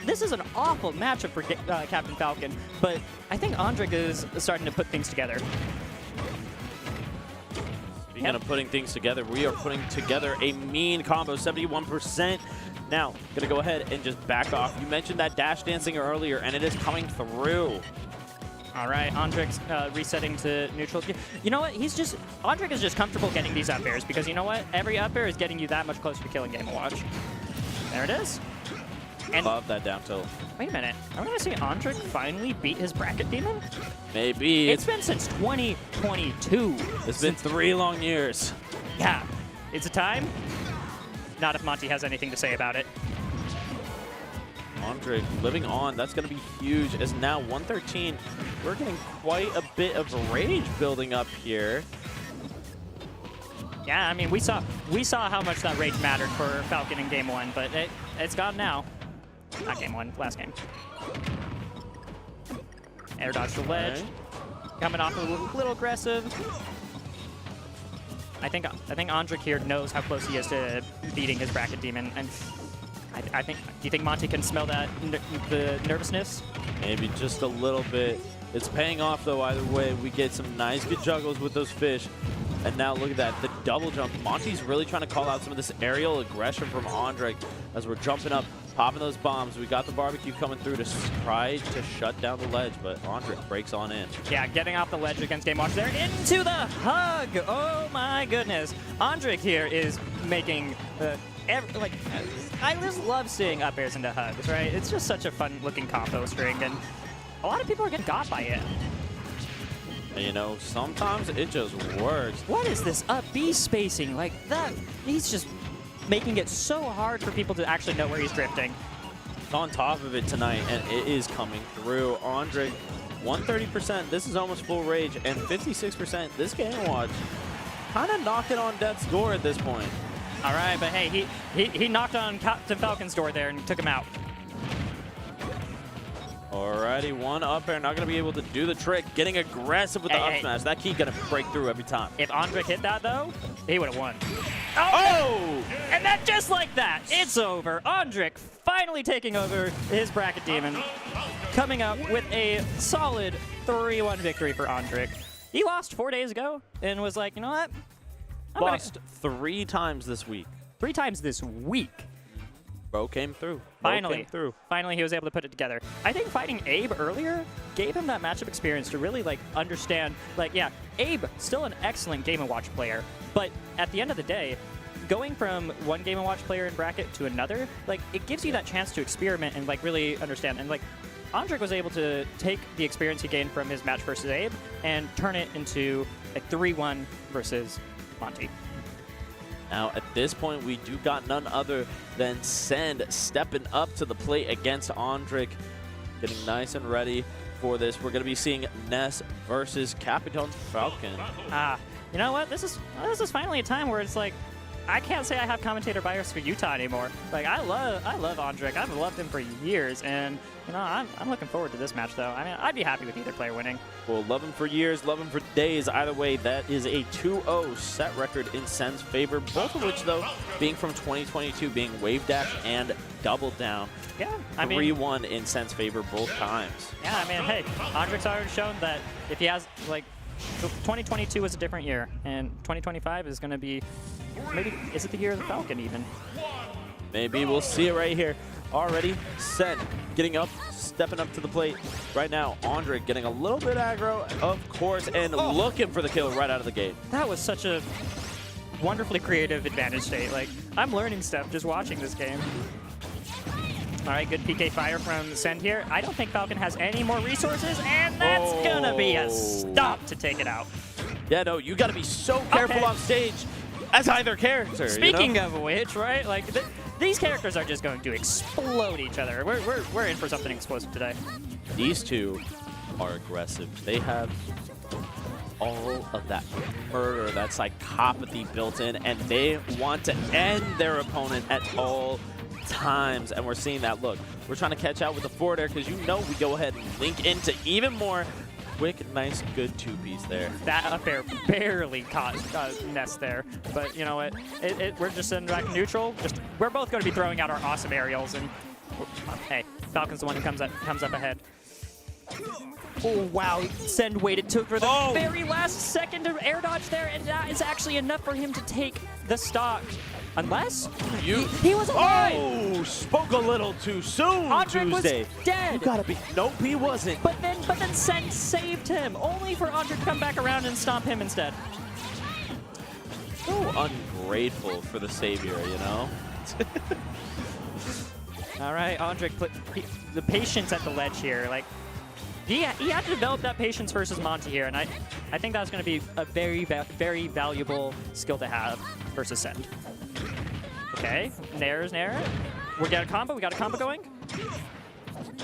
Speaker 5: This is an awful matchup for Captain Falcon, but I think Andrik is starting to put things together.
Speaker 4: Speaking of putting things together, we are putting together a mean combo, 71%. Now, gonna go ahead and just back off. You mentioned that dash dancing earlier, and it is coming through.
Speaker 5: All right, Andrik's resetting to neutral. You know what? Andrik is just comfortable getting these up airs because you know what? Every up air is getting you that much closer to killing Game & Watch. There it is. And
Speaker 4: Love that down tilt.
Speaker 5: wait a minute. I'm going to see Andrik finally beat his bracket demon?
Speaker 4: Maybe.
Speaker 5: It's been since 2022.
Speaker 4: It's been 3 long years.
Speaker 5: Yeah. Is it time? Not if Monte has anything to say about it.
Speaker 4: Andrik living on. That's going to be huge. As now 113. We're getting quite a bit of rage building up here.
Speaker 5: Yeah, I mean, we saw how much that rage mattered for Falcon in game 1, but it's gone now. Not game 1, last game. Air dodge the ledge. Coming off a little aggressive. I think Andrik here knows how close he is to beating his bracket demon, and I think. Do you think Monte can smell that the nervousness?
Speaker 4: Maybe just a little bit. It's paying off though. Either way, we get some nice good juggles with those fish. And now look at that, the double jump. Monte's really trying to call out some of this aerial aggression from Andrik as we're jumping up, popping those bombs. We got the barbecue coming through to try to shut down the ledge, but Andrik breaks on in.
Speaker 5: Yeah, getting off the ledge against Game Watch there into the hug. Oh my goodness. Andrik here is making I just love seeing up airs into hugs, right? It's just such a fun looking combo string, and a lot of people are getting got by it.
Speaker 4: And, you know, sometimes it just works.
Speaker 5: What is this up B spacing? Like that, he's just making it so hard for people to actually know where he's drifting.
Speaker 4: It's on top of it tonight, and it is coming through. Andrik, 130%, this is almost full rage, and 56%, this Game Watch kind of knocking on death's door at this point.
Speaker 5: All right, but hey, he knocked on Captain Falcon's door there and took him out.
Speaker 4: Alrighty, one up air, not going to be able to do the trick. Getting aggressive with the up smash. That key going to break through every time.
Speaker 5: If Andrik hit that, though, he would have won.
Speaker 4: Oh!
Speaker 5: And then just like that, it's over. Andrik finally taking over his bracket demon, coming up with a solid 3-1 victory for Andrik. He lost 4 days ago and was like, you know what?
Speaker 4: Lost 3 times this week.
Speaker 5: 3 times this week.
Speaker 4: Bro came through.
Speaker 5: Finally, he was able to put it together. I think fighting Abe earlier gave him that matchup experience to really understand. Yeah, Abe still an excellent Game & Watch player, but at the end of the day, going from one Game & Watch player in bracket to another, it gives you that chance to experiment and really understand. And Andrik was able to take the experience he gained from his match versus Abe and turn it into a 3-1 versus Monte.
Speaker 4: Now, at this point, we do got none other than Send stepping up to the plate against Andrik, getting nice and ready for this. We're going to be seeing Ness versus Capitan Falcon.
Speaker 5: You know what? This is finally a time where it's I can't say I have commentator bias for Utah anymore. I love Andrik. I've loved him for years, and I'm looking forward to this match though. I mean, I'd be happy with either player winning.
Speaker 4: Well, love him for years, love him for days. Either way, that is a 2-0 set record in Send's favor. Both of which though being from 2022, being Wave Dash and Double Down.
Speaker 5: Yeah, I mean
Speaker 4: 3-1 in Send's favor both times.
Speaker 5: Yeah, I mean, hey, Andrik's already shown that if he has 2022 was a different year, and 2025 is going to be, maybe, is it the year of the Falcon even?
Speaker 4: Maybe, we'll see it right here. Already, Send getting up, stepping up to the plate. Right now, Andrik getting a little bit aggro, of course, and looking for the kill right out of the gate.
Speaker 5: That was such a wonderfully creative advantage state. I'm learning stuff just watching this game. All right, good PK fire from Send here. I don't think Falcon has any more resources, and that's gonna be a stop to take it out.
Speaker 4: Yeah, no, you gotta be so careful on stage as either character.
Speaker 5: Speaking of which, right, these characters are just going to explode each other. We're in for something explosive today.
Speaker 4: These two are aggressive. They have all of that murder, that psychopathy built in, and they want to end their opponent at all times, and we're seeing that. Look, we're trying to catch out with the forward air because we go ahead and link into even more. Quick, nice, good two-piece there.
Speaker 5: That up air barely caught Ness there, but you know what? We're just sitting back neutral. We're both going to be throwing out our awesome aerials, and hey, Falcon's the one who comes up ahead. Oh wow! Send waited for the very last second to air dodge there, and that is actually enough for him to take the stock. Unless he was alive.
Speaker 4: Oh, spoke a little too soon.
Speaker 5: Andrik
Speaker 4: Tuesday
Speaker 5: was dead.
Speaker 4: You gotta be. Nope, he wasn't.
Speaker 5: But then Send saved him, only for Andrik to come back around and stomp him instead.
Speaker 4: So ungrateful for the savior, you know.
Speaker 5: All right, Andrik put the patience at the ledge here. He had to develop that patience versus Monte here, and I think that's going to be a very, very valuable skill to have versus Send. Okay, Nair's Nair. We got a combo going.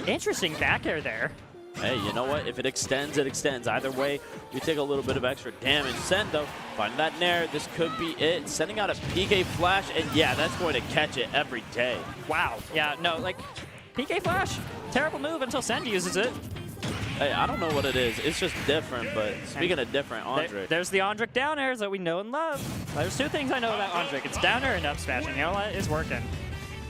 Speaker 5: Interesting back air there.
Speaker 4: Hey, you know what? If it extends, it extends. Either way, we take a little bit of extra damage. Send, though, finding that Nair. This could be it. Sending out a PK Flash, and yeah, that's going to catch it every day.
Speaker 5: Wow. Yeah, no, like, PK Flash, terrible move until Send uses it.
Speaker 4: Hey, I don't know what it is. It's just different, but speaking of different, Andrik.
Speaker 5: There's the Andrik down airs that we know and love. There's two things I know about Andrik. It's down air and up smashing. You know what? It's working.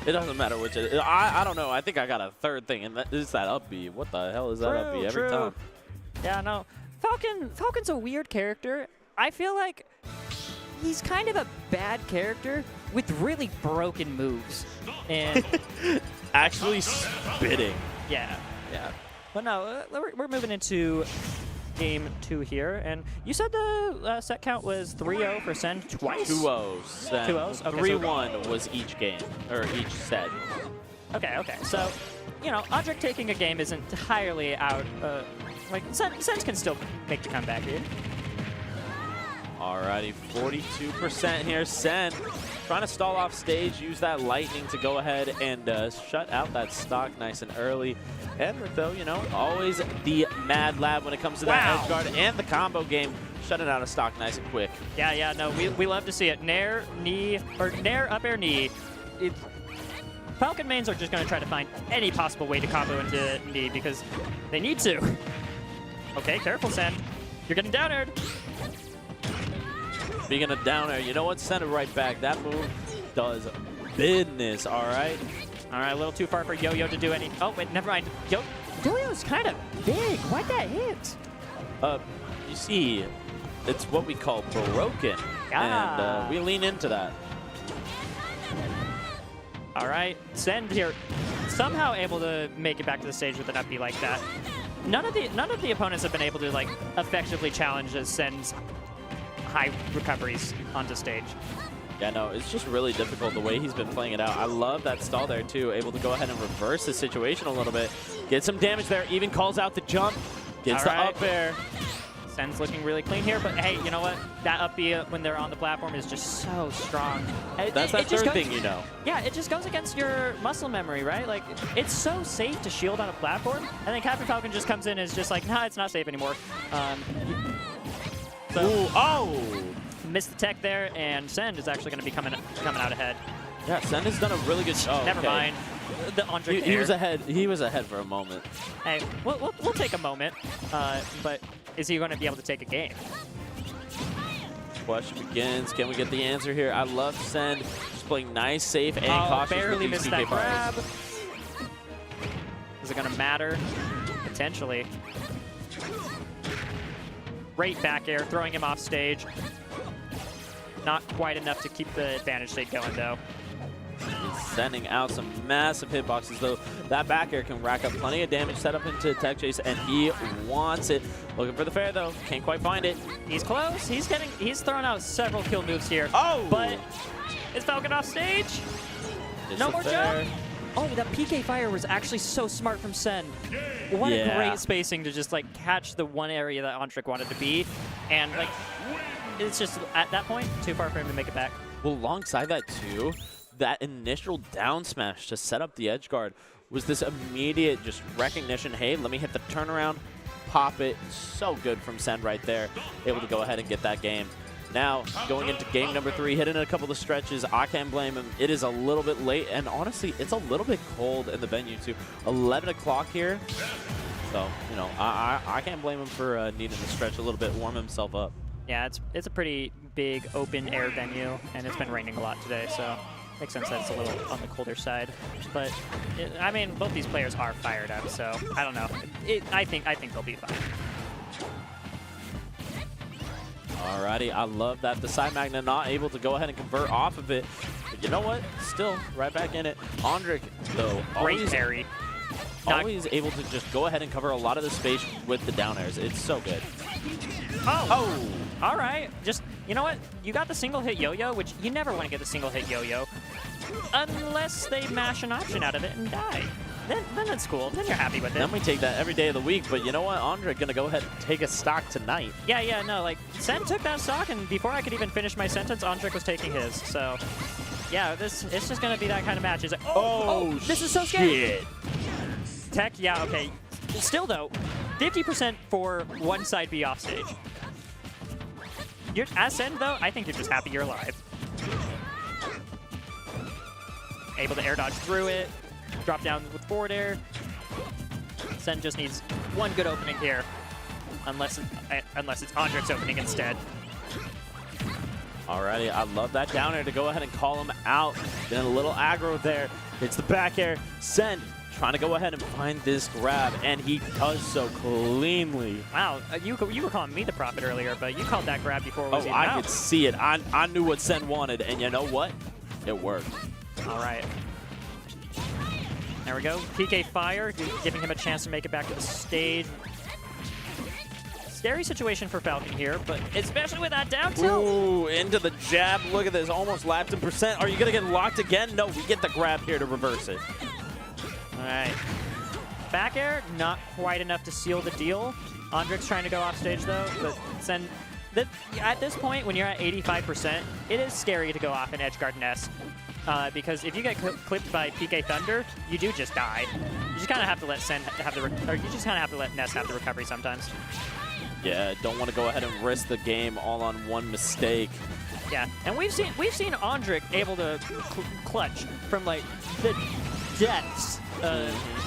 Speaker 4: It doesn't matter which it is. I don't know. I think I got a third thing, and that is that up B. What the hell is that up B every time?
Speaker 5: Yeah, no. Falcon's a weird character. I feel like he's kind of a bad character with really broken moves. And
Speaker 4: actually spitting.
Speaker 5: Yeah. But no, we're moving into game 2 here, and you said the set count was 3-0 for Send twice?
Speaker 4: 2-0 Send.
Speaker 5: 2-0s? Okay,
Speaker 4: 3-1 was each game, or each set.
Speaker 5: Okay. So, you know, Andrik taking a game isn't entirely out. Like, Send can still make the comeback here.
Speaker 4: Alrighty, 42% here. Send trying to stall off stage, use that lightning to go ahead and shut out that stock nice and early. Andrik, though, you know, always the mad lad when it comes to that edge guard and the combo game, shutting out a stock nice and quick.
Speaker 5: Yeah, no, we love to see it. Nair, knee, or Nair, up air, knee. Falcon mains are just going to try to find any possible way to combo into knee because they need to. Okay, careful, Send. You're getting down aired.
Speaker 4: Speaking of down air, you know what? Send it right back. That move does business, all right?
Speaker 5: All right, a little too far for Yo-Yo to do any. Oh, wait, never mind. Yo-Yo's kind of big. Why'd that hit?
Speaker 4: You see, it's what we call broken, and we lean into that.
Speaker 5: All right, Send here, somehow able to make it back to the stage with an up B like that. None of the opponents have been able to like effectively challenge Send's high recoveries onto stage.
Speaker 4: Yeah, no, it's just really difficult the way he's been playing it out. I love that stall there, too, able to go ahead and reverse the situation a little bit. Get some damage there, even calls out the jump, gets the up air.
Speaker 5: Send's looking really clean here, but hey, you know what? That up B when they're on the platform is just so strong.
Speaker 4: That's that third thing, you know.
Speaker 5: Yeah, it just goes against your muscle memory, right? Like, it's so safe to shield on a platform, and then Captain Falcon just comes in and is just like, nah, it's not safe anymore. Missed the tech there, and Send is actually going to be coming out ahead.
Speaker 4: Yeah, Send has done a really good job.
Speaker 5: Never mind. The Andrik
Speaker 4: he was ahead. He was ahead for a moment.
Speaker 5: Hey, we'll take a moment, but is he going to be able to take a game?
Speaker 4: Question begins. Can we get the answer here? I love Send. Just playing nice, safe, and cautious.
Speaker 5: Barely
Speaker 4: with these
Speaker 5: missed that
Speaker 4: PK bars.
Speaker 5: grab. Is it going to matter? Potentially. Great back air, throwing him off stage. Not quite enough to keep the advantage state going, though.
Speaker 4: He's sending out some massive hitboxes, though. That back air can rack up plenty of damage, set up into tech chase, and he wants it. Looking for the fair, though. Can't quite find it.
Speaker 5: He's close. He's throwing out several kill moves here.
Speaker 4: Oh!
Speaker 5: But is Falcon off stage?
Speaker 4: Just
Speaker 5: no more
Speaker 4: fair.
Speaker 5: jump? Oh, that PK fire was actually so smart from Send. What a great spacing to just like catch the one area that Andrik wanted to be. And like, it's just at that point, too far for him to make it back.
Speaker 4: Well, alongside that too, that initial down smash to set up the edge guard was this immediate just recognition, hey, let me hit the turnaround, pop it. So good from Send right there. Able to go ahead and get that game. Now, going into game number 3, hitting a couple of stretches, I can't blame him. It is a little bit late, and honestly, it's a little bit cold in the venue, too. 11 o'clock here, so, you know, I can't blame him for needing to stretch a little bit, warm himself up.
Speaker 5: Yeah, it's a pretty big open-air venue, and it's been raining a lot today, so makes sense that it's a little on the colder side. But, I mean, both these players are fired up, so I don't know. I think they'll be fine.
Speaker 4: Alrighty, I love that. The side magnet not able to go ahead and convert off of it. But you know what? Still right back in it. Andrik, though,
Speaker 5: Great parry.
Speaker 4: Always able to just go ahead and cover a lot of the space with the down airs. It's so good.
Speaker 5: Oh! All right. Just, you know what? You got the single hit yo-yo, which you never want to get the single hit yo-yo unless they mash an option out of it and die. Then it's cool. Then you're happy with it.
Speaker 4: Then we take that every day of the week. But you know what? Andrik gonna go ahead and take a stock tonight.
Speaker 5: Yeah, no. Like, Send took that stock, and before I could even finish my sentence, Andrik was taking his. So, yeah, it's just gonna be that kind of match. It's like, oh, this is so scary. Tech, yeah, okay. Still though, 50% for one side B offstage. As Send, though, I think you're just happy you're alive. Able to air dodge through it, drop down with forward air. Send just needs one good opening here, unless it's Andrik's opening instead.
Speaker 4: Alrighty, I love that down air to go ahead and call him out. Then a little aggro there. It's the back air. Send trying to go ahead and find this grab, and he does so cleanly.
Speaker 5: Wow, you were calling me the prophet earlier, but you called that grab before it was even
Speaker 4: I
Speaker 5: out.
Speaker 4: could see it. I knew what Send wanted, and you know what? It worked.
Speaker 5: All right. There we go. PK Fire, giving him a chance to make it back to the stage. Scary situation for Falcon here, but especially with that down tilt.
Speaker 4: Ooh, into the jab. Look at this, almost lapped in percent. Are you going to get locked again? No, we get the grab here to reverse it.
Speaker 5: All right. Back air, not quite enough to seal the deal. Andrik's trying to go off stage though, but Send. At this point, when you're at 85%, it is scary to go off an edge guard nest. Because if you get clipped by PK Thunder, you do just die. You just kind of have to let Send have the, or you just kind of have to let Ness have the recovery sometimes.
Speaker 4: Yeah, don't want to go ahead and risk the game all on one mistake.
Speaker 5: Yeah, and we've seen Andrik able to clutch from like the depths.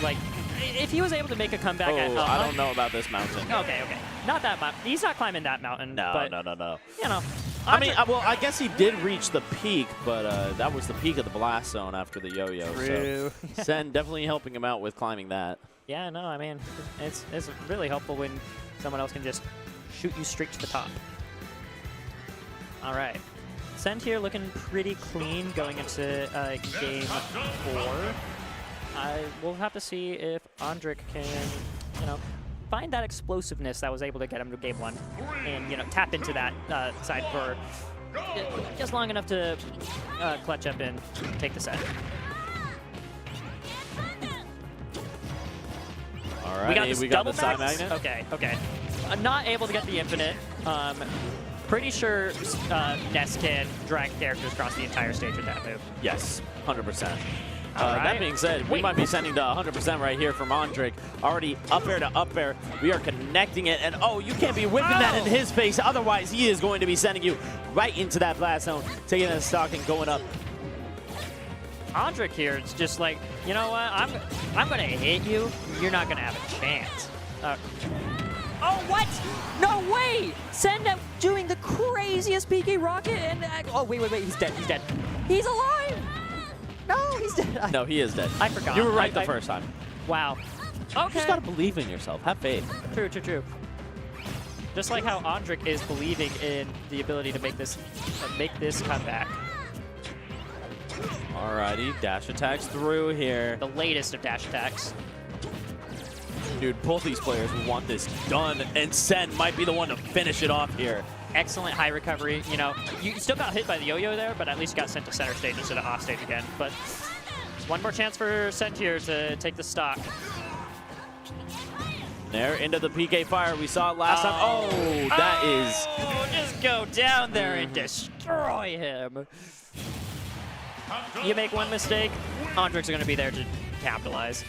Speaker 5: Like if he was able to make a comeback at
Speaker 4: I don't know about this mountain.
Speaker 5: Okay. Not that mountain. He's not climbing that mountain.
Speaker 4: No,
Speaker 5: but,
Speaker 4: no.
Speaker 5: You know.
Speaker 4: I mean, well, I guess he did reach the peak, but that was the peak of the blast zone after the yo-yo.
Speaker 5: True.
Speaker 4: So Sen definitely helping him out with climbing that.
Speaker 5: Yeah, no, I mean, it's really helpful when someone else can just shoot you straight to the top. All right. Send here looking pretty clean going into game 4. We'll have to see if Andrik can, find that explosiveness that was able to get him to game 1 and, tap into that side for just long enough to clutch up and take the set.
Speaker 4: All right, we got the side magnet.
Speaker 5: Okay. Not able to get the infinite. Pretty sure Ness can drag characters across the entire stage with that move.
Speaker 4: Yes, 100%.
Speaker 5: Right.
Speaker 4: That being said, we might be sending to 100% right here from Andrik. Already up air to up air. We are connecting it, and you can't be whipping that in his face. Otherwise, he is going to be sending you right into that blast zone, taking that stock and going up.
Speaker 5: Andrik here, it's just like, you know what? I'm going to hit you. You're not going to have a chance. Oh, what? No way! Send up doing the craziest PK rocket, and wait, he's dead. He's alive! No, he's dead.
Speaker 4: No, he is dead.
Speaker 5: I forgot.
Speaker 4: You were right the first time.
Speaker 5: Wow. Okay.
Speaker 4: You just gotta believe in yourself. Have faith.
Speaker 5: True. Just like how Andrik is believing in the ability to make this comeback.
Speaker 4: Alrighty, dash attacks through here.
Speaker 5: The latest of dash attacks.
Speaker 4: Dude, both these players want this done, and Sen might be the one to finish it off here.
Speaker 5: Excellent high recovery. You still got hit by the yo-yo there, but at least got sent to center stage instead of off stage again. But one more chance for Sent here to take the stock.
Speaker 4: There, into the PK fire. We saw it last time. That is...
Speaker 5: Just go down there and destroy him. You make one mistake, Andrik's going to be there to capitalize.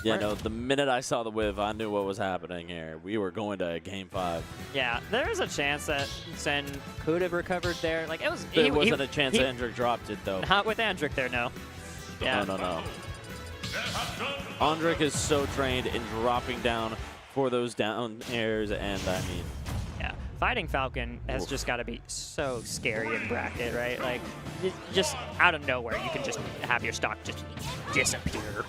Speaker 4: Yeah, no, the minute I saw the whiff, I knew what was happening here. We were going to game 5.
Speaker 5: Yeah, there is a chance that Sen could have recovered there. Like it was.
Speaker 4: There wasn't a chance Andrik dropped it, though.
Speaker 5: Not with Andrik there, no. Yeah.
Speaker 4: No. Andrik is so trained in dropping down for those down airs, and I mean...
Speaker 5: Yeah, fighting Falcon has just got to be so scary in bracket, right? Like, just out of nowhere, you can just have your stock just disappear.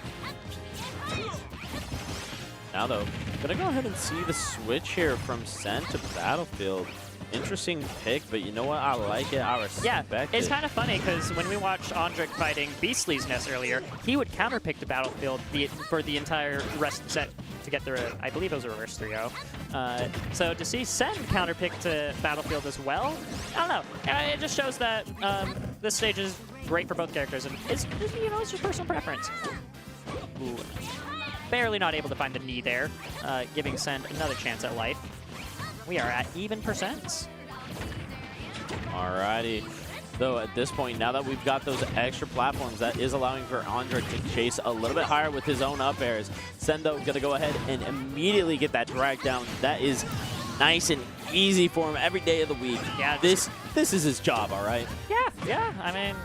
Speaker 4: Now, though, gonna go ahead and see the switch here from Sen to Battlefield. Interesting pick, but you know what? I like it. I respect it.
Speaker 5: It's kind of funny because when we watched Andrik fighting Beastly's Ness earlier, he would counterpick to Battlefield for the entire rest of the set to get the, I believe it was a reverse 3-0. So to see Sen counterpick to Battlefield as well, I don't know. It just shows that this stage is great for both characters, and it's your personal preference. Ooh. Barely not able to find the knee there, giving Sen another chance at life. We are at even percents.
Speaker 4: Alrighty. Though at this point, now that we've got those extra platforms, that is allowing for Andrik to chase a little bit higher with his own up airs. Sendo going to go ahead and immediately get that drag down. That is nice and easy for him every day of the week.
Speaker 5: Yeah,
Speaker 4: this is his job, all right?
Speaker 5: Yeah. I mean,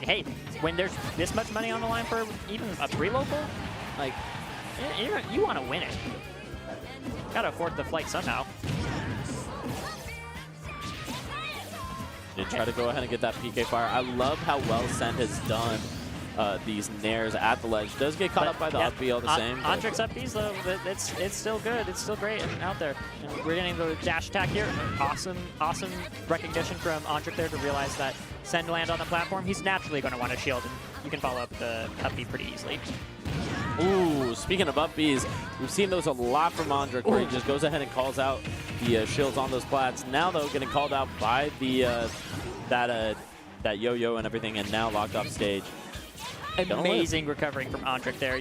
Speaker 5: hey, when there's this much money on the line for even a pre-local, like, you want to win it. Gotta afford the flight somehow.
Speaker 4: And try to go ahead and get that PK fire. I love how well Send has done these nairs at the ledge. Does get caught up by the up B all the same.
Speaker 5: Andrik's up B's though, it's still good. It's still great and out there. And we're getting the dash attack here. Awesome recognition from Andrik there to realize that Send land on the platform. He's naturally going to want to shield, and you can follow up the up B pretty easily.
Speaker 4: Ooh, speaking of up Bs, we've seen those a lot from Andrik, where he just goes ahead and calls out the shields on those plats. Now, though, getting called out by the that yo-yo and everything, and now locked off stage.
Speaker 5: Amazing recovering from Andrik there.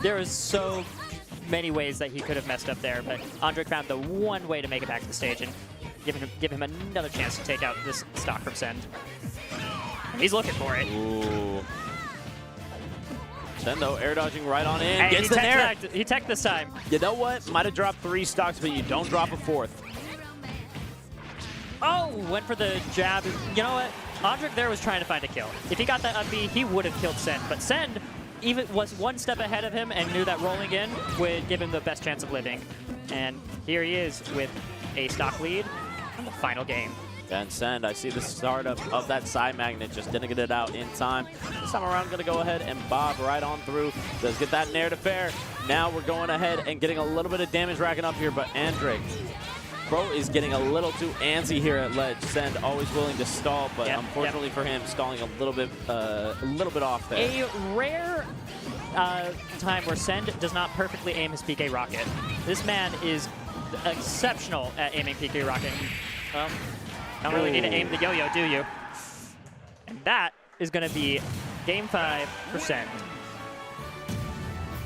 Speaker 5: There was so many ways that he could have messed up there, but Andrik found the one way to make it back to the stage and give him another chance to take out this stock from Send. And he's looking for it.
Speaker 4: Ooh. Sendo air dodging right on in.
Speaker 5: Hey,
Speaker 4: Gets the nair.
Speaker 5: He teched this time.
Speaker 4: You know what? Might have dropped 3 stocks, but you don't drop a 4th.
Speaker 5: Oh, went for the jab. You know what? Andrik there was trying to find a kill. If he got that up B, he would have killed Send. But Send even was one step ahead of him and knew that rolling in would give him the best chance of living. And here he is with a stock lead in the final game.
Speaker 4: And Send, I see the startup of that side magnet, just didn't get it out in time. This time around, going to go ahead and bob right on through. Does get that nair to fair. Now we're going ahead and getting a little bit of damage racking up here, but Andrik, bro, is getting a little too antsy here at ledge. Send always willing to stall, but unfortunately for him, stalling a little bit off there.
Speaker 5: A rare time where Send does not perfectly aim his PK rocket. This man is exceptional at aiming PK rocket. Don't really need to aim the yo-yo, do you? And that is going to be game 5 for Send.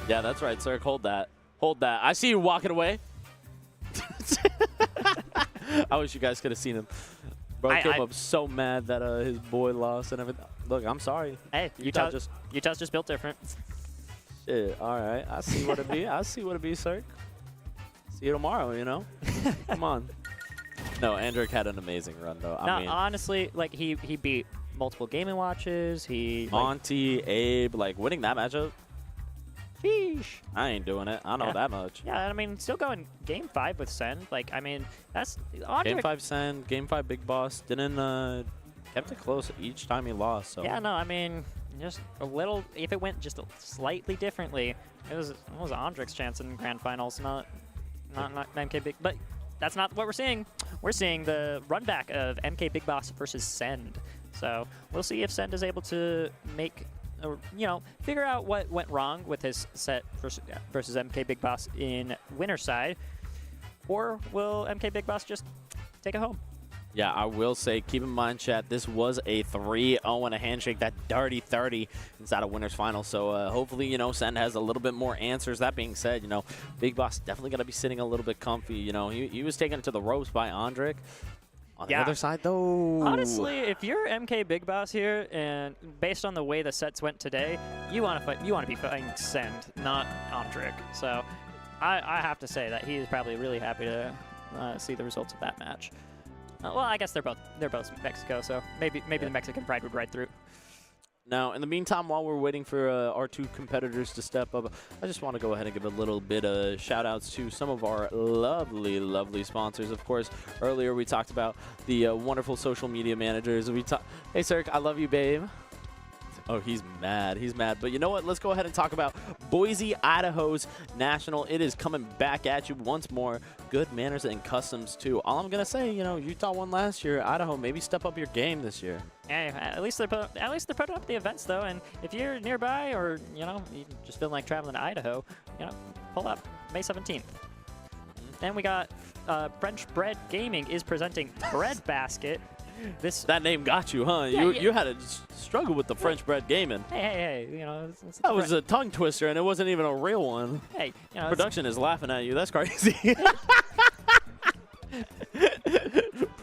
Speaker 4: Yeah, that's right, sir. Hold that. Hold that. I see you walking away. I wish you guys could have seen him. Bro came up so mad that his boy lost and everything. Look, I'm sorry.
Speaker 5: Hey, Utah's just built different.
Speaker 4: Shit, all right. I see what it be. I see what it be, sir. See you tomorrow, you know? Come on. No, Andrik had an amazing run, though.
Speaker 5: No,
Speaker 4: I mean,
Speaker 5: honestly, like, he beat multiple gaming watches.
Speaker 4: Monte, Abe, like, winning that matchup. Sheesh. I ain't doing it. I know that much.
Speaker 5: Yeah, I mean, still going game 5 with Send. Like, I mean, that's Andrik.
Speaker 4: Game 5 Send, game 5 Big Boss. Didn't kept it close each time he lost. So
Speaker 5: yeah, no, I mean, just a little. If it went just slightly differently, it was Andrik's chance in grand finals, not MKBig. But that's not what we're seeing. We're seeing the run back of MKBigBoss versus Send. So we'll see if Send is able to make, figure out what went wrong with his set versus MKBigBoss in winner's side, or will MKBigBoss just take it home?
Speaker 4: Yeah, I will say, keep in mind, chat, this was a 3-0 and a handshake, that dirty 30 inside a winner's final. So hopefully, Send has a little bit more answers. That being said, Big Boss definitely going to be sitting a little bit comfy. He was taken to the ropes by Andrik. On the other side, though.
Speaker 5: Honestly, if you're MKBigBoss here, and based on the way the sets went today, you want to be fighting Send, not Andrik. So I have to say that he is probably really happy to see the results of that match. Well, I guess they're both Mexico, so maybe the Mexican pride would ride through.
Speaker 4: Now, in the meantime, while we're waiting for our 2 competitors to step up, I just want to go ahead and give a little bit of shout-outs to some of our lovely, lovely sponsors. Of course, earlier we talked about the wonderful social media managers. Hey, Sirk, I love you, babe. Oh, he's mad. He's mad. But you know what? Let's go ahead and talk about Boise, Idaho's National. It is coming back at you once more. Good manners and customs, too. All I'm going to say, Utah won last year. Idaho, maybe step up your game this year.
Speaker 5: Yeah, at least they're putting up the events, though. And if you're nearby or, you just feel like traveling to Idaho, pull up May 17th. Then we got French Bread Gaming is presenting Bread Basket.
Speaker 4: That name got you, huh?
Speaker 5: Yeah,
Speaker 4: you had to struggle with the French Bread Gaming.
Speaker 5: Hey,
Speaker 4: that was a tongue twister, and it wasn't even a real one.
Speaker 5: Hey,
Speaker 4: production is laughing at you. That's crazy.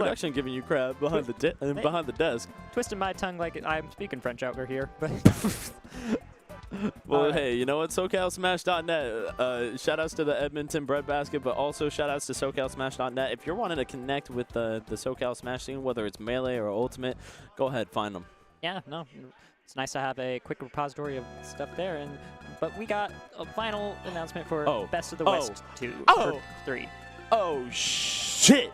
Speaker 4: production giving you crap behind the desk.
Speaker 5: Twisting my tongue like I'm speaking French over here. But
Speaker 4: Well, hey, you know what? SoCalSmash.net. Shout-outs to the Edmonton breadbasket, but also shout-outs to SoCalSmash.net. If you're wanting to connect with the SoCal Smash scene, whether it's Melee or Ultimate, go ahead, find them.
Speaker 5: yeah, no, it's nice to have a quick repository of stuff there. But we got a final announcement for Best of the West 2 or 3.
Speaker 4: Oh, shit.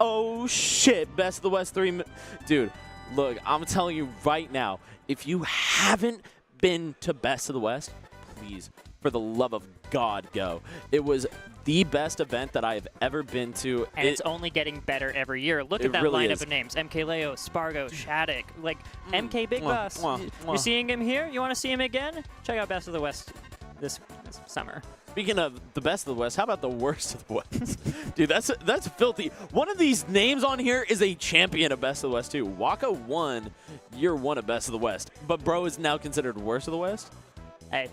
Speaker 4: Oh, shit. Best of the West 3. Dude, look, I'm telling you right now, if you haven't been to Best of the West, please, for the love of God, go. It was the best event that I have ever been to.
Speaker 5: And it's only getting better every year. Look at that
Speaker 4: really
Speaker 5: lineup
Speaker 4: is.
Speaker 5: of names. MKLeo, Spargo, Shattuck, like MKBigBoss. You seeing him here? You want to see him again? Check out Best of the West this summer.
Speaker 4: Speaking of the best of the West, how about the worst of the West? Dude, that's filthy. One of these names on here is a champion of Best of the West, too. Waka won year 1 of Best of the West, but bro is now considered worst of the West?
Speaker 5: Hey,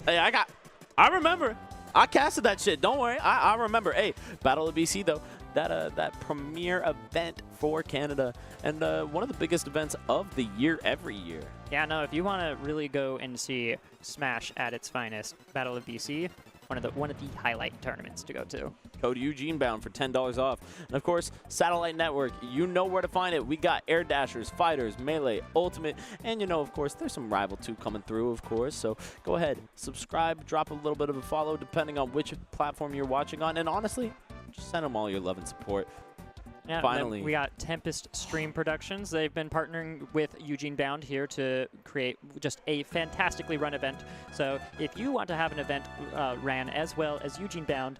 Speaker 4: I remember. I casted that shit. Don't worry. I remember. Hey, Battle of BC, though, that premier event for Canada and one of the biggest events of the year every year.
Speaker 5: yeah, no, if you want to really go and see Smash at its finest, Battle of BC, one of the highlight tournaments to go to.
Speaker 4: Code EugeneBound for $10 off. And of course, Satellite Network, you know where to find it. We got Air Dashers, Fighters, Melee, Ultimate, and you know, of course, there's some Rival 2 coming through, of course. So go ahead, subscribe, drop a little bit of a follow depending on which platform you're watching on. And honestly, just send them all your love and support.
Speaker 5: Yeah,
Speaker 4: Finally.
Speaker 5: we got Tempest Stream Productions. They've been partnering with EugeneBound here to create just a fantastically run event. So if you want to have an event ran as well as EugeneBound,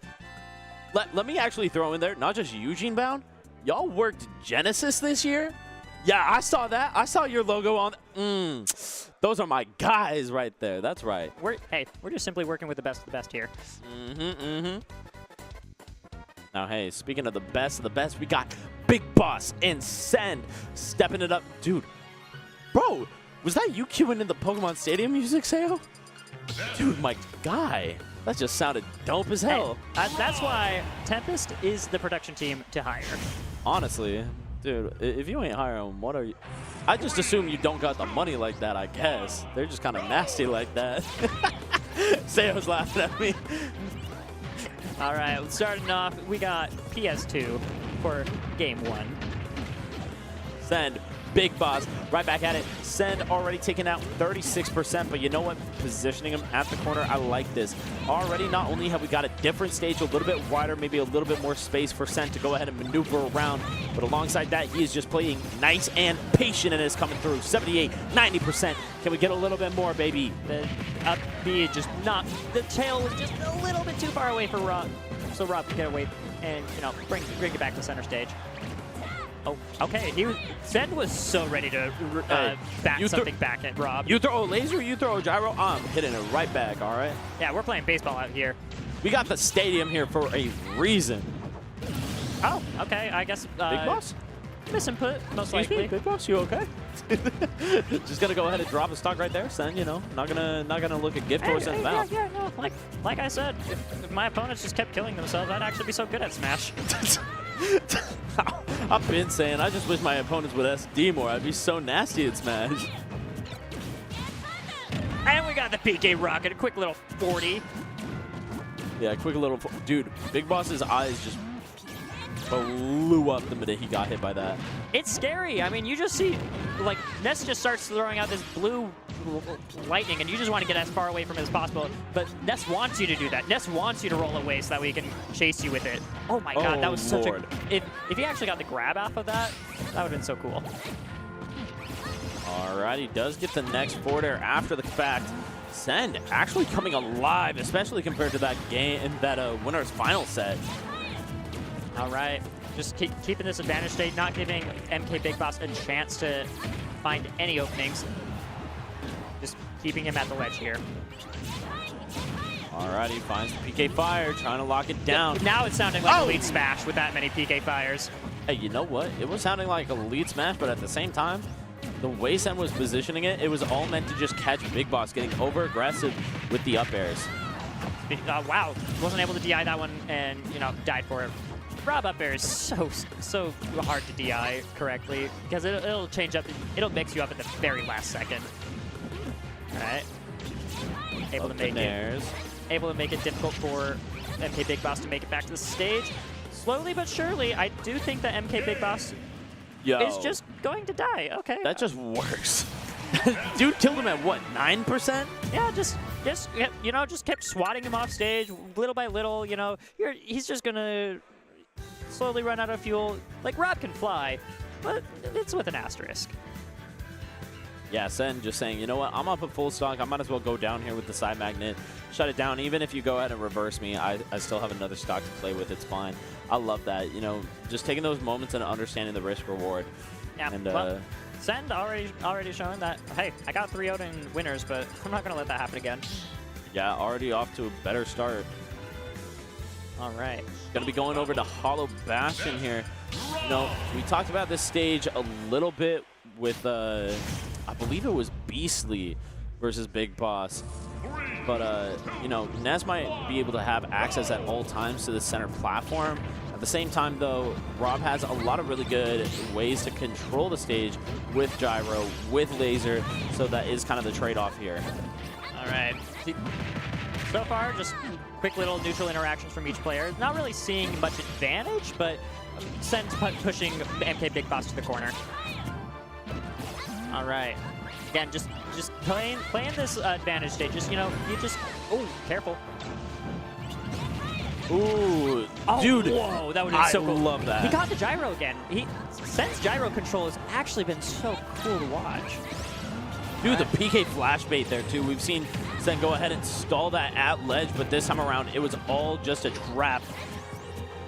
Speaker 4: Let me actually throw in there, not just EugeneBound, y'all worked Genesis this year? Yeah, I saw that. I saw your logo on. Those are my guys right there. That's right.
Speaker 5: we're just simply working with the best of the best here.
Speaker 4: Now, hey, speaking of the best, we got Big Boss and Send stepping it up. Dude, bro, was that you queuing in the Pokemon Stadium music, Sayo? Dude, my guy. That just sounded dope as hell.
Speaker 5: Hey, that's why Tempest is the production team to hire.
Speaker 4: Honestly, dude, if you ain't hiring, what are you? I just assume you don't got the money like that, I guess. They're just kind of nasty like that. Sayo's laughing at me.
Speaker 5: All right, starting off, we got PS2 for Game 1.
Speaker 4: Send, Big Boss, right back at it. Send already taking out 36%, but you know what? Positioning him at the corner, I like this. Already, not only have we got a different stage, a little bit wider, maybe a little bit more space for Send to go ahead and maneuver around, but alongside that, he is just playing nice and patient and is coming through. 78, 90%. Can we get a little bit more, baby?
Speaker 5: The up B just not, the tail was just a little bit too far away for Rob, so Rob could get away and, you know, bring it back to center stage. Oh, okay. Send was so ready to back something back at Rob.
Speaker 4: You throw a laser, you throw a gyro, I'm hitting it right back, all right?
Speaker 5: Yeah, we're playing baseball out here.
Speaker 4: We got the stadium here for a reason.
Speaker 5: Oh, okay. I guess
Speaker 4: Big Boss?
Speaker 5: misinput, most likely.
Speaker 4: Big Boss, you okay? Just gonna go ahead and drop the stock right there, Send, you know. Not gonna look at gift horse and mouth.
Speaker 5: Yeah, no. Like I said, if my opponents just kept killing themselves, I'd actually be so good at Smash.
Speaker 4: I've been saying, I just wish my opponents would SD more. I'd be so nasty at Smash.
Speaker 5: And we got the PK Rocket, a quick little 40.
Speaker 4: Yeah, quick little... Dude, Big Boss's eyes just blew up the minute he got hit by that.
Speaker 5: It's scary. I mean, you just see, like, Ness just starts throwing out this blue lightning, and you just want to get as far away from it as possible. But Ness wants you to do that. Ness wants you to roll away so that we can chase you with it. Oh my God, that was such
Speaker 4: Lord.
Speaker 5: a... If he actually got the grab off of that, that would have been so cool.
Speaker 4: All right, he does get the next forward air after the fact. Send actually coming alive, especially compared to that game, that winner's final set.
Speaker 5: All right, just keeping this advantage state, not giving MKBigBoss a chance to find any openings. Just keeping him at the ledge here.
Speaker 4: All right, he finds the PK Fire, trying to lock it down.
Speaker 5: Now it's sounding like a lead Smash with that many PK Fires.
Speaker 4: Hey, you know what? It was sounding like a lead Smash, but at the same time, the way Sen was positioning it, it was all meant to just catch Big Boss, getting over-aggressive with the up airs.
Speaker 5: Wow, wasn't able to DI that one and, you know, died for it. Rob up air is so hard to DI correctly because it'll change up, it'll mix you up at the very last second. All right, able to make it difficult for MKBigBoss to make it back to the stage. Slowly but surely, I do think that MKBigBoss is just going to die. Okay,
Speaker 4: that just works. Dude killed him at what, 9%?
Speaker 5: Yeah, just you know, just kept swatting him off stage little by little. You know, he's just gonna slowly run out of fuel. Like, Rob can fly, but it's with an asterisk.
Speaker 4: Yeah, Sen just saying, you know what, I'm up at full stock. I might as well go down here with the side magnet, shut it down. Even if you go ahead and reverse me, I still have another stock to play with. It's fine. I love that. You know, just taking those moments and understanding the risk reward.
Speaker 5: Yeah,
Speaker 4: and,
Speaker 5: well, Send already showing that, hey, I got 3-0 in winners, but I'm not going to let that happen again.
Speaker 4: Yeah, already off to a better start.
Speaker 5: All right.
Speaker 4: Going to be going over to Hollow Bastion here. You know, we talked about this stage a little bit with, I believe it was Beastly versus Big Boss. But, you know, Ness might be able to have access at all times to the center platform. At the same time, though, Rob has a lot of really good ways to control the stage with gyro, with laser, so that is kind of the trade-off here.
Speaker 5: All right. So far, just quick little neutral interactions from each player. Not really seeing much advantage, but Sen's pushing MKBigBoss to the corner. All right. Again, just playing this advantage stage. Just, you know, oh, careful.
Speaker 4: Ooh,
Speaker 5: oh,
Speaker 4: dude.
Speaker 5: Whoa, that would be so cool.
Speaker 4: I love that.
Speaker 5: He got the gyro again. Sen's gyro control has actually been so cool to watch.
Speaker 4: Dude, the PK flash bait there, too. We've seen Sen go ahead and stall that at ledge, but this time around, it was all just a trap.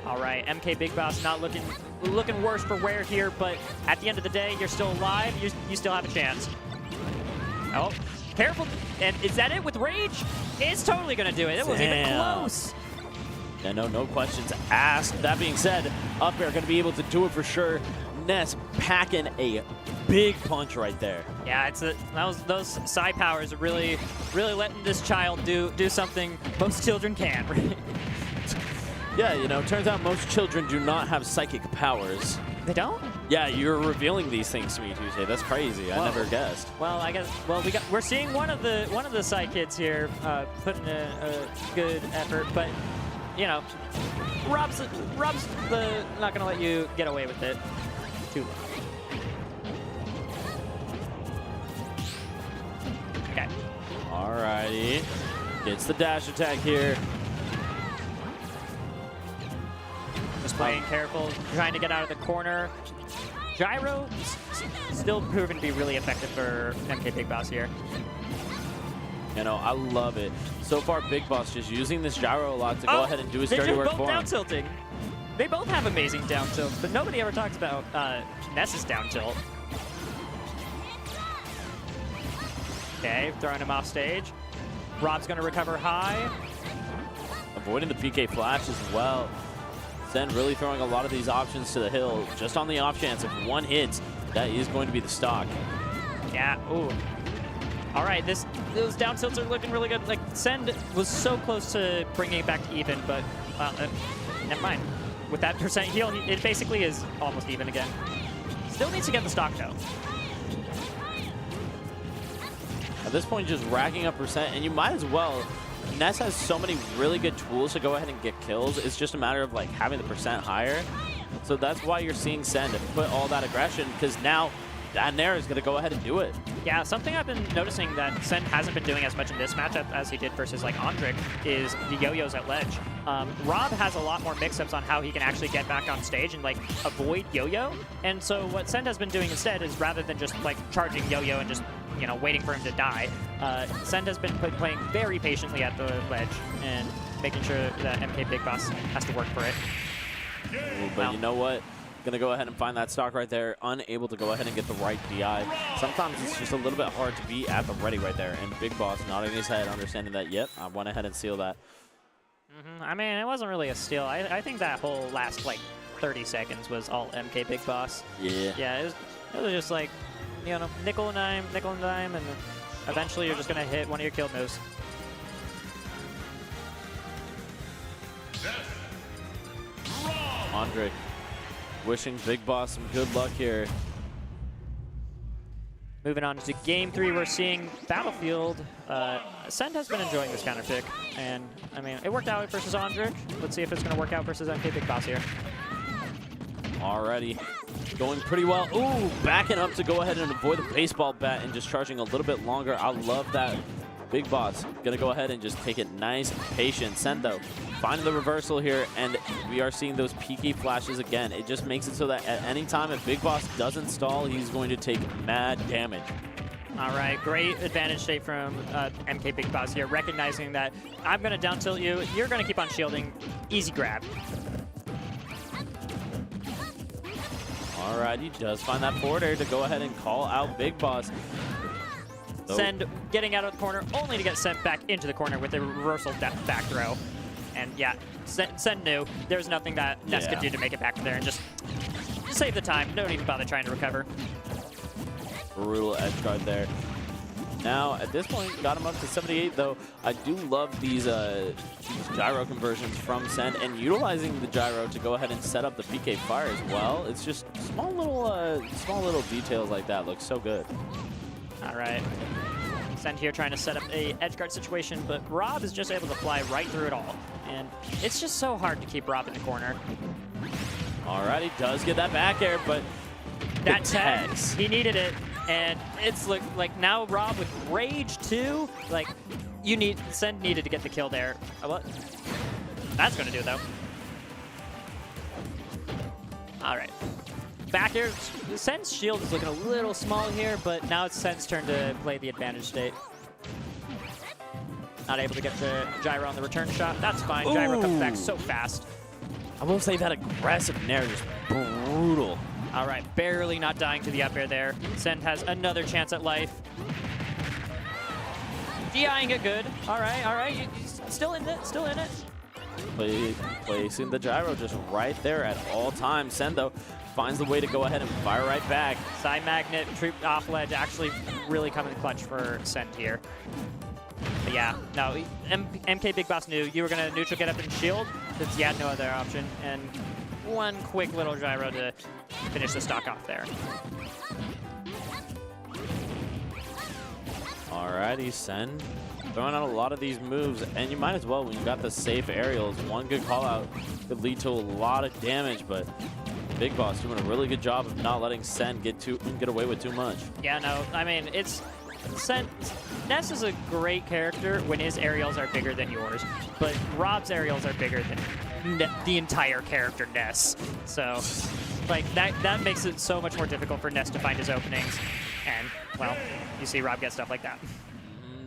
Speaker 5: All right, MKBigBoss not looking worse for wear here, but at the end of the day, you're still alive. You still have a chance. Oh, careful. And is that it with Rage? It's totally going to do it. It wasn't even close.
Speaker 4: Yeah, no questions asked. That being said, up air going to be able to do it for sure. Ness packing a big punch right there.
Speaker 5: Yeah, those side powers are really letting this child do something most children can't. Right?
Speaker 4: Yeah, you know, turns out most children do not have psychic powers.
Speaker 5: They don't?
Speaker 4: Yeah, you're revealing these things to me, Tuesday. That's crazy. I never guessed.
Speaker 5: Well, I guess. Well, we're seeing one of the side kids here putting a good effort, but you know, Rob's not gonna let you get away with it too long. Okay.
Speaker 4: Alrighty. Gets the dash attack here.
Speaker 5: Just playing careful, trying to get out of the corner. Gyro still proven to be really effective for MKBigBoss here.
Speaker 4: You know, I love it. So far, Big Boss just using this gyro a lot to go ahead and do his dirty work for him.
Speaker 5: They're both down tilting. They both have amazing down tilt, but nobody ever talks about Ness's down tilt. Okay, throwing him off stage. Rob's going to recover high.
Speaker 4: Avoiding the PK flash as well. Sen really throwing a lot of these options to the hill, just on the off chance if one hits, that is going to be the stock.
Speaker 5: Yeah, ooh. All right, those down tilts are looking really good. Like, Send was so close to bringing it back to even, but never mind. With that percent heal, it basically is almost even again. Still needs to get the stock, though.
Speaker 4: At this point, just racking up percent, and you might as well. Ness has so many really good tools to go ahead and get kills. It's just a matter of like having the percent higher. So that's why you're seeing Sen put all that aggression, because now that Nair is going to go ahead and do it.
Speaker 5: Yeah, something I've been noticing that Sen hasn't been doing as much in this matchup as he did versus like Andrik is the yo-yos at ledge. Rob has a lot more mix-ups on how he can actually get back on stage and like avoid yo-yo. And so what Sen has been doing instead is rather than just like charging yo-yo and just, you know, waiting for him to die, Sen has been playing very patiently at the ledge and making sure that MKBigBoss has to work for it.
Speaker 4: Ooh, but you know what? Gonna go ahead and find that stock right there, unable to go ahead and get the right DI. Sometimes it's just a little bit hard to be at the ready right there, and Big Boss nodding his head, understanding that, yep, I went ahead and sealed that.
Speaker 5: I mean, it wasn't really a steal. I think that whole last, like, 30 seconds was all MKBigBoss.
Speaker 4: Yeah.
Speaker 5: Yeah, it was just like, you know, nickel and dime, and then eventually you're just gonna hit one of your kill moves.
Speaker 4: Andrik wishing Big Boss some good luck here.
Speaker 5: Moving on to game 3, we're seeing Battlefield. Send has been enjoying this counter pick, and I mean, it worked out versus Andrik. Let's see if it's going to work out versus MKBigBoss here.
Speaker 4: Alrighty, going pretty well. Ooh, backing up to go ahead and avoid the baseball bat and just charging a little bit longer. I love that. Big Boss gonna go ahead and just take it nice and patient. Send though, finding the reversal here, and we are seeing those PK flashes again. It just makes it so that at any time if Big Boss doesn't stall, he's going to take mad damage.
Speaker 5: All right, great advantage state from MKBigBoss here, recognizing that I'm gonna down tilt you, you're gonna keep on shielding, easy grab.
Speaker 4: All right, he does find that forward air to go ahead and call out Big Boss.
Speaker 5: Send getting out of the corner, only to get sent back into the corner with a reversal back throw. And yeah, Send knew there's nothing that Ness could do to make it back there, and just save the time. Don't even bother trying to recover.
Speaker 4: Brutal edge guard there. Now, at this point, got him up to 78, though. I do love these gyro conversions from Send, and utilizing the gyro to go ahead and set up the PK fire as well. It's just small little details like that look so good.
Speaker 5: All right. Send here trying to set up a edge guard situation, but Rob is just able to fly right through it all. And it's just so hard to keep Rob in the corner.
Speaker 4: All right, he does get that back air, but
Speaker 5: that tag, he needed it. And it's like now Rob with rage too. Like Send needed to get the kill there. What? That's gonna do it though. All right. Back air, Send's shield is looking a little small here, but now it's Send's turn to play the advantage state. Not able to get the gyro on the return shot. That's fine. Ooh. Gyro comes back so fast.
Speaker 4: I will say that aggressive nair is brutal.
Speaker 5: All right, barely not dying to the up air there. Send has another chance at life. DIing it good. All right. You still in it, still in it.
Speaker 4: Placing the gyro just right there at all times. Send though finds the way to go ahead and fire right back.
Speaker 5: Side magnet, troop off ledge, actually really coming clutch for Send here. But yeah, no, MKBigBoss knew you were going to neutral get up and shield since he had no other option. And one quick little gyro to finish the stock off there.
Speaker 4: Alrighty, Send throwing out a lot of these moves, and you might as well when you got the safe aerials. One good call out could lead to a lot of damage, but Big Boss doing a really good job of not letting Send get away with too much.
Speaker 5: Yeah, no, I mean, it's Ness is a great character when his aerials are bigger than yours, but Rob's aerials are bigger than the entire character Ness. So, like, that makes it so much more difficult for Ness to find his openings, and, well, you see Rob get stuff like that.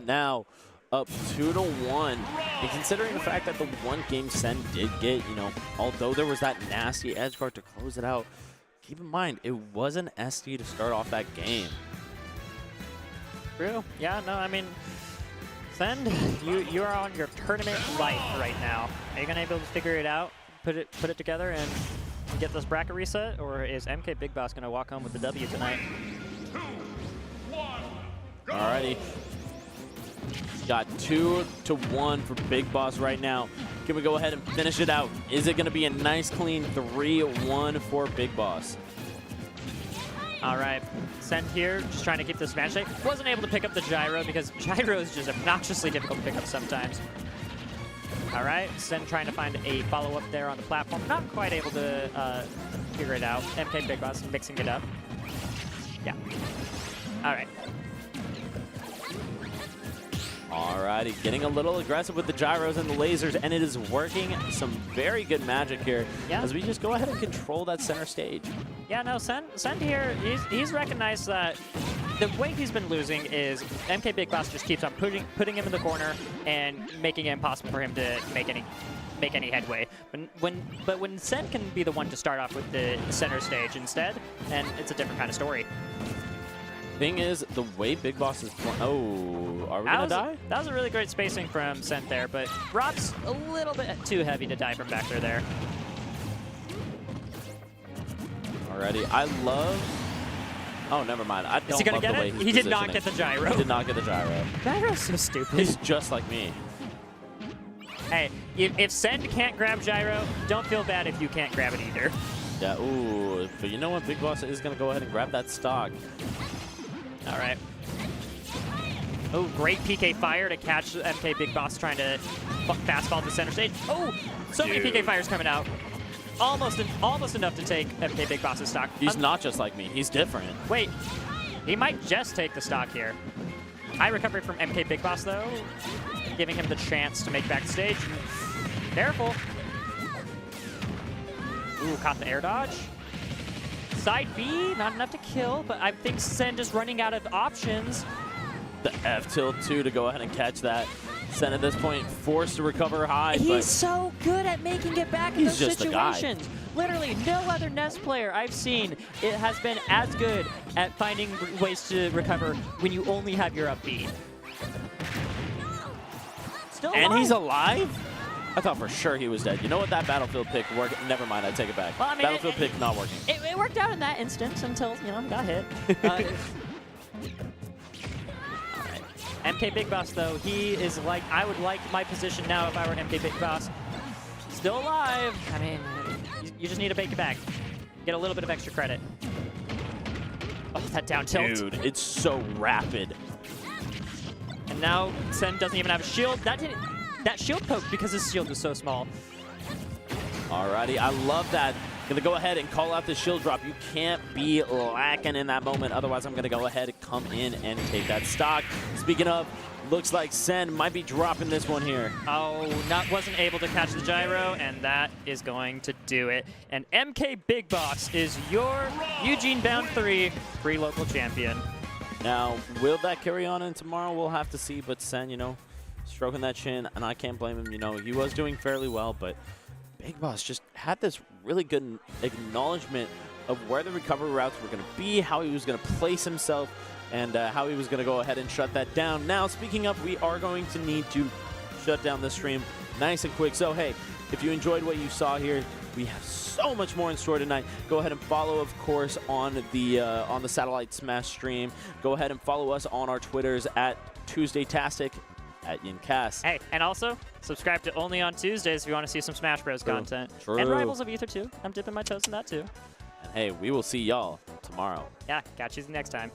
Speaker 4: Now, up 2-1, and considering the fact that the one game Send did get, you know, although there was that nasty edge guard to close it out, keep in mind, it was an SD to start off that game.
Speaker 5: True. Yeah, no, I mean, Send, you are on your tournament life right now. Are you going to be able to figure it out, put it together, and get this bracket reset, or is MKBigBoss going to walk home with the W tonight?
Speaker 7: 2, 1, go!
Speaker 4: Alrighty. Got 2-1 for Big Boss right now. Can we go ahead and finish it out? Is it going to be a nice, clean 3-1 for Big Boss?
Speaker 5: All right, Send here, just trying to keep this advantage. Wasn't able to pick up the gyro because gyro is just obnoxiously difficult to pick up sometimes. All right, Send trying to find a follow-up there on the platform. Not quite able to figure it out. MKBigBoss mixing it up. Yeah. All right.
Speaker 4: Alrighty, getting a little aggressive with the gyros and the lasers, and it is working. Some very good magic here as we just go ahead and control that center stage.
Speaker 5: Yeah, no, Send here, he's recognized that the way he's been losing is MKBigBoss just keeps on putting him in the corner and making it impossible for him to make any headway. But when Send can be the one to start off with the center stage instead, then it's a different kind of story.
Speaker 4: Thing is, the way Big Boss is playing. Oh, are we gonna die?
Speaker 5: That was a really great spacing from Send there, but Rob's a little bit too heavy to die from back there.
Speaker 4: Alrighty, I love. Oh, never mind. I don't
Speaker 5: Is he gonna
Speaker 4: love
Speaker 5: get
Speaker 4: the way
Speaker 5: it?
Speaker 4: he's
Speaker 5: He did not
Speaker 4: positioning.
Speaker 5: get the gyro.
Speaker 4: He did not get the gyro.
Speaker 5: Gyro's so stupid.
Speaker 4: He's just like me.
Speaker 5: Hey, if Send can't grab Gyro, don't feel bad if you can't grab it either.
Speaker 4: Yeah, ooh, but you know what? Big Boss is going to go ahead and grab that stock.
Speaker 5: All right. Oh, great PK fire to catch MKBigBoss trying to fastball to center stage. Oh, so many PK fires coming out. Almost enough to take MKBigBoss's stock.
Speaker 4: He's not just like me. He's different.
Speaker 5: Wait, he might just take the stock here. High recovery from MKBigBoss, though, giving him the chance to make backstage. Careful. Ooh, caught the air dodge. Side B, not enough to kill, but I think Send is running out of options.
Speaker 4: The F tilt too to go ahead and catch that. Sen at this point forced to recover high.
Speaker 5: He's so good at making it back in those
Speaker 4: just a guy.
Speaker 5: situations. Literally, no other Nest player I've seen it has been as good at finding ways to recover when you only have your up B. Still alive.
Speaker 4: And he's alive? I thought for sure he was dead. You know what? That Battlefield pick worked. Never mind. I take it back.
Speaker 5: Well, I mean,
Speaker 4: Battlefield pick not working.
Speaker 5: It worked out in that instance until, you know, he got hit. MKBigBoss, though, he is like, I would like my position now if I were MKBigBoss. Still alive. I mean, you just need to bake it back. Get a little bit of extra credit. Oh, that down tilt.
Speaker 4: Dude, it's so rapid.
Speaker 5: And now Sen doesn't even have a shield. That shield poke because his shield was so small.
Speaker 4: Alrighty, I love that. Gonna go ahead and call out the shield drop. You can't be lacking in that moment. Otherwise, I'm gonna go ahead and come in and take that stock. Speaking of, looks like Sen might be dropping this one here.
Speaker 5: Oh, wasn't able to catch the gyro, and that is going to do it. And MKBigBoss is your EugeneBound 3 Prelocal champion.
Speaker 4: Now, will that carry on in tomorrow? We'll have to see. But Sen, you know, stroking that chin, and I can't blame him. You know, he was doing fairly well, but Big Boss just had this really good acknowledgement of where the recovery routes were going to be, how he was going to place himself, and how he was going to go ahead and shut that down. Now, speaking of, we are going to need to shut down the stream nice and quick. So, hey, if you enjoyed what you saw here, we have so much more in store tonight. Go ahead and follow, of course, on the Satellite Smash stream. Go ahead and follow us on our Twitters at TuesdayTastic, at YinCast.
Speaker 5: Hey, and also subscribe to Only on Tuesdays if you want to see some Smash Bros. Content.
Speaker 4: True.
Speaker 5: And Rivals of Ether too. I'm dipping my toes in that too.
Speaker 4: And hey, we will see y'all tomorrow.
Speaker 5: Yeah, catch you next time.